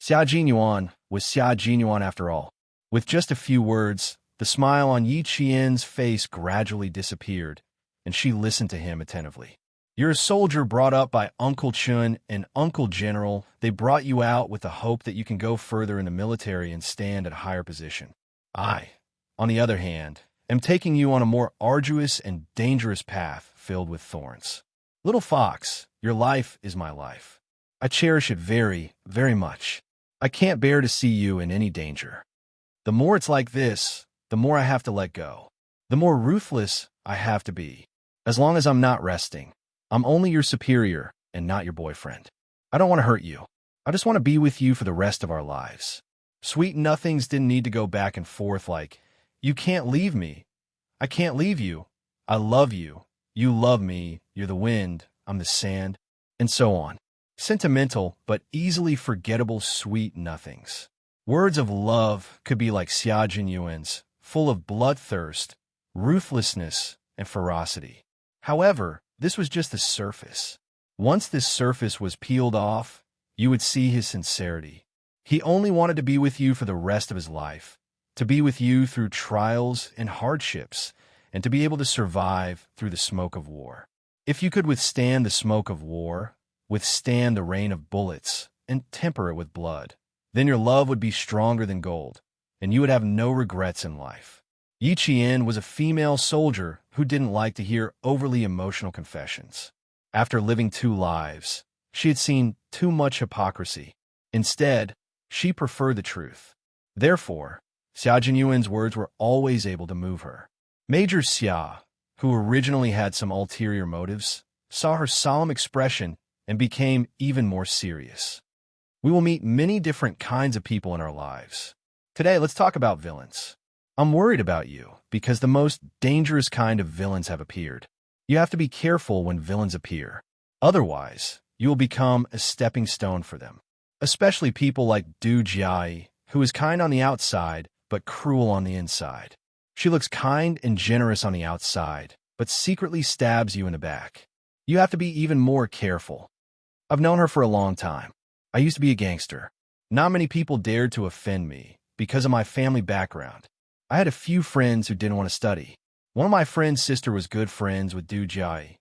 Xia Jinyuan was Xia Jinyuan after all. With just a few words, the smile on Yi Qian's face gradually disappeared, and she listened to him attentively. You're a soldier brought up by Uncle Chun and Uncle General. They brought you out with the hope that you can go further in the military and stand at a higher position. I, on the other hand, am taking you on a more arduous and dangerous path filled with thorns. Little fox, your life is my life. I cherish it very, very much. I can't bear to see you in any danger. The more it's like this, the more I have to let go. The more ruthless I have to be. As long as I'm not resting, I'm only your superior and not your boyfriend. I don't want to hurt you. I just want to be with you for the rest of our lives. Sweet nothings didn't need to go back and forth like, you can't leave me. I can't leave you. I love you. You love me. You're the wind. I'm the sand. And so on. Sentimental but easily forgettable sweet nothings. Words of love could be like Xia Jinyuan's, full of bloodthirst, ruthlessness, and ferocity. However, this was just the surface. Once this surface was peeled off, you would see his sincerity. He only wanted to be with you for the rest of his life, to be with you through trials and hardships, and to be able to survive through the smoke of war. If you could withstand the smoke of war, withstand the rain of bullets, and temper it with blood, then your love would be stronger than gold, and you would have no regrets in life. Yi Qian was a female soldier who didn't like to hear overly emotional confessions. After living 2 lives, she had seen too much hypocrisy. Instead, she preferred the truth. Therefore, Xia Jinyuan's words were always able to move her. Major Xia, who originally had some ulterior motives, saw her solemn expression and became even more serious. We will meet many different kinds of people in our lives. Today, let's talk about villains. I'm worried about you because the most dangerous kind of villains have appeared. You have to be careful when villains appear. Otherwise, you will become a stepping stone for them. Especially people like Du Jiai, who is kind on the outside, but cruel on the inside. She looks kind and generous on the outside, but secretly stabs you in the back. You have to be even more careful. I've known her for a long time. I used to be a gangster. Not many people dared to offend me because of my family background. I had a few friends who didn't want to study. One of my friend's sister was good friends with Du Jiai.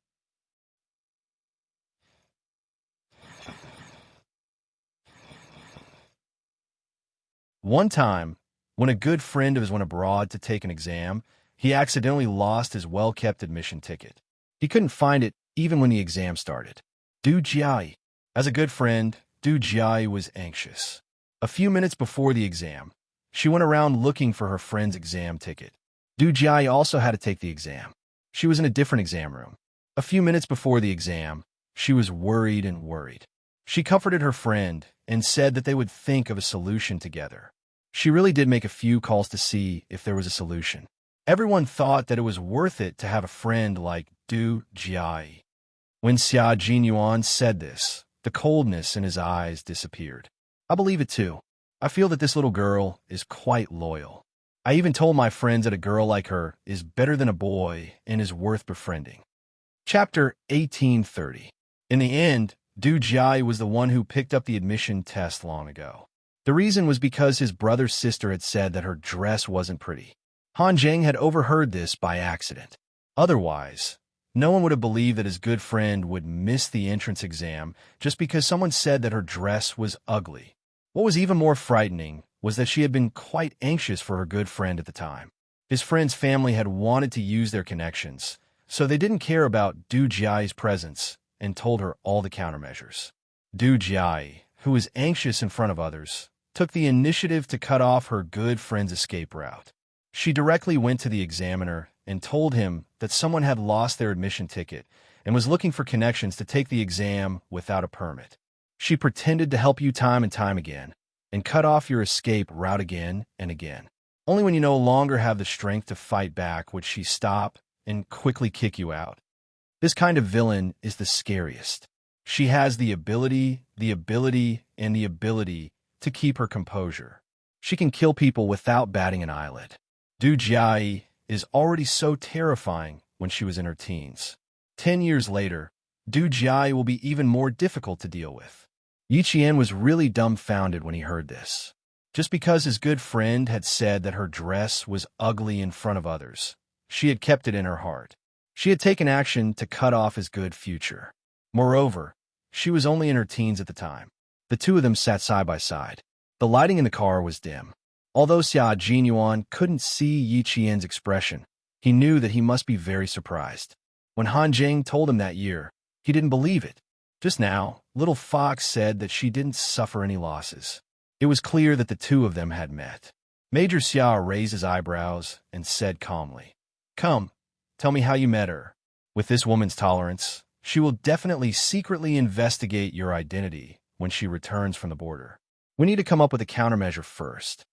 One time, when a good friend of his went abroad to take an exam, he accidentally lost his well-kept admission ticket. He couldn't find it even when the exam started. Du Jiai. As a good friend, Du Jiai was anxious. A few minutes before the exam, she went around looking for her friend's exam ticket. Du Jiai also had to take the exam. She was in a different exam room. A few minutes before the exam, she was worried and worried. She comforted her friend and said that they would think of a solution together. She really did make a few calls to see if there was a solution. Everyone thought that it was worth it to have a friend like Du Jiai. When Xia Jinyuan said this, the coldness in his eyes disappeared. I believe it too. I feel that this little girl is quite loyal. I even told my friends that a girl like her is better than a boy and is worth befriending. Chapter 1830. In the end, Du Jiai was the one who picked up the admission test long ago. The reason was because his brother's sister had said that her dress wasn't pretty. Han Zheng had overheard this by accident. Otherwise, no one would have believed that his good friend would miss the entrance exam just because someone said that her dress was ugly. What was even more frightening was that she had been quite anxious for her good friend at the time. His friend's family had wanted to use their connections, so they didn't care about Du Jiai's presence and told her all the countermeasures. Du Jiai, who was anxious in front of others, took the initiative to cut off her good friend's escape route. She directly went to the examiner and told him that someone had lost their admission ticket and was looking for connections to take the exam without a permit. She pretended to help you time and time again and cut off your escape route again and again. Only when you no longer have the strength to fight back would she stop and quickly kick you out. This kind of villain is the scariest. She has the ability, and the ability to keep her composure. She can kill people without batting an eyelid. Du Jiayi is already so terrifying when she was in her teens. 10 years later, Du Jiayi will be even more difficult to deal with. Yi Qian was really dumbfounded when he heard this. Just because his good friend had said that her dress was ugly in front of others, she had kept it in her heart. She had taken action to cut off his good future. Moreover, she was only in her teens at the time. The two of them sat side by side. The lighting in the car was dim. Although Xia Jinyuan couldn't see Yi Qian's expression, he knew that he must be very surprised. When Han Jing told him that year, he didn't believe it. Just now, Little Fox said that she didn't suffer any losses. It was clear that the two of them had met. Major Xia raised his eyebrows and said calmly, "Come, tell me how you met her. With this woman's tolerance, she will definitely secretly investigate your identity when she returns from the border. We need to come up with a countermeasure first."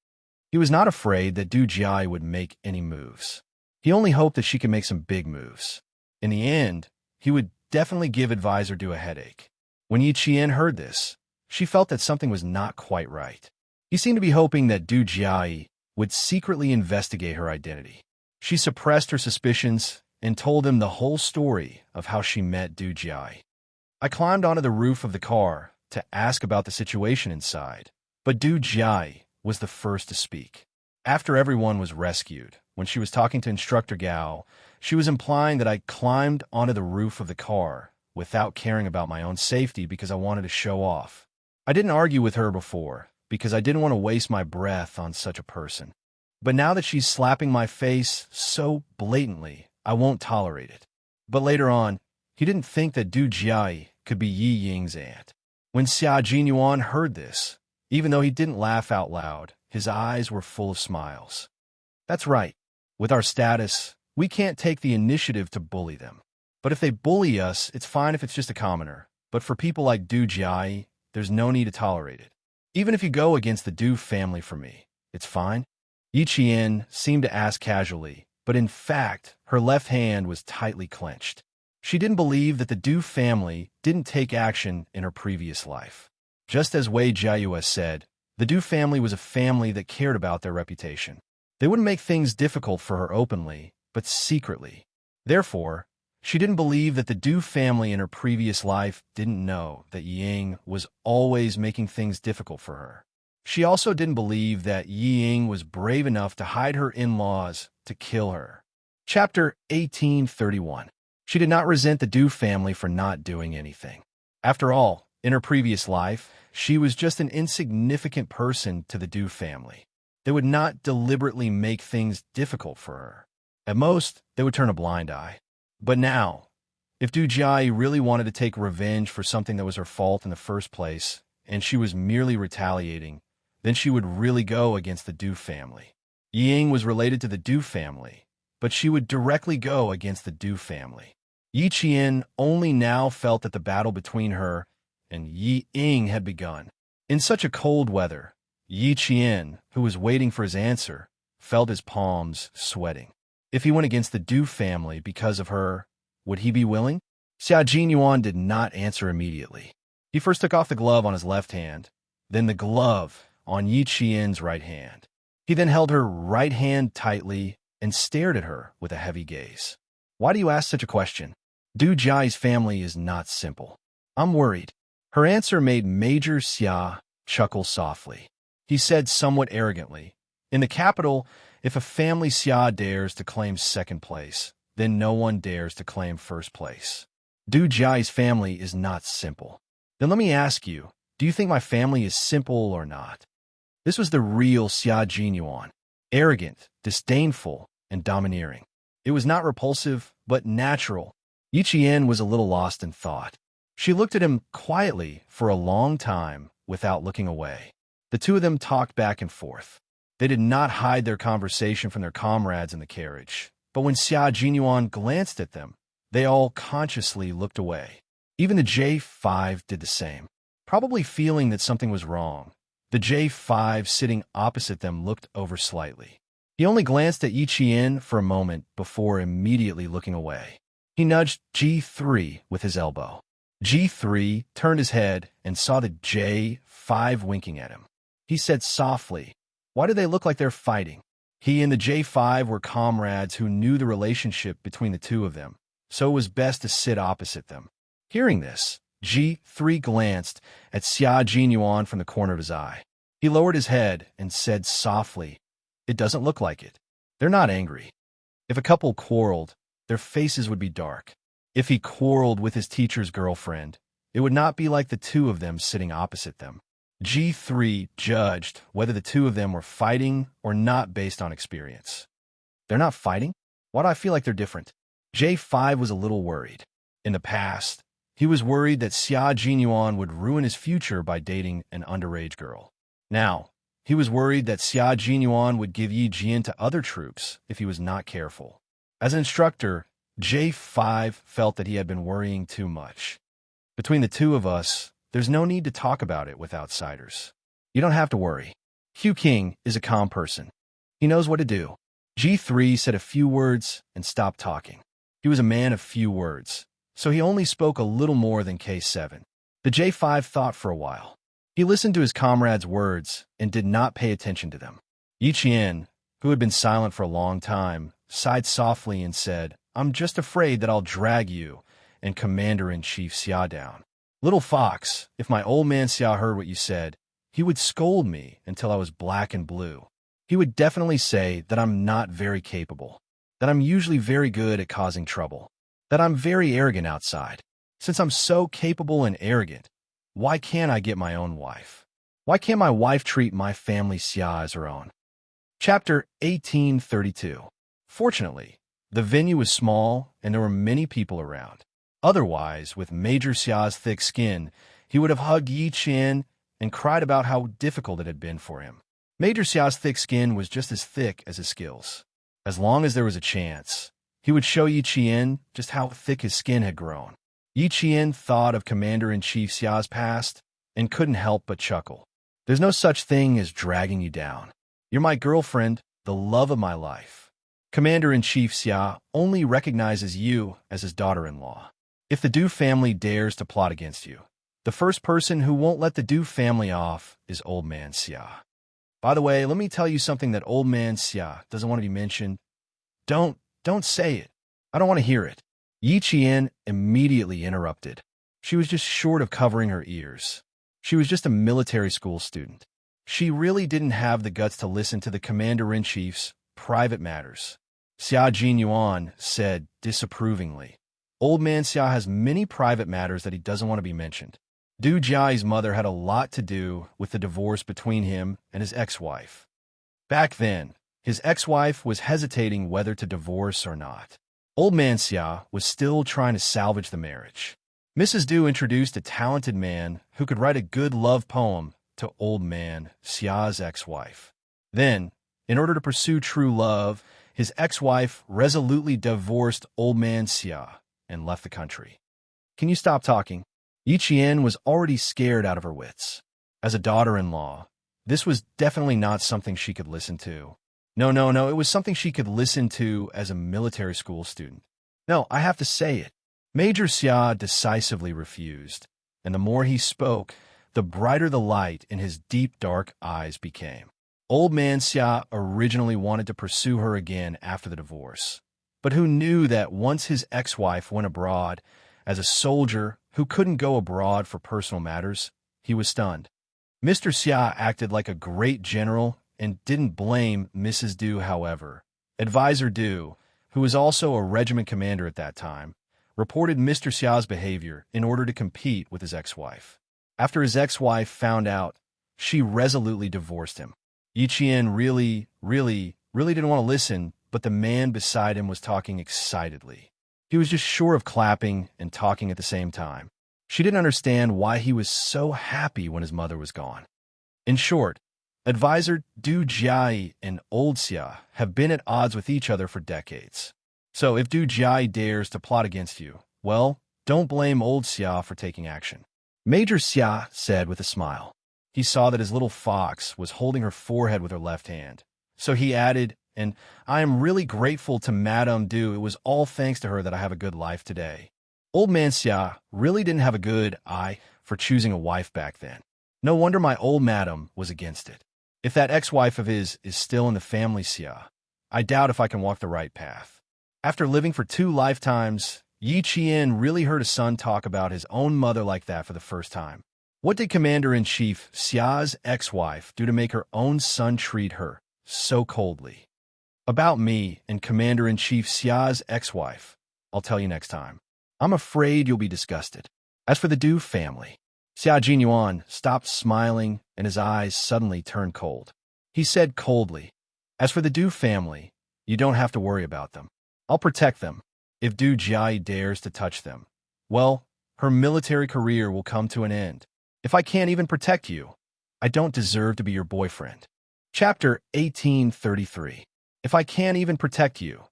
He was not afraid that Du Jiayi would make any moves. He only hoped that she could make some big moves. In the end, he would definitely give Advisor Du a headache. When Yi Qian heard this, she felt that something was not quite right. He seemed to be hoping that Du Jiayi would secretly investigate her identity. She suppressed her suspicions and told him the whole story of how she met Du Jiayi. "I climbed onto the roof of the car to ask about the situation inside, but Du Jiayi was the first to speak. After everyone was rescued, when she was talking to Instructor Gao, she was implying that I climbed onto the roof of the car without caring about my own safety because I wanted to show off. I didn't argue with her before because I didn't want to waste my breath on such a person. But now that she's slapping my face so blatantly, I won't tolerate it." But later on, he didn't think that Du Jiayi could be Yi Ying's aunt. When Xia Jinyuan heard this, even though he didn't laugh out loud, his eyes were full of smiles. "That's right. With our status, we can't take the initiative to bully them. But if they bully us, it's fine if it's just a commoner. But for people like Du Jiayi, there's no need to tolerate it. Even if you go against the Du family for me, it's fine." Yi Qian seemed to ask casually, but in fact, her left hand was tightly clenched. She didn't believe that the Du family didn't take action in her previous life. Just as Wei Jiayue said, the Du family was a family that cared about their reputation. They wouldn't make things difficult for her openly, but secretly. Therefore, she didn't believe that the Du family in her previous life didn't know that Ying was always making things difficult for her. She also didn't believe that Ying was brave enough to hide her in-laws to kill her. Chapter 1831. She did not resent the Du family for not doing anything. After all, in her previous life, she was just an insignificant person to the Du family. They would not deliberately make things difficult for her. At most, they would turn a blind eye. But now, if Du Jiayi really wanted to take revenge for something that was her fault in the first place, and she was merely retaliating, then she would really go against the Du family. Ying was related to the Du family, but she would directly go against the Du family. Yi Qian only now felt that the battle between her and Yi Ying had begun. In such a cold weather, Yi Qian, who was waiting for his answer, felt his palms sweating. If he went against the Du family because of her, would he be willing? Xia Jinyuan did not answer immediately. He first took off the glove on his left hand, then the glove on Yi Qian's right hand. He then held her right hand tightly and stared at her with a heavy gaze. "Why do you ask such a question? Du Jiayi's family is not simple. I'm worried." Her answer made Major Xia chuckle softly. He said somewhat arrogantly, "In the capital, if a family Xia dares to claim second place, then no one dares to claim first place. Du Jiayi's family is not simple. Then let me ask you, do you think my family is simple or not?" This was the real Xia Jinyuan, arrogant, disdainful, and domineering. It was not repulsive, but natural. Yi Qian was a little lost in thought. She looked at him quietly for a long time without looking away. The two of them talked back and forth. They did not hide their conversation from their comrades in the carriage. But when Xia Jinyuan glanced at them, they all consciously looked away. Even the J5 did the same. Probably feeling that something was wrong, the J5 sitting opposite them looked over slightly. He only glanced at Yi Qian for a moment before immediately looking away. He nudged G3 with his elbow. G3 turned his head and saw the J5 winking at him. He said softly, "Why do they look like they're fighting?" He and the J5 were comrades who knew the relationship between the two of them, so it was best to sit opposite them. Hearing this, G3 glanced at Xia Jinyuan from the corner of his eye. He lowered his head and said softly, "It doesn't look like it. They're not angry. If a couple quarreled, their faces would be dark. If he quarreled with his teacher's girlfriend, it would not be like the two of them sitting opposite them." G3 judged whether the two of them were fighting or not based on experience. "They're not fighting? Why do I feel like they're different?" J5 was a little worried. In the past, he was worried that Xia Jinyuan would ruin his future by dating an underage girl. Now, he was worried that Xia Jinyuan would give Yi Jian to other troops if he was not careful. As an instructor, J5 felt that he had been worrying too much. "Between the two of us, there's no need to talk about it with outsiders. You don't have to worry. Hu King is a calm person. He knows what to do." G3 said a few words and stopped talking. He was a man of few words, so he only spoke a little more than K7. The J5 thought for a while. He listened to his comrades' words and did not pay attention to them. Yi Qian, who had been silent for a long time, sighed softly and said, "I'm just afraid that I'll drag you and Commander-in-Chief Xia down. Little fox, if my old man Xia heard what you said, he would scold me until I was black and blue. He would definitely say that I'm not very capable, that I'm usually very good at causing trouble, that I'm very arrogant outside. Since I'm so capable and arrogant, why can't I get my own wife? Why can't my wife treat my family Xia as her own?" Chapter 1832. Fortunately, the venue was small and there were many people around. Otherwise, with Major Xia's thick skin, he would have hugged Yi Qian and cried about how difficult it had been for him. Major Xia's thick skin was just as thick as his skills. As long as there was a chance, he would show Yi Qian just how thick his skin had grown. Yi Qian thought of Commander-in-Chief Xia's past and couldn't help but chuckle. "There's no such thing as dragging you down. You're my girlfriend, the love of my life. Commander-in-Chief Xia only recognizes you as his daughter-in-law. If the Du family dares to plot against you, the first person who won't let the Du family off is Old Man Xia. By the way, let me tell you something that Old Man Xia doesn't want to be mentioned. Don't say it. I don't want to hear it." Yi Qian immediately interrupted. She was just short of covering her ears. She was just a military school student. She really didn't have the guts to listen to the Commander-in-Chief's private matters. Xia Jinyuan said disapprovingly, "Old Man Xia has many private matters that he doesn't want to be mentioned. Du Jiai's mother had a lot to do with the divorce between him and his ex-wife. Back then, his ex-wife was hesitating whether to divorce or not. Old Man Xia was still trying to salvage the marriage. Mrs. Du introduced a talented man who could write a good love poem to Old Man Xia's ex-wife. Then, in order to pursue true love, his ex-wife resolutely divorced Old Man Xia and left the country." "Can you stop talking?" Yi Qian was already scared out of her wits. As a daughter-in-law, this was definitely not something she could listen to. No, it was something she could listen to as a military school student. "No, I have to say it." Major Xia decisively refused, and the more he spoke, the brighter the light in his deep dark eyes became. Old Man Xia originally wanted to pursue her again after the divorce, but who knew that once his ex-wife went abroad, as a soldier who couldn't go abroad for personal matters, he was stunned. Mr. Xia acted like a great general and didn't blame Mrs. Du, however. Advisor Du, who was also a regiment commander at that time, reported Mr. Xia's behavior in order to compete with his ex-wife. After his ex-wife found out, she resolutely divorced him. Yi Qian really didn't want to listen, but the man beside him was talking excitedly. He was just sure of clapping and talking at the same time. She didn't understand why he was so happy when his mother was gone. In short, Advisor Du Jiai and Old Xia have been at odds with each other for decades. So if Du Jia dares to plot against you, well, don't blame old Xia for taking action. Major Xia said with a smile. He saw that his little fox was holding her forehead with her left hand. So he added, and I am really grateful to Madame Du. It was all thanks to her that I have a good life today. Old man Xia really didn't have a good eye for choosing a wife back then. No wonder my old madam was against it. If that ex-wife of his is still in the family, Xia, I doubt if I can walk the right path. After living for 2 lifetimes, Yi Qian really heard a son talk about his own mother like that for the first time. What did Commander-in-Chief Xia's ex-wife do to make her own son treat her so coldly? About me and Commander-in-Chief Xia's ex-wife, I'll tell you next time. I'm afraid you'll be disgusted. As for the Du family, Xia Jinyuan stopped smiling and his eyes suddenly turned cold. He said coldly, as for the Du family, you don't have to worry about them. I'll protect them. If Du Jia dares to touch them, well, her military career will come to an end. If I can't even protect you, I don't deserve to be your boyfriend. Chapter 1833. If I can't even protect you,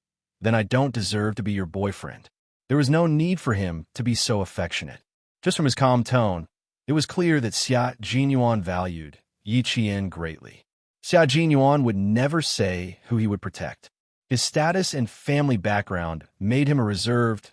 then I don't deserve to be your boyfriend. There was no need for him to be so affectionate. Just from his calm tone, it was clear that Xia Jinyuan valued Yi Qian greatly. Xia Jinyuan would never say who he would protect. His status and family background made him a reserved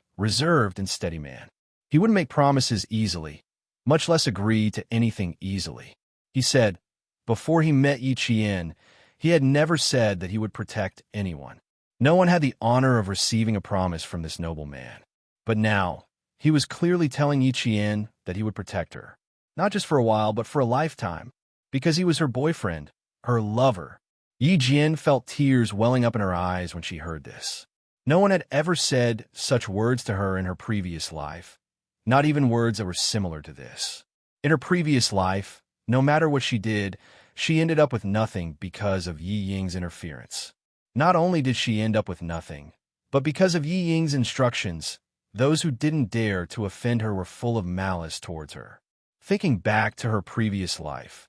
and steady man. He wouldn't make promises easily, much less agree to anything easily. He said, before he met Yi Qian, he had never said that he would protect anyone. No one had the honor of receiving a promise from this noble man. But now, he was clearly telling Yi Qian that he would protect her. Not just for a while, but for a lifetime. Because he was her boyfriend, her lover. Yi Jian felt tears welling up in her eyes when she heard this. No one had ever said such words to her in her previous life. Not even words that were similar to this. In her previous life, no matter what she did, she ended up with nothing because of Yi Ying's interference. Not only did she end up with nothing, but because of Yi Ying's instructions, those who didn't dare to offend her were full of malice towards her. Thinking back to her previous life,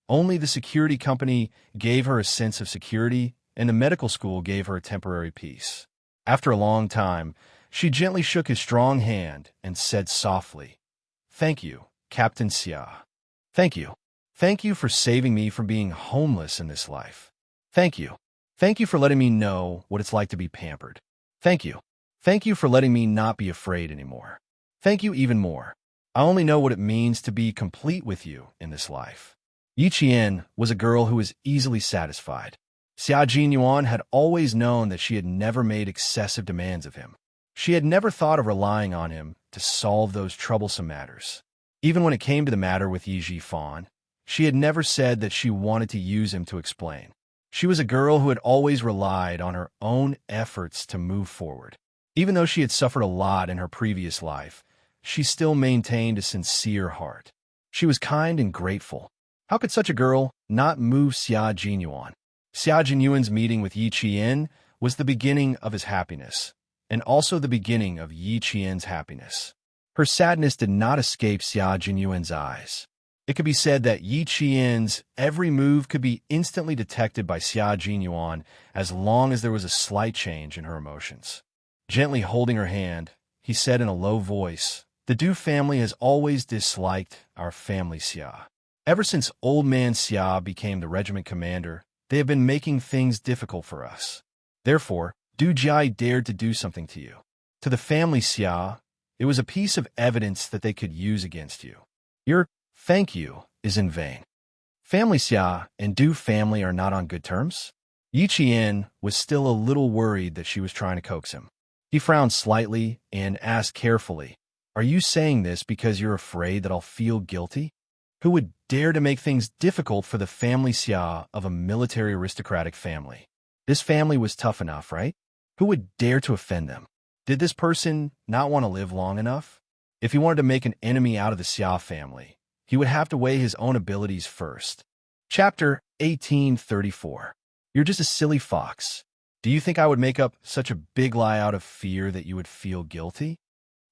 only the security company gave her a sense of security, and the medical school gave her a temporary peace. After a long time, she gently shook his strong hand and said softly, "Thank you, Captain Xia. Thank you. Thank you for saving me from being homeless in this life. Thank you. Thank you for letting me know what it's like to be pampered. Thank you. Thank you for letting me not be afraid anymore. Thank you even more. I only know what it means to be complete with you in this life." Yi Qian was a girl who was easily satisfied. Xia Jinyuan had always known that she had never made excessive demands of him. She had never thought of relying on him to solve those troublesome matters. Even when it came to the matter with Yi Jifan, she had never said that she wanted to use him to explain. She was a girl who had always relied on her own efforts to move forward. Even though she had suffered a lot in her previous life, she still maintained a sincere heart. She was kind and grateful. How could such a girl not move Xia Jinyuan? Xia Jinyuan's meeting with Yi Qian was the beginning of his happiness, and also the beginning of Yi Qian's happiness. Her sadness did not escape Xia Jinyuan's eyes. It could be said that Yi Qian's every move could be instantly detected by Xia Jinyuan as long as there was a slight change in her emotions. Gently holding her hand, he said in a low voice, "The Du family has always disliked our family, Xia. Ever since old man Xia became the regiment commander, they have been making things difficult for us. Therefore, Du Jia dared to do something to you. To the family Xia, it was a piece of evidence that they could use against you. Your thank you is in vain. Family Xia and Du family are not on good terms?" Yi Qian was still a little worried that she was trying to coax him. He frowned slightly and asked carefully, "Are you saying this because you're afraid that I'll feel guilty? Who would dare to make things difficult for the family Xia of a military aristocratic family? This family was tough enough, right? Who would dare to offend them? Did this person not want to live long enough? If he wanted to make an enemy out of the Xia family, he would have to weigh his own abilities first." Chapter 1834. You're just a silly fox. Do you think I would make up such a big lie out of fear that you would feel guilty?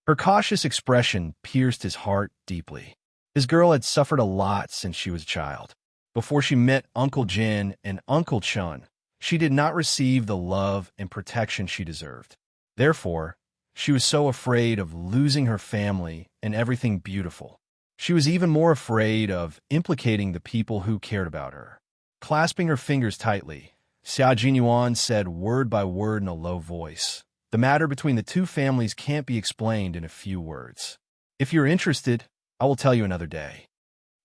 Her cautious expression pierced his heart deeply. His girl had suffered a lot since she was a child. Before she met Uncle Jin and Uncle Chun, she did not receive the love and protection she deserved. Therefore, she was so afraid of losing her family and everything beautiful. She was even more afraid of implicating the people who cared about her. Clasping her fingers tightly, Xia Jinyuan said word by word in a low voice, "The matter between the two families can't be explained in a few words. If you're interested, I will tell you another day."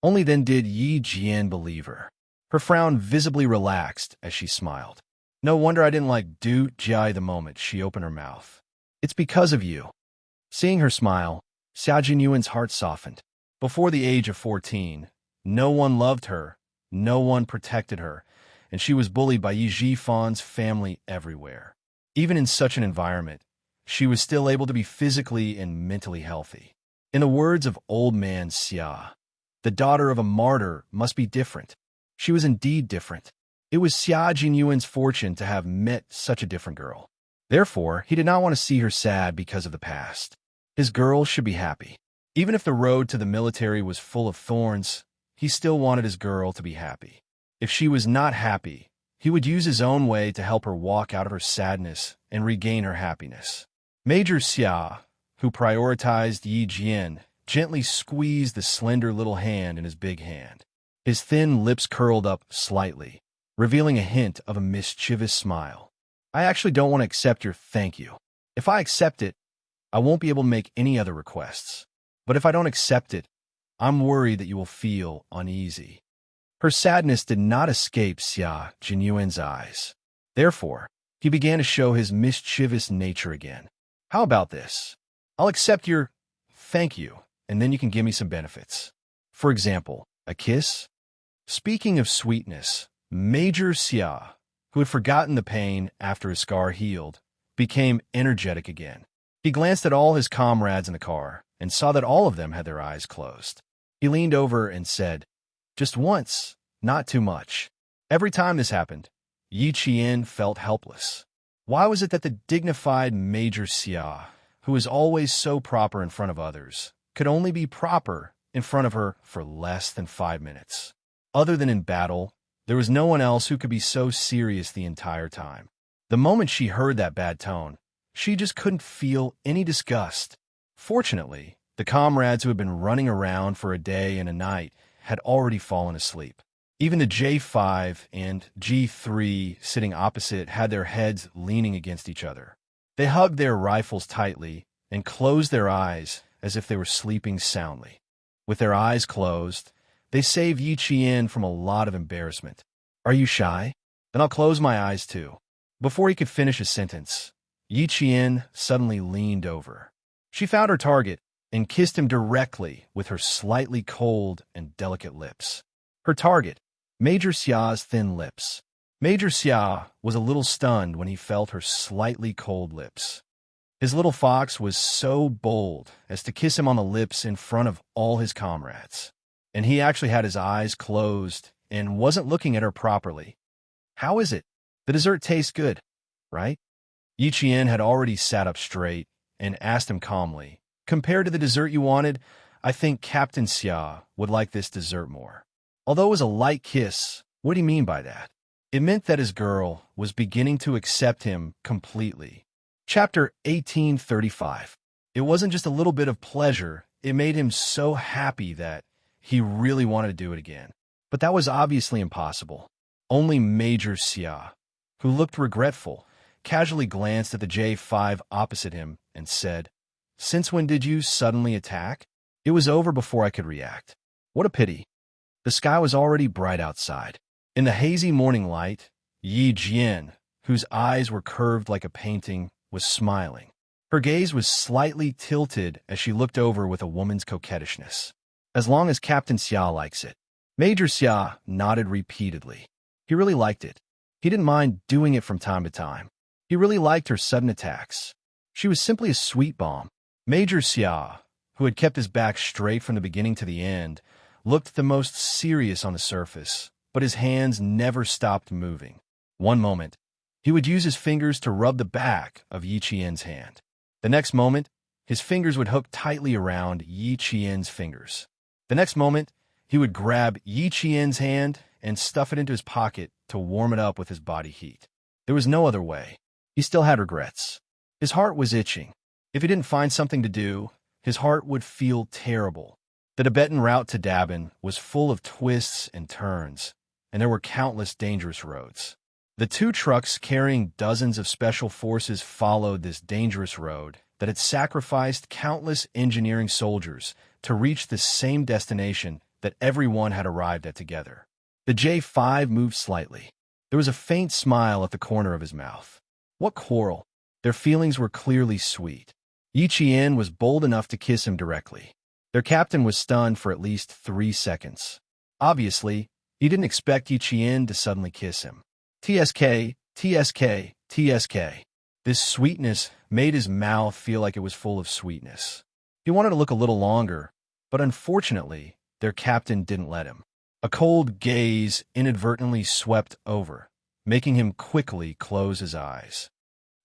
Only then did Yi Jian believe her. Her frown visibly relaxed as she smiled. "No wonder I didn't like Du Jia the moment she opened her mouth. It's because of you." Seeing her smile, Xia Jinyuan's heart softened. Before the age of 14, no one loved her, no one protected her, and she was bullied by Yi Jifan's family everywhere. Even in such an environment, she was still able to be physically and mentally healthy. In the words of old man Xia, the daughter of a martyr must be different. She was indeed different. It was Xia Jinyuan's fortune to have met such a different girl. Therefore, he did not want to see her sad because of the past. His girl should be happy. Even if the road to the military was full of thorns, he still wanted his girl to be happy. If she was not happy, he would use his own way to help her walk out of her sadness and regain her happiness. Major Xia, who prioritized Yi Jian, gently squeezed the slender little hand in his big hand. His thin lips curled up slightly, revealing a hint of a mischievous smile. "I actually don't want to accept your thank you. If I accept it, I won't be able to make any other requests. But if I don't accept it, I'm worried that you will feel uneasy." Her sadness did not escape Xia Jinyuan's eyes. Therefore, he began to show his mischievous nature again. "How about this? I'll accept your thank you, and then you can give me some benefits. For example, a kiss?" Speaking of sweetness, Major Xia, who had forgotten the pain after his scar healed, became energetic again. He glanced at all his comrades in the car and saw that all of them had their eyes closed. He leaned over and said, "Just once, not too much." Every time this happened, Yi Qian felt helpless. Why was it that the dignified Major Xia, who was always so proper in front of others, could only be proper in front of her for less than 5 minutes? Other than in battle, there was no one else who could be so serious the entire time. The moment she heard that bad tone, she just couldn't feel any disgust. Fortunately, the comrades who had been running around for a day and a night had already fallen asleep. Even the J5 and G3 sitting opposite had their heads leaning against each other. They hugged their rifles tightly and closed their eyes as if they were sleeping soundly. With their eyes closed, they saved Yi Qian from a lot of embarrassment. "Are you shy? Then I'll close my eyes too." Before he could finish his sentence, Yi Qian suddenly leaned over. She found her target and kissed him directly with her slightly cold and delicate lips. Her target, Major Xia's thin lips. Major Xia was a little stunned when he felt her slightly cold lips. His little fox was so bold as to kiss him on the lips in front of all his comrades. And he actually had his eyes closed and wasn't looking at her properly. "How is it? The dessert tastes good, right?" Yi Qian had already sat up straight and asked him calmly, "Compared to the dessert you wanted, I think Captain Xia would like this dessert more." Although it was a light kiss, what do you mean by that? It meant that his girl was beginning to accept him completely. Chapter 1835. It wasn't just a little bit of pleasure, it made him so happy that he really wanted to do it again. But that was obviously impossible. Only Major Xia, who looked regretful, casually glanced at the J5 opposite him and said, "Since when did you suddenly attack?" It was over before I could react. What a pity. The sky was already bright outside. In the hazy morning light, Yi Jian, whose eyes were curved like a painting, was smiling. Her gaze was slightly tilted as she looked over with a woman's coquettishness. "As long as Captain Xia likes it." Major Xia nodded repeatedly. He really liked it. He didn't mind doing it from time to time. He really liked her sudden attacks. She was simply a sweet bomb. Major Xia, who had kept his back straight from the beginning to the end, looked the most serious on the surface, but his hands never stopped moving. One moment, he would use his fingers to rub the back of Yi Qian's hand. The next moment, his fingers would hook tightly around Yi Qian's fingers. The next moment, he would grab Yi Qian's hand and stuff it into his pocket to warm it up with his body heat. There was no other way. He still had regrets. His heart was itching. If he didn't find something to do, his heart would feel terrible. The Tibetan route to Dabin was full of twists and turns, and there were countless dangerous roads. The two trucks carrying dozens of special forces followed this dangerous road that had sacrificed countless engineering soldiers to reach the same destination that everyone had arrived at together. The J5 moved slightly. There was a faint smile at the corner of his mouth. What quarrel? Their feelings were clearly sweet. Yi Qian was bold enough to kiss him directly. Their captain was stunned for at least 3 seconds. Obviously, he didn't expect Yi Qian to suddenly kiss him. TSK, TSK, TSK. This sweetness made his mouth feel like it was full of sweetness. He wanted to look a little longer, but unfortunately, their captain didn't let him. A cold gaze inadvertently swept over, making him quickly close his eyes.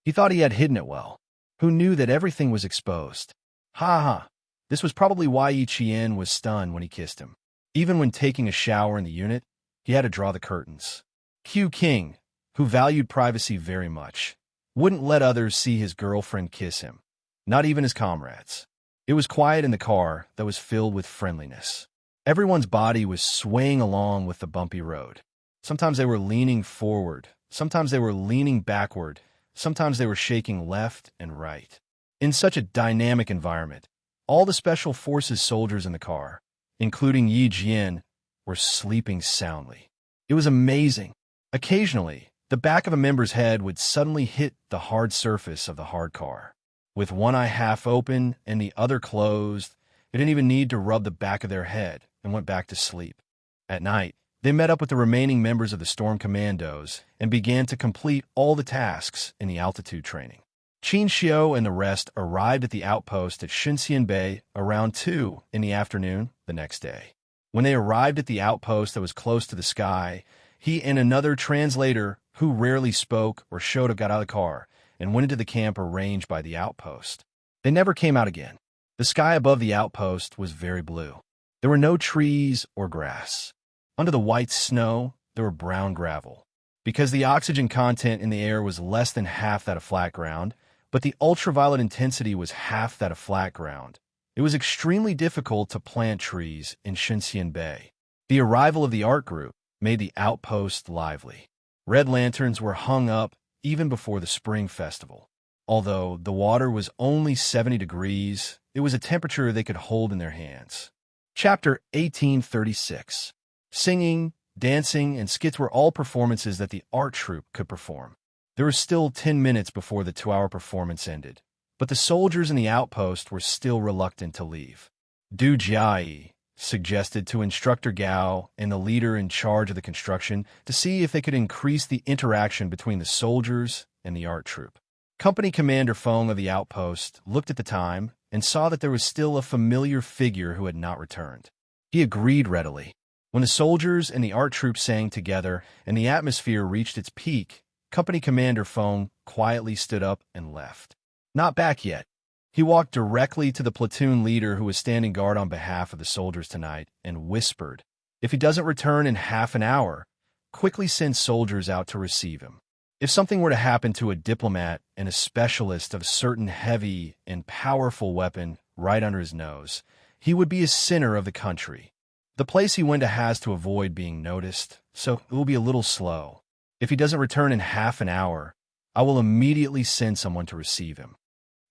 He thought he had hidden it well. Who knew that everything was exposed? Ha ha! This was probably why Yi Qian was stunned when he kissed him. Even when taking a shower in the unit, he had to draw the curtains. Q King, who valued privacy very much, wouldn't let others see his girlfriend kiss him, not even his comrades. It was quiet in the car that was filled with friendliness. Everyone's body was swaying along with the bumpy road. Sometimes they were leaning forward, sometimes they were leaning backward, sometimes they were shaking left and right. In such a dynamic environment, all the Special Forces soldiers in the car, including Yi Jian, were sleeping soundly. It was amazing. Occasionally, the back of a member's head would suddenly hit the hard surface of the hard car. With one eye half open and the other closed, they didn't even need to rub the back of their head and went back to sleep. At night, they met up with the remaining members of the Storm Commandos and began to complete all the tasks in the altitude training. Qin Xiu and the rest arrived at the outpost at Xinxian Bay around 2 in the afternoon the next day. When they arrived at the outpost that was close to the sky, he and another translator who rarely spoke or showed up got out of the car and went into the camp arranged by the outpost. They never came out again. The sky above the outpost was very blue. There were no trees or grass. Under the white snow, there were brown gravel. Because the oxygen content in the air was less than half that of flat ground, but the ultraviolet intensity was half that of flat ground, it was extremely difficult to plant trees in Xinxian Bay. The arrival of the art group made the outpost lively. Red lanterns were hung up even before the spring festival. Although the water was only 70 degrees, it was a temperature they could hold in their hands. Chapter 1836. Singing, dancing, and skits were all performances that the art troupe could perform. There was still 10 minutes before the 2-hour performance ended, but the soldiers in the outpost were still reluctant to leave. Du Jiayi suggested to Instructor Gao and the leader in charge of the construction to see if they could increase the interaction between the soldiers and the art troupe. Company Commander Feng of the outpost looked at the time and saw that there was still a familiar figure who had not returned. He agreed readily. When the soldiers and the art troupe sang together and the atmosphere reached its peak, Company Commander Feng quietly stood up and left. Not back yet. He walked directly to the platoon leader who was standing guard on behalf of the soldiers tonight and whispered, "If he doesn't return in half an hour, quickly send soldiers out to receive him." If something were to happen to a diplomat and a specialist of a certain heavy and powerful weapon right under his nose, he would be a sinner of the country. The place he went to has to avoid being noticed, so it will be a little slow. If he doesn't return in half an hour, I will immediately send someone to receive him.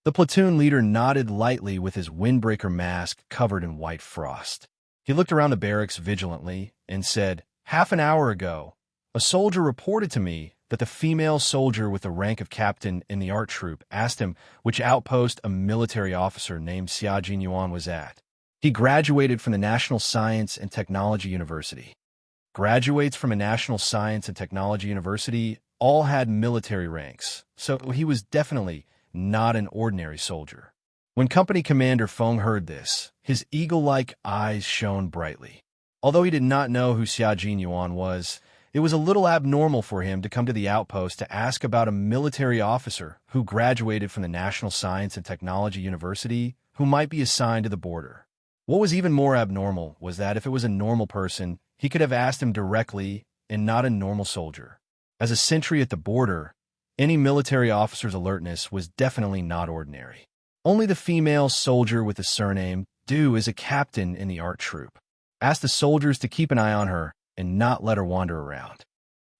The platoon leader nodded lightly with his windbreaker mask covered in white frost. He looked around the barracks vigilantly and said, "Half an hour ago, a soldier reported to me that the female soldier with the rank of captain in the art troupe asked him which outpost a military officer named Xia Jinyuan was at. He graduated from the National Science and Technology University." Graduates from a National Science and Technology University all had military ranks, so he was definitely not an ordinary soldier. When Company Commander Feng heard this, his eagle-like eyes shone brightly. Although he did not know who Xia Jinyuan was, it was a little abnormal for him to come to the outpost to ask about a military officer who graduated from the National Science and Technology University who might be assigned to the border. What was even more abnormal was that if it was a normal person, he could have asked him directly and not a normal soldier. As a sentry at the border, Any military officer's alertness was definitely not ordinary. Only the female soldier with the surname Du is a captain in the art troupe. Asked the soldiers to keep an eye on her and not let her wander around.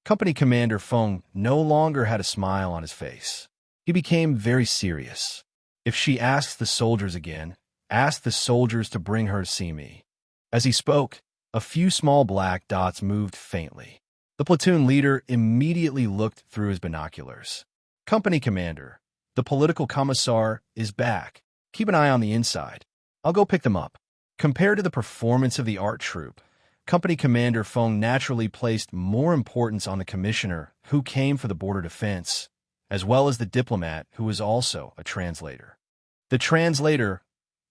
Company Commander Feng no longer had a smile on his face. He became very serious. If she asks the soldiers again, ask the soldiers to bring her to see me. As he spoke, a few small black dots moved faintly. The platoon leader immediately looked through his binoculars. Company Commander, the political commissar is back. Keep an eye on the inside. I'll go pick them up. Compared to the performance of the art troupe, Company Commander Feng naturally placed more importance on the commissioner who came for the border defense, as well as the diplomat who was also a translator. The translator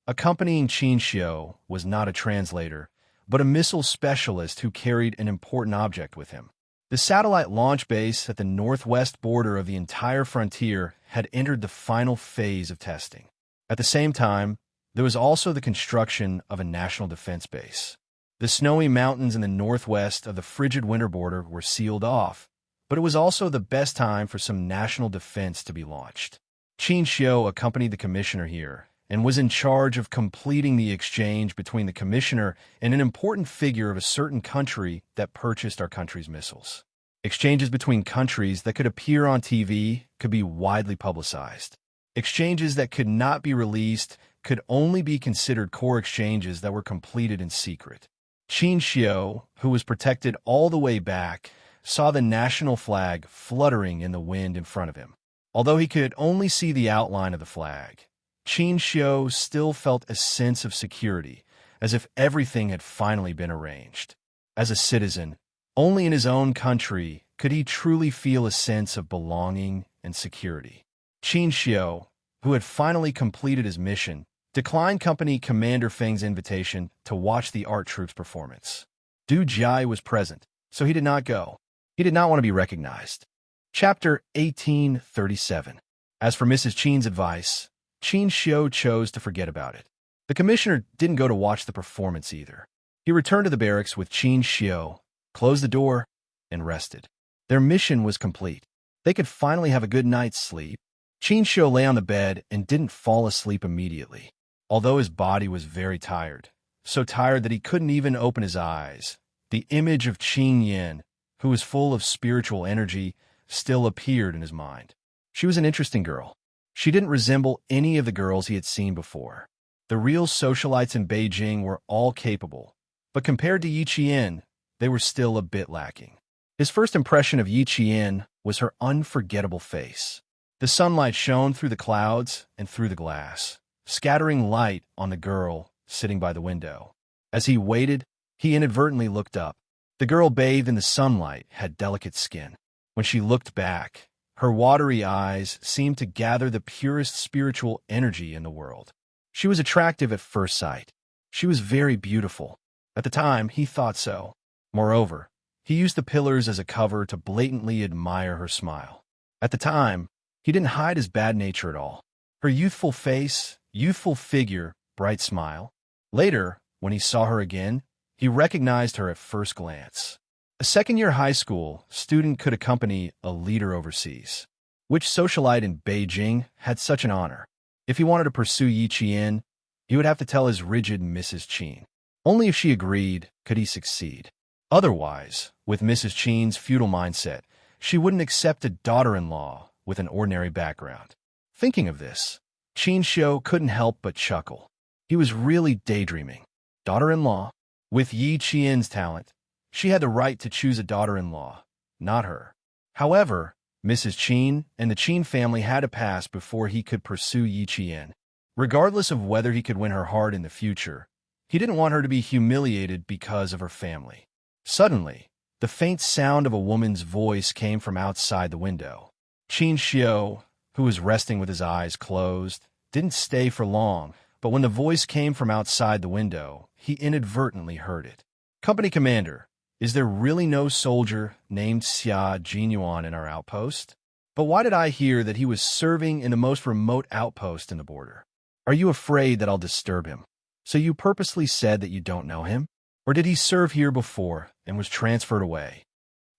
accompanying Qin Xiu was not a translator, but a missile specialist who carried an important object with him. The satellite launch base at the northwest border of the entire frontier had entered the final phase of testing. At the same time, there was also the construction of a national defense base. The snowy mountains in the northwest of the frigid winter border were sealed off, but it was also the best time for some national defense to be launched. Qin Xiu accompanied the commissioner here and was in charge of completing the exchange between the commissioner and an important figure of a certain country that purchased our country's missiles. Exchanges between countries that could appear on TV could be widely publicized. Exchanges that could not be released could only be considered core exchanges that were completed in secret. Qin Xiu, who was protected all the way back, saw the national flag fluttering in the wind in front of him. Although he could only see the outline of the flag, Qin Xiu still felt a sense of security, as if everything had finally been arranged. As a citizen, only in his own country could he truly feel a sense of belonging and security. Qin Xiu, who had finally completed his mission, declined Company Commander Feng's invitation to watch the art troupe's performance. Du Jia was present, so he did not go. He did not want to be recognized. Chapter 1837. As for Mrs. Qin's advice, Qin Xiu chose to forget about it. The commissioner didn't go to watch the performance either. He returned to the barracks with Qin Xiu, closed the door, and rested. Their mission was complete. They could finally have a good night's sleep. Qin Xiu lay on the bed and didn't fall asleep immediately, although his body was very tired, so tired that he couldn't even open his eyes. The image of Qin Yin, who was full of spiritual energy, still appeared in his mind. She was an interesting girl. She didn't resemble any of the girls he had seen before. The real socialites in Beijing were all capable, but compared to Yi Qian, they were still a bit lacking. His first impression of Yi Qian was her unforgettable face. The sunlight shone through the clouds and through the glass, scattering light on the girl sitting by the window. As he waited, he inadvertently looked up. The girl bathed in the sunlight had delicate skin. When she looked back, her watery eyes seemed to gather the purest spiritual energy in the world. She was attractive at first sight. She was very beautiful. At the time, he thought so. Moreover, he used the pillars as a cover to blatantly admire her smile. At the time, he didn't hide his bad nature at all. Her youthful face, youthful figure, bright smile. Later, when he saw her again, he recognized her at first glance. A second-year high school student could accompany a leader overseas. Which socialite in Beijing had such an honor? If he wanted to pursue Yi Qian, he would have to tell his rigid Mrs. Qin. Only if she agreed could he succeed. Otherwise, with Mrs. Qin's feudal mindset, she wouldn't accept a daughter-in-law with an ordinary background. Thinking of this, Qin Xiu couldn't help but chuckle. He was really daydreaming. Daughter-in-law? With Yi Qian's talent, she had the right to choose a daughter-in-law, not her. However, Mrs. Qin and the Qin family had to pass before he could pursue Yi Qian. Regardless of whether he could win her heart in the future, he didn't want her to be humiliated because of her family. Suddenly, the faint sound of a woman's voice came from outside the window. Qin Xiu, who was resting with his eyes closed, didn't stay for long, but when the voice came from outside the window, he inadvertently heard it. Company Commander, is there really no soldier named Xia Jinyuan in our outpost? But why did I hear that he was serving in the most remote outpost in the border? Are you afraid that I'll disturb him? So you purposely said that you don't know him? Or did he serve here before and was transferred away?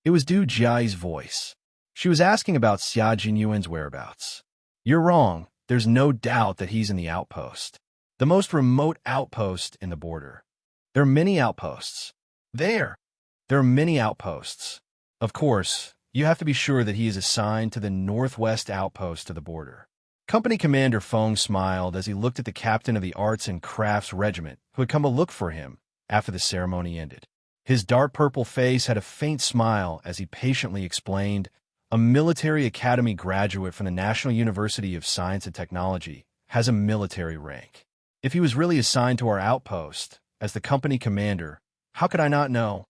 It was Du Jia's voice. She was asking about Xia Jinyuan's whereabouts. You're wrong. There's no doubt that he's in the outpost. The most remote outpost in the border. There are many outposts. There are many outposts. Of course, you have to be sure that he is assigned to the northwest outpost of the border. Company Commander Feng smiled as he looked at the captain of the Arts and Crafts Regiment who had come to look for him after the ceremony ended. His dark purple face had a faint smile as he patiently explained, a military academy graduate from the National University of Science and Technology has a military rank. If he was really assigned to our outpost as the company commander, how could I not know?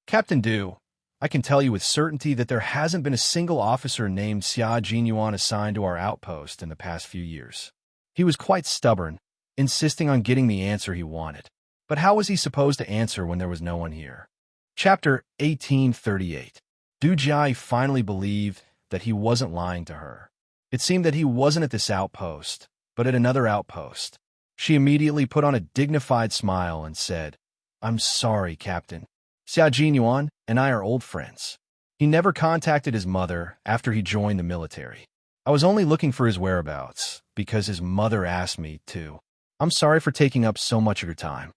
Captain Du, I can tell you with certainty that there hasn't been a single officer named Xia Jinyuan assigned to our outpost in the past few years. He was quite stubborn, insisting on getting the answer he wanted. But how was he supposed to answer when there was no one here? Chapter 1838. Du Jia finally believed that he wasn't lying to her. It seemed that he wasn't at this outpost, but at another outpost. She immediately put on a dignified smile and said, I'm sorry, Captain. Xia Jinyuan and I are old friends. He never contacted his mother after he joined the military. I was only looking for his whereabouts because his mother asked me to. I'm sorry for taking up so much of your time.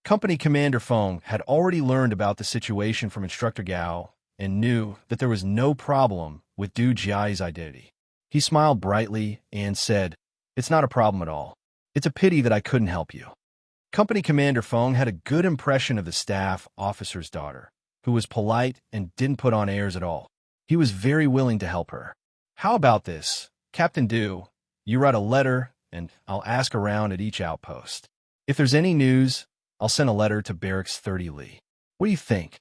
Company Commander Feng had already learned about the situation from Instructor Gao and knew that there was no problem with Du Jia's identity. He smiled brightly and said, It's not a problem at all. It's a pity that I couldn't help you. Company Commander Feng had a good impression of the staff officer's daughter, who was polite and didn't put on airs at all. He was very willing to help her. How about this, Captain Du? You write a letter, and I'll ask around at each outpost. If there's any news, I'll send a letter to Barracks 30 Li. What do you think?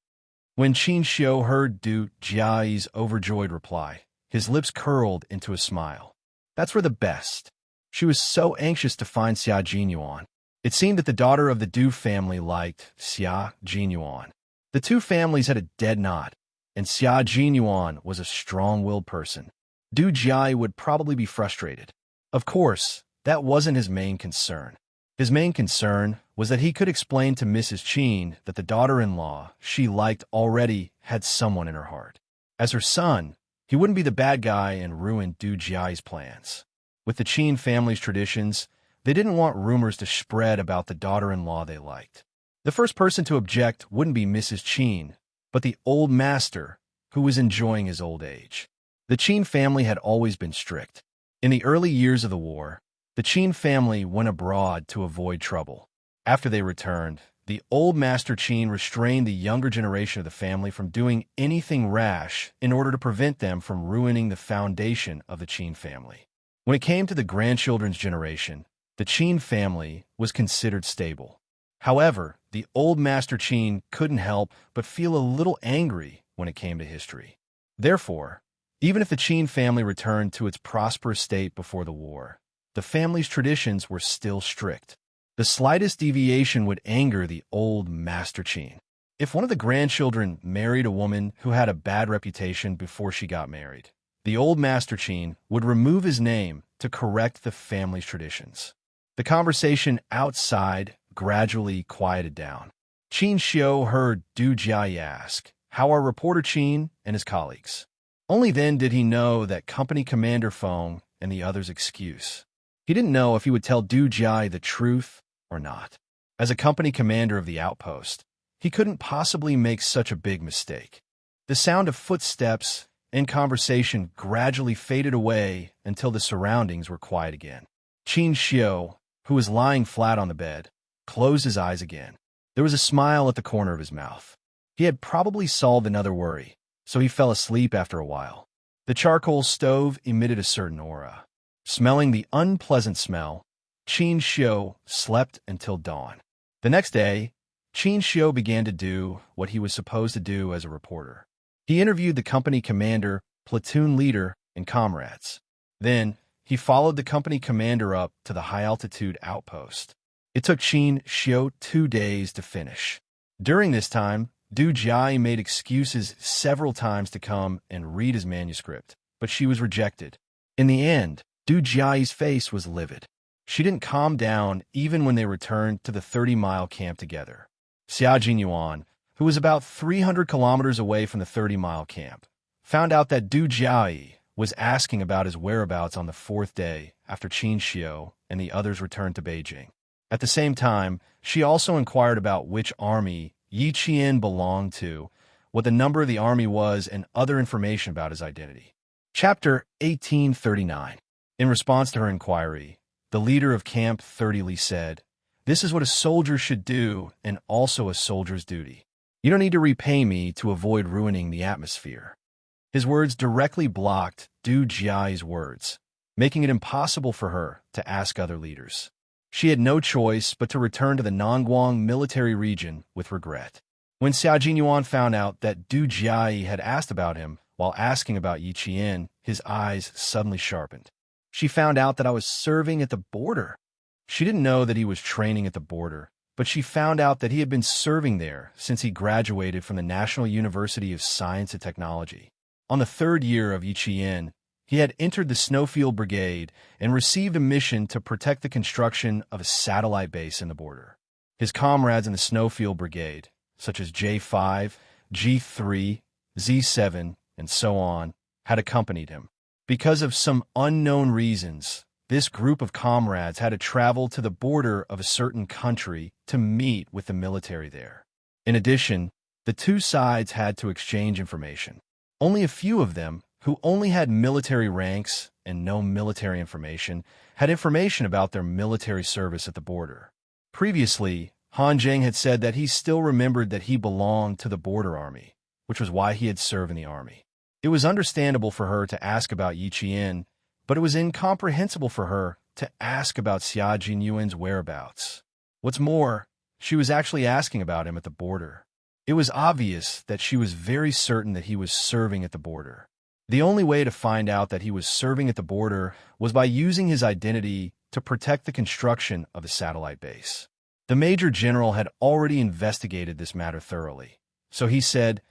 When Qin Xiu heard Du Jia's overjoyed reply, his lips curled into a smile. That's for the best. She was so anxious to find Xia Jinyuan. It seemed that the daughter of the Du family liked Xia Jinyuan. The two families had a dead knot, and Xia Jinyuan was a strong-willed person. Du Jia would probably be frustrated. Of course, that wasn't his main concern. His main concern was that he could explain to Mrs. Qin that the daughter-in-law she liked already had someone in her heart. As her son, he wouldn't be the bad guy and ruin Du Jia's plans. With the Qin family's traditions, they didn't want rumors to spread about the daughter-in-law they liked. The first person to object wouldn't be Mrs. Qin, but the old master, who was enjoying his old age. The Qin family had always been strict. In the early years of the war, the Qin family went abroad to avoid trouble. After they returned, the old Master Qin restrained the younger generation of the family from doing anything rash in order to prevent them from ruining the foundation of the Qin family. When it came to the grandchildren's generation, the Qin family was considered stable. However, the old Master Qin couldn't help but feel a little angry when it came to history. Therefore, even if the Qin family returned to its prosperous state before the war, the family's traditions were still strict. The slightest deviation would anger the old Master Qin. If one of the grandchildren married a woman who had a bad reputation before she got married, the old Master Qin would remove his name to correct the family's traditions. The conversation outside gradually quieted down. Qin Xiu heard Du Jia ask, "How are Reporter Qin and his colleagues?" Only then did he know that Company Commander Feng and the others' excuse. He didn't know if he would tell Du Jia the truth or not. As a company commander of the outpost, he couldn't possibly make such a big mistake. The sound of footsteps and conversation gradually faded away until the surroundings were quiet again. Qin Xiu, who was lying flat on the bed, closed his eyes again. There was a smile at the corner of his mouth. He had probably solved another worry, so he fell asleep after a while. The charcoal stove emitted a certain aura. Smelling the unpleasant smell, Qin Xiu slept until dawn. The next day, Qin Xiu began to do what he was supposed to do as a reporter. He interviewed the company commander, platoon leader, and comrades. Then, he followed the company commander up to the high-altitude outpost. It took Qin Xiu 2 days to finish. During this time, Du Jia made excuses several times to come and read his manuscript, but she was rejected. In the end, Du Jia's face was livid. She didn't calm down even when they returned to the 30-mile camp together. Xia Jinyuan, who was about 300 kilometers away from the 30-mile camp, found out that Du Jiayi was asking about his whereabouts on the fourth day after Qin Xiu and the others returned to Beijing. At the same time, she also inquired about which army Yi Qian belonged to, what the number of the army was, and other information about his identity. Chapter 1839. In response to her inquiry, the leader of Camp 30 Li said, "This is what a soldier should do and also a soldier's duty. You don't need to repay me to avoid ruining the atmosphere." His words directly blocked Du Jiayi's words, making it impossible for her to ask other leaders. She had no choice but to return to the Nongguang military region with regret. When Xia Jinyuan found out that Du Jiayi had asked about him while asking about Yi Qian, his eyes suddenly sharpened. "She found out that I was serving at the border." She didn't know that he was training at the border, but she found out that he had been serving there since he graduated from the National University of Science and Technology. On the third year of Yi Qian, he had entered the Snowfield Brigade and received a mission to protect the construction of a satellite base in the border. His comrades in the Snowfield Brigade, such as J5, G3, Z7, and so on, had accompanied him. Because of some unknown reasons, this group of comrades had to travel to the border of a certain country to meet with the military there. In addition, the two sides had to exchange information. Only a few of them, who only had military ranks and no military information, had information about their military service at the border. Previously, Han Zheng had said that he still remembered that he belonged to the border army, which was why he had served in the army. It was understandable for her to ask about Yi Qian, but it was incomprehensible for her to ask about Xia Jinyuan's whereabouts. What's more, she was actually asking about him at the border. It was obvious that she was very certain that he was serving at the border. The only way to find out that he was serving at the border was by using his identity to protect the construction of a satellite base. The Major General had already investigated this matter thoroughly, so he said,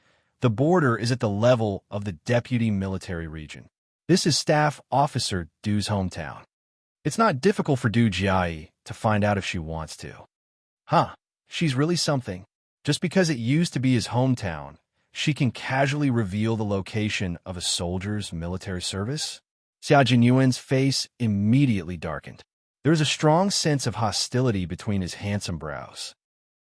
"The border is at the level of the Deputy Military Region. This is Staff Officer Du's hometown. It's not difficult for Du Jiayi to find out if she wants to." Huh, she's really something. Just because it used to be his hometown, she can casually reveal the location of a soldier's military service? Xia Jinyuan's face immediately darkened. There was a strong sense of hostility between his handsome brows.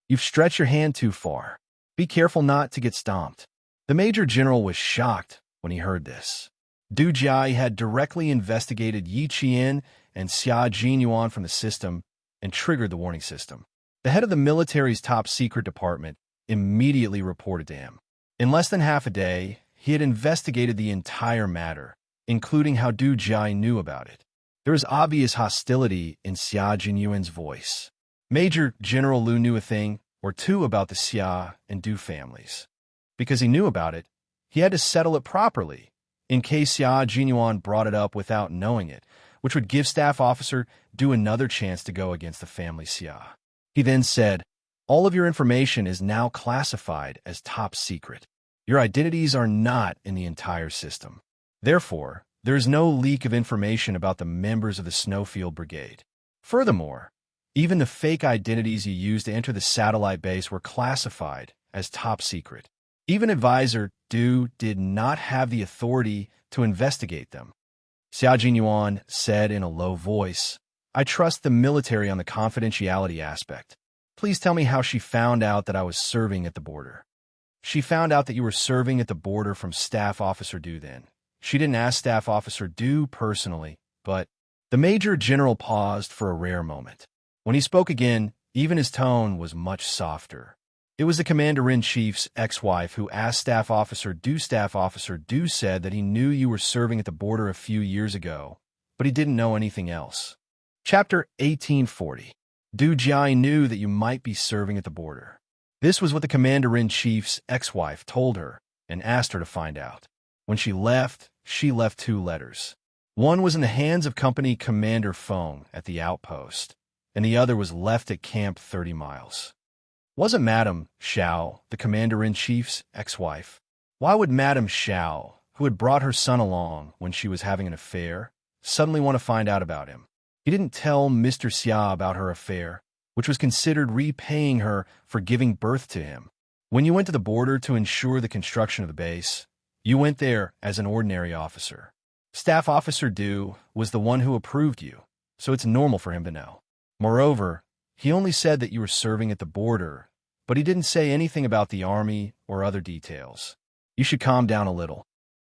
"You've stretched your hand too far. Be careful not to get stomped." The Major General was shocked when he heard this. Du Jiayi had directly investigated Yi Qian and Xia Jinyuan from the system and triggered the warning system. The head of the military's top-secret department immediately reported to him. In less than half a day, he had investigated the entire matter, including how Du Jiayi knew about it. There was obvious hostility in Xia Jinyuan's voice. Major General Lu knew a thing or two about the Xia and Du families. Because he knew about it, he had to settle it properly, in case Xia Jinyuan brought it up without knowing it, which would give Staff Officer Du another chance to go against the family Xia. He then said, "All of your information is now classified as top secret. Your identities are not in the entire system. Therefore, there is no leak of information about the members of the Snowfield Brigade. Furthermore, even the fake identities you used to enter the satellite base were classified as top secret. Even Advisor Du did not have the authority to investigate them." Xia Jinyuan said in a low voice, "I trust the military on the confidentiality aspect. Please tell me how she found out that I was serving at the border." "She found out that you were serving at the border from Staff Officer Du then. She didn't ask Staff Officer Du personally, but..." The Major General paused for a rare moment. When he spoke again, even his tone was much softer. It was the Commander-in-Chief's ex-wife who asked Staff Officer Du. Staff Officer Du said that he knew you were serving at the border a few years ago, but he didn't know anything else. Chapter 1840. Du Jiayi knew that you might be serving at the border. This was what the Commander-in-Chief's ex-wife told her and asked her to find out. When she left 2 letters. One was in the hands of Company Commander Feng at the outpost, and the other was left at Camp 30 miles. Wasn't Madame Xiao the Commander-in-Chief's ex-wife? Why would Madame Xiao, who had brought her son along when she was having an affair, suddenly want to find out about him? He didn't tell Mr. Xia about her affair, which was considered repaying her for giving birth to him. When you went to the border to ensure the construction of the base, You went there as an ordinary officer. Staff Officer Du was the one who approved you, so it's normal for him to know. Moreover, he only said that you were serving at the border, but he didn't say anything about the army or other details. You should calm down a little.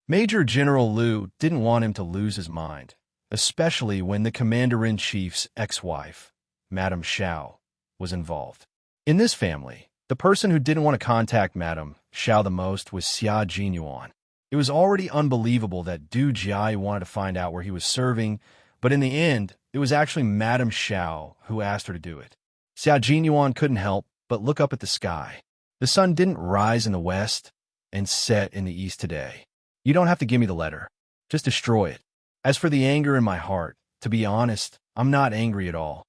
Major General Liu didn't want him to lose his mind, especially when the Commander-in-Chief's ex-wife, Madame Xiao, was involved. In this family, the person who didn't want to contact Madame Xiao the most was Xia Jinyuan. It was already unbelievable that Du Jiai wanted to find out where he was serving, but in the end, it was actually Madame Xiao who asked her to do it. Xia Jinyuan couldn't help but look up at the sky. The sun didn't rise in the west and set in the east today. You don't have to give me the letter. Just destroy it. As for the anger in my heart, to be honest, I'm not angry at all.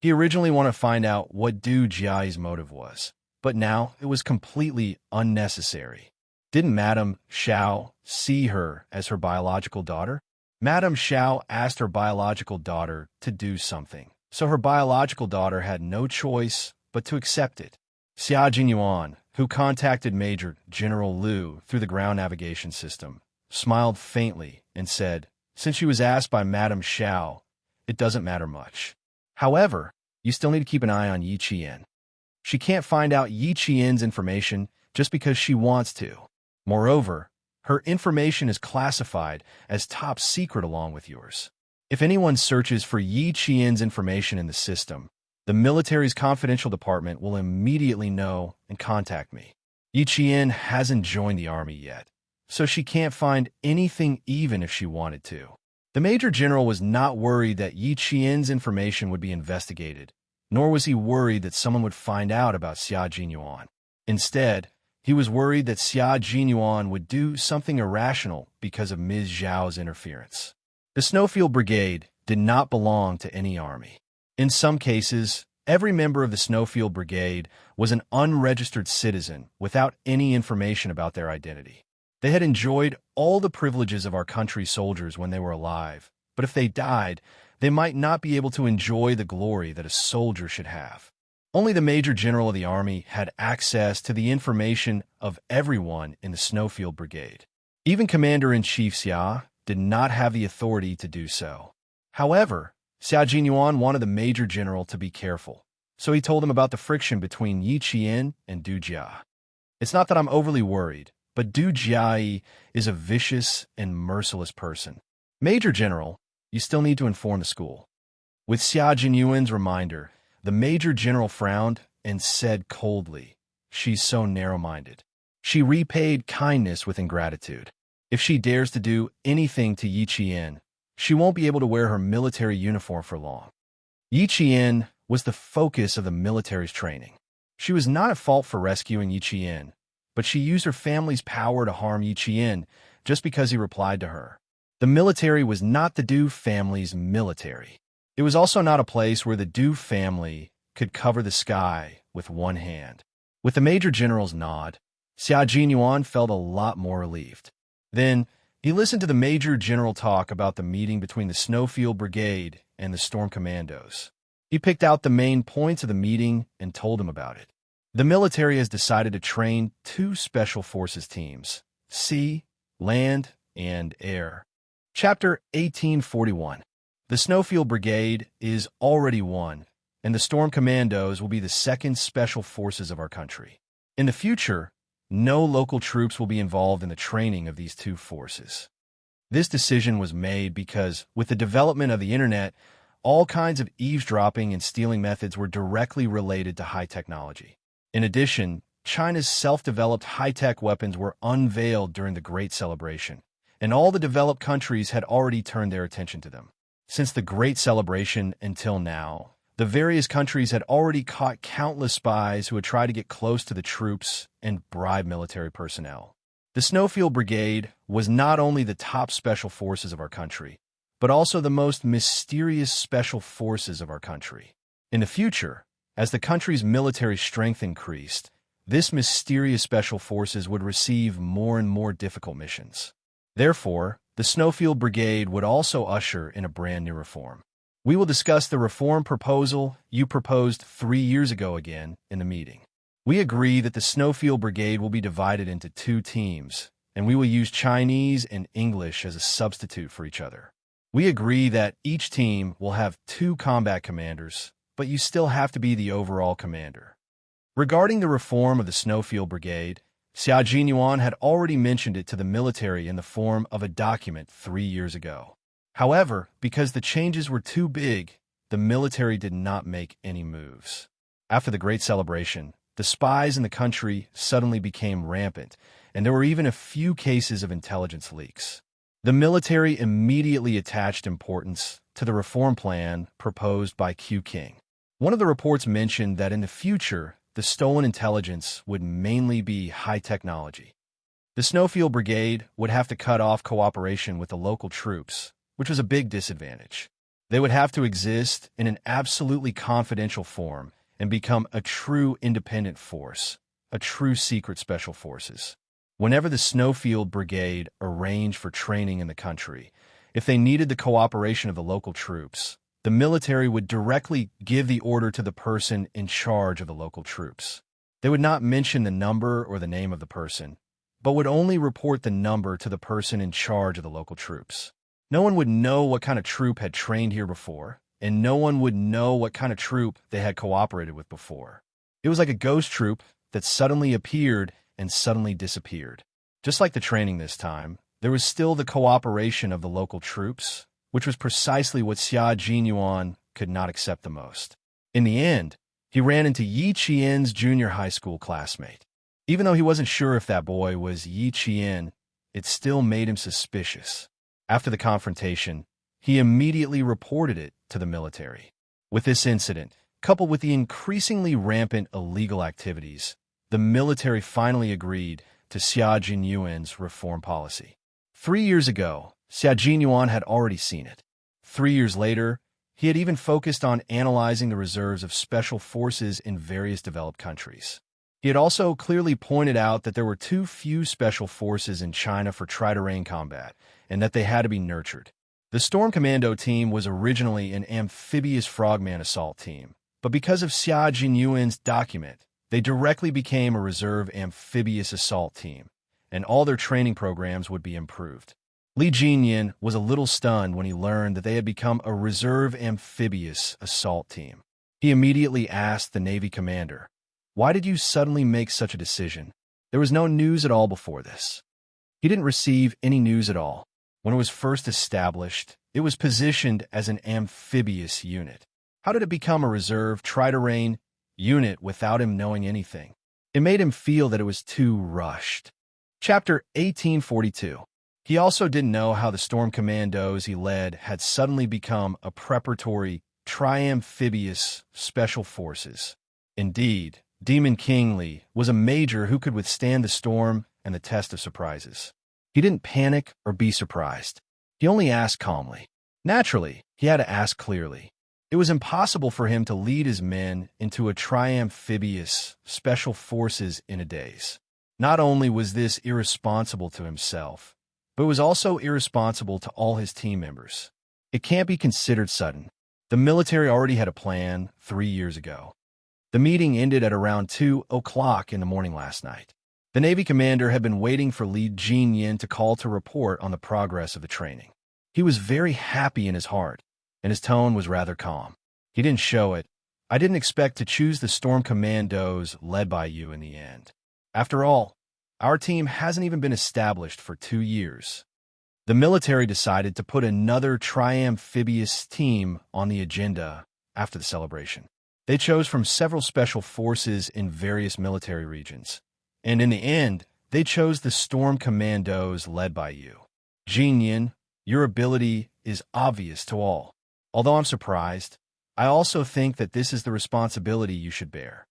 He originally wanted to find out what Du Jiai's motive was, but now it was completely unnecessary. Didn't Madame Xiao see her as her biological daughter? Madame Xiao asked her biological daughter to do something, so her biological daughter had no choice but to accept it. Xia Jinyuan, who contacted Major General Liu through the ground navigation system, smiled faintly and said, since she was asked by Madame Xiao, it doesn't matter much. However, you still need to keep an eye on Yi Qian. She can't find out Yi Qian's information just because she wants to. Moreover, her information is classified as top secret along with yours. If anyone searches for Yi Qian's information in the system, the military's confidential department will immediately know and contact me. Yi Qian hasn't joined the army yet, so she can't find anything even if she wanted to. The Major General was not worried that Yi Qian's information would be investigated, nor was he worried that someone would find out about Xia Jinyuan. Instead, he was worried that Xia Jinyuan would do something irrational because of Ms. Zhao's interference. The Snowfield Brigade did not belong to any army. In some cases, every member of the Snowfield Brigade was an unregistered citizen without any information about their identity. They had enjoyed all the privileges of our country's soldiers when they were alive, but if they died, they might not be able to enjoy the glory that a soldier should have. Only the Major General of the Army had access to the information of everyone in the Snowfield Brigade. Even Commander-in-Chief Xia did not have the authority to do so. However, Xia Jinyuan wanted the Major General to be careful, so he told him about the friction between Yi Qian and Du Jia. It's not that I'm overly worried, but Du Jia is a vicious and merciless person. Major General, you still need to inform the school. With Xia Jinyuan's reminder, the Major General frowned and said coldly, she's so narrow-minded. She repaid kindness with ingratitude. If she dares to do anything to Yi Qian, she won't be able to wear her military uniform for long. Yi Qian was the focus of the military's training. She was not at fault for rescuing Yi Qian, but she used her family's power to harm Yi Qian just because he replied to her. The military was not the Du family's military. It was also not a place where the Du family could cover the sky with one hand. With the Major General's nod, Xia Jinyuan felt a lot more relieved. Then, he listened to the Major General talk about the meeting between the Snowfield Brigade and the Storm Commandos. He picked out the main points of the meeting and told him about it. The military has decided to train 2 special forces teams, sea, land, and air. Chapter 1841. The Snowfield Brigade is already one, and the Storm Commandos will be the 2nd special forces of our country. In the future, no local troops will be involved in the training of these 2 forces. This decision was made because, with the development of the internet, all kinds of eavesdropping and stealing methods were directly related to high technology. In addition, China's self-developed high-tech weapons were unveiled during the Great Celebration, and all the developed countries had already turned their attention to them. Since the Great Celebration until now, the various countries had already caught countless spies who had tried to get close to the troops and bribe military personnel. The Snowfield Brigade was not only the top special forces of our country, but also the most mysterious special forces of our country. In the future, as the country's military strength increased, this mysterious special forces would receive more and more difficult missions. Therefore, the Snowfield Brigade would also usher in a brand new reform. We will discuss the reform proposal you proposed 3 years ago again in the meeting. We agree that the Snowfield Brigade will be divided into 2 teams, and we will use Chinese and English as a substitute for each other. We agree that each team will have 2 combat commanders, but you still have to be the overall commander. Regarding the reform of the Snowfield Brigade, Xia Jinyuan had already mentioned it to the military in the form of a document 3 years ago. However, because the changes were too big, the military did not make any moves. After the Great Celebration, the spies in the country suddenly became rampant, and there were even a few cases of intelligence leaks. The military immediately attached importance to the reform plan proposed by Q King. One of the reports mentioned that in the future, the stolen intelligence would mainly be high technology. The Snowfield Brigade would have to cut off cooperation with the local troops, which was a big disadvantage. They would have to exist in an absolutely confidential form and become a true independent force, a true secret special forces. Whenever the Snowfield Brigade arranged for training in the country, if they needed the cooperation of the local troops, the military would directly give the order to the person in charge of the local troops. They would not mention the number or the name of the person, but would only report the number to the person in charge of the local troops. No one would know what kind of troop had trained here before, and no one would know what kind of troop they had cooperated with before. It was like a ghost troop that suddenly appeared and suddenly disappeared. Just like the training this time, there was still the cooperation of the local troops, which was precisely what Xia Jinyuan could not accept the most. In the end, he ran into Yi Qian's junior high school classmate. Even though he wasn't sure if that boy was Yi Qian, it still made him suspicious. After the confrontation, he immediately reported it to the military. With this incident, coupled with the increasingly rampant illegal activities, the military finally agreed to Xia Jinyuan's reform policy. 3 years ago, Xia Jinyuan had already seen it. 3 years later, he had even focused on analyzing the reserves of special forces in various developed countries. He had also clearly pointed out that there were too few special forces in China for try-to-rain combat, and that they had to be nurtured. The Storm Commando team was originally an amphibious frogman assault team, but because of Xia Jinyuan's document, they directly became a reserve amphibious assault team, and all their training programs would be improved. Li Jinyan was a little stunned when he learned that they had become a reserve amphibious assault team. He immediately asked the Navy commander, "Why did you suddenly make such a decision? There was no news at all before this." He didn't receive any news at all. When it was first established, it was positioned as an amphibious unit. How did it become a reserve try-to-rain unit without him knowing anything? It made him feel that it was too rushed. Chapter 1842. He also didn't know how the Storm Commandos he led had suddenly become a preparatory tri-amphibious special forces. Indeed, Demon King Li was a major who could withstand the storm and the test of surprises. He didn't panic or be surprised. He only asked calmly. Naturally, he had to ask clearly. It was impossible for him to lead his men into a tri-amphibious special forces in a daze. Not only was this irresponsible to himself, but it was also irresponsible to all his team members. It can't be considered sudden. The military already had a plan 3 years ago. The meeting ended at around 2 o'clock in the morning last night. The Navy commander had been waiting for Li Jinyan to call to report on the progress of the training. He was very happy in his heart, and his tone was rather calm. He didn't show it. "I didn't expect to choose the Storm Commandos led by you in the end. After all, our team hasn't even been established for 2 years." The military decided to put another tri-amphibious team on the agenda after the celebration. They chose from several special forces in various military regions. And in the end, they chose the Storm Commandos led by you. Jinyan, your ability is obvious to all. Although I'm surprised, I also think that this is the responsibility you should bear.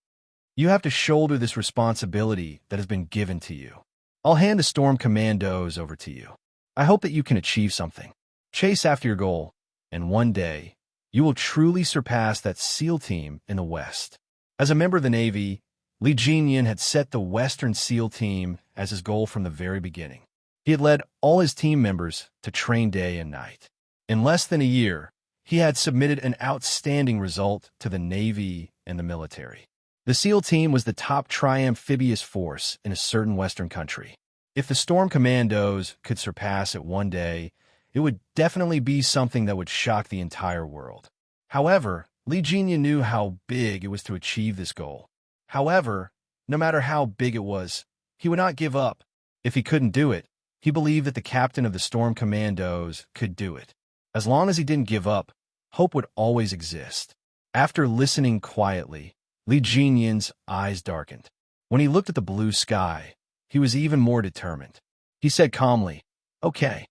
You have to shoulder this responsibility that has been given to you. I'll hand the Storm Commandos over to you. I hope that you can achieve something. Chase after your goal, and one day, you will truly surpass that SEAL team in the West. As a member of the Navy, Li Jinyan had set the Western SEAL team as his goal from the very beginning. He had led all his team members to train day and night. In less than a year, he had submitted an outstanding result to the Navy and the military. The SEAL team was the top tri-amphibious force in a certain Western country. If the Storm Commandos could surpass it one day, it would definitely be something that would shock the entire world. However, Li Jinyan knew how big it was to achieve this goal. However, no matter how big it was, he would not give up. If he couldn't do it, he believed that the captain of the Storm Commandos could do it. As long as he didn't give up, hope would always exist. After listening quietly, Li Jinyan's eyes darkened. When he looked at the blue sky, he was even more determined. He said calmly, "Okay."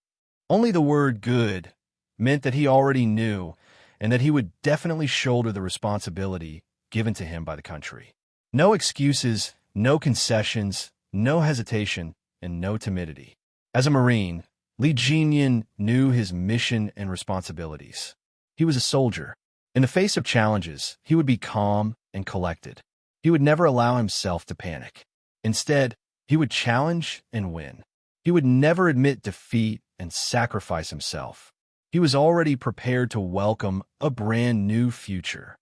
Only the word "good" meant that he already knew and that he would definitely shoulder the responsibility given to him by the country. No excuses, no concessions, no hesitation, and no timidity. As a Marine, Li Jinyan knew his mission and responsibilities. He was a soldier. In the face of challenges, he would be calm and collected. He would never allow himself to panic. Instead, he would challenge and win. He would never admit defeat and sacrifice himself. He was already prepared to welcome a brand new future.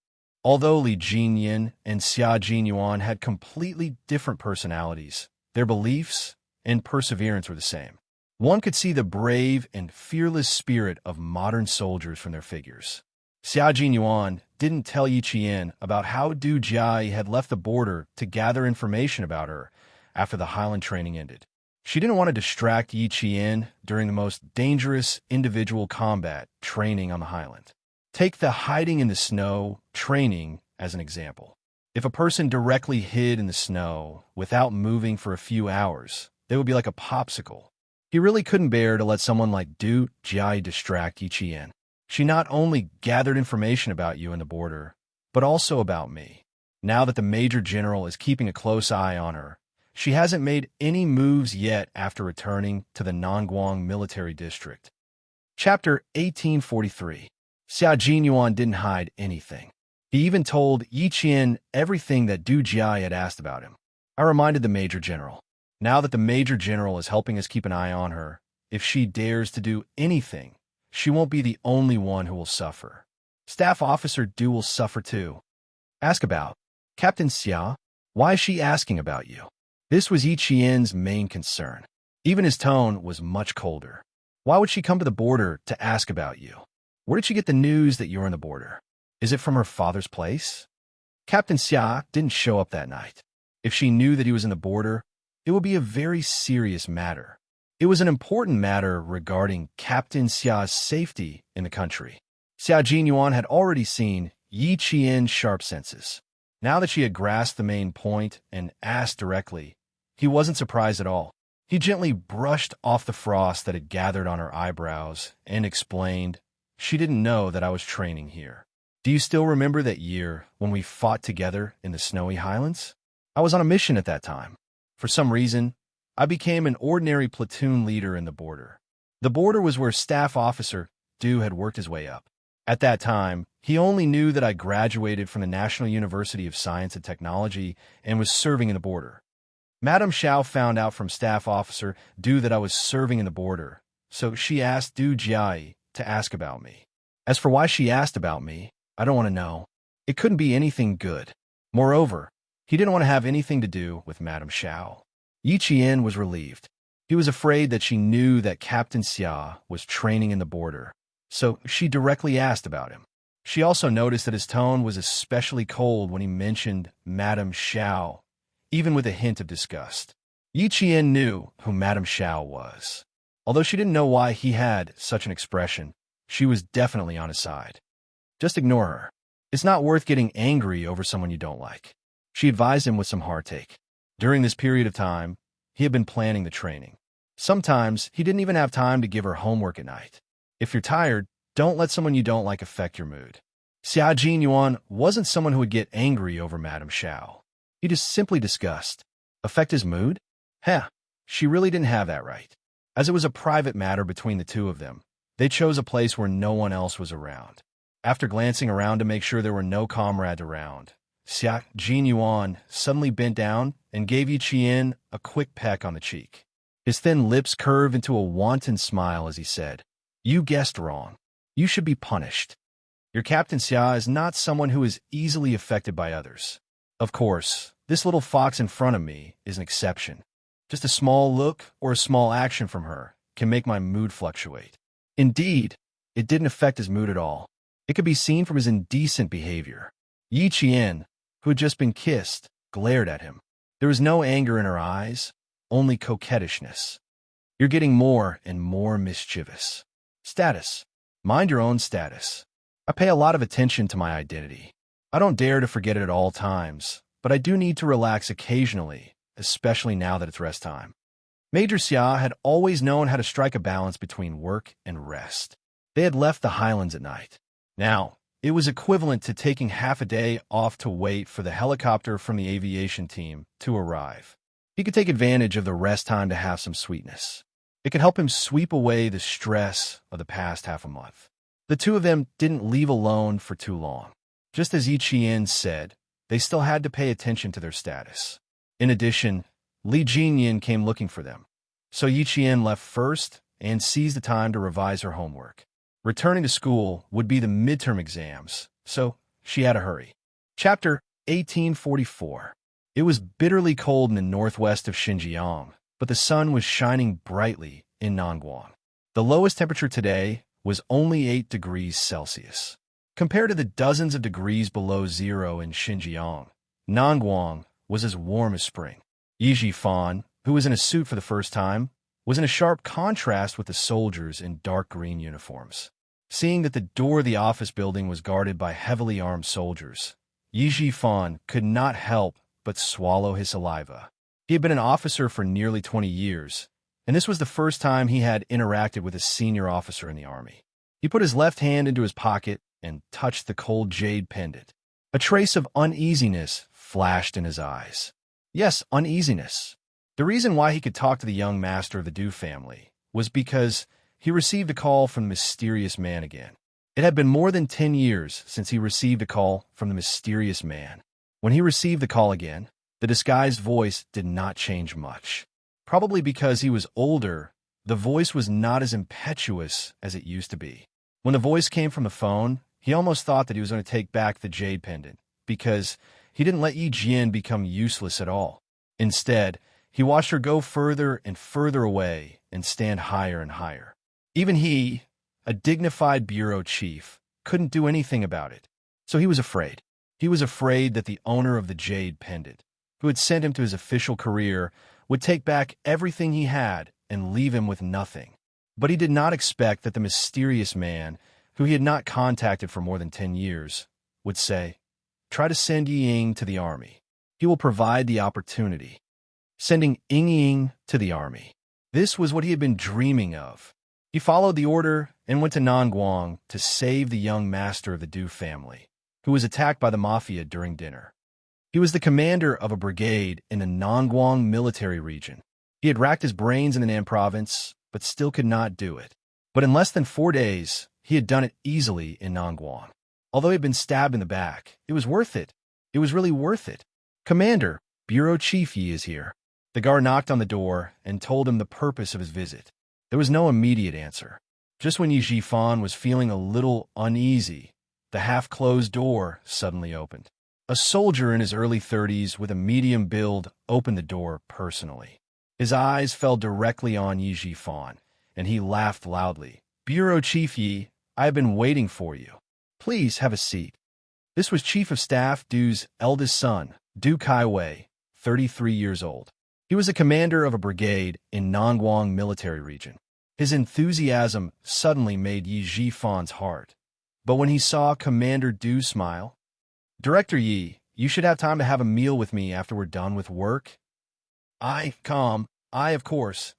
Although Li Jinyan and Xia Jinyuan had completely different personalities, their beliefs and perseverance were the same. One could see the brave and fearless spirit of modern soldiers from their figures. Xia Jinyuan didn't tell Yi Qian about how Du Jiai had left the border to gather information about her after the Highland training ended. She didn't want to distract Yi Qian during the most dangerous individual combat training on the Highland. Take the hiding in the snow training as an example. If a person directly hid in the snow without moving for a few hours, they would be like a popsicle. He really couldn't bear to let someone like Du Jiai distract Yi Qian. She not only gathered information about you in the border, but also about me. Now that the Major General is keeping a close eye on her, she hasn't made any moves yet after returning to the Nangguang military district. Chapter 1843. Xia Jinyuan didn't hide anything. He even told Yi Qian everything that Du Jiai had asked about him. I reminded the Major General. Now that the Major General is helping us keep an eye on her, if she dares to do anything, she won't be the only one who will suffer. Staff Officer Du will suffer too. Ask about Captain Xia. Why is she asking about you? This was Yi Qian's main concern. Even his tone was much colder. Why would she come to the border to ask about you? Where did she get the news that you're in the border? Is it from her father's place? Captain Xia didn't show up that night. If she knew that he was in the border, it would be a very serious matter. It was an important matter regarding Captain Xia's safety in the country. Xia Jinyuan had already seen Yi Qian's sharp senses. Now that she had grasped the main point and asked directly, he wasn't surprised at all. He gently brushed off the frost that had gathered on her eyebrows and explained, "She didn't know that I was training here. Do you still remember that year when we fought together in the snowy highlands? I was on a mission at that time. For some reason, I became an ordinary platoon leader in the border. The border was where Staff Officer Du had worked his way up. At that time, he only knew that I graduated from the National University of Science and Technology and was serving in the border. Madame Xiao found out from Staff Officer Du that I was serving in the border, so she asked Du Jiai to ask about me. As for why she asked about me, I don't want to know. It couldn't be anything good. Moreover, he didn't want to have anything to do with Madame Xiao." Yi Qian was relieved. He was afraid that she knew that Captain Xia was training in the border, so she directly asked about him. She also noticed that his tone was especially cold when he mentioned Madame Xiao, even with a hint of disgust. Yi Qian knew who Madame Xiao was. Although she didn't know why he had such an expression, she was definitely on his side. Just ignore her. It's not worth getting angry over someone you don't like. She advised him with some heartache. During this period of time, he had been planning the training. Sometimes he didn't even have time to give her homework at night. If you're tired, don't let someone you don't like affect your mood. Xia Jinyuan wasn't someone who would get angry over Madame Xiao. He just simply discussed. Affect his mood? Heh, she really didn't have that right. As it was a private matter between the two of them, they chose a place where no one else was around. After glancing around to make sure there were no comrades around, Xia Jinyuan suddenly bent down and gave Yi Qian a quick peck on the cheek. His thin lips curved into a wanton smile as he said, "You guessed wrong. You should be punished. Your Captain Xia is not someone who is easily affected by others. Of course, this little fox in front of me is an exception. Just a small look or a small action from her can make my mood fluctuate. Indeed, it didn't affect his mood at all. It could be seen from his indecent behavior. Yi Qian, who had just been kissed, glared at him. There was no anger in her eyes, only coquettishness. You're getting more and more mischievous. Status. Mind your own status. I pay a lot of attention to my identity. I don't dare to forget it at all times, but I do need to relax occasionally, especially now that it's rest time. Major Xia had always known how to strike a balance between work and rest. They had left the highlands at night. Now, it was equivalent to taking half a day off to wait for the helicopter from the aviation team to arrive. He could take advantage of the rest time to have some sweetness. It could help him sweep away the stress of the past half a month. The two of them didn't leave alone for too long. Just as Yi Qian said, they still had to pay attention to their status. In addition, Li Jinyan came looking for them. So Yi Qian left first and seized the time to revise her homework. Returning to school would be the midterm exams, so she had to hurry. Chapter 1844. It was bitterly cold in the northwest of Xinjiang, but the sun was shining brightly in Nangguang. The lowest temperature today was only 8 degrees Celsius. Compared to the dozens of degrees below zero in Xinjiang, Nangguang was as warm as spring. Yi Jifan, who was in a suit for the first time, was in a sharp contrast with the soldiers in dark green uniforms. Seeing that the door of the office building was guarded by heavily armed soldiers, Yi Jifan could not help but swallow his saliva. He had been an officer for nearly 20 years, and this was the first time he had interacted with a senior officer in the army. He put his left hand into his pocket and touched the cold jade pendant. A trace of uneasiness flashed in his eyes. Yes, uneasiness. The reason why he could talk to the young master of the Du family was because he received a call from the mysterious man again. It had been more than 10 years since he received a call from the mysterious man. When he received the call again, the disguised voice did not change much. Probably because he was older, the voice was not as impetuous as it used to be. When the voice came from the phone, he almost thought that he was going to take back the jade pendant, because he didn't let Yi Jian become useless at all. Instead, he watched her go further and further away and stand higher and higher. Even he, a dignified bureau chief, couldn't do anything about it. So he was afraid. He was afraid that the owner of the jade pendant, who had sent him to his official career, would take back everything he had and leave him with nothing. But he did not expect that the mysterious man, who he had not contacted for more than 10 years, would say, "Try to send Yi Ying to the army. He will provide the opportunity." Sending Ying Ying to the army. This was what he had been dreaming of. He followed the order and went to Nangguang to save the young master of the Du family, who was attacked by the mafia during dinner. He was the commander of a brigade in the Nangguang military region. He had racked his brains in the Nan province, but still could not do it. But in less than 4 days, he had done it easily in Nangguang. Although he had been stabbed in the back, it was worth it. It was really worth it. "Commander, Bureau Chief Yi is here." The guard knocked on the door and told him the purpose of his visit. There was no immediate answer. Just when Yi Jifan was feeling a little uneasy, the half-closed door suddenly opened. A soldier in his early 30s with a medium build opened the door personally. His eyes fell directly on Yi Jifan, and he laughed loudly. "Bureau Chief Yi, I have been waiting for you. Please have a seat." This was Chief of Staff Du's eldest son, Du Kaiwei, 33 years old. He was a commander of a brigade in Nangguang military region. His enthusiasm suddenly made Yi Jifan's heart. But when he saw Commander Du smile, "Director Yi, you should have time to have a meal with me after we're done with work." I, of course.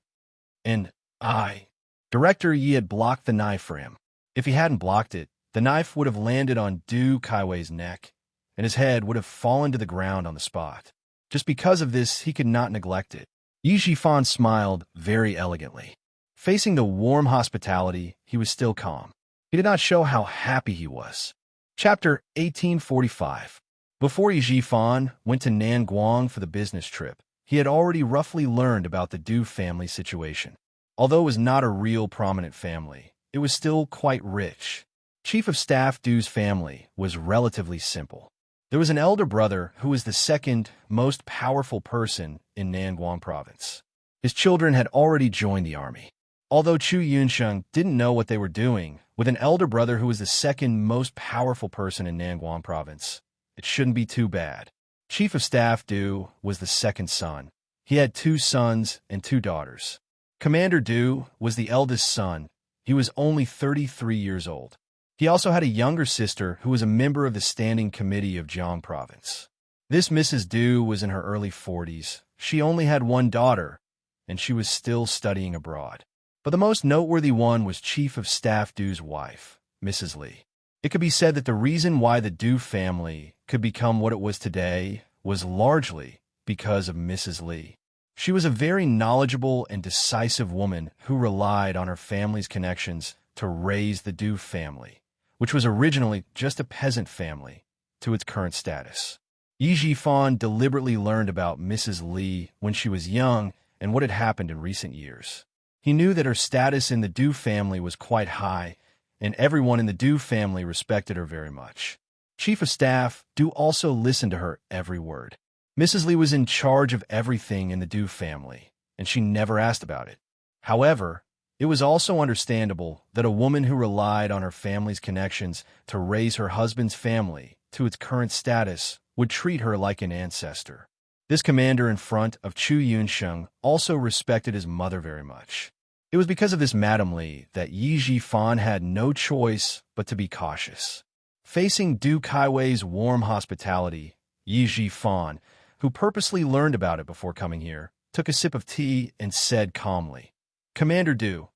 And I. Director Yi had blocked the knife for him. If he hadn't blocked it, the knife would have landed on Du Kaiwei's neck, and his head would have fallen to the ground on the spot. Just because of this, he could not neglect it. Yi Jifan smiled very elegantly. Facing the warm hospitality, he was still calm. He did not show how happy he was. Chapter 1845. Before Yi Jifan went to Nangguang for the business trip, he had already roughly learned about the Du family situation. Although it was not a real prominent family, it was still quite rich. Chief of Staff Du's family was relatively simple. There was an elder brother who was the second most powerful person in Nangguang province. His children had already joined the army. Although Chu Yunsheng didn't know what they were doing, with an elder brother who was the second most powerful person in Nangguan province, it shouldn't be too bad. Chief of Staff Du was the second son. He had 2 sons and 2 daughters. Commander Du was the eldest son. He was only 33 years old. He also had a younger sister who was a member of the Standing Committee of Jiang Province. This Mrs. Du was in her early 40s. She only had 1 daughter, and she was still studying abroad. But the most noteworthy one was Chief of Staff Du's wife, Mrs. Li. It could be said that the reason why the Du family could become what it was today was largely because of Mrs. Li. She was a very knowledgeable and decisive woman who relied on her family's connections to raise the Du family, which was originally just a peasant family, to its current status. Yi Jifan deliberately learned about Mrs. Li when she was young and what had happened in recent years. He knew that her status in the Du family was quite high, and everyone in the Du family respected her very much. Chief of Staff Du also listened to her every word. Mrs. Li was in charge of everything in the Du family, and she never asked about it. However, it was also understandable that a woman who relied on her family's connections to raise her husband's family to its current status would treat her like an ancestor. This commander in front of Chu Yunsheng also respected his mother very much. It was because of this Madame Li that Yi Jifan had no choice but to be cautious. Facing Du Kaiwei's warm hospitality, Yi Jifan, who purposely learned about it before coming here, took a sip of tea and said calmly, "Commander Du,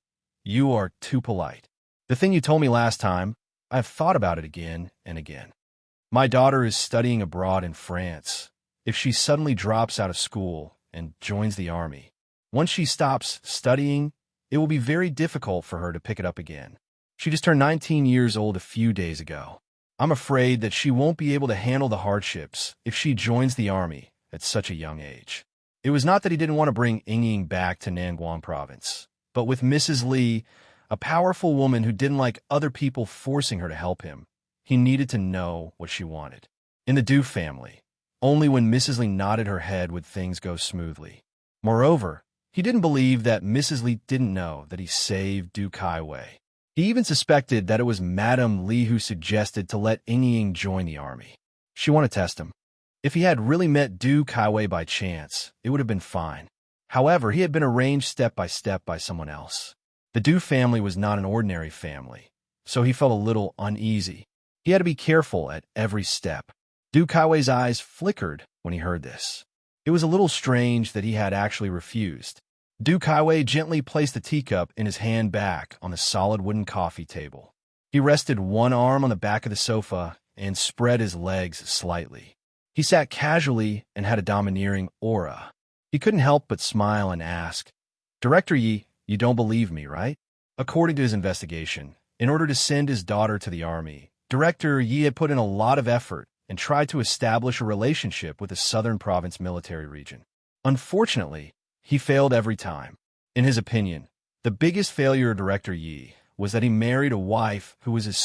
you are too polite. The thing you told me last time, I've thought about it again and again. My daughter is studying abroad in France. If she suddenly drops out of school and joins the army, once she stops studying, it will be very difficult for her to pick it up again. She just turned 19 years old a few days ago. I'm afraid that she won't be able to handle the hardships if she joins the army at such a young age." It was not that he didn't want to bring Ying back to Nangguan province, but with Mrs. Li, a powerful woman who didn't like other people forcing her to help him, he needed to know what she wanted. In the Du family, only when Mrs. Li nodded her head would things go smoothly. Moreover, he didn't believe that Mrs. Li didn't know that he saved Du Kaiwei. He even suspected that it was Madame Li who suggested to let Ying join the army. She wanted to test him. If he had really met Du Kaiwei by chance, it would have been fine. However, he had been arranged step by step by someone else. The Du family was not an ordinary family, so he felt a little uneasy. He had to be careful at every step. Du Kaiwei's eyes flickered when he heard this. It was a little strange that he had actually refused. Du Kaiwei gently placed the teacup in his hand back on the solid wooden coffee table. He rested one arm on the back of the sofa and spread his legs slightly. He sat casually and had a domineering aura. He couldn't help but smile and ask, "Director Yi, you don't believe me, right?" According to his investigation, in order to send his daughter to the army, Director Yi had put in a lot of effort and tried to establish a relationship with the Southern Province military region. Unfortunately, he failed every time. In his opinion, the biggest failure of Director Yi was that he married a wife who was as